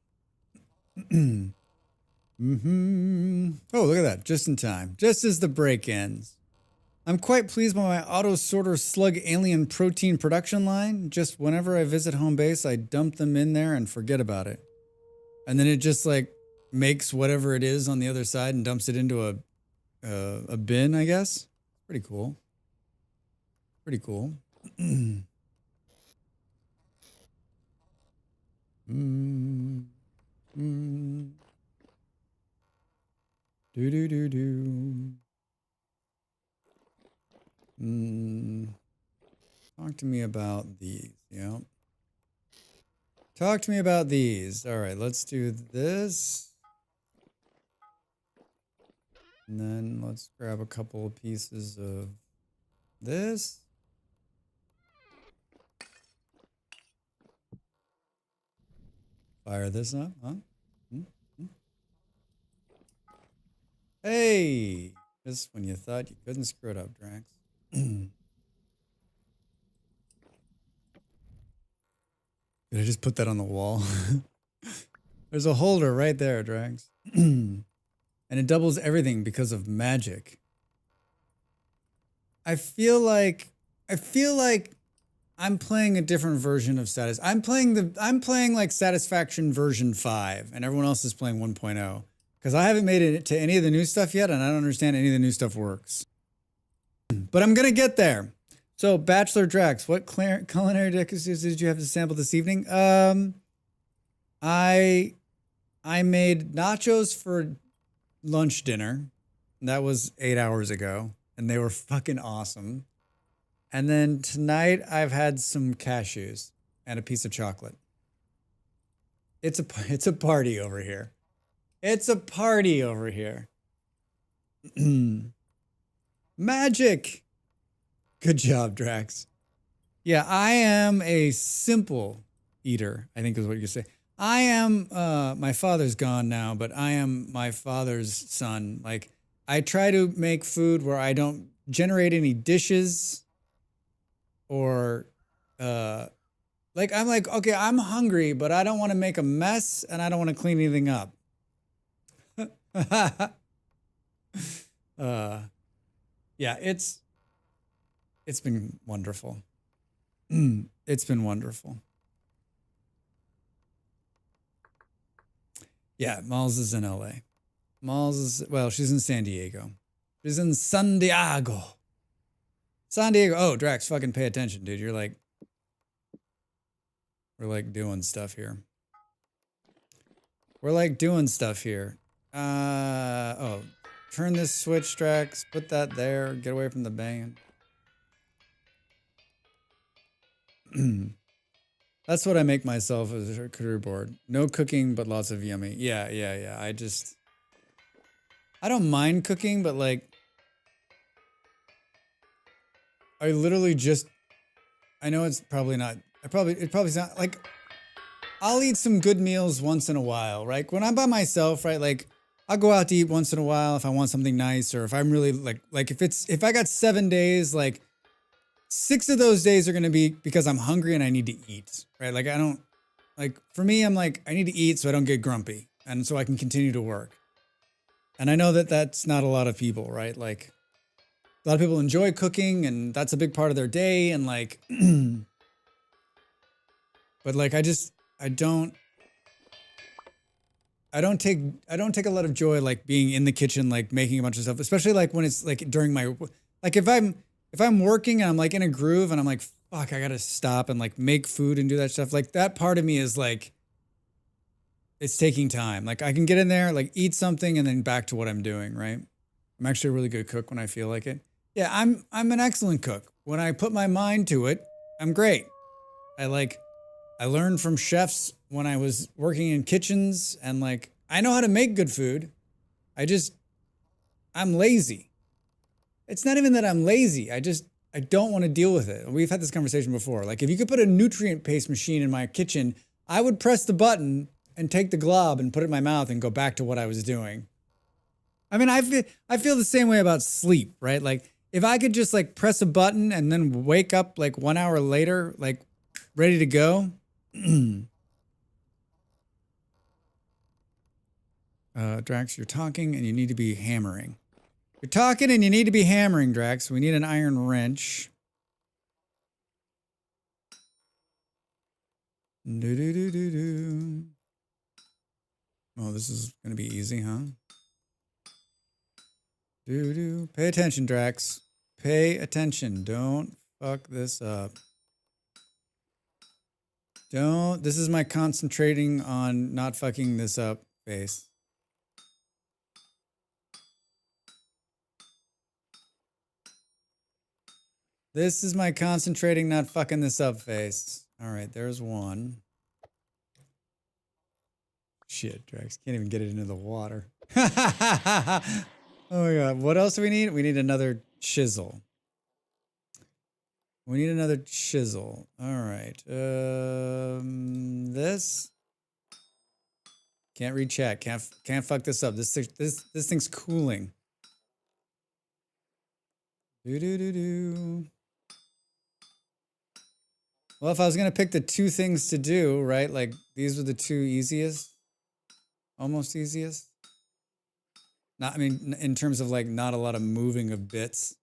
Oh, look at that. Just in time. Just as the break ends. I'm quite pleased by my auto-sorter slug alien protein production line. Just whenever I visit home base, I dump them in there and forget about it. And then it just like makes whatever it is on the other side and dumps it into a bin, I guess. Pretty cool. Pretty cool. Talk to me about these. Yeah. Talk to me about these. All right, let's do this. And then let's grab a couple of pieces of this. Fire this up, huh? Hey! Just when you thought you couldn't screw it up, Drax. Did I just put that on the wall? There's a holder right there, Drax. And it doubles everything because of magic. I feel like I'm playing a different version of I'm playing like Satisfaction version 5 and everyone else is playing 1.0 because I haven't made it to any of the new stuff yet and I don't understand any of the new stuff works. But I'm going to get there. So, Bachelor Drax, what culinary delicacies did you have to sample this evening? I made nachos for lunch dinner. That was 8 hours ago, and they were fucking awesome. And then tonight I've had some cashews and a piece of chocolate. It's a party over here. It's a party over here. Magic. Good job, Drax. Yeah, I am a simple eater, I think is what you say. I am, my father's gone now, but I am my father's son. Like, I try to make food where I don't generate any dishes or, like, I'm like, okay, I'm hungry, but I don't want to make a mess and I don't want to clean anything up. Yeah, it's been wonderful. It's been wonderful. Yeah, Malls is in LA. Malls is, well, she's in San Diego. She's in San Diego. San Diego. Oh, Drax, fucking pay attention, dude. We're like doing stuff here. We're like doing stuff here. Oh, turn this switch, Drax. Put that there. Get away from the banging. That's what I make myself as a charcuterie board. No cooking, but lots of yummy. Yeah. I don't mind cooking, but like, I literally just, I know it's probably not, it probably not, like, I'll eat some good meals once in a while, right? When I'm by myself, right? Like, I'll go out to eat once in a while if I want something nice, or if I'm really like if I got 7 days, like 6 of those days are going to be because I'm hungry and I need to eat, right? Like, I don't, like, for me, I'm like, I need to eat so I don't get grumpy and so I can continue to work. And I know that that's not a lot of people, right? Like, a lot of people enjoy cooking and that's a big part of their day. And like, but like, I don't take a lot of joy, like being in the kitchen, like making a bunch of stuff, especially like when it's like during my, like if I'm working and I'm like in a groove and I'm like, fuck, I gotta stop and like make food and do that stuff. Like that part of me is like, it's taking time. Like I can get in there, like eat something and then back to what I'm doing, right? I'm actually a really good cook when I feel like it. Yeah, I'm an excellent cook. When I put my mind to it, I'm great. I learned from chefs when I was working in kitchens and like, I know how to make good food. I'm lazy. It's not even that I'm lazy. I don't want to deal with it. We've had this conversation before. Like if you could put a nutrient paste machine in my kitchen, I would press the button and take the glob and put it in my mouth and go back to what I was doing. I mean, I feel the same way about sleep, right? Like if I could just like press a button and then wake up like 1 hour later, like ready to go. Drax, you're talking and you need to be hammering. You're talking and you need to be hammering, Drax. We need an iron wrench. Do. Oh, this is going to be easy, huh? Pay attention, Drax. Pay attention. Don't fuck this up. Don't. This is my concentrating on not fucking this up face. This is my concentrating not fucking this up face. All right, there's one. Shit, Drax can't even get it into the water. Oh my god, what else do we need? We need another chisel. We need another chisel. All right. This can't read chat. Can't fuck this up. This thing's cooling. Do. Well, if I was gonna pick the two things to do, right? Like these were the two easiest, almost easiest. Not, I mean, in terms of like not a lot of moving of bits.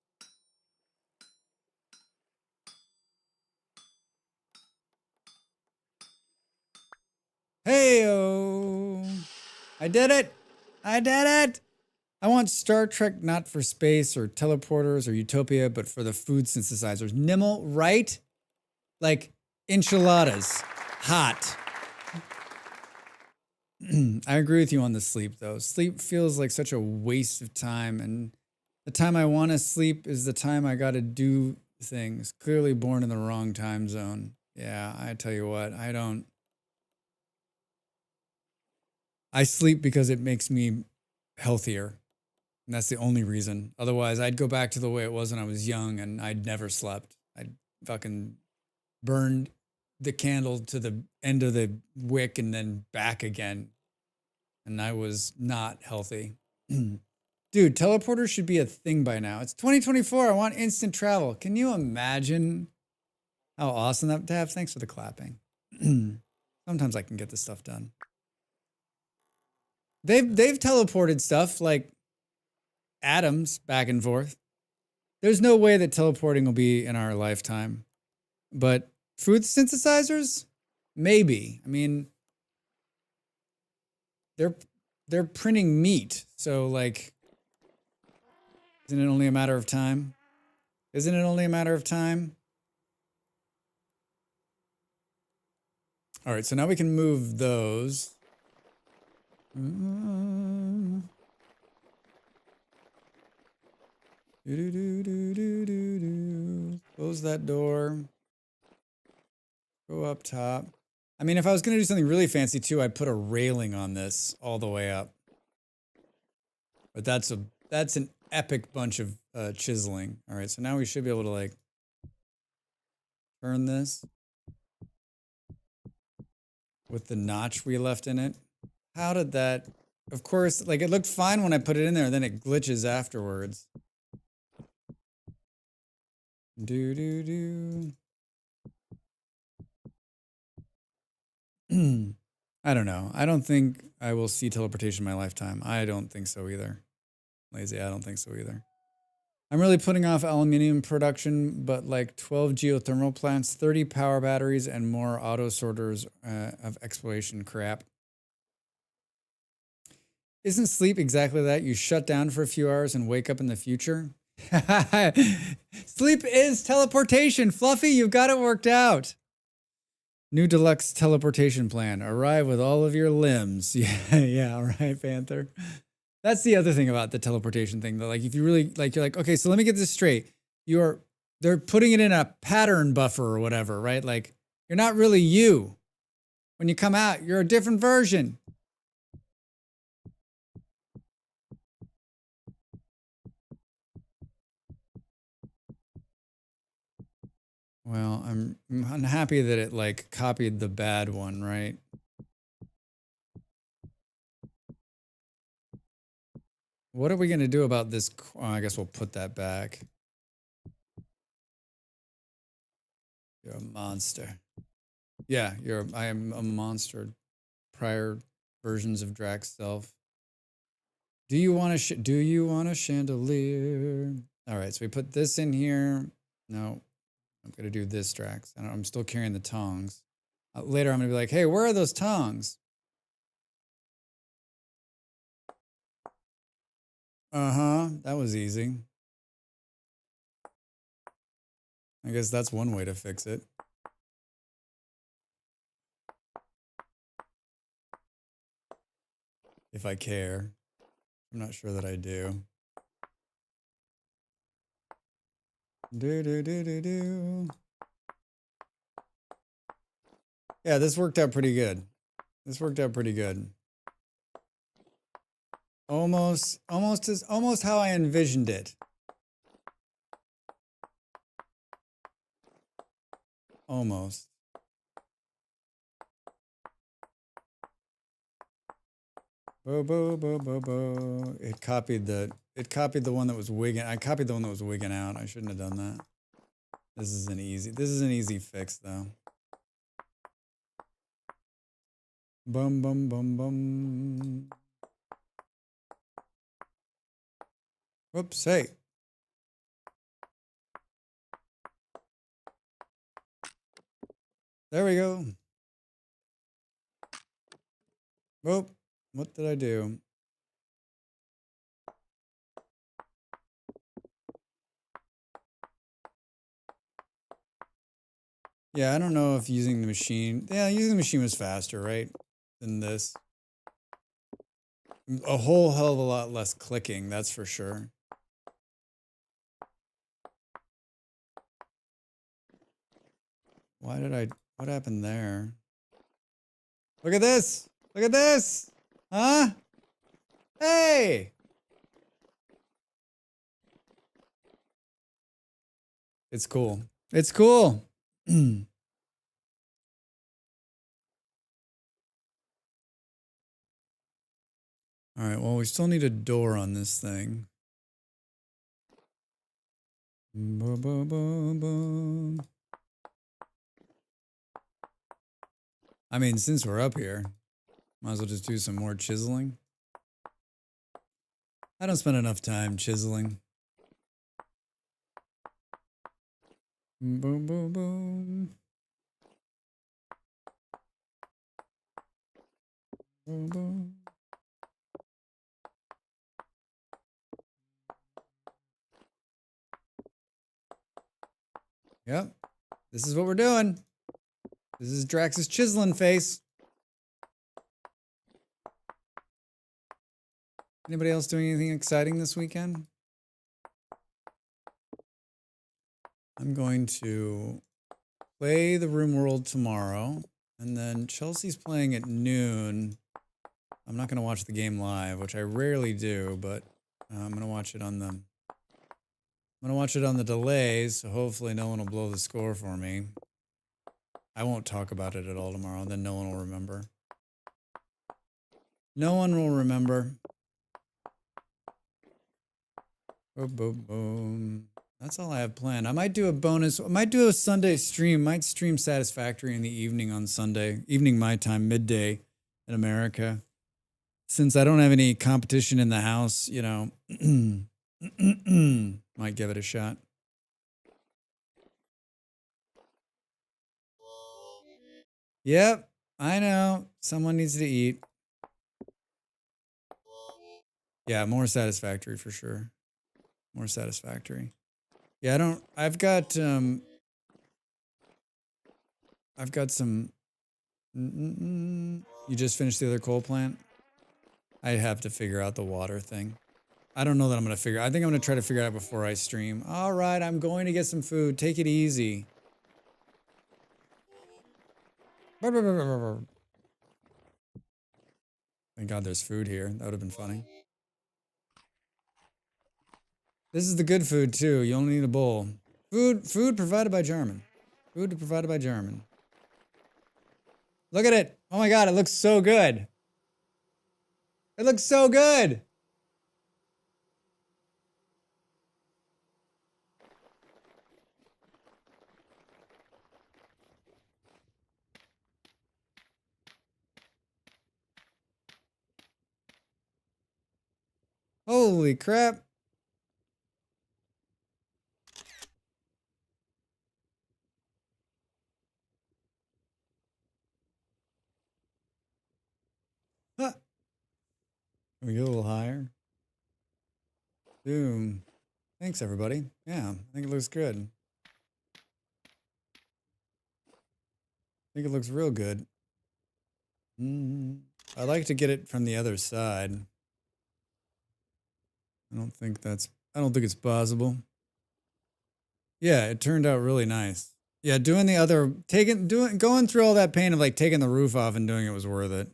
Hey-o! I did it! I did it! I want Star Trek not for space or teleporters or utopia, but for the food synthesizers. Nimble, right? Like enchiladas. Hot. I agree with you on the sleep, though. Sleep feels like such a waste of time, and the time I want to sleep is the time I got to do things. Clearly born in the wrong time zone. Yeah, I tell you what, I sleep because it makes me healthier, and that's the only reason. Otherwise, I'd go back to the way it was when I was young, and I'd never slept. I'd fucking burned the candle to the end of the wick and then back again. And I was not healthy. Dude, teleporters should be a thing by now. It's 2024. I want instant travel. Can you imagine how awesome that to have? Thanks for the clapping. Sometimes I can get this stuff done. They've teleported stuff like atoms back and forth. There's no way that teleporting will be in our lifetime. But food synthesizers? Maybe. I mean, they're printing meat, so like, isn't it only a matter of time? Isn't it only a matter of time? All right, so now we can move those. Close that door. Go up top. I mean, if I was going to do something really fancy too, I'd put a railing on this all the way up. But that's an epic bunch of chiseling. All right, so now we should be able to like turn this with the notch we left in it. How did that? Of course, like it looked fine when I put it in there, then it glitches afterwards. Do. I don't know. I don't think I will see teleportation in my lifetime. I don't think so either. Lazy, I don't think so either. I'm really putting off aluminium production, but like 12 geothermal plants, 30 power batteries, and more auto sorters of exploration crap. Isn't sleep exactly that? You shut down for a few hours and wake up in the future? Sleep is teleportation. Fluffy, you've got it worked out. New deluxe teleportation plan. Arrive with all of your limbs. Yeah, all right, Panther. That's the other thing about the teleportation thing. That like, if you really like, you're like, okay, so let me get this straight. They're putting it in a pattern buffer or whatever, right? Like, you're not really you. When you come out, you're a different version. Well, I'm unhappy that it like copied the bad one, right? What are we going to do about this? Oh, I guess we'll put that back. You're a monster. Yeah, I am a monster. Prior versions of Drax self. Do you want a chandelier? All right, so we put this in here. No, I'm gonna do this, Drax. I'm still carrying the tongs. Later, I'm gonna be like, hey, where are those tongs? Uh-huh, that was easy. I guess that's one way to fix it. If I care. I'm not sure that I do. Do. Yeah, this worked out pretty good. This worked out pretty good. Almost how I envisioned it. Almost. Bo bo bo bo bo. It copied the one that was wigging. I copied the one that was wigging out. I shouldn't have done that. This is an easy fix though. Bum bum bum bum. Whoops, hey. There we go. Whoop. What did I do? Yeah, I don't know if using the machine. Yeah, using the machine was faster, right? Than this. A whole hell of a lot less clicking, that's for sure. What happened there? Look at this! Look at this! Huh? Hey! It's cool. It's cool. All right, well, we still need a door on this thing. Boom, boom, boom, boom. I mean, since we're up here, might as well just do some more chiseling. I don't spend enough time chiseling. Boom, boom, boom. Boom, boom. Yep. This is what we're doing. This is Drax's chiseling face. Anybody else doing anything exciting this weekend? I'm going to play the Room World tomorrow, and then Chelsea's playing at noon. I'm not going to watch the game live, which I rarely do, but I'm going to watch it on the delays, so hopefully no one will blow the score for me. I won't talk about it at all tomorrow, then no one will remember. No one will remember. Boom, boom, boom. That's all I have planned. I might do a bonus. I might do a Sunday stream. Might stream Satisfactory in the evening on Sunday. Evening my time, midday in America. Since I don't have any competition in the house, you know, might give it a shot. Yep, I know. Someone needs to eat. Yeah, more Satisfactory for sure. More Satisfactory. Yeah, I've got some you just finished the other coal plant? I have to figure out the water thing. I don't know that I'm going to figure. I think I'm going to try to figure it out before I stream. All right, I'm going to get some food. Take it easy. Thank God there's food here. That would have been funny. This is the good food too. You only need a bowl. Food provided by German. Food provided by German. Look at it. Oh my God, it looks so good. It looks so good. Holy crap. Huh. Can we go a little higher? Boom. Thanks, everybody. Yeah, I think it looks good. I think it looks real good. I like to get it from the other side. I don't think it's possible. Yeah, it turned out really nice. Yeah, going through all that pain of like taking the roof off and doing it was worth it.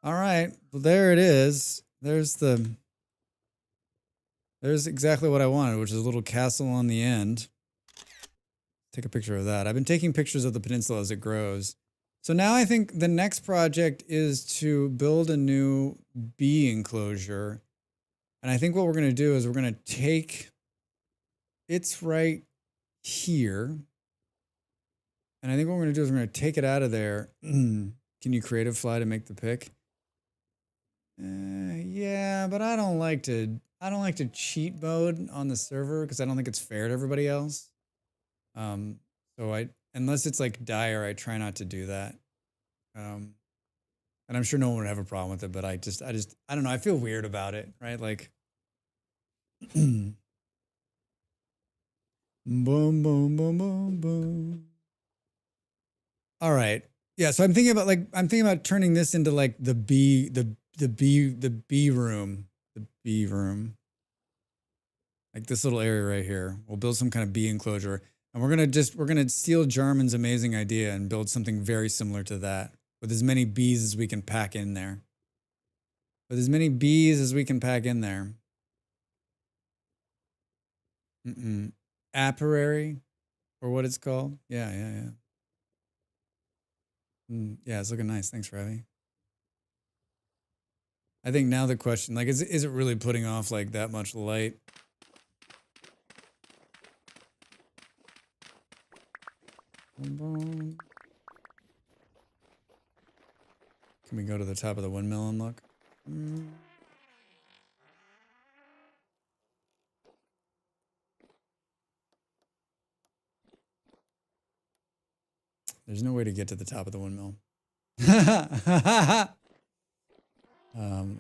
All right. Well, there it is. There's exactly what I wanted, which is a little castle on the end. Take a picture of that. I've been taking pictures of the peninsula as it grows. So now I think the next project is to build a new bee enclosure. And I think what we're going to do is we're going to take, it's right here. And I think what we're going to do is we're going to take it out of there. Can you creative fly to make the pick? Yeah, but I don't like to cheat mode on the server because I don't think it's fair to everybody else. So unless it's like dire, I try not to do that. And I'm sure no one would have a problem with it, but I don't know. I feel weird about it, right? Like, boom, boom, boom, boom, boom. All right. Yeah. So I'm thinking about turning this into like the bee room, like this little area right here. We'll build some kind of bee enclosure. And we're gonna steal Jarman's amazing idea and build something very similar to that with as many bees as we can pack in there. Apiary, or what it's called. Yeah. Yeah, it's looking nice. Thanks, Ravi. I think now the question, like, is it really putting off like that much light? Can we go to the top of the windmill and look? There's no way to get to the top of the windmill.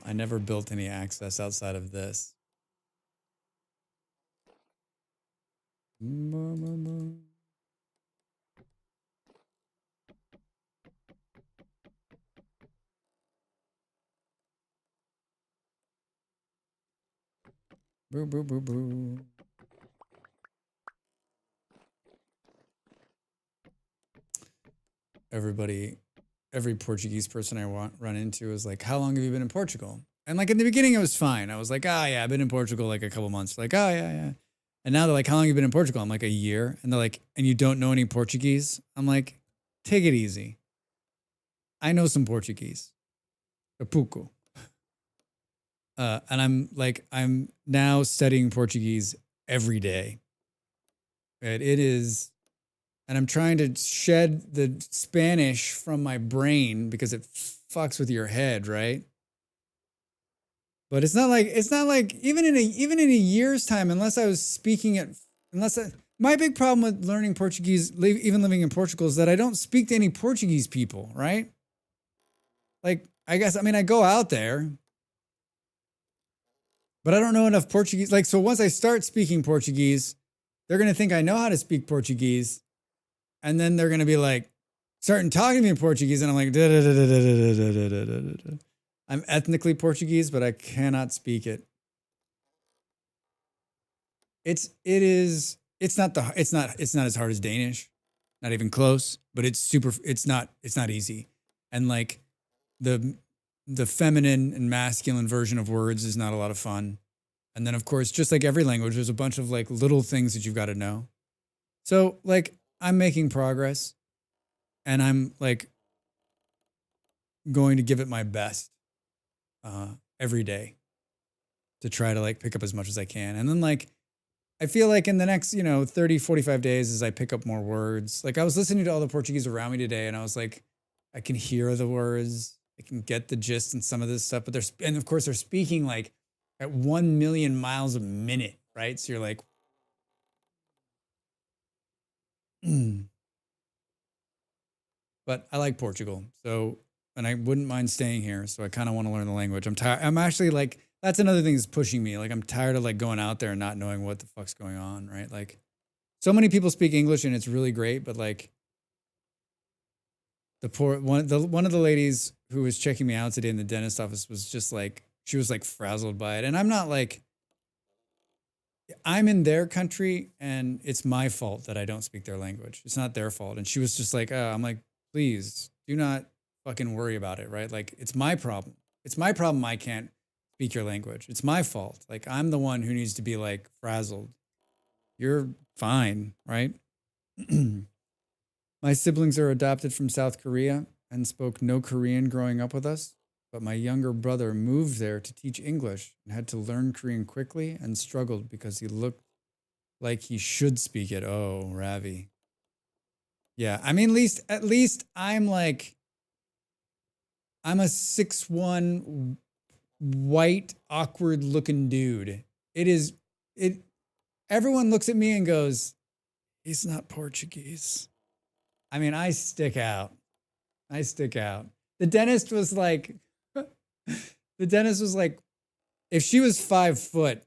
I never built any access outside of this. Boo, boo, boo, boo. Every Portuguese person I run into is like, how long have you been in Portugal? And like in the beginning, it was fine. I was like, yeah, I've been in Portugal like a couple months. Like, oh, yeah. And now they're like, how long have you been in Portugal? I'm like, a year. And they're like, and you don't know any Portuguese? I'm like, take it easy. I know some Portuguese. A pouco. And I'm now studying Portuguese every day. It is, and I'm trying to shed the Spanish from my brain because it fucks with your head, right? But it's not like even in a year's time, unless I was speaking it, my big problem with learning Portuguese, even living in Portugal, is that I don't speak to any Portuguese people, right? Like, I go out there, but I don't know enough Portuguese. Like, so once I start speaking Portuguese, they're going to think I know how to speak Portuguese. And then they're going to be like, starting talking to me in Portuguese. And I'm like, I'm ethnically Portuguese, but I cannot speak it. It's not as hard as Danish, not even close, but it's not easy. And like the feminine and masculine version of words is not a lot of fun. And then of course, just like every language, there's a bunch of like little things that you've got to know. So like I'm making progress and I'm like going to give it my best every day to try to like pick up as much as I can. And then like, I feel like in the next, 30, 45 days as I pick up more words, like I was listening to all the Portuguese around me today and I was like, I can hear the words. They can get the gist and some of this stuff, but and of course they're speaking like at 1 million miles a minute, right? So you're like, but I like Portugal. So, and I wouldn't mind staying here. So I kind of want to learn the language. I'm tired. I'm actually like, that's another thing that's pushing me. Like I'm tired of like going out there and not knowing what the fuck's going on, right? Like so many people speak English and it's really great, but like one of the ladies who was checking me out today in the dentist office was just like, she was like frazzled by it. And I'm not like, I'm in their country and it's my fault that I don't speak their language. It's not their fault. And she was just like, I'm like, please do not fucking worry about it, right? Like it's my problem. It's my problem I can't speak your language. It's my fault. Like I'm the one who needs to be like frazzled. You're fine, right? My siblings are adopted from South Korea and spoke no Korean growing up with us, but my younger brother moved there to teach English and had to learn Korean quickly and struggled because he looked like he should speak it. Oh, Ravi. Yeah, I mean, at least I'm like, I'm a 6'1", white, awkward looking dude. Everyone looks at me and goes, he's not Portuguese. I mean, I stick out. The dentist was like, if she was 5 foot,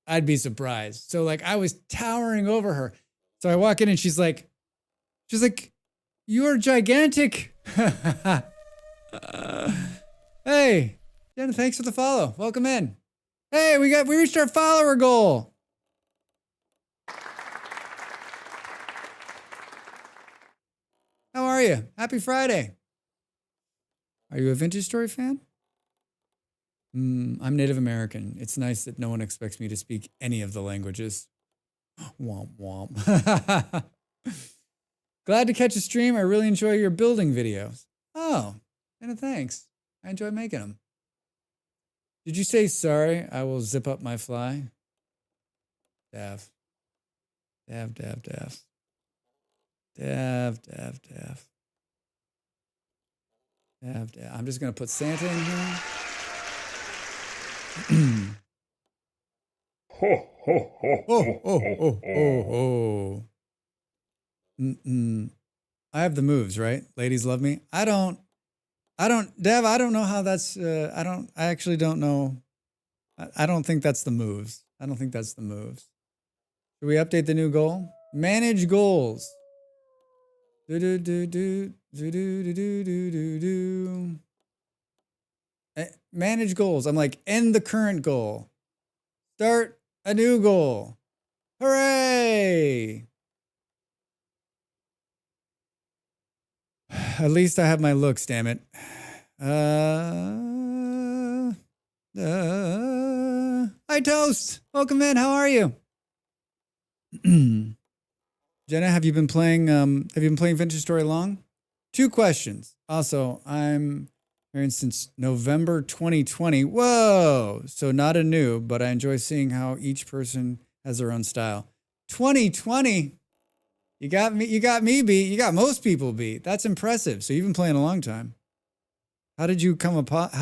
I'd be surprised. So like I was towering over her. So I walk in and she's like, you're gigantic. Hey, Jenna, thanks for the follow. Welcome in. Hey, we reached our follower goal. How are you? Happy Friday. Are you a Vintage Story fan? I'm Native American. It's nice that no one expects me to speak any of the languages. Womp womp. Glad to catch a stream. I really enjoy your building videos. Oh, and thanks. I enjoy making them. Did you say sorry? I will zip up my fly. Dav. I'm just going to put Santa in here. Ho, ho, ho, Oh, oh, oh, oh, oh. I have the moves, right? Ladies love me. I don't, Dev, I don't know how that's, I actually don't know. I don't think that's the moves. Should we update the new goal? Manage goals. Manage goals. I'm like, end the current goal. Start a new goal. Hooray! At least I have my looks, damn it. Hi, Toast. Welcome in. How are you? Jenna, have you been playing Vintage Story long? 2 questions. Also, I'm here since November 2020. Whoa! So not a noob, but I enjoy seeing how each person has their own style. 2020. You got me beat. You got most people beat. That's impressive. So you've been playing a long time. How did you come about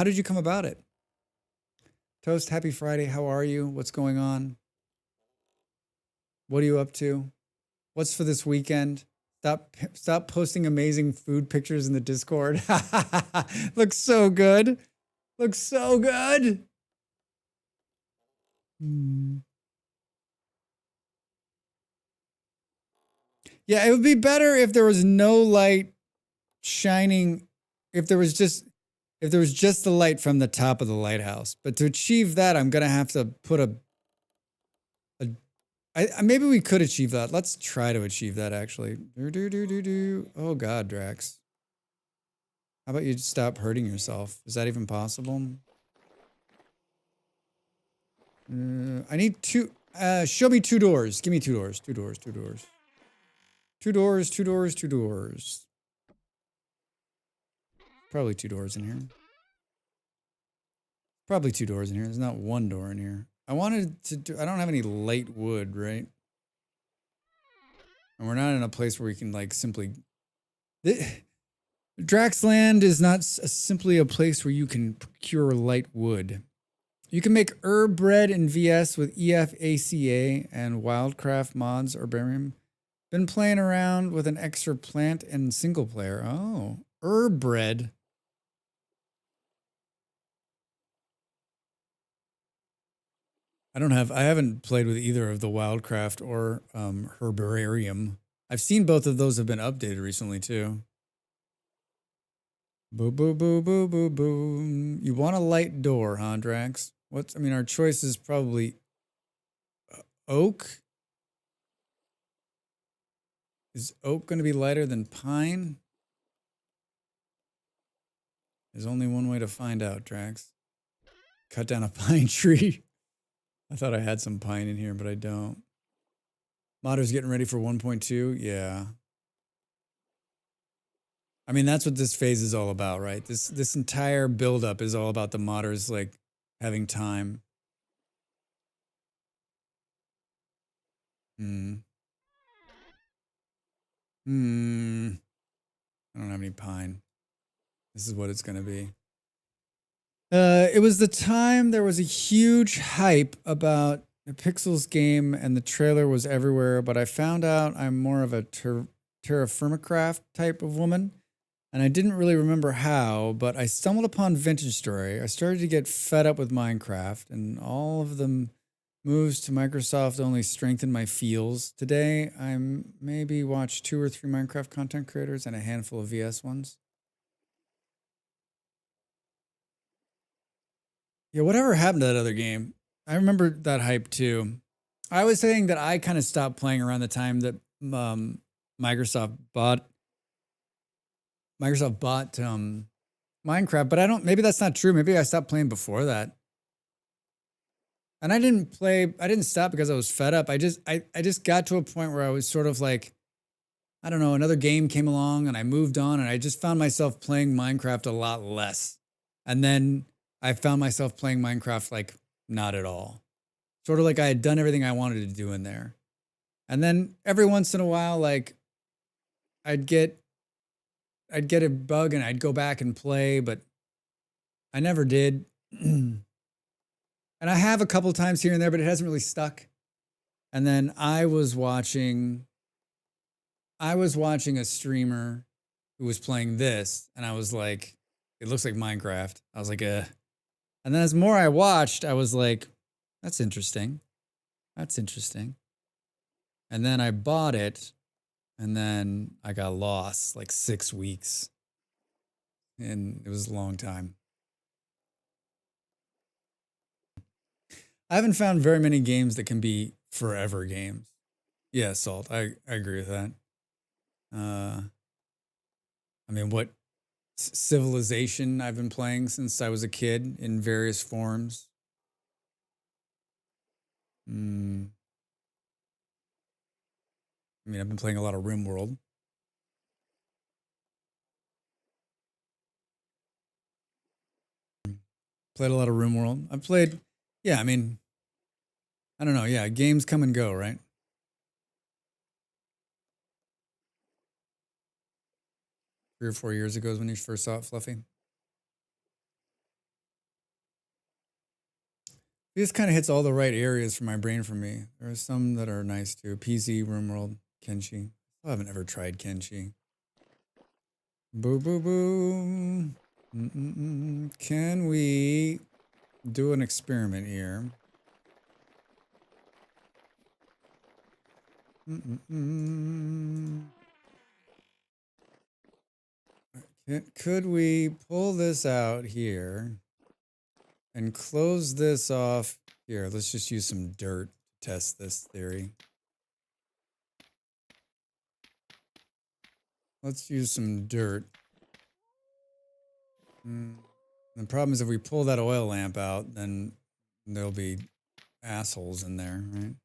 it? Toast, happy Friday. How are you? What's going on? What are you up to? What's for this weekend? Stop posting amazing food pictures in the Discord. Looks so good. Yeah, it would be better if there was no light shining, if there was just the light from the top of the lighthouse. But to achieve that, I'm gonna have to put maybe we could achieve that. Let's try to achieve that actually. Oh God, Drax. How about you stop hurting yourself? Is that even possible? I need 2. Show me 2 doors. Give me 2 doors. 2 doors. 2 doors. 2 doors. 2 doors. 2 doors. Probably 2 doors in here. Probably 2 doors in here. There's not 1 door in here. I don't have any light wood, right? And we're not in a place where we can like simply. Draxland is not simply a place where you can procure light wood. You can make herb bread in VS with EFACA and Wildcraft mods or Herbarium. Been playing around with an extra plant and single player. Oh, herb bread. I haven't played with either of the Wildcraft or Herbarium. I've seen both of those have been updated recently too. Boo, boo, boo, boo, boo, boo. You want a light door, huh, Drax? Our choice is probably oak. Is oak going to be lighter than pine? There's only one way to find out, Drax. Cut down a pine tree. I thought I had some pine in here, but I don't. Modders getting ready for 1.2? Yeah. I mean, that's what this phase is all about, right? This entire buildup is all about the modders, like, having time. I don't have any pine. This is what it's going to be. It was the time there was a huge hype about the Pixels game and the trailer was everywhere, but I found out I'm more of a terra firmacraft type of woman, and I didn't really remember how, but I stumbled upon Vintage Story. I started to get fed up with Minecraft, and all of the moves to Microsoft only strengthened my feels. Today, I'm maybe watch 2 or 3 Minecraft content creators and a handful of VS ones. Yeah, whatever happened to that other game? I remember that hype too. I was saying that I kind of stopped playing around the time that Microsoft bought Minecraft, but I don't. Maybe that's not true. Maybe I stopped playing before that. And I didn't stop because I was fed up. I just got to a point where I was sort of like, I don't know, another game came along and I moved on and I just found myself playing Minecraft a lot less. And then I found myself playing Minecraft like not at all. Sort of like I had done everything I wanted to do in there. And then every once in a while, like I'd get a bug and I'd go back and play, but I never did. And I have a couple times here and there, but it hasn't really stuck. And then I was watching a streamer who was playing this, and I was like, it looks like Minecraft. I was like, And then as more I watched, I was like, that's interesting. That's interesting. And then I bought it, and then I got lost like 6 weeks. And it was a long time. I haven't found very many games that can be forever games. Yeah, Salt. I agree with that. What Civilization I've been playing since I was a kid in various forms. I've been playing a lot of RimWorld. Played a lot of RimWorld. I've played, yeah, I don't know. Yeah, games come and go, right? 3 or 4 years ago is when you first saw it, Fluffy. This kind of hits all the right areas for my brain for me. There are some that are nice too. PZ, RimWorld, Kenshi. I haven't ever tried Kenshi. Boo, boo, boo. Can we do an experiment here? Could we pull this out here and close this off here? Let's just use some dirt to test this theory. Let's use some dirt. The problem is if we pull that oil lamp out, then there'll be assholes in there, right?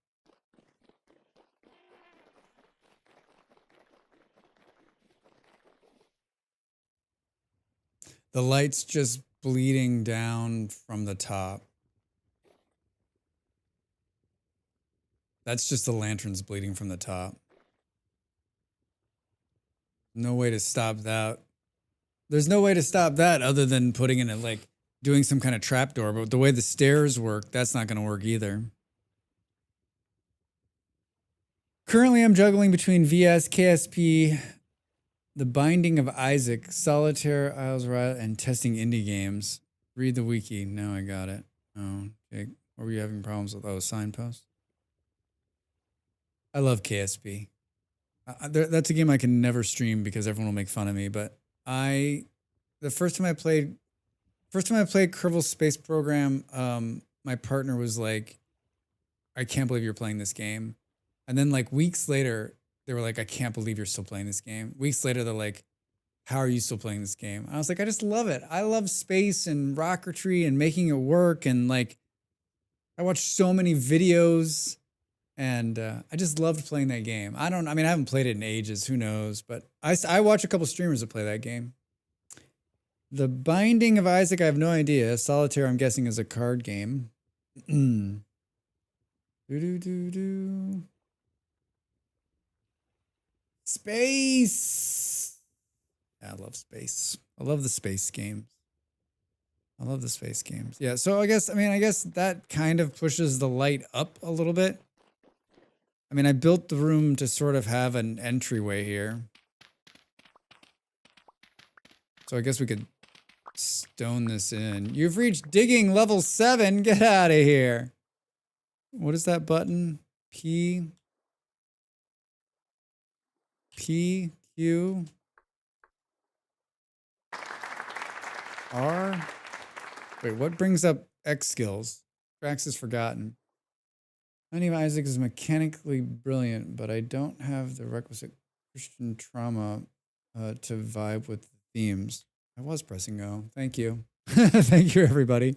The light's just bleeding down from the top. That's just the lanterns bleeding from the top. No way to stop that There's no way to stop that other than putting in like doing some kind of trapdoor. But the way the stairs work, that's not going to work either. Currently, I'm juggling between VS, KSP, The Binding of Isaac, Solitaire, Isles Rise, and testing indie games. Read the wiki. No, I got it. Oh, okay. Or were you having problems with signposts? I love KSP. That's a game I can never stream because everyone will make fun of me. But the first time I played Kerbal Space Program, my partner was like, "I can't believe you're playing this game." And then like weeks later, they were like, "I can't believe you're still playing this game." Weeks later, they're like, "How are you still playing this game?" I was like, "I just love it. I love space and rocketry and making it work. And like, I watched so many videos and I just loved playing that game. I haven't played it in ages. Who knows? But I watch a couple streamers that play that game. The Binding of Isaac, I have no idea. Solitaire, I'm guessing, is a card game. Do do do do. Space. Yeah, I love space. I love the space games. Yeah, so I guess that kind of pushes the light up a little bit. I mean, I built the room to sort of have an entryway here. So I guess we could stone this in. You've reached digging level 7. Get out of here. What is that button? P, Q, R. Wait, what brings up X skills? Drax is forgotten. Binding of Isaac is mechanically brilliant, but I don't have the requisite Christian trauma to vibe with the themes. I was pressing go. Thank you. Thank you, everybody.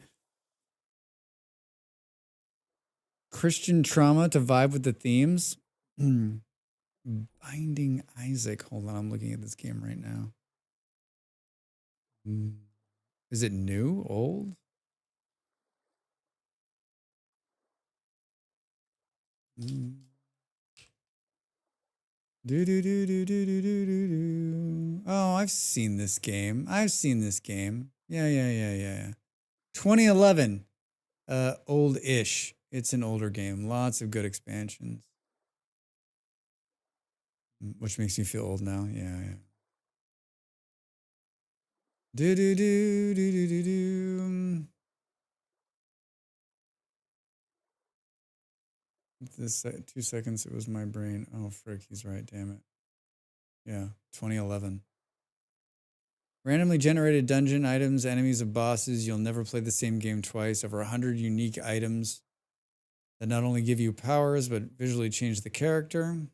Christian trauma to vibe with the themes. Binding Isaac. Hold on, I'm looking at this game right now. Is it new? Old? Do do do do do do do do do. Oh, I've seen this game. Yeah. 2011. Old-ish. It's an older game. Lots of good expansions. Which makes me feel old now. Yeah. Do do do do do do do. This 2 seconds, it was my brain. Oh, frick, he's right, damn it. Yeah, 2011. Randomly generated dungeon items, enemies of bosses. You'll never play the same game twice. Over 100 unique items that not only give you powers, but visually change the character.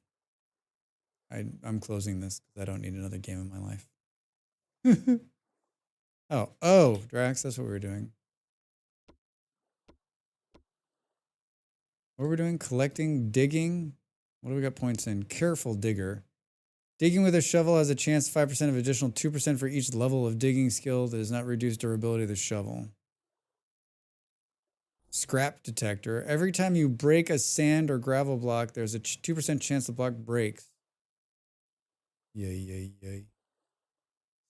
I'm closing this because I don't need another game in my life. Oh, Drax, that's what we were doing. What are we doing? Collecting, digging. What do we got points in? Careful digger. Digging with a shovel has a chance 5% of additional 2% for each level of digging skill that does not reduce durability of the shovel. Scrap detector. Every time you break a sand or gravel block, there's a 2% chance the block breaks. Yay.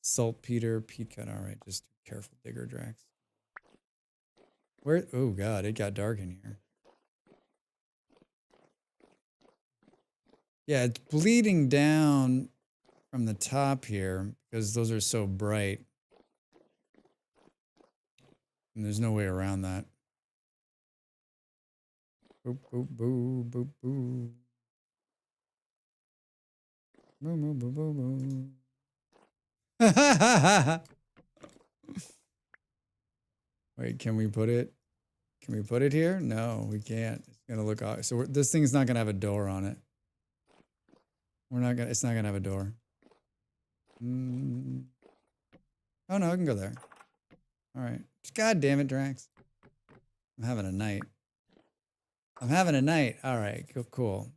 Saltpeter, peat cut. All right, just careful digger, Drax. Where? Oh God, it got dark in here. Yeah, it's bleeding down from the top here because those are so bright. And there's no way around that. Boop, boop, boo, boop, boo. Boo, boo, boo, boo, boo. Wait, can we put it? Can we put it here? No, we can't. It's gonna look odd. So this thing's not gonna have a door on it. It's not gonna have a door. Oh no, I can go there. All right. God damn it, Drax. I'm having a night. All right, cool.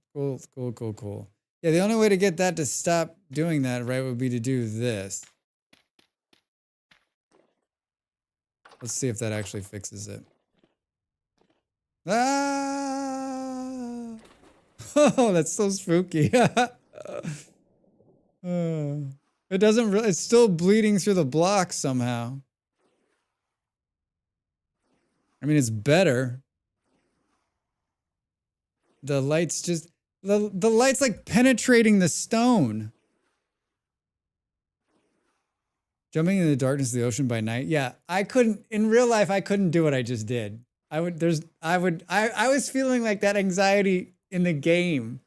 Yeah, the only way to get that to stop doing that, right, would be to do this. Let's see if that actually fixes it. Ah! Oh, that's so spooky. It doesn't really, it's still bleeding through the blocks somehow. I mean, it's better. The light's just, the light's like penetrating the stone. Jumping in the darkness of the ocean by night. Yeah, I couldn't, in real life, I couldn't do what I just did. I was feeling like that anxiety in the game.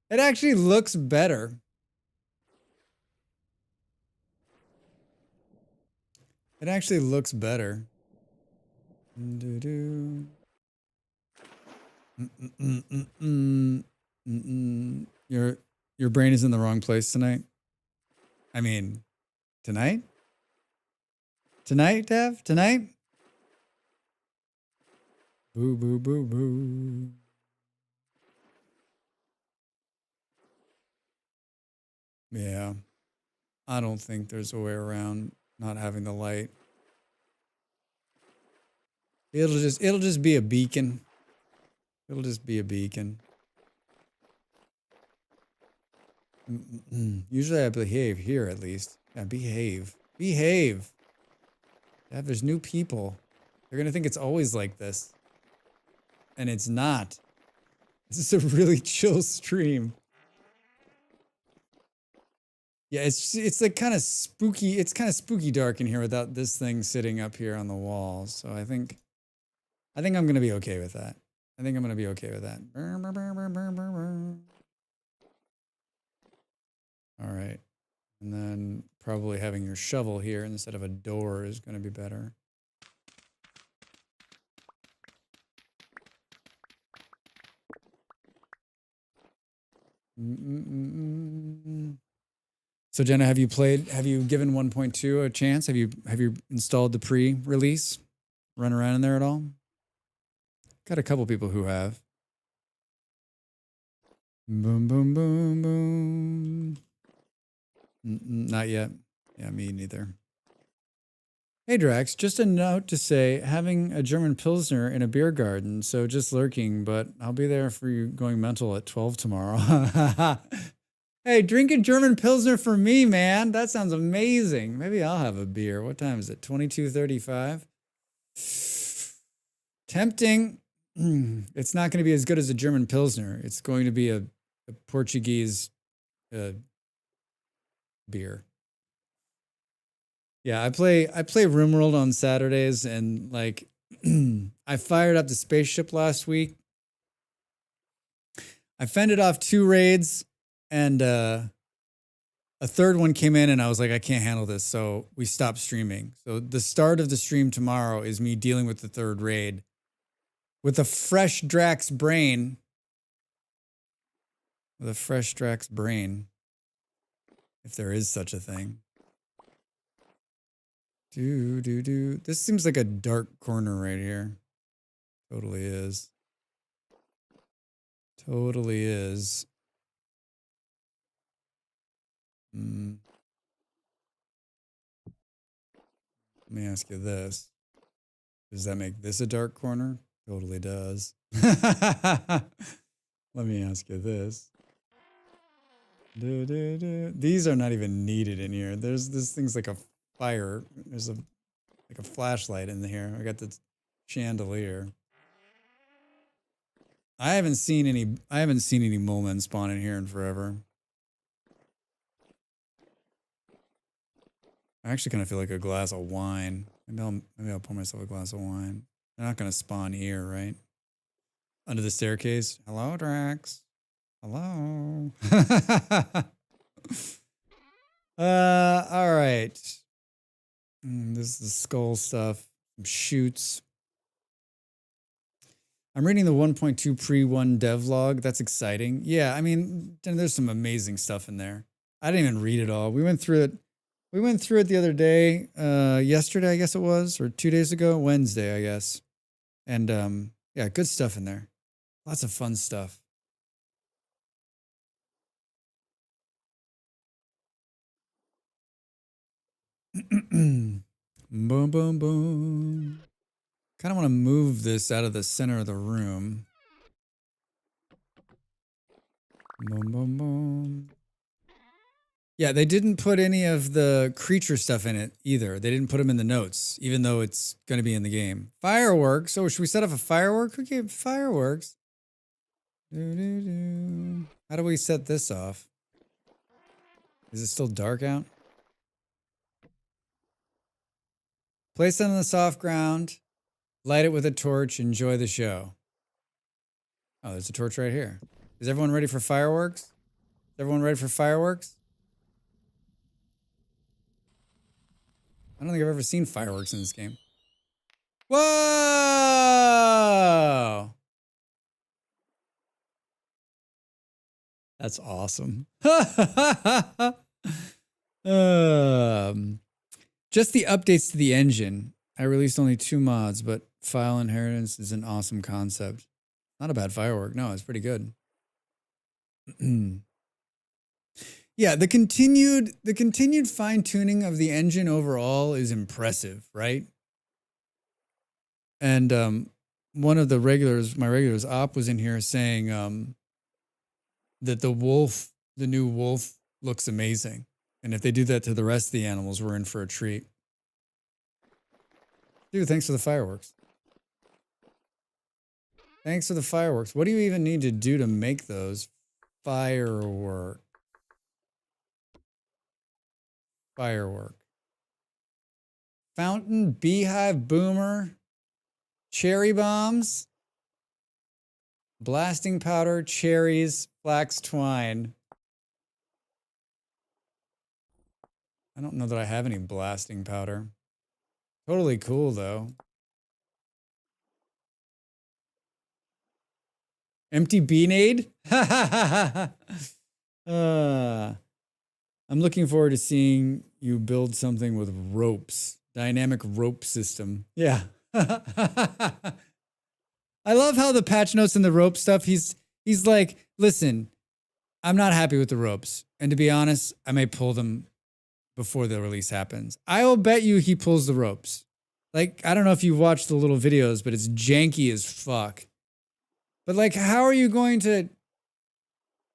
It actually looks better. It actually looks better. Your brain is in the wrong place tonight. I mean, tonight? Tonight, Dev? Tonight? Boo, boo, boo, boo. Yeah. I don't think there's a way around not having the light. It'll just be a beacon. It'll just be a beacon. Usually I behave here at least. Yeah, behave. Behave. Yeah, there's new people. They're gonna think it's always like this. And it's not. This is a really chill stream. Yeah, it's like kind of spooky. It's kind of spooky dark in here without this thing sitting up here on the wall. So I think I'm gonna be okay with that. I think I'm gonna be okay with that. All right. And then probably having your shovel here instead of a door is gonna be better. So Jenna, have you given 1.2 a chance? Have you installed the pre-release? Run around in there at all? Got a couple people who have. Boom, boom, boom, boom. Not yet. Yeah, me neither. Hey Drax, just a note to say, having a German Pilsner in a beer garden, so just lurking, but I'll be there for you going mental at 12 tomorrow. Hey, drink a German Pilsner for me, man. That sounds amazing. Maybe I'll have a beer. What time is it? 22:35? Tempting. It's not going to be as good as a German Pilsner. It's going to be a Portuguese beer. Yeah, I play RimWorld on Saturdays, and like I fired up the spaceship last week. I fended off 2 raids, and a third one came in, and I was like, I can't handle this, so we stopped streaming. So the start of the stream tomorrow is me dealing with the 3rd raid with a fresh Drax brain. With a fresh Drax brain, if there is such a thing. This seems like a dark corner right here. Totally is. Totally is. Let me ask you this. Does that make this a dark corner? Totally does. Let me ask you this. These are not even needed in here. There's this thing's like a fire. There's like a flashlight in here. I got the chandelier. I haven't seen any mole men spawn in here in forever. I actually kind of feel like a glass of wine. Maybe I'll pour myself a glass of wine. They're not gonna spawn here, right? Under the staircase. Hello, Drax. Hello. All right. This is the skull stuff. Some shoots. I'm reading the 1.2 pre-1 devlog. That's exciting. Yeah, I mean, there's some amazing stuff in there. I didn't even read it all. We went through it. We went through it the other day, yesterday, I guess it was, or 2 days ago, Wednesday, I guess. And yeah, good stuff in there. Lots of fun stuff. Boom, boom, boom. Kind of want to move this out of the center of the room. Boom, boom, boom. Yeah, they didn't put any of the creature stuff in it either. They didn't put them in the notes, even though it's going to be in the game. Fireworks. So should we set up a firework? Okay, fireworks. Doo-doo-doo. How do we set this off? Is it still dark out? Place it on the soft ground. Light it with a torch. Enjoy the show. Oh, there's a torch right here. Is everyone ready for fireworks? Is everyone ready for fireworks? I don't think I've ever seen fireworks in this game. Whoa! That's awesome. Just the updates to the engine. I released only 2 mods, but file inheritance is an awesome concept. Not a bad firework. No, it's pretty good. Yeah, the continued fine-tuning of the engine overall is impressive, right? And one of the my regulars, Op, was in here saying that the new wolf looks amazing. And if they do that to the rest of the animals, we're in for a treat. Dude, thanks for the fireworks. Thanks for the fireworks. What do you even need to do to make those? Firework. Fountain, beehive, boomer, cherry bombs, blasting powder, cherries, flax twine. I don't know that I have any blasting powder. Totally cool though. Empty beanade? I'm looking forward to seeing you build something with ropes. Dynamic rope system. Yeah. I love how the patch notes and the rope stuff, he's like, listen, I'm not happy with the ropes. And to be honest, I may pull them before the release happens. I will bet you he pulls the ropes. Like, I don't know if you've watched the little videos, but it's janky as fuck. But like, how are you going to,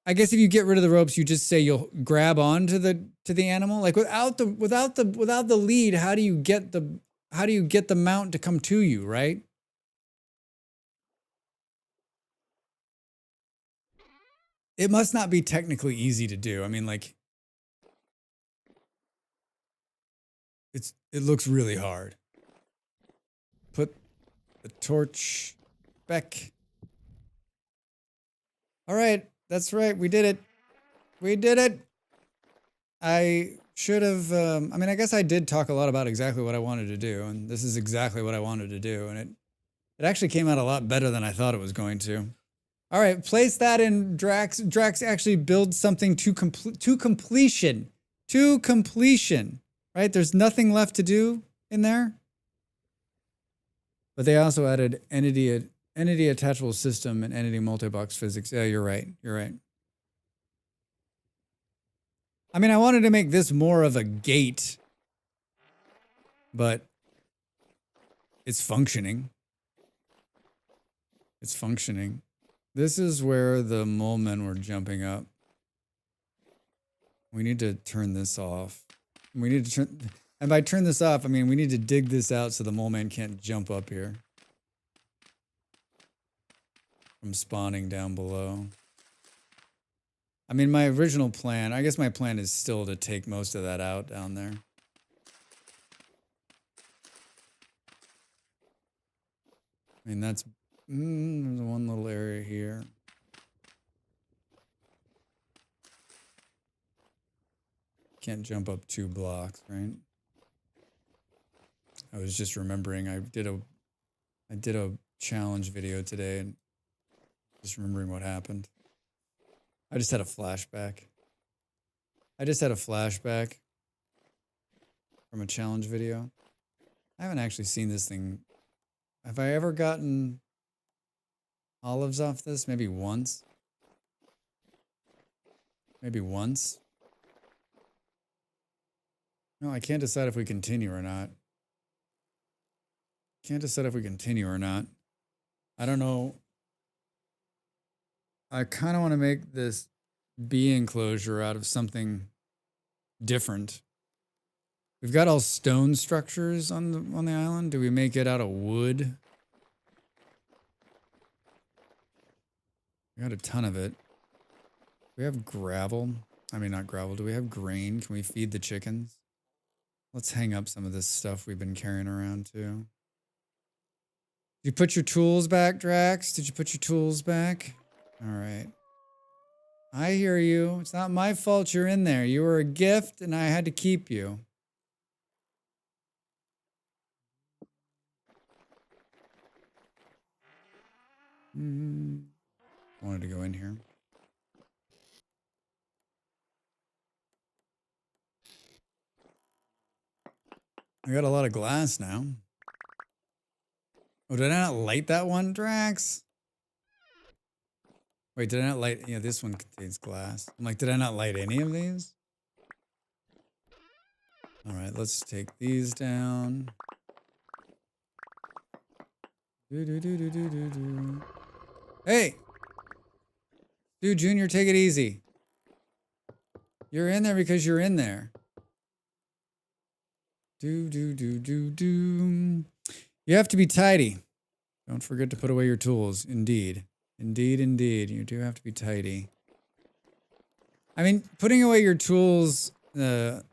I guess if you get rid of the ropes, you just say you'll grab on to the animal. Like without the lead, how do you get the mount to come to you, right? It must not be technically easy to do. I mean, like, it looks really hard. Put the torch back. All right, that's right. We did it. We did it. I should have, I mean, I guess I did talk a lot about exactly what I wanted to do, and this is exactly what I wanted to do, and it actually came out a lot better than I thought it was going to. All right, place that in Drax. Drax actually builds something to completion. To completion, right? There's nothing left to do in there. But they also added entity attachable system and entity multi-box physics. Yeah, you're right. You're right. I mean, I wanted to make this more of a gate, but it's functioning. It's functioning. This is where the mole men were jumping up. We need to turn this off. We need to turn, and by turn this off, I mean we need to dig this out so the mole man can't jump up here from spawning down below. I mean, my original plan, I guess my plan is still to take most of that out down there. I mean, that's there's one little area here. Can't jump up 2 blocks, right? I was just remembering I did a challenge video today and just remembering what happened. I just had a flashback. From a challenge video. I haven't actually seen this thing. Have I ever gotten olives off this? Maybe once. Maybe once. No, I can't decide if we continue or not. Can't decide if we continue or not. I don't know. I kind of want to make this bee enclosure out of something different. We've got all stone structures on the island. Do we make it out of wood? We got a ton of it. We have gravel. I mean, not gravel. Do we have grain? Can we feed the chickens? Let's hang up some of this stuff we've been carrying around too. Did you put your tools back, Drax? Did you put your tools back? All right. I hear you. It's not my fault you're in there. You were a gift and I had to keep you. Wanted to go in here. I got a lot of glass now. Oh, did I not light that one, Drax? Wait, did I not light? Yeah, this one contains glass. I'm like, did I not light any of these? All right, let's take these down. Hey! Dude, Junior, take it easy. You're in there because you're in there. You have to be tidy. Don't forget to put away your tools. Indeed. Indeed. You do have to be tidy. I mean, putting away your tools, a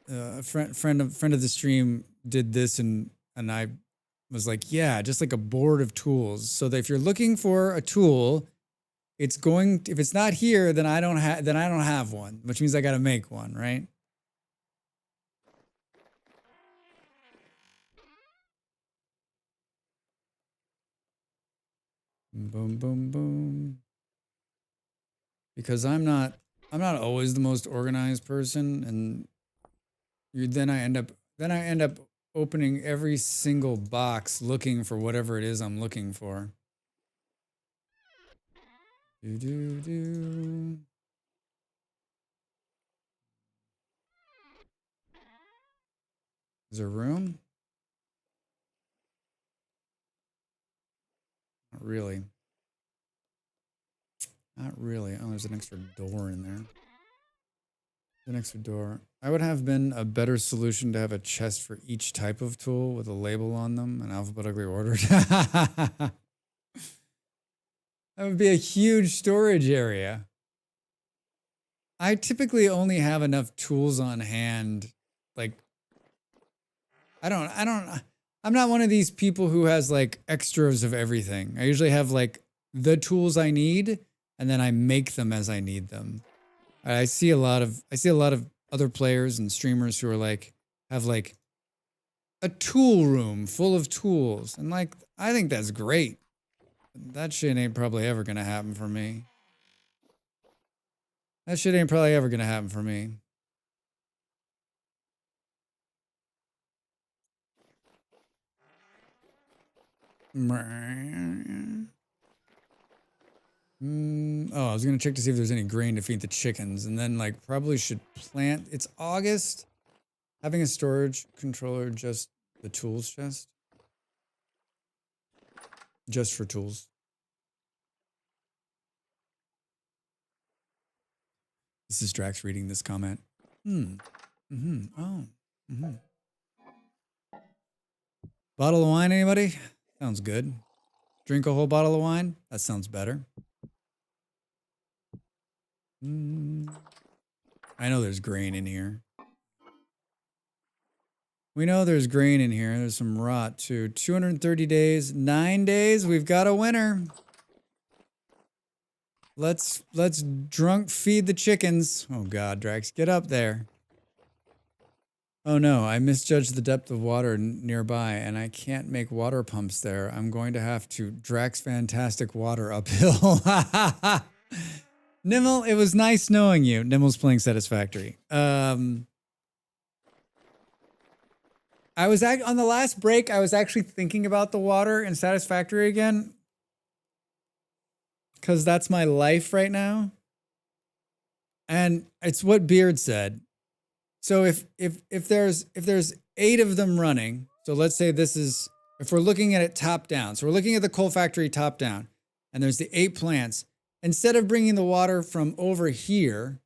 friend of the stream did this and I was like, yeah, just like a board of tools. So that if you're looking for a tool, if it's not here, then I don't have one, which means I got to make one, right? Boom, boom, boom. Because I'm not always the most organized person, and then I end up opening every single box looking for whatever it is I'm looking for. Is there room? Not really. Not really. Oh, there's an extra door in there. An extra door. I would have been a better solution to have a chest for each type of tool with a label on them and alphabetically ordered. That would be a huge storage area. I typically only have enough tools on hand. Like, I'm not one of these people who has like extras of everything. I usually have like the tools I need and then I make them as I need them. I see a lot of other players and streamers who are like, have like a tool room full of tools. And like, I think that's great. That shit ain't probably ever gonna happen for me. That shit ain't probably ever gonna happen for me. Oh, I was gonna check to see if there's any grain to feed the chickens, and then like probably should plant. It's August. Having a storage controller, just the tools chest, just for tools. This is Drax reading this comment. Bottle of wine, anybody? Sounds good. Drink a whole bottle of wine? That sounds better. I know there's grain in here. We know there's grain in here. There's some rot too. 230 days, 9 days. We've got a winner. Let's drunk feed the chickens. Oh God, Drax, get up there. Oh no, I misjudged the depth of water nearby and I can't make water pumps there. I'm going to have to Drax Fantastic Water uphill. Nimble, it was nice knowing you. Nimble's playing Satisfactory. On the last break, I was actually thinking about the water in Satisfactory again. Because that's my life right now. And it's what Beard said. So if there's 8 of them running, so let's say if we're looking at it top down. So we're looking at the coal factory top down, and there's the 8 plants. Instead of bringing the water from over here,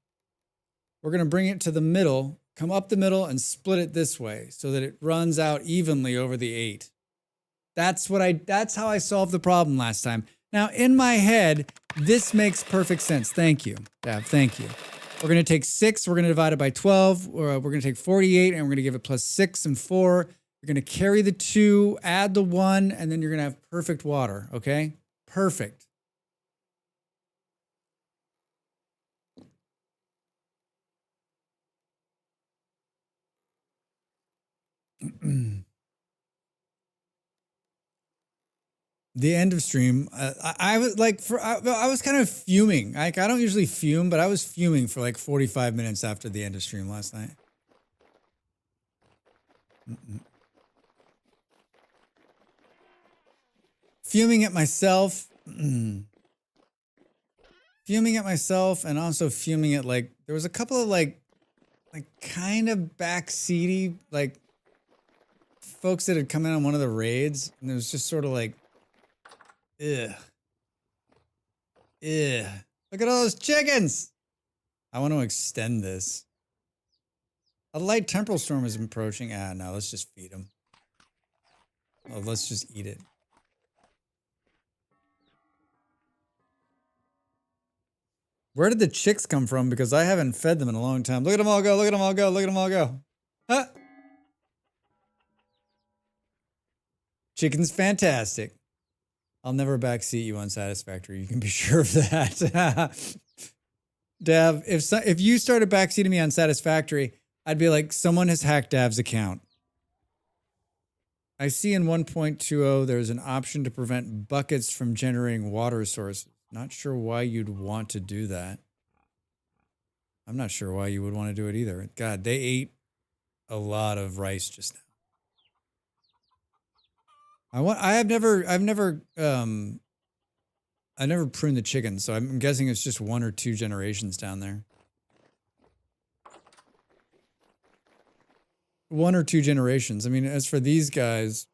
we're going to bring it to the middle, come up the middle and split it this way so that it runs out evenly over the 8. That's how I solved the problem last time. Now, in my head, this makes perfect sense. Thank you, Dab. Thank you. We're going to take 6. We're going to divide it by 12. We're going to take 48, and we're going to give it plus 6 and 4. You're going to carry the 2, add the 1, and then you're going to have perfect water, okay? Perfect. The end of stream, I was like, I was kind of fuming. Like, I don't usually fume, but I was fuming for like 45 minutes after the end of stream last night. Fuming at myself. Fuming at myself, and also fuming at, like, there was a couple of like kind of backseaty, like, folks that had come in on one of the raids, and it was just sort of like, ugh. Ugh. Look at all those chickens! I want to extend this. A light temporal storm is approaching. Ah, no, let's just feed them. Oh, let's just eat it. Where did the chicks come from? Because I haven't fed them in a long time. Look at them all go, look at them all go, look at them all go. Huh? Chicken's fantastic. I'll never backseat you on Satisfactory. You can be sure of that. Dav, if you started backseating me on Satisfactory, I'd be like, someone has hacked Dav's account. I see in 1.20 there's an option to prevent buckets from generating water sources. Not sure why you'd want to do that. I'm not sure why you would want to do it either. God, they ate a lot of rice just now. I've never pruned the chickens, so I'm guessing it's just 1 or 2 generations down there. 1 or 2 generations. I mean, as for these guys,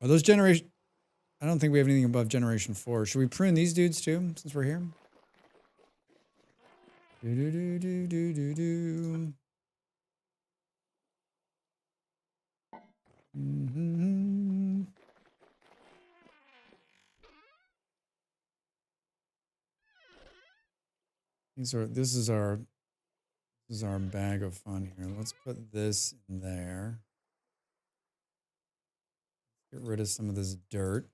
are those generation? I don't think we have anything above generation 4. Should we prune these dudes too, since we're here? Mm-hmm. This is our bag of fun here. Let's put this in there. Get rid of some of this dirt.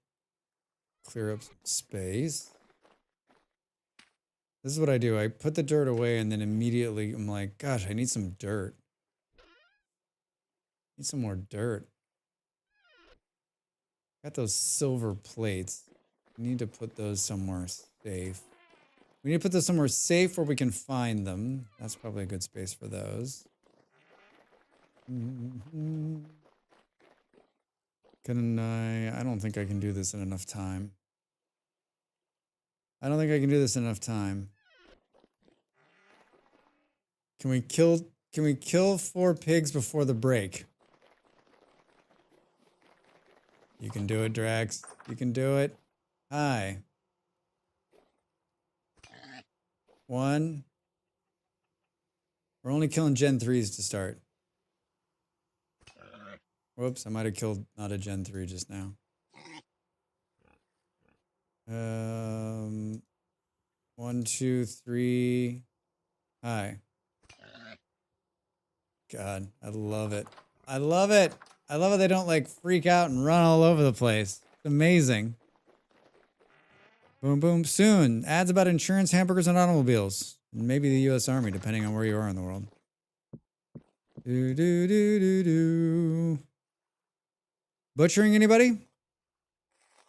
Clear up some space. This is what I do. I put the dirt away and then immediately I'm like, gosh, I need some dirt. Need some more dirt. Got those silver plates. We need to put those somewhere safe. We need to put those somewhere safe where we can find them. That's probably a good space for those. Mm-hmm. I don't think I can do this in enough time. I don't think I can do this in enough time. Can we kill 4 pigs before the break? You can do it, Drax. You can do it. Hi. 1. We're only killing Gen 3s to start. Whoops, I might have killed not a Gen 3 just now. 1, 2, 3. Hi. God, I love it. I love it. I love it. They don't like freak out and run all over the place. It's amazing. Boom, boom. Soon. Ads about insurance, hamburgers, and automobiles. Maybe the U.S. Army, depending on where you are in the world. Do, do, do, do, do. Butchering anybody?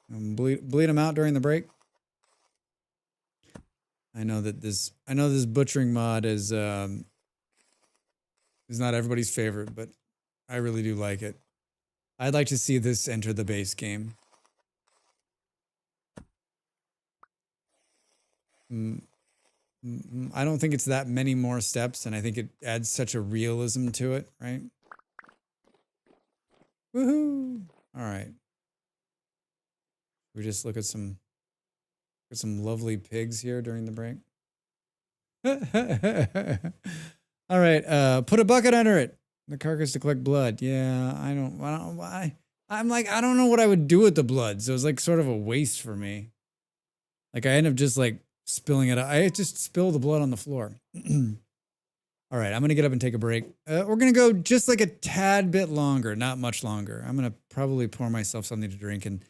Bleed them out during the break. I know this butchering mod is not everybody's favorite, but I really do like it. I'd like to see this enter the base game. I don't think it's that many more steps, and I think it adds such a realism to it, right? Woohoo! All right. We just look at some lovely pigs here during the break. All right. Put a bucket under it. The carcass to collect blood. Yeah, I don't why. I'm like, I don't know what I would do with the blood. So it's like sort of a waste for me. Like I end up just like spilling it. I just spill the blood on the floor. All right, I'm gonna get up and take a break. We're gonna go just like a tad bit longer, not much longer. I'm gonna probably pour myself something to drink and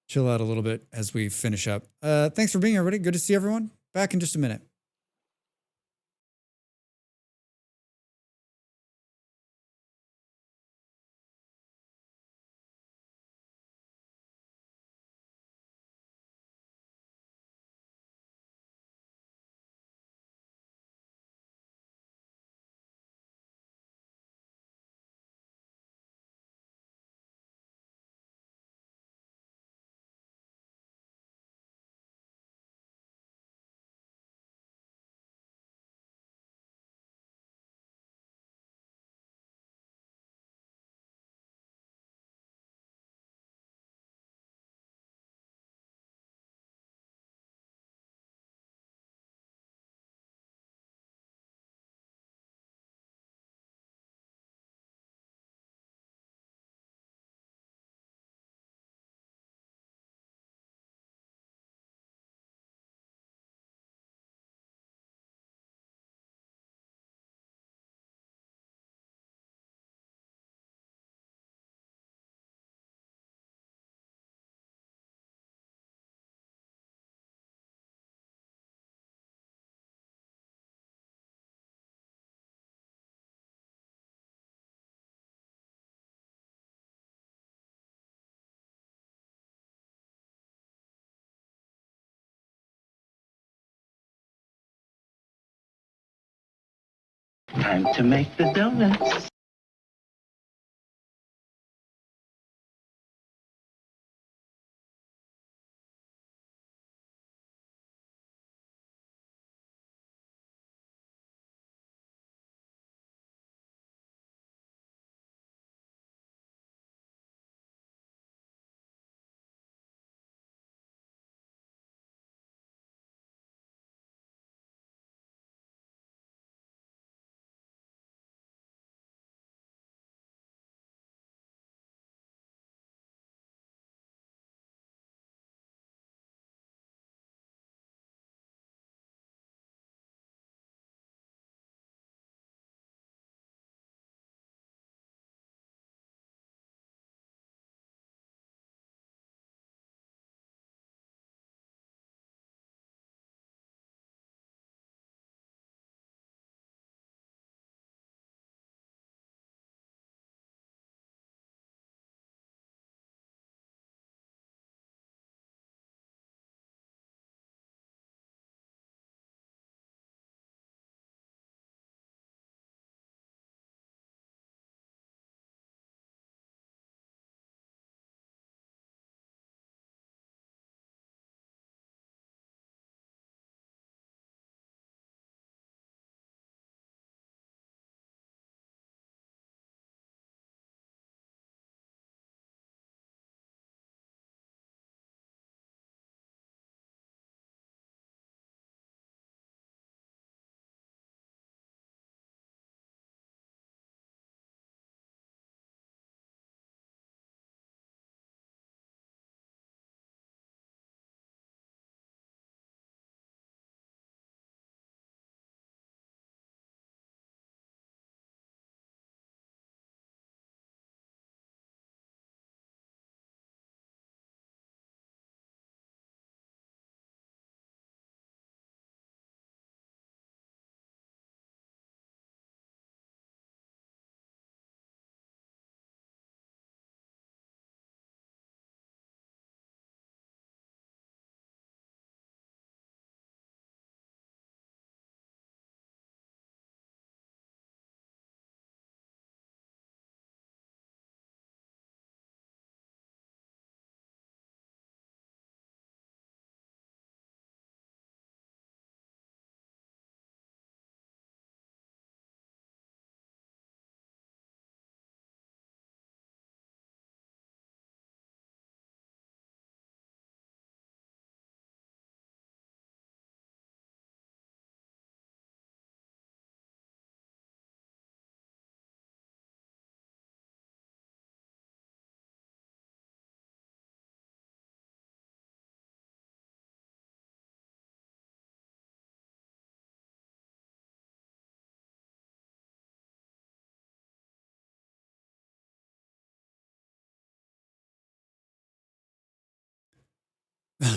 chill out a little bit as we finish up. Thanks for being here, everybody. Good to see everyone. Back in just a minute. Time to make the donuts.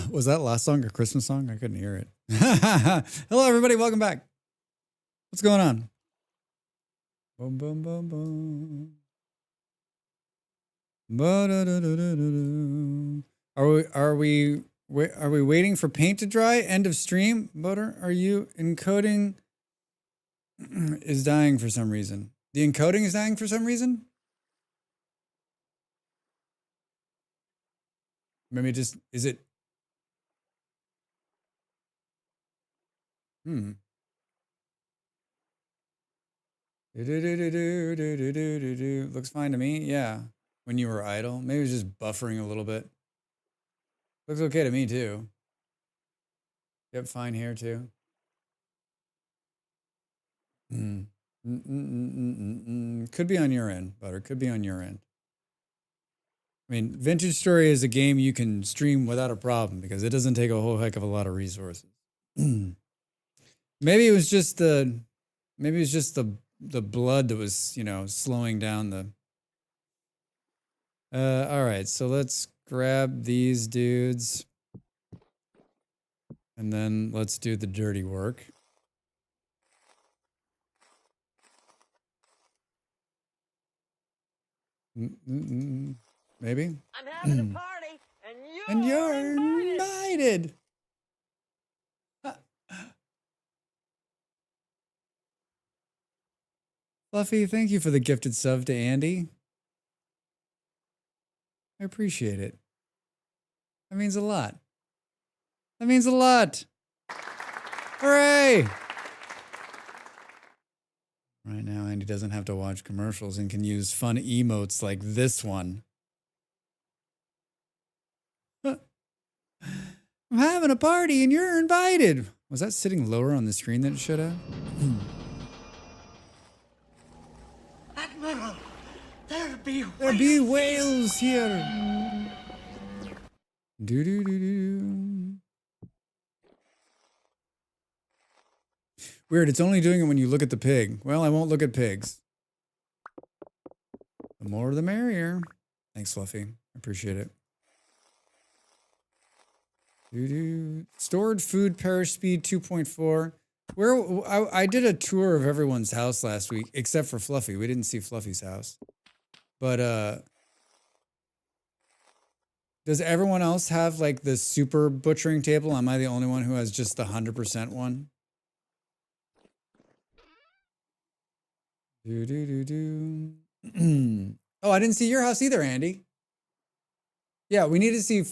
Was that last song a Christmas song? I couldn't hear it. Hello, everybody. Welcome back. What's going on? Boom, boom, boom, boom. Ba-da-da-da-da-da-da. Are we waiting for paint to dry? End of stream. Butter, are you encoding? Is dying for some reason. The encoding is dying for some reason. Maybe just is it? Looks fine to me. Yeah. When you were idle, maybe it was just buffering a little bit. Looks okay to me too. Yep, fine here too. Could be on your end, Butter. Could be on your end. I mean, Vintage Story is a game you can stream without a problem because it doesn't take a whole heck of a lot of resources. Maybe it was just the blood that was, slowing down the. All right, so let's grab these dudes, and then let's do the dirty work. Maybe. I'm having a party, And you're invited. Fluffy, thank you for the gifted sub to Andy. I appreciate it. That means a lot. That means a lot. Hooray! Right now, Andy doesn't have to watch commercials and can use fun emotes like this one. I'm having a party and you're invited. Was that sitting lower on the screen than it should have? Admiral, there be whales here. Do. Weird, it's only doing it when you look at the pig. Well, I won't look at pigs. The more the merrier. Thanks, Fluffy. I appreciate it. Stored food perish speed 2.4. I did a tour of everyone's house last week, except for Fluffy. We didn't see Fluffy's house. But does everyone else have like the super butchering table? Am I the only one who has just the 100% one? Oh, I didn't see your house either, Andy. Yeah, we need to see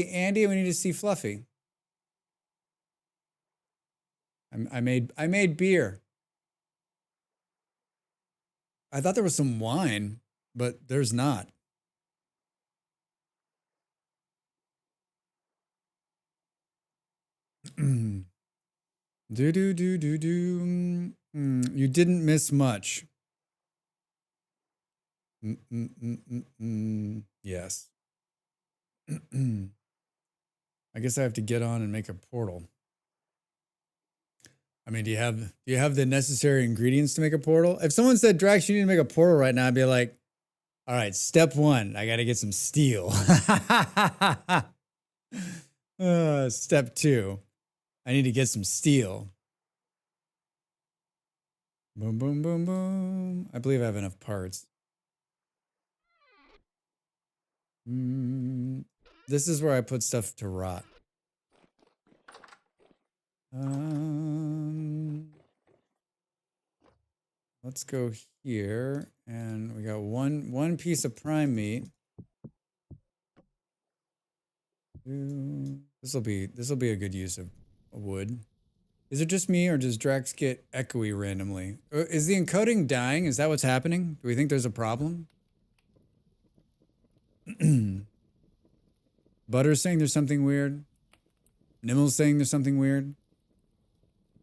Andy and we need to see Fluffy. I made beer. I thought there was some wine, but there's not. You didn't miss much. Yes. I guess I have to get on and make a portal. I mean, do you have the necessary ingredients to make a portal? If someone said, Drax, you need to make a portal right now, I'd be like, all right, step one, I got to get some steel. Step two, I need to get some steel. Boom, boom, boom, boom. I believe I have enough parts. This is where I put stuff to rot. Let's go here, and we got one piece of prime meat. This will be a good use of wood. Is it just me, or does Drax get echoey randomly? Is the encoding dying? Is that what's happening? Do we think there's a problem? Butter's saying there's something weird. Nimmel's saying there's something weird.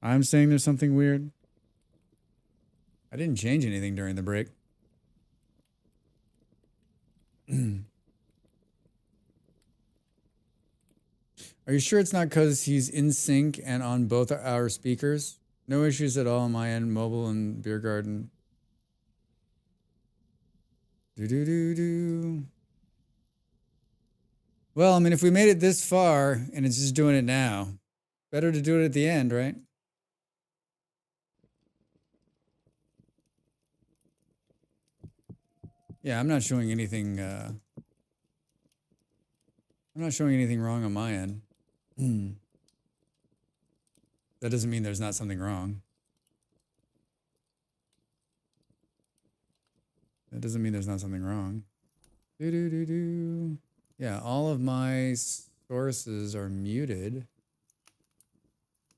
I'm saying there's something weird. I didn't change anything during the break. Are you sure it's not because he's in sync and on both our speakers? No issues at all on my end, mobile and beer garden. Do. Well, I mean, if we made it this far and it's just doing it now, better to do it at the end, right? Yeah, I'm not showing anything. I'm not showing anything wrong on my end. That doesn't mean there's not something wrong. That doesn't mean there's not something wrong. Do. Yeah, all of my sources are muted.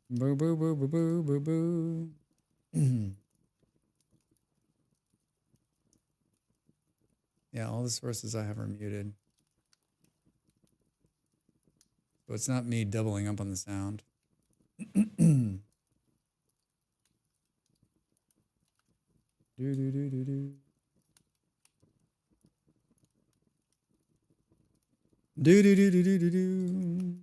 Boo boo boo boo boo boo boo. Yeah, all the sources I have are muted. So it's not me doubling up on the sound. Do do do do do. Do do do do do do do.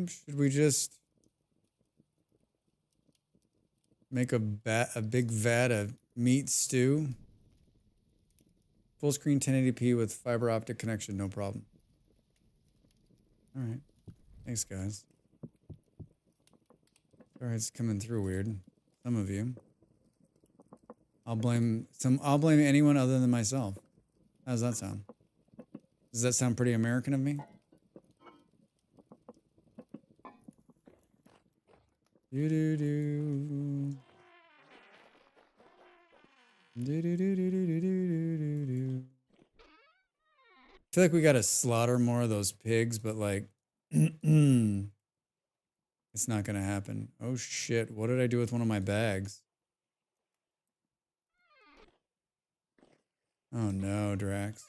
Should we just make a big vat of meat stew? Full screen 1080p with fiber optic connection, no problem. All right. Thanks, guys. Sorry, it's coming through weird. Some of you. I'll blame anyone other than myself. How does that sound? Does that sound pretty American of me? Do do do. Do do do do do do do do. I feel like we gotta slaughter more of those pigs, but like, it's not gonna happen. Oh shit! What did I do with one of my bags? Oh no, Drax.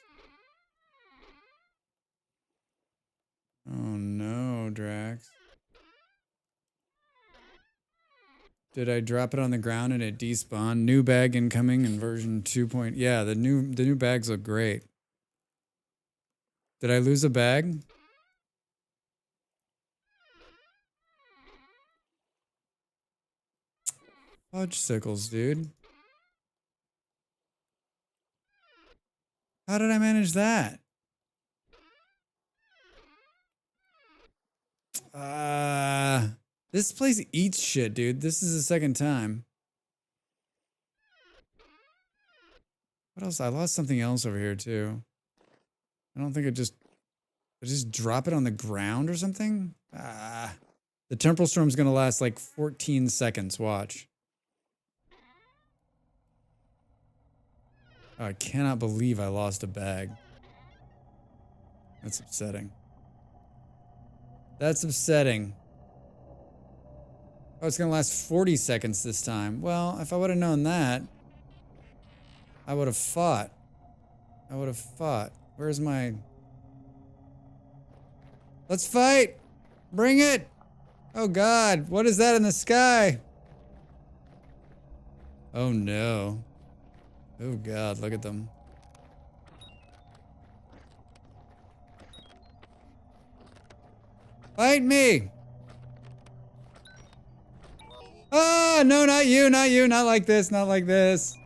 Oh no, Drax. Did I drop it on the ground and it despawned? New bag incoming in version 2. Yeah, the new bags look great. Did I lose a bag? Fudge sickles, dude. How did I manage that? This place eats shit, dude. This is the second time. What else? I lost something else over here too. I don't think I just drop it on the ground or something. The temporal storm's gonna last like 14 seconds. Watch. Oh, I cannot believe I lost a bag. That's upsetting. That's upsetting. Oh, it's gonna last 40 seconds this time. Well, if I would have known that, I would have fought. I would have fought. Where's my... Let's fight! Bring it! Oh God, what is that in the sky? Oh no. Oh God, look at them. Fight me! Ah, no, not you, not you, not like this, not like this.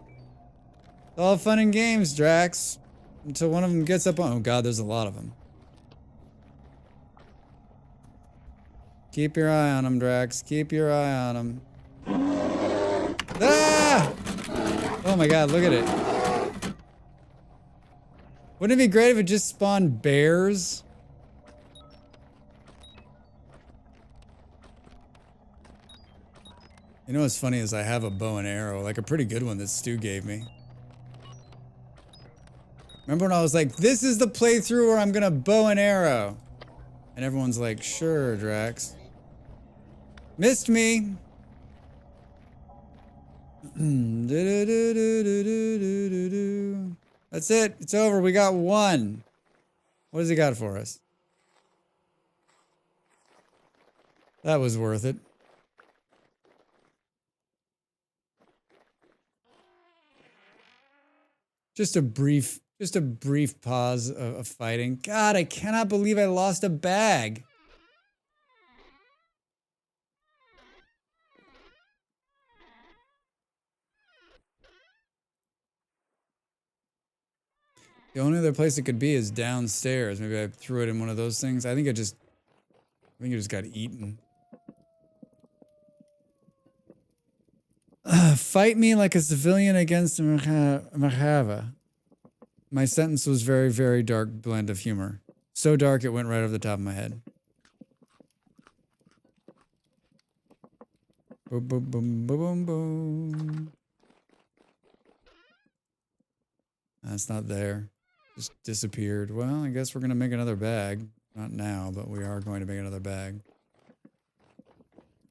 It's all fun and games, Drax. Until one of them gets up on... Oh God, there's a lot of them. Keep your eye on them, Drax. Keep your eye on them. Ah! Oh my God, look at it. Wouldn't it be great if it just spawned bears? You know what's funny is I have a bow and arrow, like a pretty good one that Stu gave me. Remember when I was like, this is the playthrough where I'm gonna bow and arrow? And everyone's like, sure, Drax. Missed me. That's it. It's over. We got one. What has he got for us? That was worth it. Just a brief pause of fighting. God, I cannot believe I lost a bag. The only other place it could be is downstairs. Maybe I threw it in one of those things. I think it just got eaten. Fight me like a civilian against a Mahava. My sentence was very, very dark blend of humor. So dark it went right over the top of my head. Boom, boom, boom, boom, boom, boom. That's not there. Just disappeared. Well, I guess we're going to make another bag. Not now, but we are going to make another bag.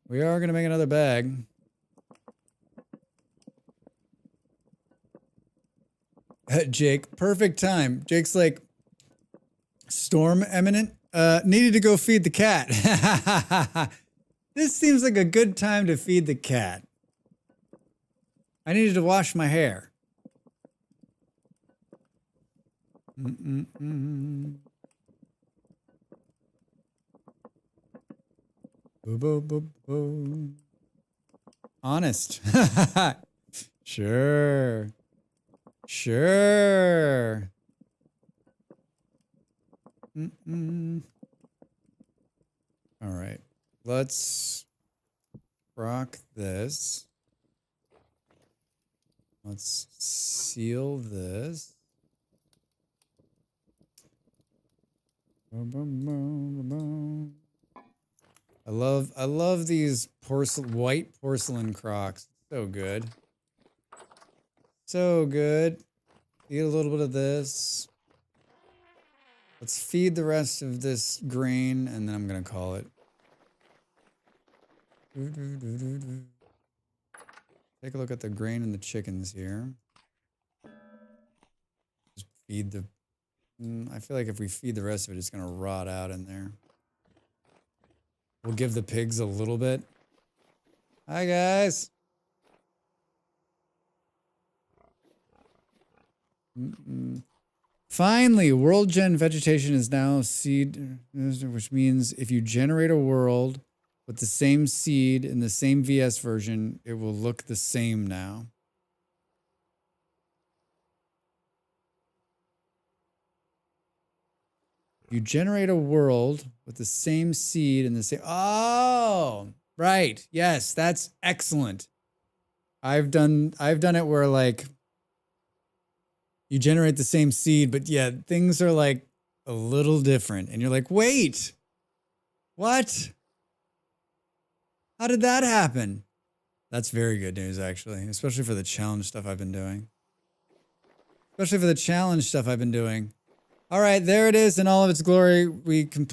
We are going to make another bag. Jake, perfect time. Jake's like, storm imminent? Needed to go feed the cat. This seems like a good time to feed the cat. I needed to wash my hair. Boo, boo, boo, boo. Honest. Sure. Sure. All right. Let's rock this. Let's seal this. I love these white porcelain Crocs. So good. So good. Eat a little bit of this. Let's feed the rest of this grain, and then I'm gonna call it. Take a look at the grain and the chickens here. Just feed the... I feel like if we feed the rest of it, it's gonna rot out in there. We'll give the pigs a little bit. Hi, guys. Finally, world gen vegetation is now seed, which means if you generate a world with the same seed in the same VS version, it will look the same now. You generate a world with the same seed in the same... Oh, right. Yes, that's excellent. I've done it where like you generate the same seed, but yeah, things are like a little different. And you're like, wait, what? How did that happen? That's very good news, actually, especially for the challenge stuff I've been doing. Especially for the challenge stuff I've been doing. All right, there it is in all of its glory.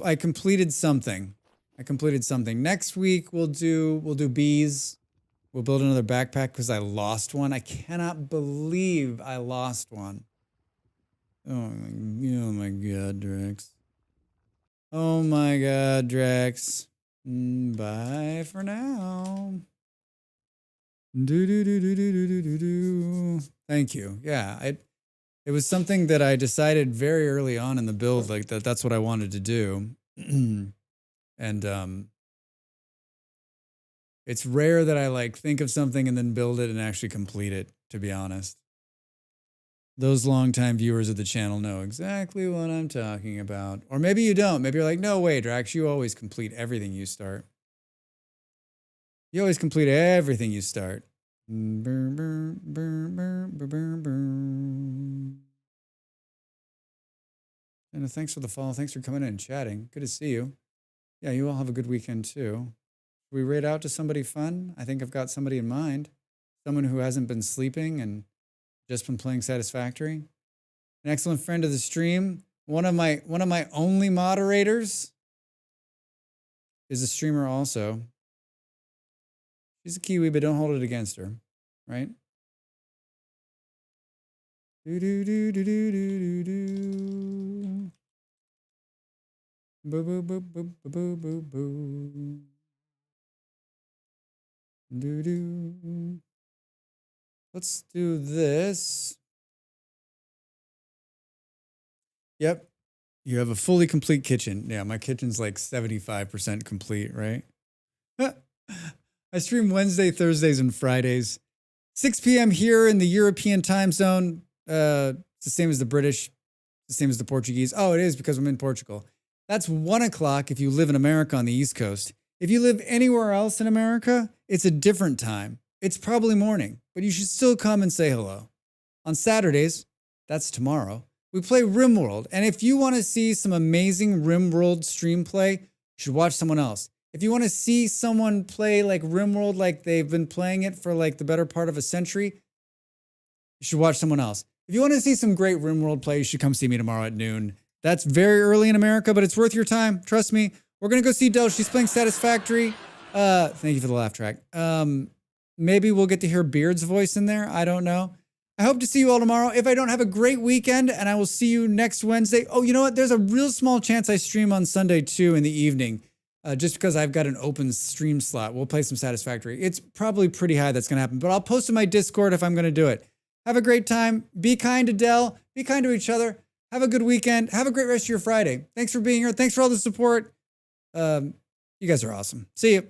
I completed something. I completed something. Next week we'll do bees. We'll build another backpack because I lost one. I cannot believe I lost one. Oh my god, Drex. Oh my god, Drex. Bye for now. Thank you. Yeah, it was something that I decided very early on in the build, like that's what I wanted to do. And it's rare that I like think of something and then build it and actually complete it, to be honest. Those longtime viewers of the channel know exactly what I'm talking about. Or maybe you don't. Maybe you're like, no way, Drax, you always complete everything you start. You always complete everything you start. And thanks for the follow. Thanks for coming in and chatting. Good to see you. Yeah, you all have a good weekend too. Should we raid out to somebody fun? I think I've got somebody in mind. Someone who hasn't been sleeping and just been playing Satisfactory. An excellent friend of the stream. One of my only moderators is a streamer also. She's a Kiwi, but don't hold it against her, right? Do do do do do do do. Boo boo boo boo boo boo boo. Do do. Let's do this. Yep. You have a fully complete kitchen. Yeah, my kitchen's like 75% complete, right? I stream Wednesday, Thursdays, and Fridays. 6 p.m. here in the European time zone. It's the same as the British. the same as the Portuguese. Oh, it is because I'm in Portugal. That's 1 o'clock if you live in America on the East Coast. If you live anywhere else in America, it's a different time. It's probably morning, but you should still come and say hello. On Saturdays, that's tomorrow, we play RimWorld. And if you want to see some amazing RimWorld stream play, you should watch someone else. If you want to see someone play like RimWorld like they've been playing it for like the better part of a century, you should watch someone else. If you want to see some great RimWorld play, you should come see me tomorrow at noon. That's very early in America, but it's worth your time. Trust me. We're going to go see Del. She's playing Satisfactory. Thank you for the laugh track. Maybe we'll get to hear Beard's voice in there. I don't know. I hope to see you all tomorrow. If I don't, have a great weekend, and I will see you next Wednesday. Oh, you know what? There's a real small chance I stream on Sunday too in the evening, just because I've got an open stream slot. We'll play some Satisfactory. It's probably pretty high that's going to happen, but I'll post in my Discord if I'm going to do it. Have a great time. Be kind to Del. Be kind to each other. Have a good weekend. Have a great rest of your Friday. Thanks for being here. Thanks for all the support. You guys are awesome. See you.